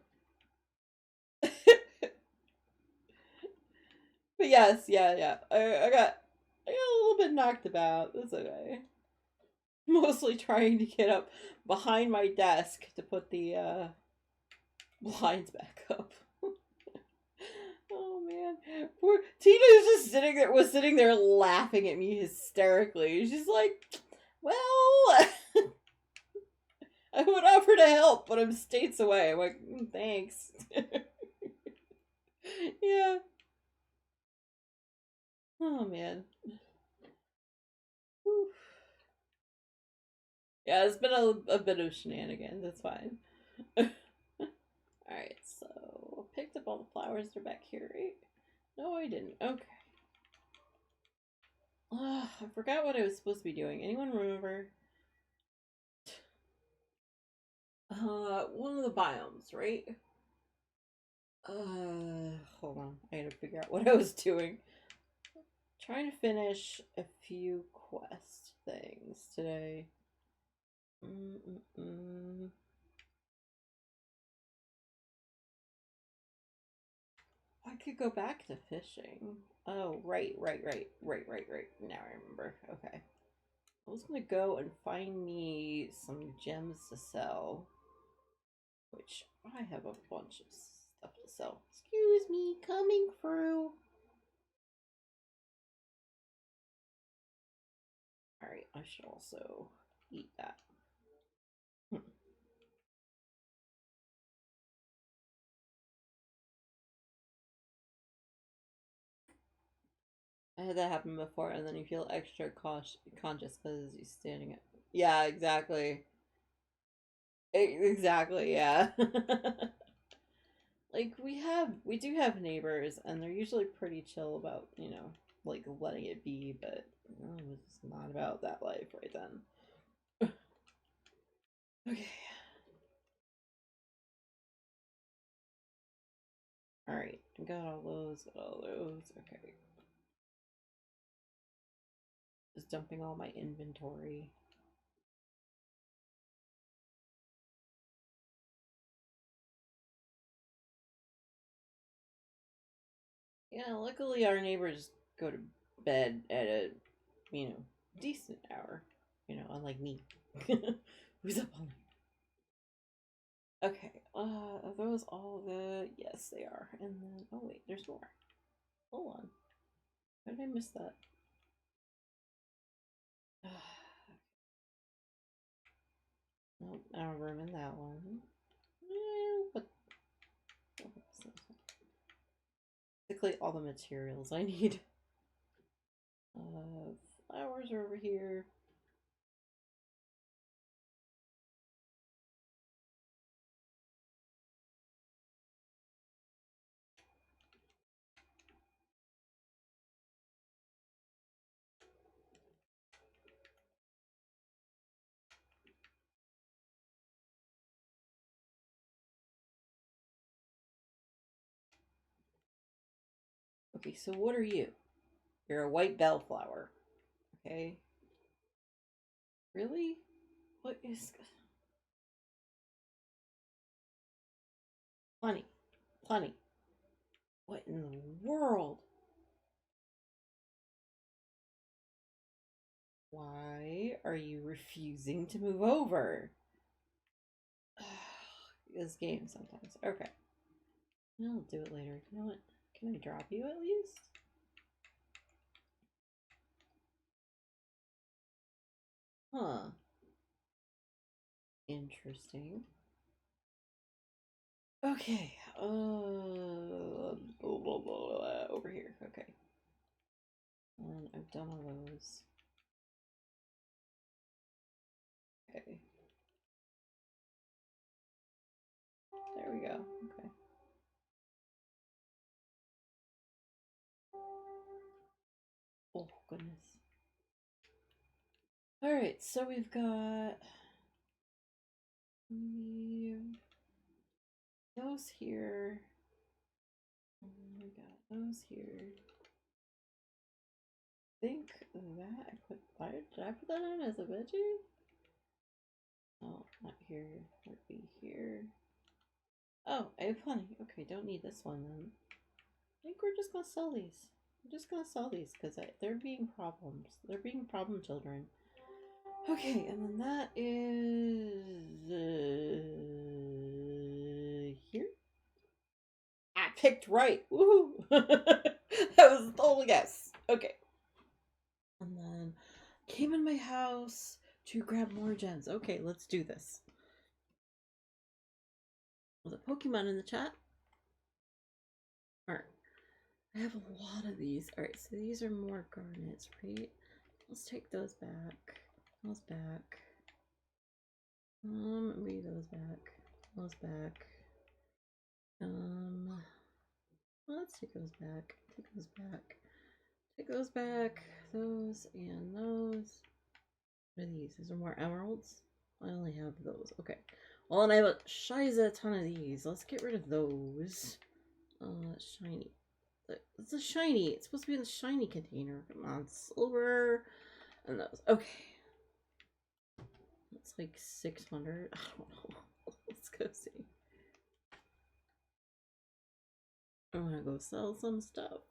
But yes, yeah. I got a little bit knocked about. That's okay. Mostly trying to get up behind my desk to put the blinds back up. Oh man, poor Tina was sitting there laughing at me hysterically. She's like, "Well, I would offer to help, but I'm states away." I'm like, "Thanks." Yeah. Oh man. Whew. Yeah, it's been a bit of shenanigans. That's fine. Alright, so I picked up all the flowers. They're back here, right? No, I didn't. Okay. I forgot what I was supposed to be doing. Anyone remember? One of the biomes, right? Hold on. I gotta figure out what I was doing. Trying to finish a few quest things today. I could go back to fishing. Oh, right. Now I remember. Okay. I was gonna go and find me some gems to sell, which I have a bunch of stuff to sell. Excuse me, coming through. Alright, I should also eat that. I had that happen before, and then you feel extra conscious because you're standing up. Yeah, exactly. Exactly, yeah. Like, we do have neighbors, and they're usually pretty chill about, like, letting it be, but it's not about that life right then. Okay. Alright, got all those, okay. Just dumping all my inventory. Yeah, luckily our neighbors go to bed at a, decent hour. Unlike me. Who's up all night? Okay, are those all the... Yes, they are. And then... Oh, wait, there's more. Hold on. How did I miss that? Nope, I don't have room in that one. But... Basically all the materials I need. Flowers are over here. Okay, so what are you? You're a white bellflower. Okay. Really? What is... Plenty. Plenty. What in the world? Why are you refusing to move over? This game sometimes. Okay. I'll do it later. You know what? Can I drop you at least? Huh. Interesting. Okay. Over here. Okay. And I've done all those. Okay. There we go. Okay. Oh, goodness. Alright, so we've got those here. We got those here. I think that did I put that on as a veggie? Oh, not here. Would be here. Oh, I have plenty. Okay, don't need this one then. I think we're just gonna sell these. We're just gonna sell these because they're being problems. They're being problem children. Okay, and then that is here. I picked right. Woohoo! That was a total guess. Okay. And then came in my house to grab more gems. Okay, let's do this. Was it Pokemon in the chat? Alright. I have a lot of these. Alright, so these are more garnets, right? Let's take those back. Those back. Read those back. Those back. Let's take those back. Take those back. Take those back. Those and those. What are these? These are more emeralds? I only have those. Okay. Well, and I have a shiza ton of these. Let's get rid of those. Shiny. It's a shiny. It's supposed to be in the shiny container. Come on, silver. And those. Okay. It's like 600. I don't know. Let's go see. I'm gonna go sell some stuff.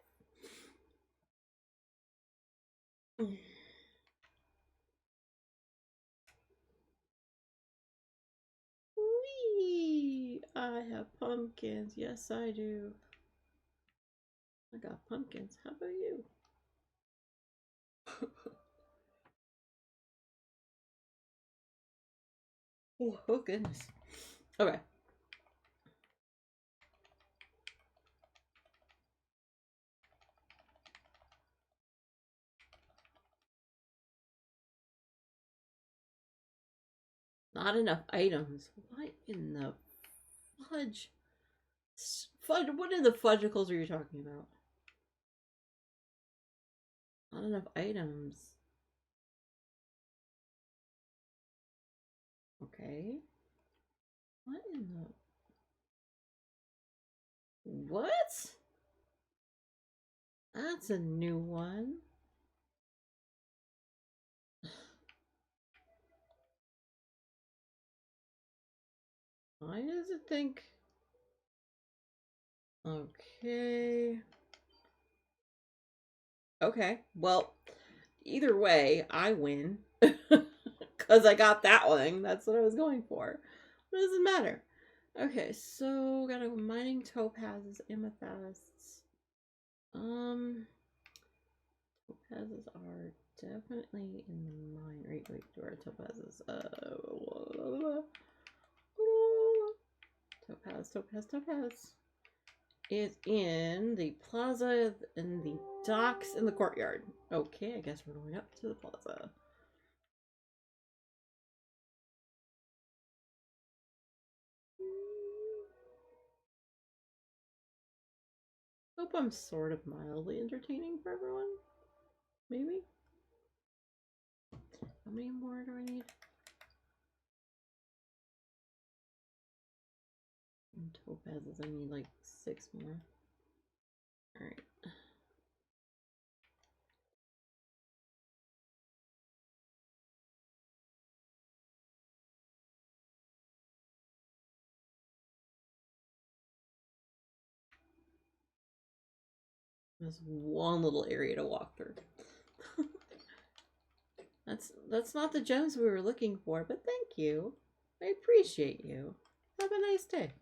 Whee! I have pumpkins. Yes, I do. I got pumpkins. How about you? Oh, goodness. Okay. Not enough items. What in the fudge? Fudge? What in the fudgicles are you talking about? Not enough items. Okay. What in the... What? That's a new one. Why does it think... Okay. Okay. Well, either way, I win. Because I got that one. That's what I was going for. It doesn't matter. Okay, so got a mining topazes, amethysts. Topazes are definitely in the mine. Wait, where are topazes? Topaz is in the plaza and the docks in the courtyard. Okay, I guess we're going up to the plaza. Hope I'm sort of mildly entertaining for everyone. Maybe? How many more do I need? And topazes, I need like 6 more. Alright. There's one little area to walk through. That's not the gems we were looking for, but thank you. I appreciate you. Have a nice day.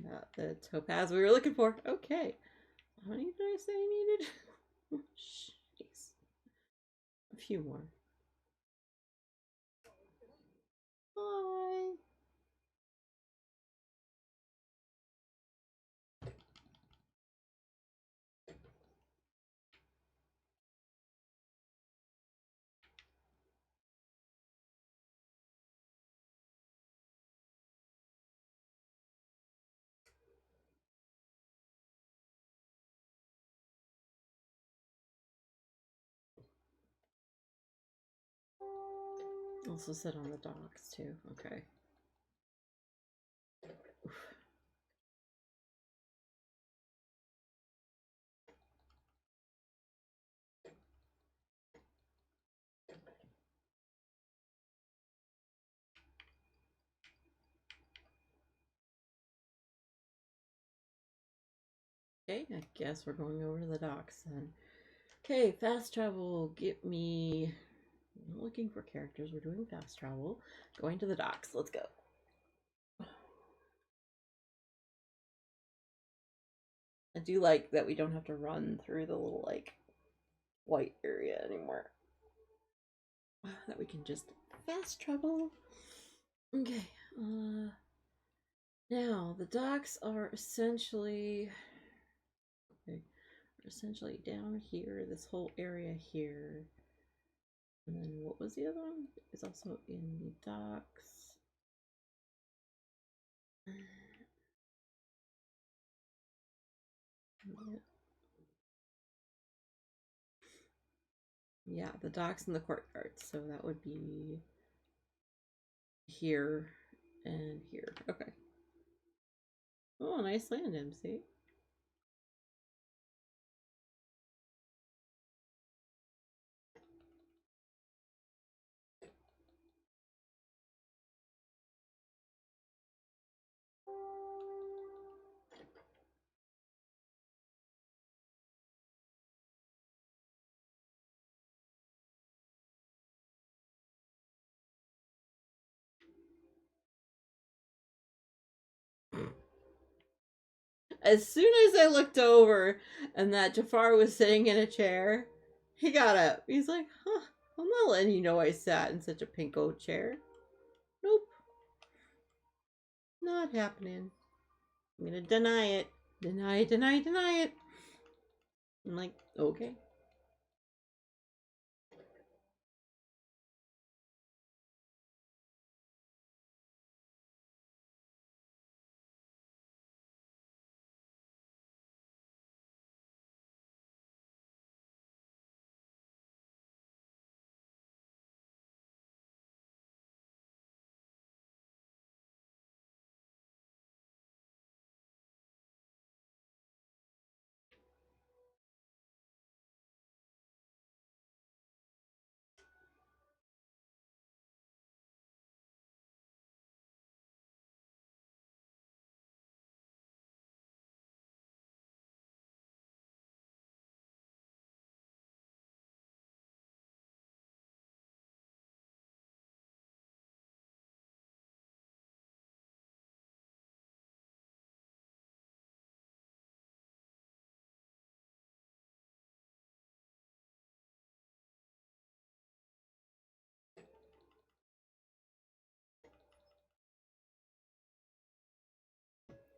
Not the topaz we were looking for. Okay. How many did I say I needed? Jeez. A few more. Bye. Also sit on the docks too. Okay. Oof. Okay, I guess we're going over to the docks then. Okay, fast travel. Get me. I'm looking for characters. We're doing fast travel. Going to the docks. Let's go. I do like that we don't have to run through the little like white area anymore. That we can just fast travel. Okay. Now the docks are essentially down here. This whole area here. And then what was the other one? It's also in the docks. Yeah, the docks and the courtyard. So that would be here and here. Okay. Oh, nice land, MC. As soon as I looked over and that Jafar was sitting in a chair, he got up. He's like, huh, I'm not letting you know I sat in such a pinko chair. Nope. Not happening. I'm gonna deny it. Deny it, deny it, deny it. I'm like, okay.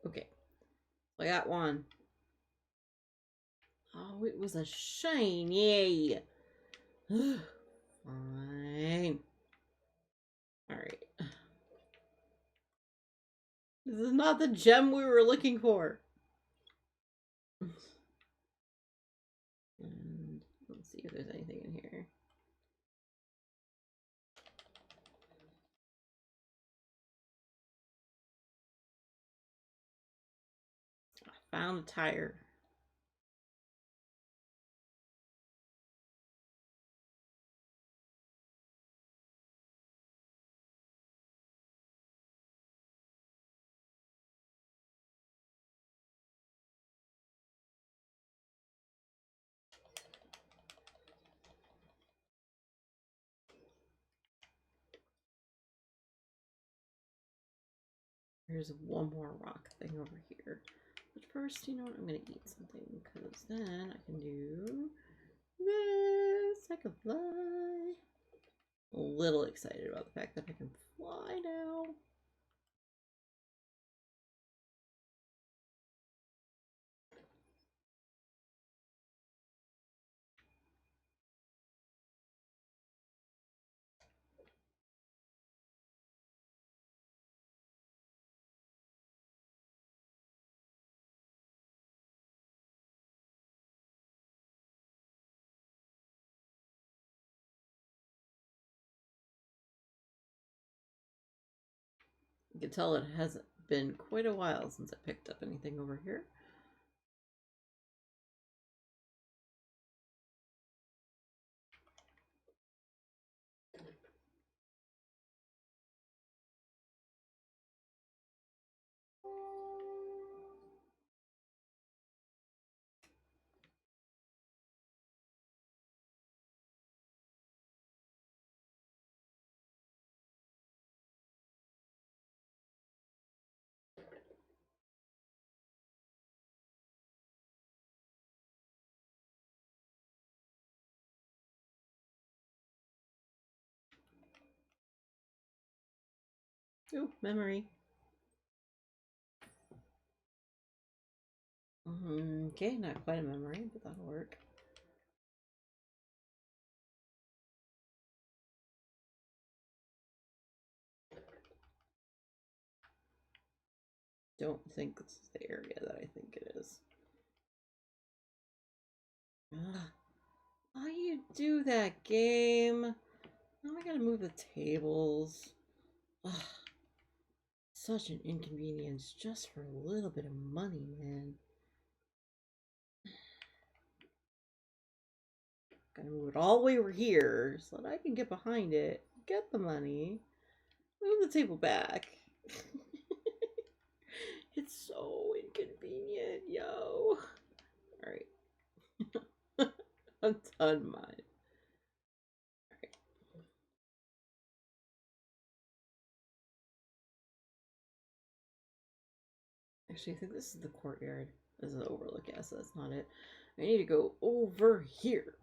Okay. I got one. Oh, it was a shine. Yay. Fine. Alright. This is not the gem we were looking for. And let's see if there's anything in here. I found a tire. There's one more rock thing over here. But first, you know what? I'm gonna eat something because then I can do this. I can fly. A little excited about the fact that I can fly now. You can tell it hasn't been quite a while since I picked up anything over here. Ooh, memory. Okay, not quite a memory, but that'll work. Don't think this is the area that I think it is. Ugh. Why you do that, game? Now I gotta move the tables. Ugh. Such an inconvenience just for a little bit of money, man. Gotta move it all the way over here so that I can get behind it, get the money, move the table back. It's so inconvenient, yo. Alright. I'm done mine. Alright. Actually, I think this is the courtyard. This is the overlook. Yes, that's not it. I need to go over here.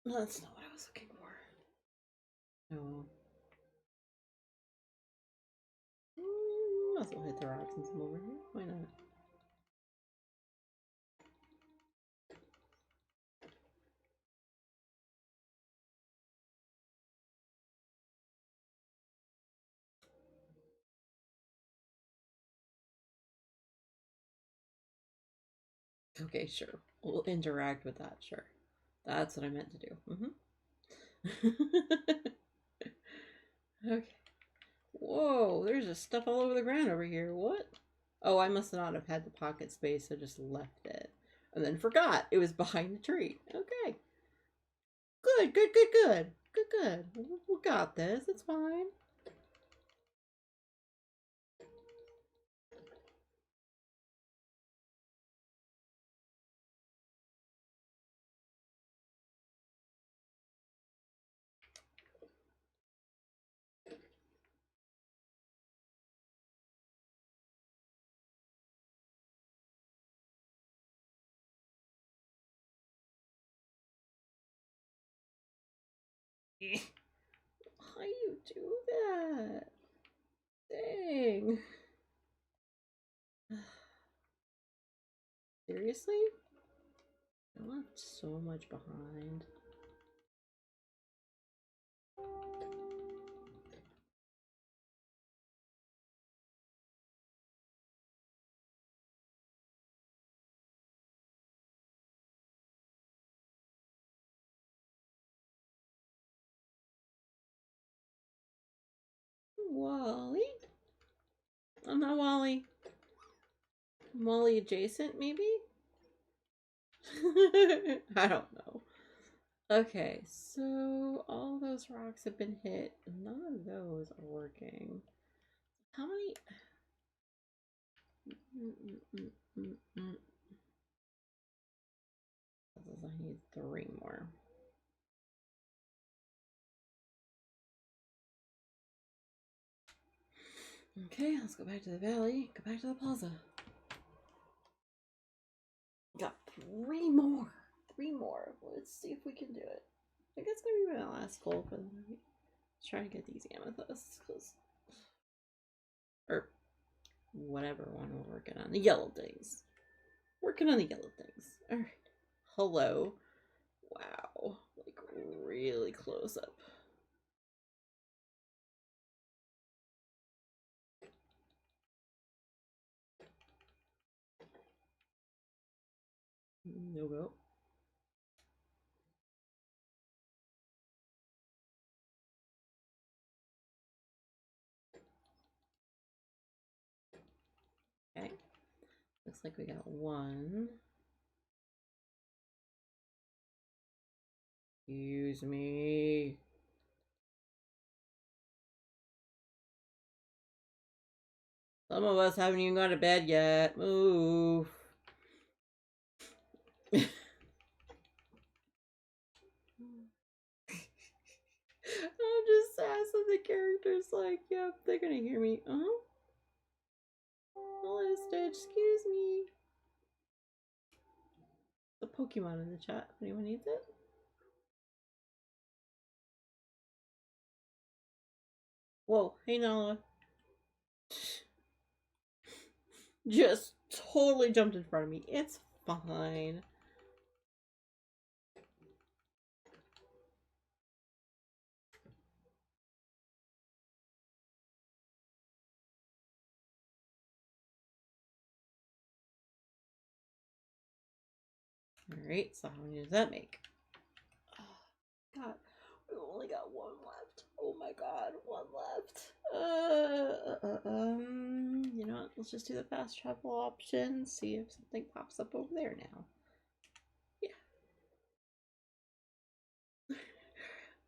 That's not what I was looking for. No. Might as well hit the rocks since I'm over here. Why not? Okay, sure. We'll interact with that, sure. That's what I meant to do. Okay. Whoa, there's just stuff all over the ground over here. What? Oh, I must not have had the pocket space. I just left it. And then forgot it was behind the tree. Okay. Good, good, good, good. Good, good. We got this. It's fine. Why you do that? Dang. Seriously? I left so much behind. Wally? I'm not Wally. I'm Wally adjacent, maybe? I don't know. Okay, so all those rocks have been hit. None of those are working. How many? I need 3 more. Okay, let's go back to the valley. Go back to the plaza. Got 3 more. 3 more. Let's see if we can do it. I think it's gonna be my last goal for the night. Let's try to get these amethysts, or whatever one we're working on. The yellow things. Working on the yellow things. Alright. Hello. Wow. Like really close up. No go. Okay. Looks like we got 1. Excuse me. Some of us haven't even gone to bed yet. Move. I'm just sad so the character's like, yep, they're gonna hear me. Hello, Stitch. Excuse me. The Pokemon in the chat. If anyone needs it. Whoa. Hey, Nala. Just totally jumped in front of me. It's fine. Alright, so how many does that make? Oh, God, we only got 1 left. Oh my God, 1 left. You know what? Let's just do the fast travel option. See if something pops up over there now. Yeah.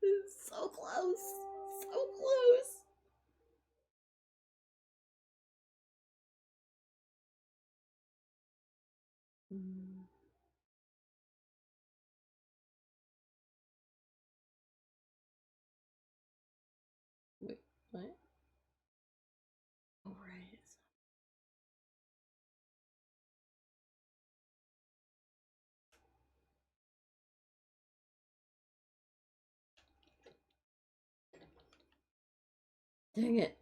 It's so close. So close. Wait, what? Oh, right. Dang it.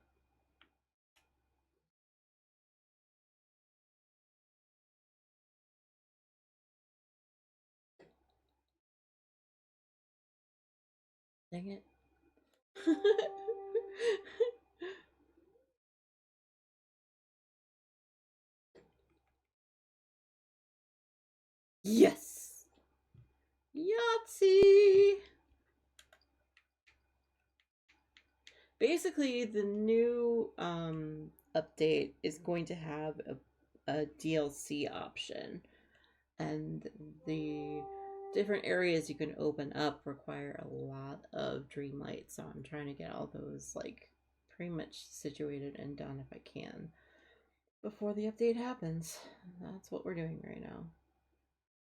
Dang it. Yes! Yahtzee! Basically, the new update is going to have a DLC option, and the different areas you can open up require a lot of Dreamlight, so I'm trying to get all those like pretty much situated and done if I can before the update happens. That's what we're doing right now.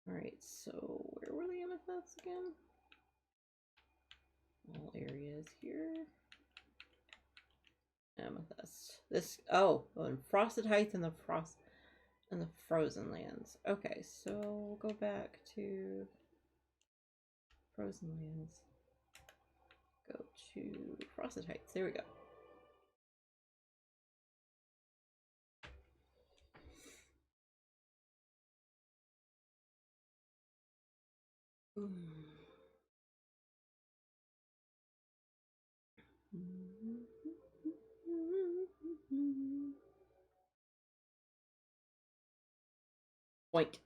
Alright, so where were the amethysts again? All areas here. Amethyst. This, oh, in Frosted Heights and the Frozen Lands. Okay, so we'll go back to Frozen Lands. Go to Frosted Heights. There we go. Point.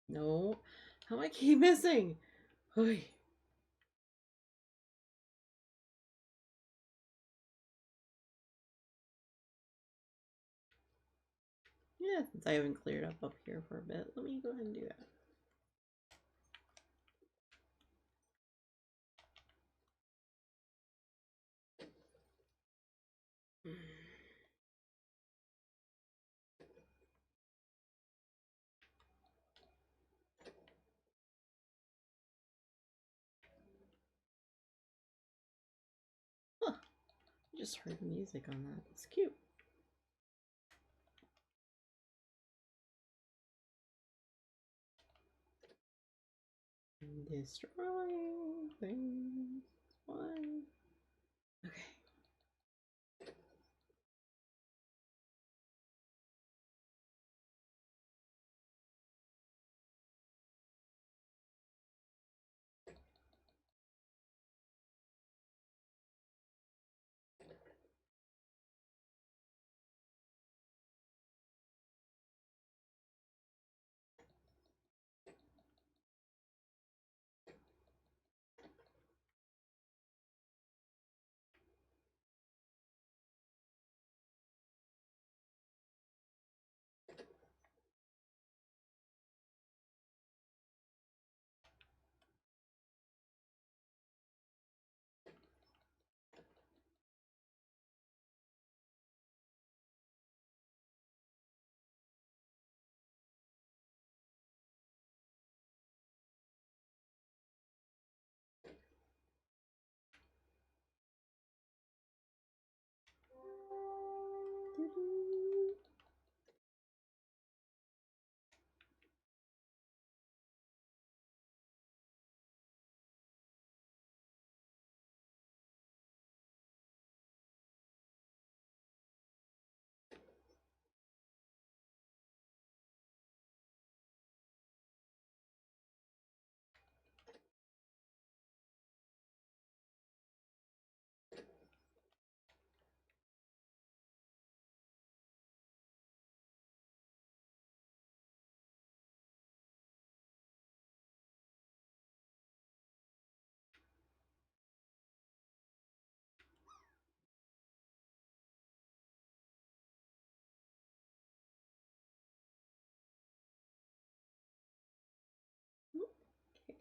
No. How am I keep missing? Oy. Yeah, since I haven't cleared up here for a bit, let me go ahead and do that. just heard music on that. It's cute. Destroying things. Fine. Okay.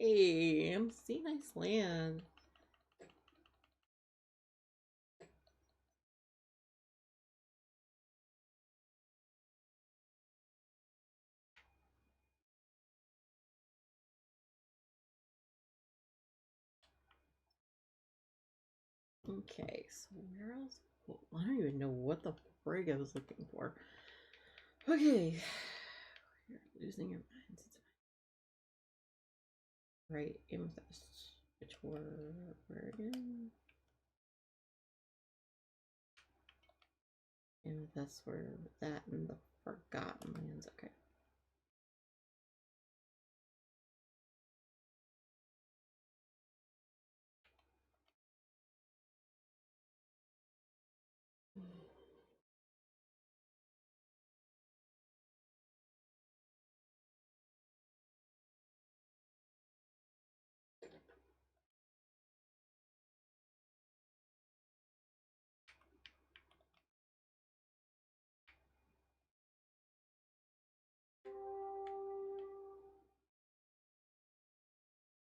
Hey, see, nice land. Okay, so where else? Oh, I don't even know what the frig I was looking for. Okay, you're losing your minds. Right, amethyst, which were where again? Amethyst were that and the Forgotten Lands. Okay.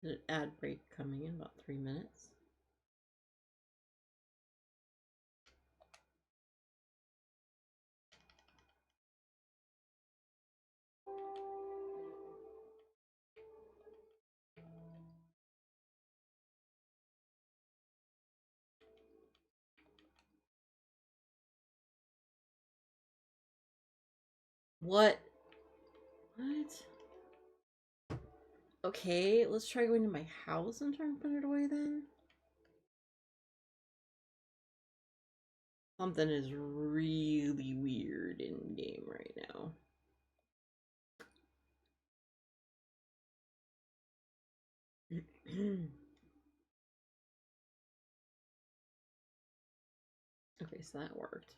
An ad break coming in about 3 minutes. What? What? Okay, let's try going to my house and trying to put it away then. Something is really weird in game right now. Okay, so that worked.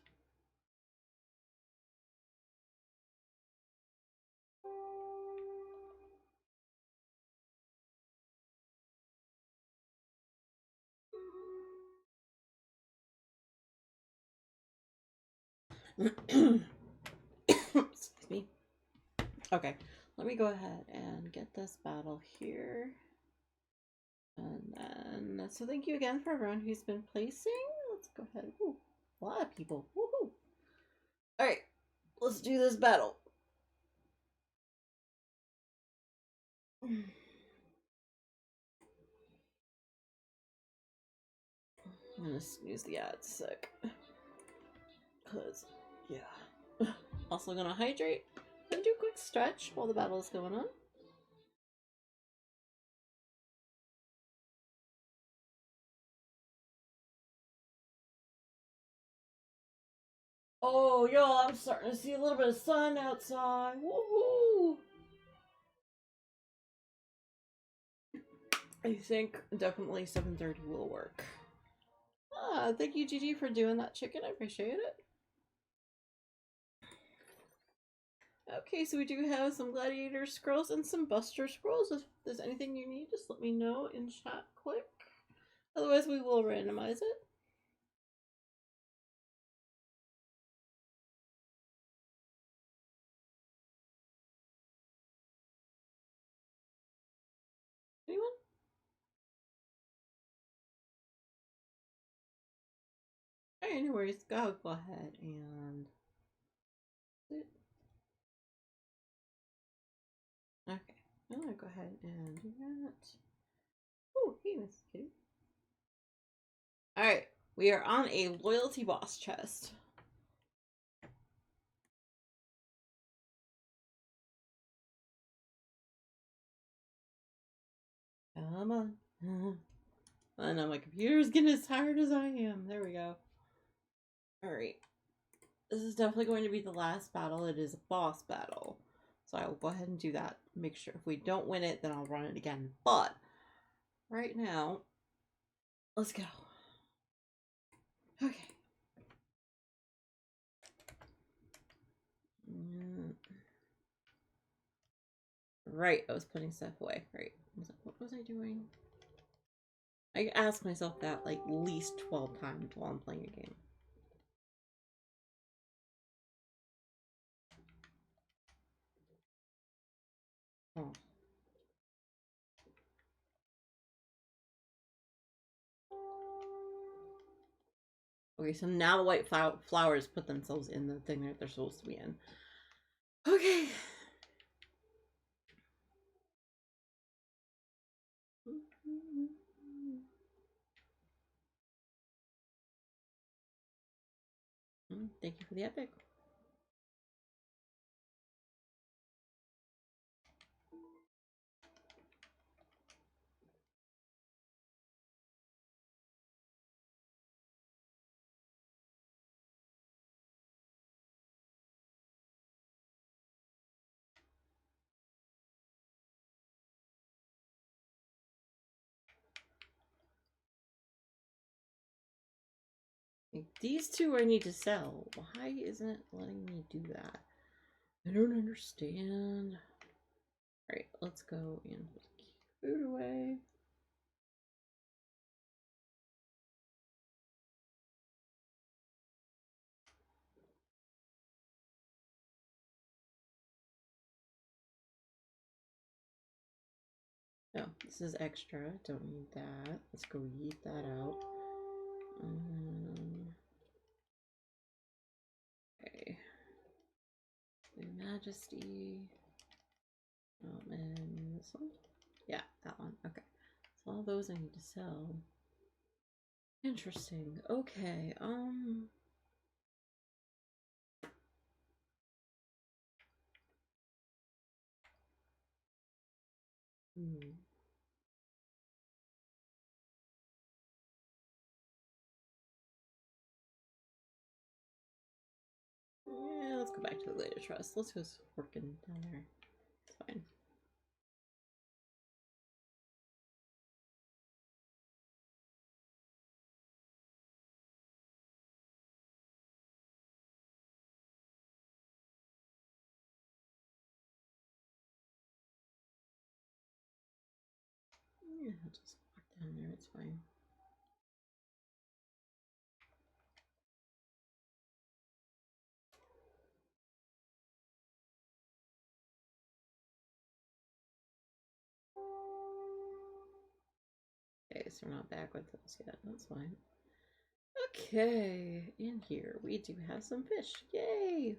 Excuse me. Okay, let me go ahead and get this battle here. And then, so thank you again for everyone who's been placing. Let's go ahead. Ooh, a lot of people. Woohoo! Alright, let's do this battle. I'm gonna snooze the ad sec. Cause, yeah. Also gonna hydrate and do a quick stretch while the battle is going on. Oh, y'all, I'm starting to see a little bit of sun outside. Woohoo! I think definitely 7:30 will work. Ah, thank you, Gigi, for doing that chicken. I appreciate it. Okay, so we do have some gladiator scrolls and some buster scrolls. If there's anything you need, just let me know in chat quick. Otherwise, we will randomize it. Anyone? Alright, no worries. Go ahead and... Okay, I'm gonna go ahead and do that. Oh, hey, Miss Kitty. Alright, we are on a loyalty boss chest. Come on. I know my computer's getting as tired as I am. There we go. Alright. This is definitely going to be the last battle. It is a boss battle. So I will go ahead and do that. Make sure if we don't win it, then I'll run it again. But right now, let's go. Okay. Right, I was putting stuff away. Right. What was I doing? I ask myself that like at least 12 times while I'm playing a game. Oh. Okay, so now the white flowers put themselves in the thing that they're supposed to be in. Okay. Thank you for the epic. These two I need to sell. Why isn't it letting me do that? I don't understand. Alright, let's go and put food away. No, this is extra. Don't need that. Let's go eat that out. Okay. Your Majesty. And this one? Yeah, that one. Okay. So all those I need to sell. Interesting. Okay, Yeah, let's go back to the later trust. Let's go working down there. It's fine. Yeah, just walk down there. It's fine. Okay, so we're not back with those yet. That's fine. Okay, in here we do have some fish. Yay!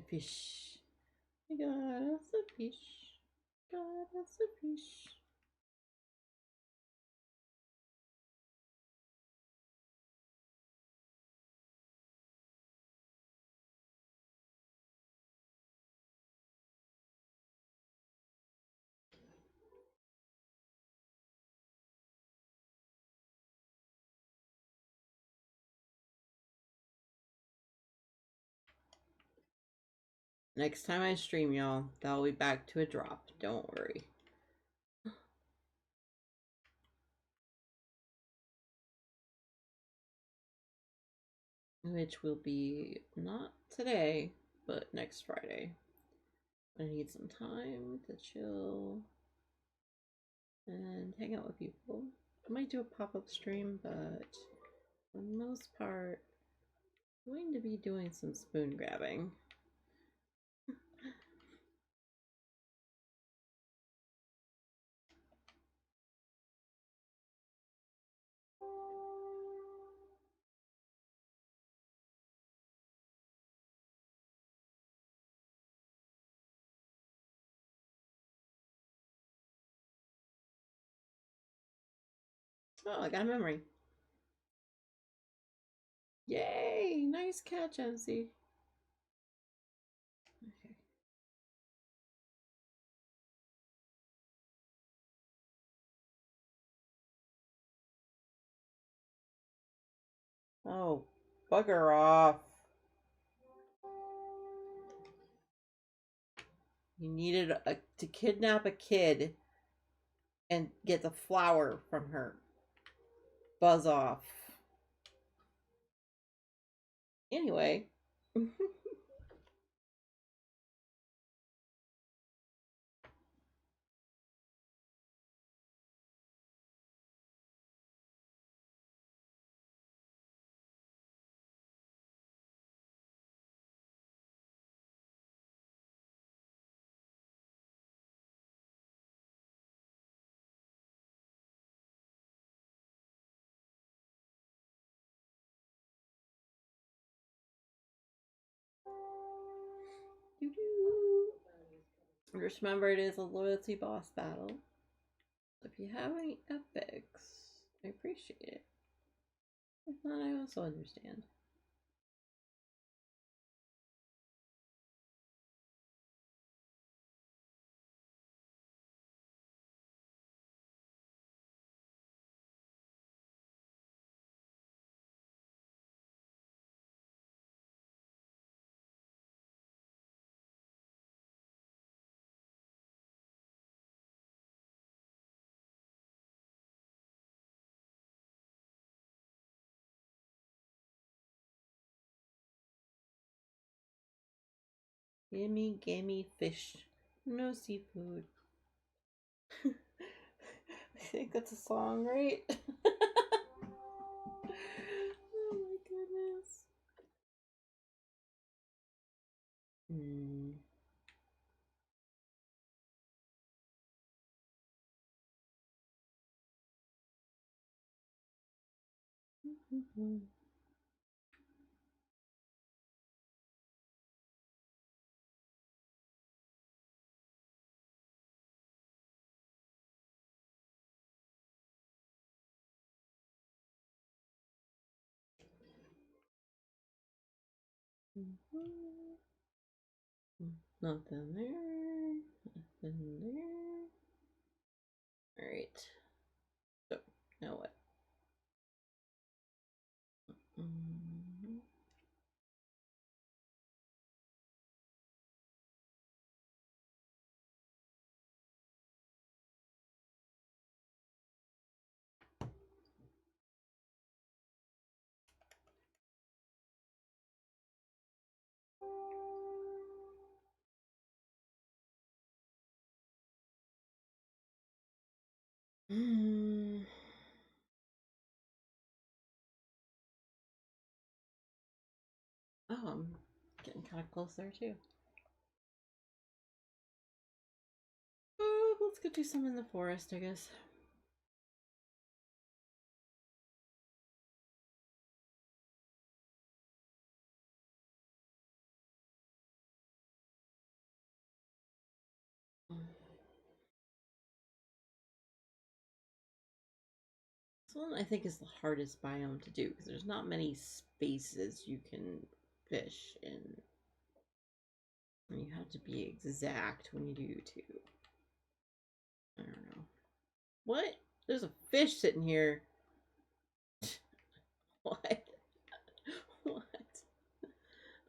fish. I got us a fish. Got us a fish. Next time I stream, y'all, that'll be back to a drop. Don't worry. Which will be not today, but next Friday. I need some time to chill and hang out with people. I might do a pop-up stream, but for the most part, I'm going to be doing some spoon grabbing. Oh, I got a memory. Yay! Nice catch, MC. Okay. Oh, bugger off. You needed to kidnap a kid and get the flower from her. Buzz off. Anyway. Just remember, it is a loyalty boss battle. If you have any epics, I appreciate it. If not, I also understand. Gimme fish. No seafood. I think that's a song, right? Oh my goodness. Nothing there. Nothing there. Alright. So, now what? Oh, I'm getting kind of close there too. Oh, let's go do some in the forest, I guess. one I think is the hardest biome to do because there's not many spaces you can fish in. And you have to be exact when you do too. I don't know. What? There's a fish sitting here. What? What?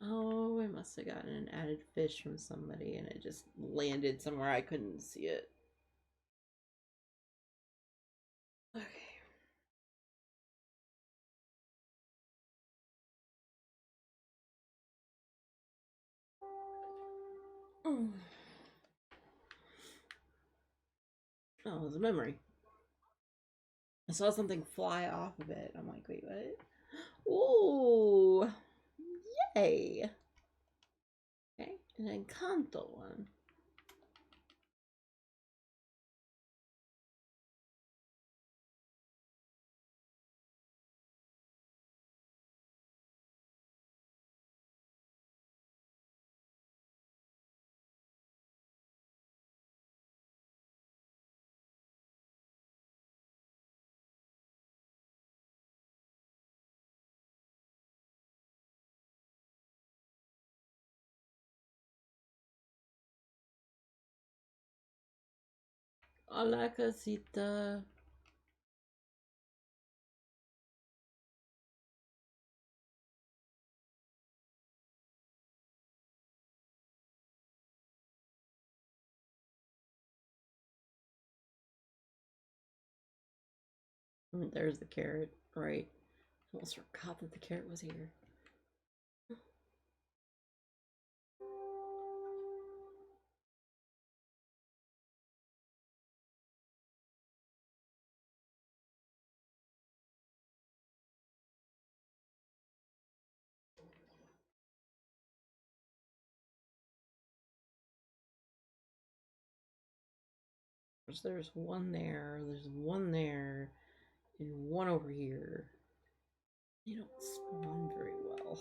Oh, I must have gotten an added fish from somebody and it just landed somewhere I couldn't see it. Okay. Oh, it was a memory. I saw something fly off of it. I'm like, wait, what? Ooh, yay. Okay, an Encanto one. Hola, casita. There's the carrot, right? I almost forgot that the carrot was here. There's one there's one there, and one over here. They don't spawn very well.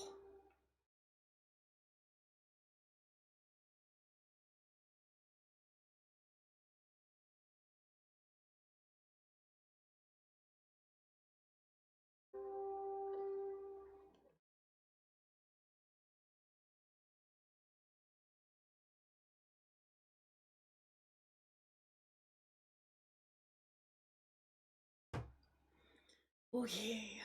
Okay.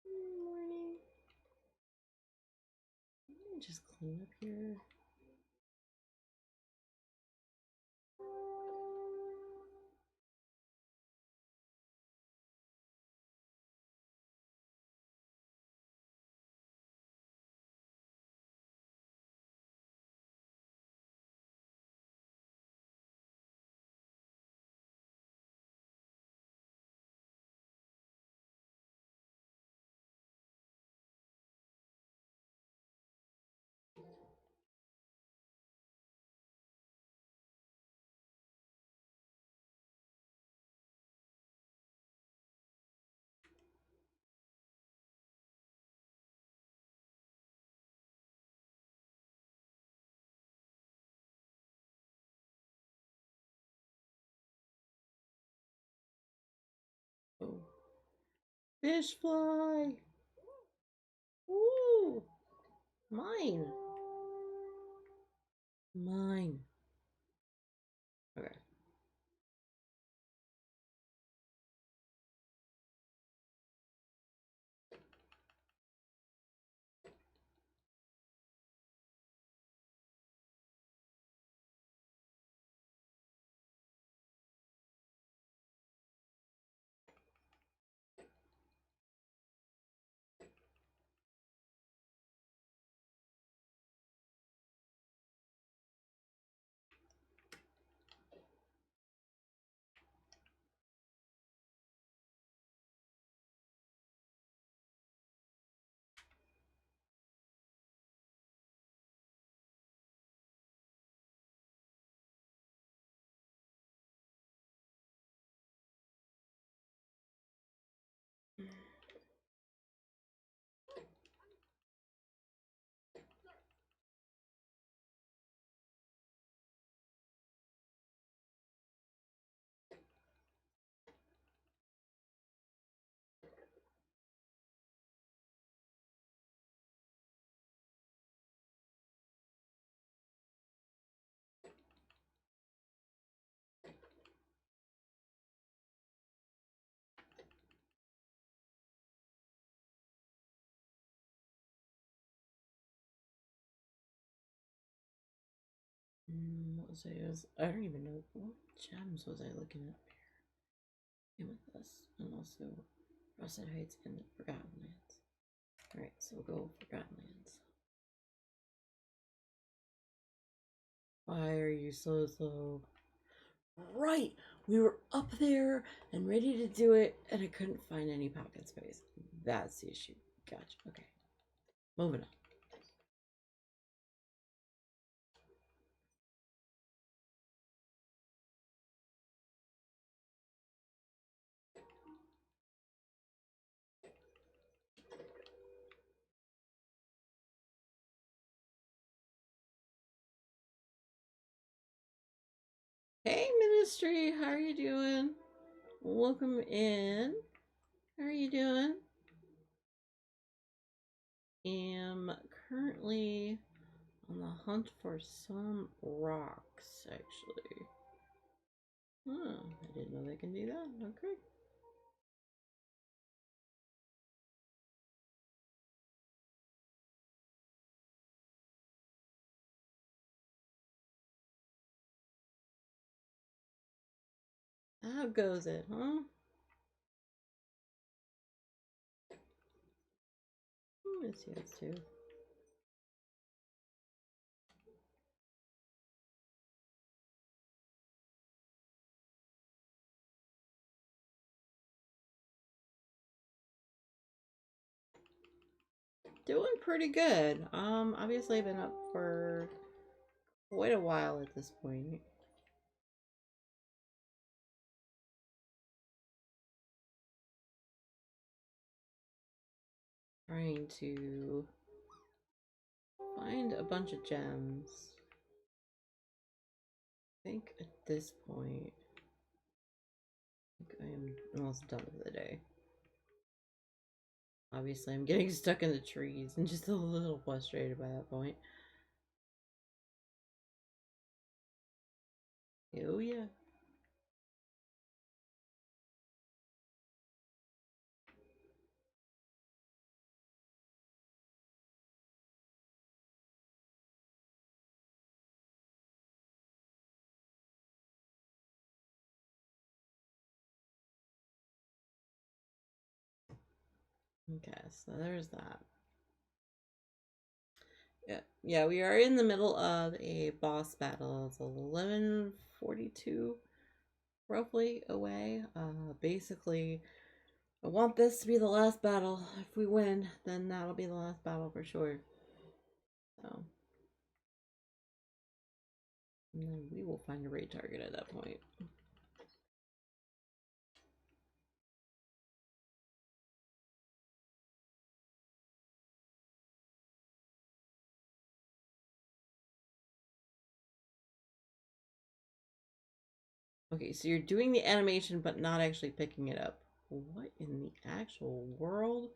Morning. Just clean up here. Oh. Fish fly. Ooh. Mine. Mine. Okay. What was I don't even know what gems was I looking at here. Amethyst, and also Rusted Heights and Forgotten Lands. Alright, so we'll go Forgotten Lands. Why are you so slow? Right! We were up there and ready to do it, and I couldn't find any pocket space. That's the issue. Gotcha. Okay. Moving on. Hey, Ministry! How are you doing? Welcome in. How are you doing? Am currently on the hunt for some rocks, actually. Huh, I didn't know they can do that. Okay. How goes it, huh? Yes, yes, too. Doing pretty good. Obviously I've been up for quite a while at this point. Trying to find a bunch of gems. I think at this point, I am almost done for the day. Obviously, I'm getting stuck in the trees and just a little frustrated by that point. Oh, yeah. Okay, so there's that. Yeah, we are in the middle of a boss battle. It's 11:42 roughly away. Basically, I want this to be the last battle. If we win, then that'll be the last battle for sure. So, and then we will find a raid target at that point. Okay, so you're doing the animation but not actually picking it up. What in the actual world?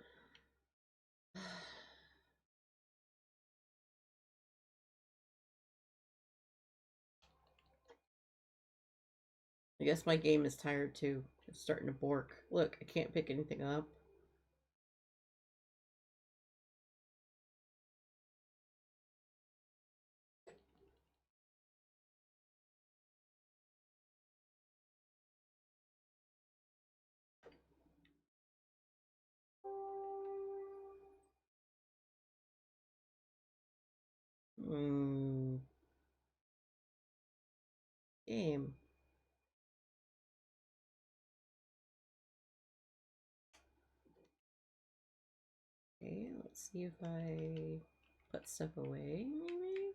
I guess my game is tired too. It's starting to bork. Look, I can't pick anything up. Game. Okay, let's see if I put stuff away, maybe?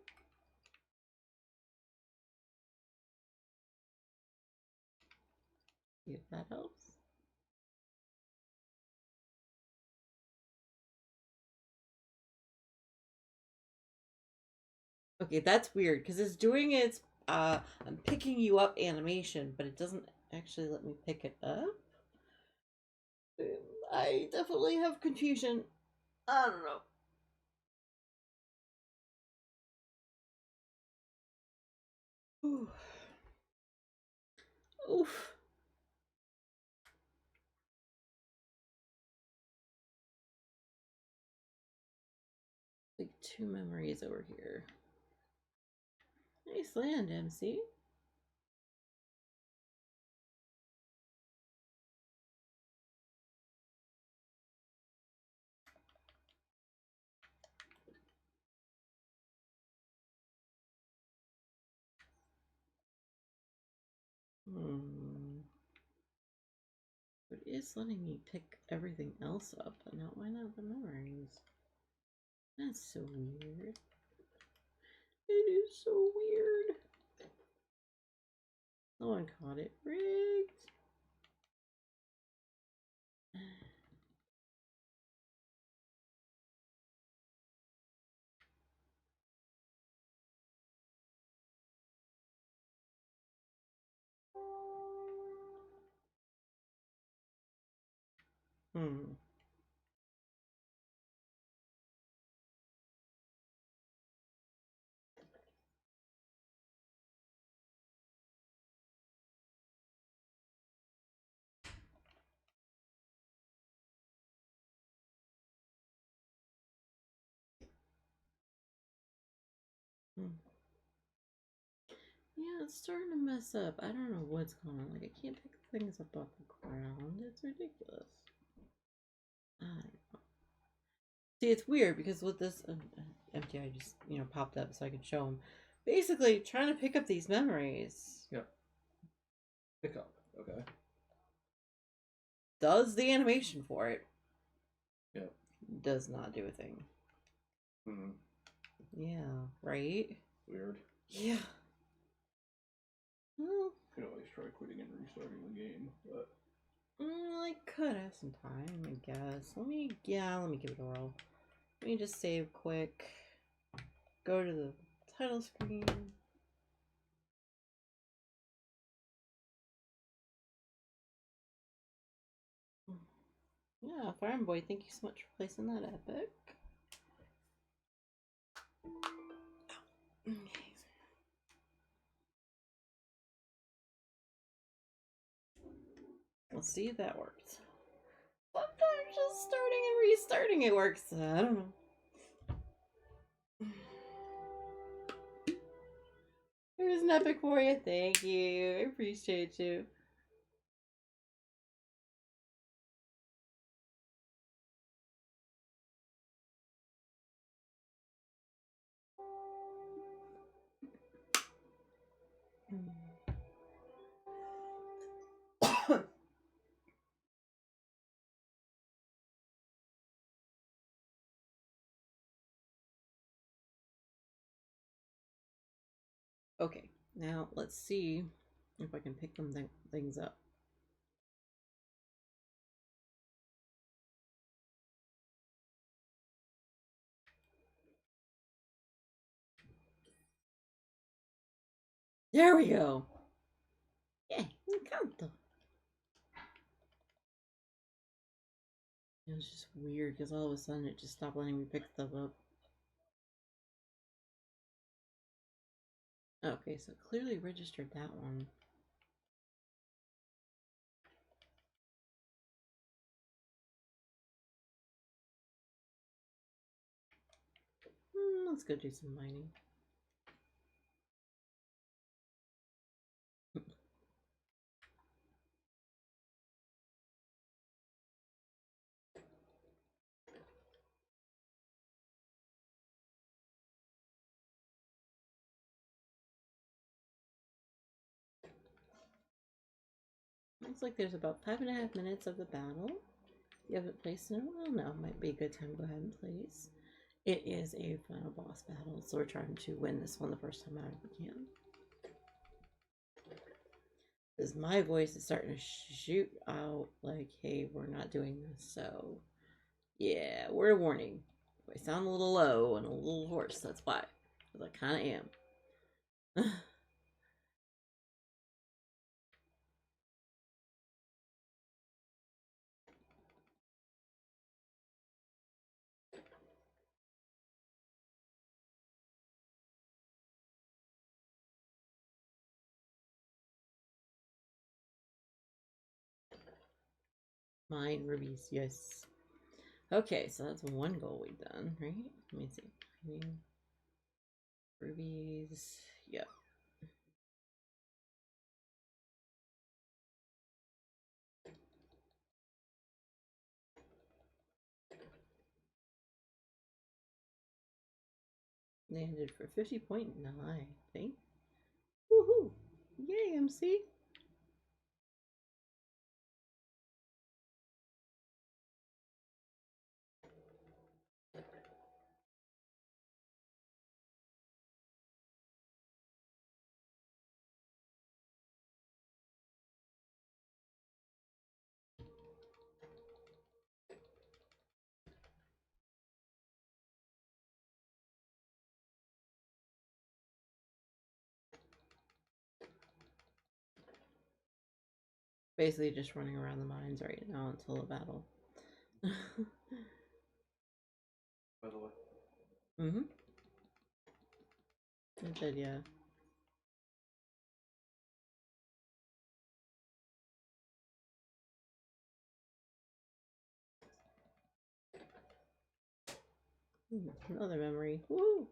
See if that helps. Okay, that's weird because it's doing its I'm picking you up animation, but it doesn't actually let me pick it up. I definitely have confusion. I don't know. Ooh. Oof. Like 2 memories over here. Nice land, MC. Hmm. But it is letting me pick everything else up, but not why not the memories? That's so weird. It is so weird. Someone caught it rigged. Hmm. Hmm. Yeah, it's starting to mess up. I don't know what's going on. Like, I can't pick things up off the ground. It's ridiculous. I don't know. See, it's weird because with this empty, I just, popped up so I could show them. Basically, trying to pick up these memories.
Yeah. Pick up. Okay.
Does the animation for it.
Yeah.
Does not do a thing.
Hmm.
Yeah, right?
Weird.
Yeah. Well,
You can always try quitting and restarting the game, but
I could have some time, I guess. Let me give it a whirl. Let me just save quick. Go to the title screen. Yeah, Farm Boy, thank you so much for placing that epic. Okay. Let's see if that works. Sometimes just starting and restarting it works. I don't know. Here's an epic for you. Thank you. I appreciate you. Okay, now let's see if I can pick them things up. There we go. Yeah, count. It was just weird because all of a sudden it just stopped letting me pick stuff up. Okay, so it clearly registered that one. Let's go do some mining. Looks like there's about 5.5 minutes of the battle. You haven't placed in a while now. Might be a good time to go ahead and place. It is a final boss battle, so we're trying to win this one the first time out if we can. Because my voice is starting to shoot out like, hey, we're not doing this. So, yeah, word of warning. If I sound a little low and a little hoarse, that's why. Because I kind of am. Mine rubies, yes. Okay, so that's one goal we've done, right? Let me see. Rubies, yep. Landed for 50.9, I think. Woohoo! Yay, MC! Basically just running around the mines right now until the battle.
By the way.
Mm-hmm. I did, yeah. Another memory. Woo!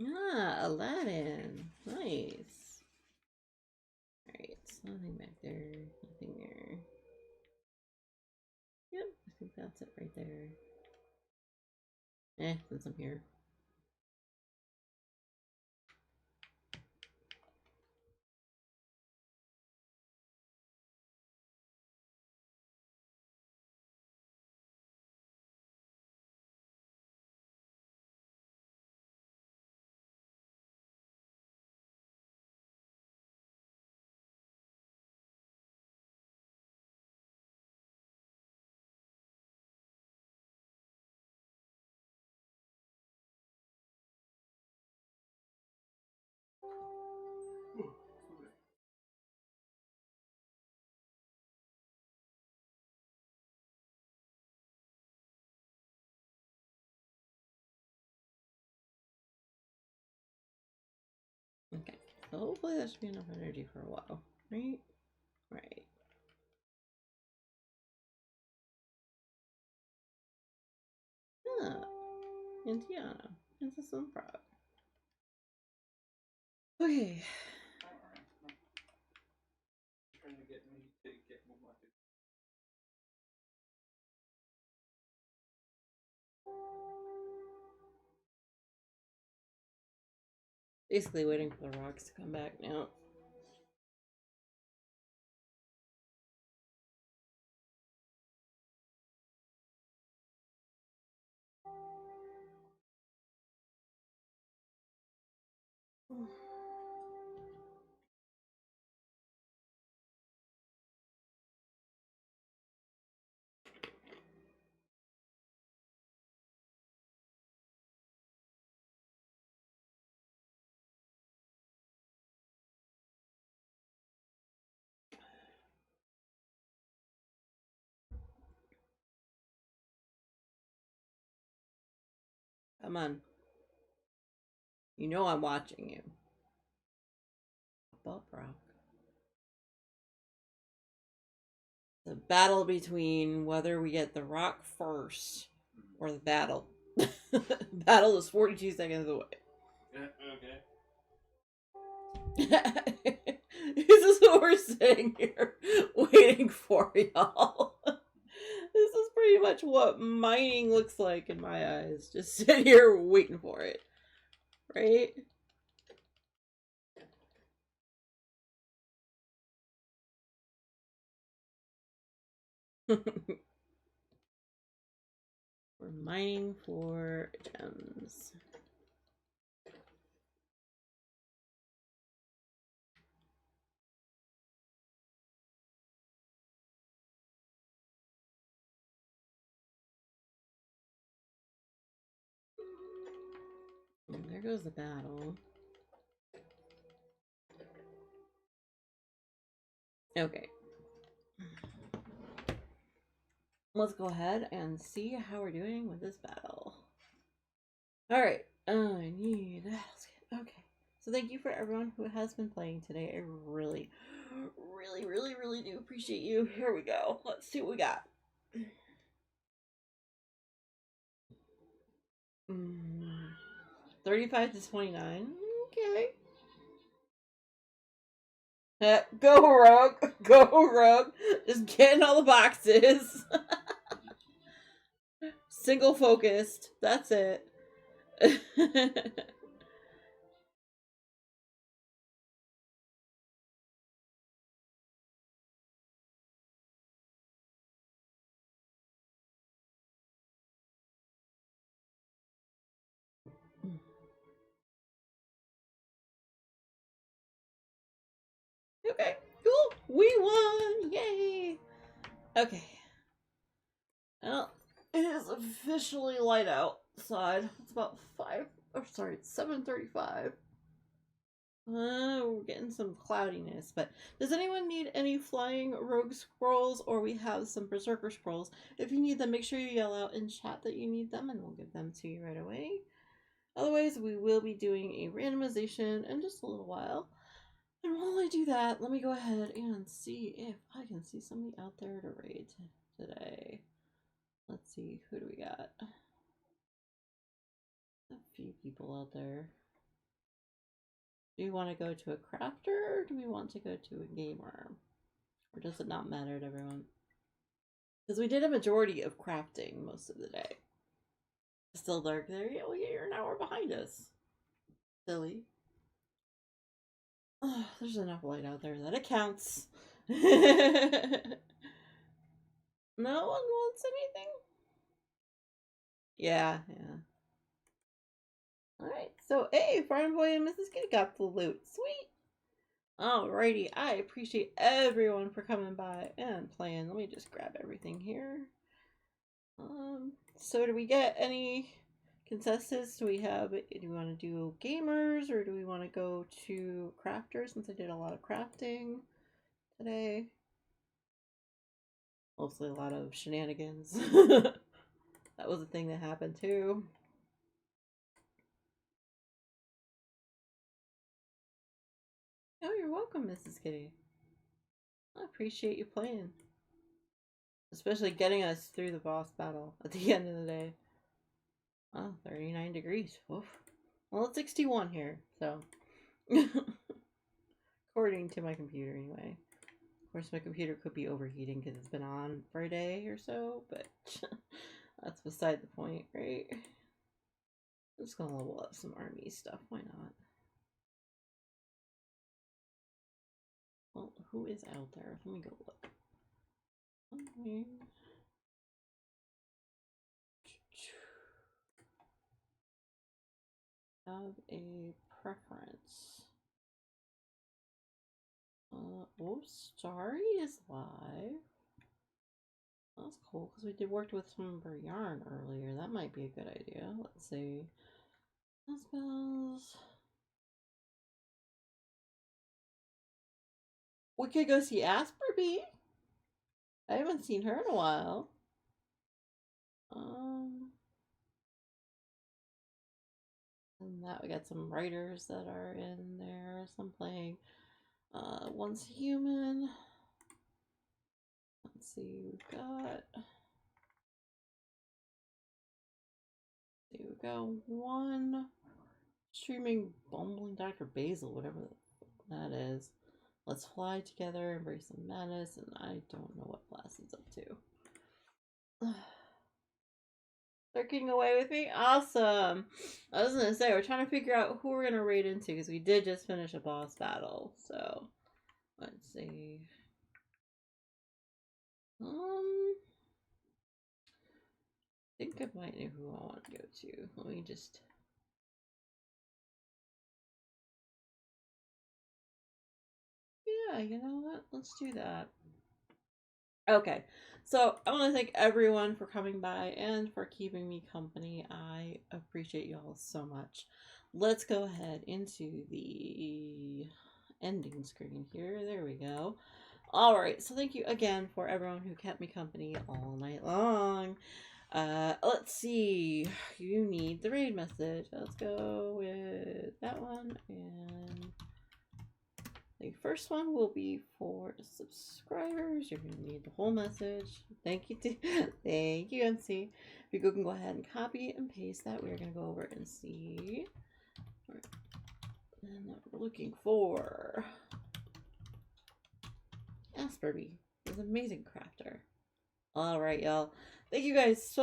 Ah, Aladdin. Nice. Alright, nothing back there. Nothing there. Yep, I think that's it right there. Since I'm here. Okay, so hopefully that should be enough energy for a while, right? Right. Ah, Indiana. It's a sun prop. Okay.
Trying to get me to get more money.
Basically waiting for the rocks to come back now. Come on. You know I'm watching you. Bob Rock. The battle between whether we get the rock first or the battle. Battle is 42 seconds away.
Yeah, okay.
This is what we're sitting here waiting for, y'all. This is pretty much what mining looks like in my eyes. Just sit here waiting for it. Right? We're mining for gems. There goes the battle. Okay. Let's go ahead and see how we're doing with this battle. Alright. I need... Okay. So thank you for everyone who has been playing today. I really do appreciate you. Here we go. Let's see what we got. 35 to 29. Okay. Go Rogue. Go Rogue. Just getting all the boxes. Single focused. That's it. Okay, cool. We won. Yay. Okay. Well, it is officially light outside. It's about 5. Oh, sorry, it's 7:35. We're getting some cloudiness, but does anyone need any flying rogue scrolls, or we have some berserker scrolls? If you need them, make sure you yell out in chat that you need them, and we'll give them to you right away. Otherwise, we will be doing a randomization in just a little while. And while I do that, let me go ahead and see if I can see somebody out there to raid today. Let's see, who do we got? A few people out there. Do you want to go to a crafter, or do we want to go to a gamer? Or does it not matter to everyone? Because we did a majority of crafting most of the day. Still dark there? Yeah, well, you're an hour behind us. Silly. Oh, there's enough light out there that it counts. No one wants anything? Yeah. Alright, so hey, Farm Boy and Mrs. Kitty got the loot. Sweet! Alrighty, I appreciate everyone for coming by and playing. Let me just grab everything here. So do we get any consensus? Do we want to do gamers, or do we want to go to crafters, since I did a lot of crafting today? Mostly a lot of shenanigans. That was a thing that happened too. Oh, you're welcome, Mrs. Kitty. I appreciate you playing. Especially getting us through the boss battle at the end of the day. Oh, 39 degrees. Oof. Well, it's 61 here, so. According to my computer, anyway. Of course, my computer could be overheating because it's been on for a day or so, but that's beside the point, right? I'm just gonna level up some army stuff. Why not? Well, who is out there? Let me go look. Okay. Have a preference. Oh, Starry is live. That's cool, because we did work with some of her yarn earlier. That might be a good idea. Let's see. Spells. We could go see Asperby. I haven't seen her in a while. And that we got some writers that are in there. Some playing Once Human. Let's see, we've got one streaming Bumbling Dr. Basil, whatever that is. Let's fly together, embrace some madness, and I don't know what class is up to. They're getting away with me? Awesome! I was gonna say, we're trying to figure out who we're gonna raid into, because we did just finish a boss battle, so let's see. I think I might know who I want to go to. Let me just... Yeah, you know what? Let's do that. Okay, so I want to thank everyone for coming by and for keeping me company. I appreciate you all so much. let's go ahead into the ending screen here. There we go. All right, so thank you again for everyone who kept me company all night long. Let's see. You need the raid message. Let's go with that one, and the first one will be for subscribers. You're gonna need the whole message. Thank you, thank you, MC. If you can go ahead and copy and paste that, we're gonna go over and see. All right. And we're looking for Asperby, is an amazing crafter. All right, y'all. Thank you guys so much.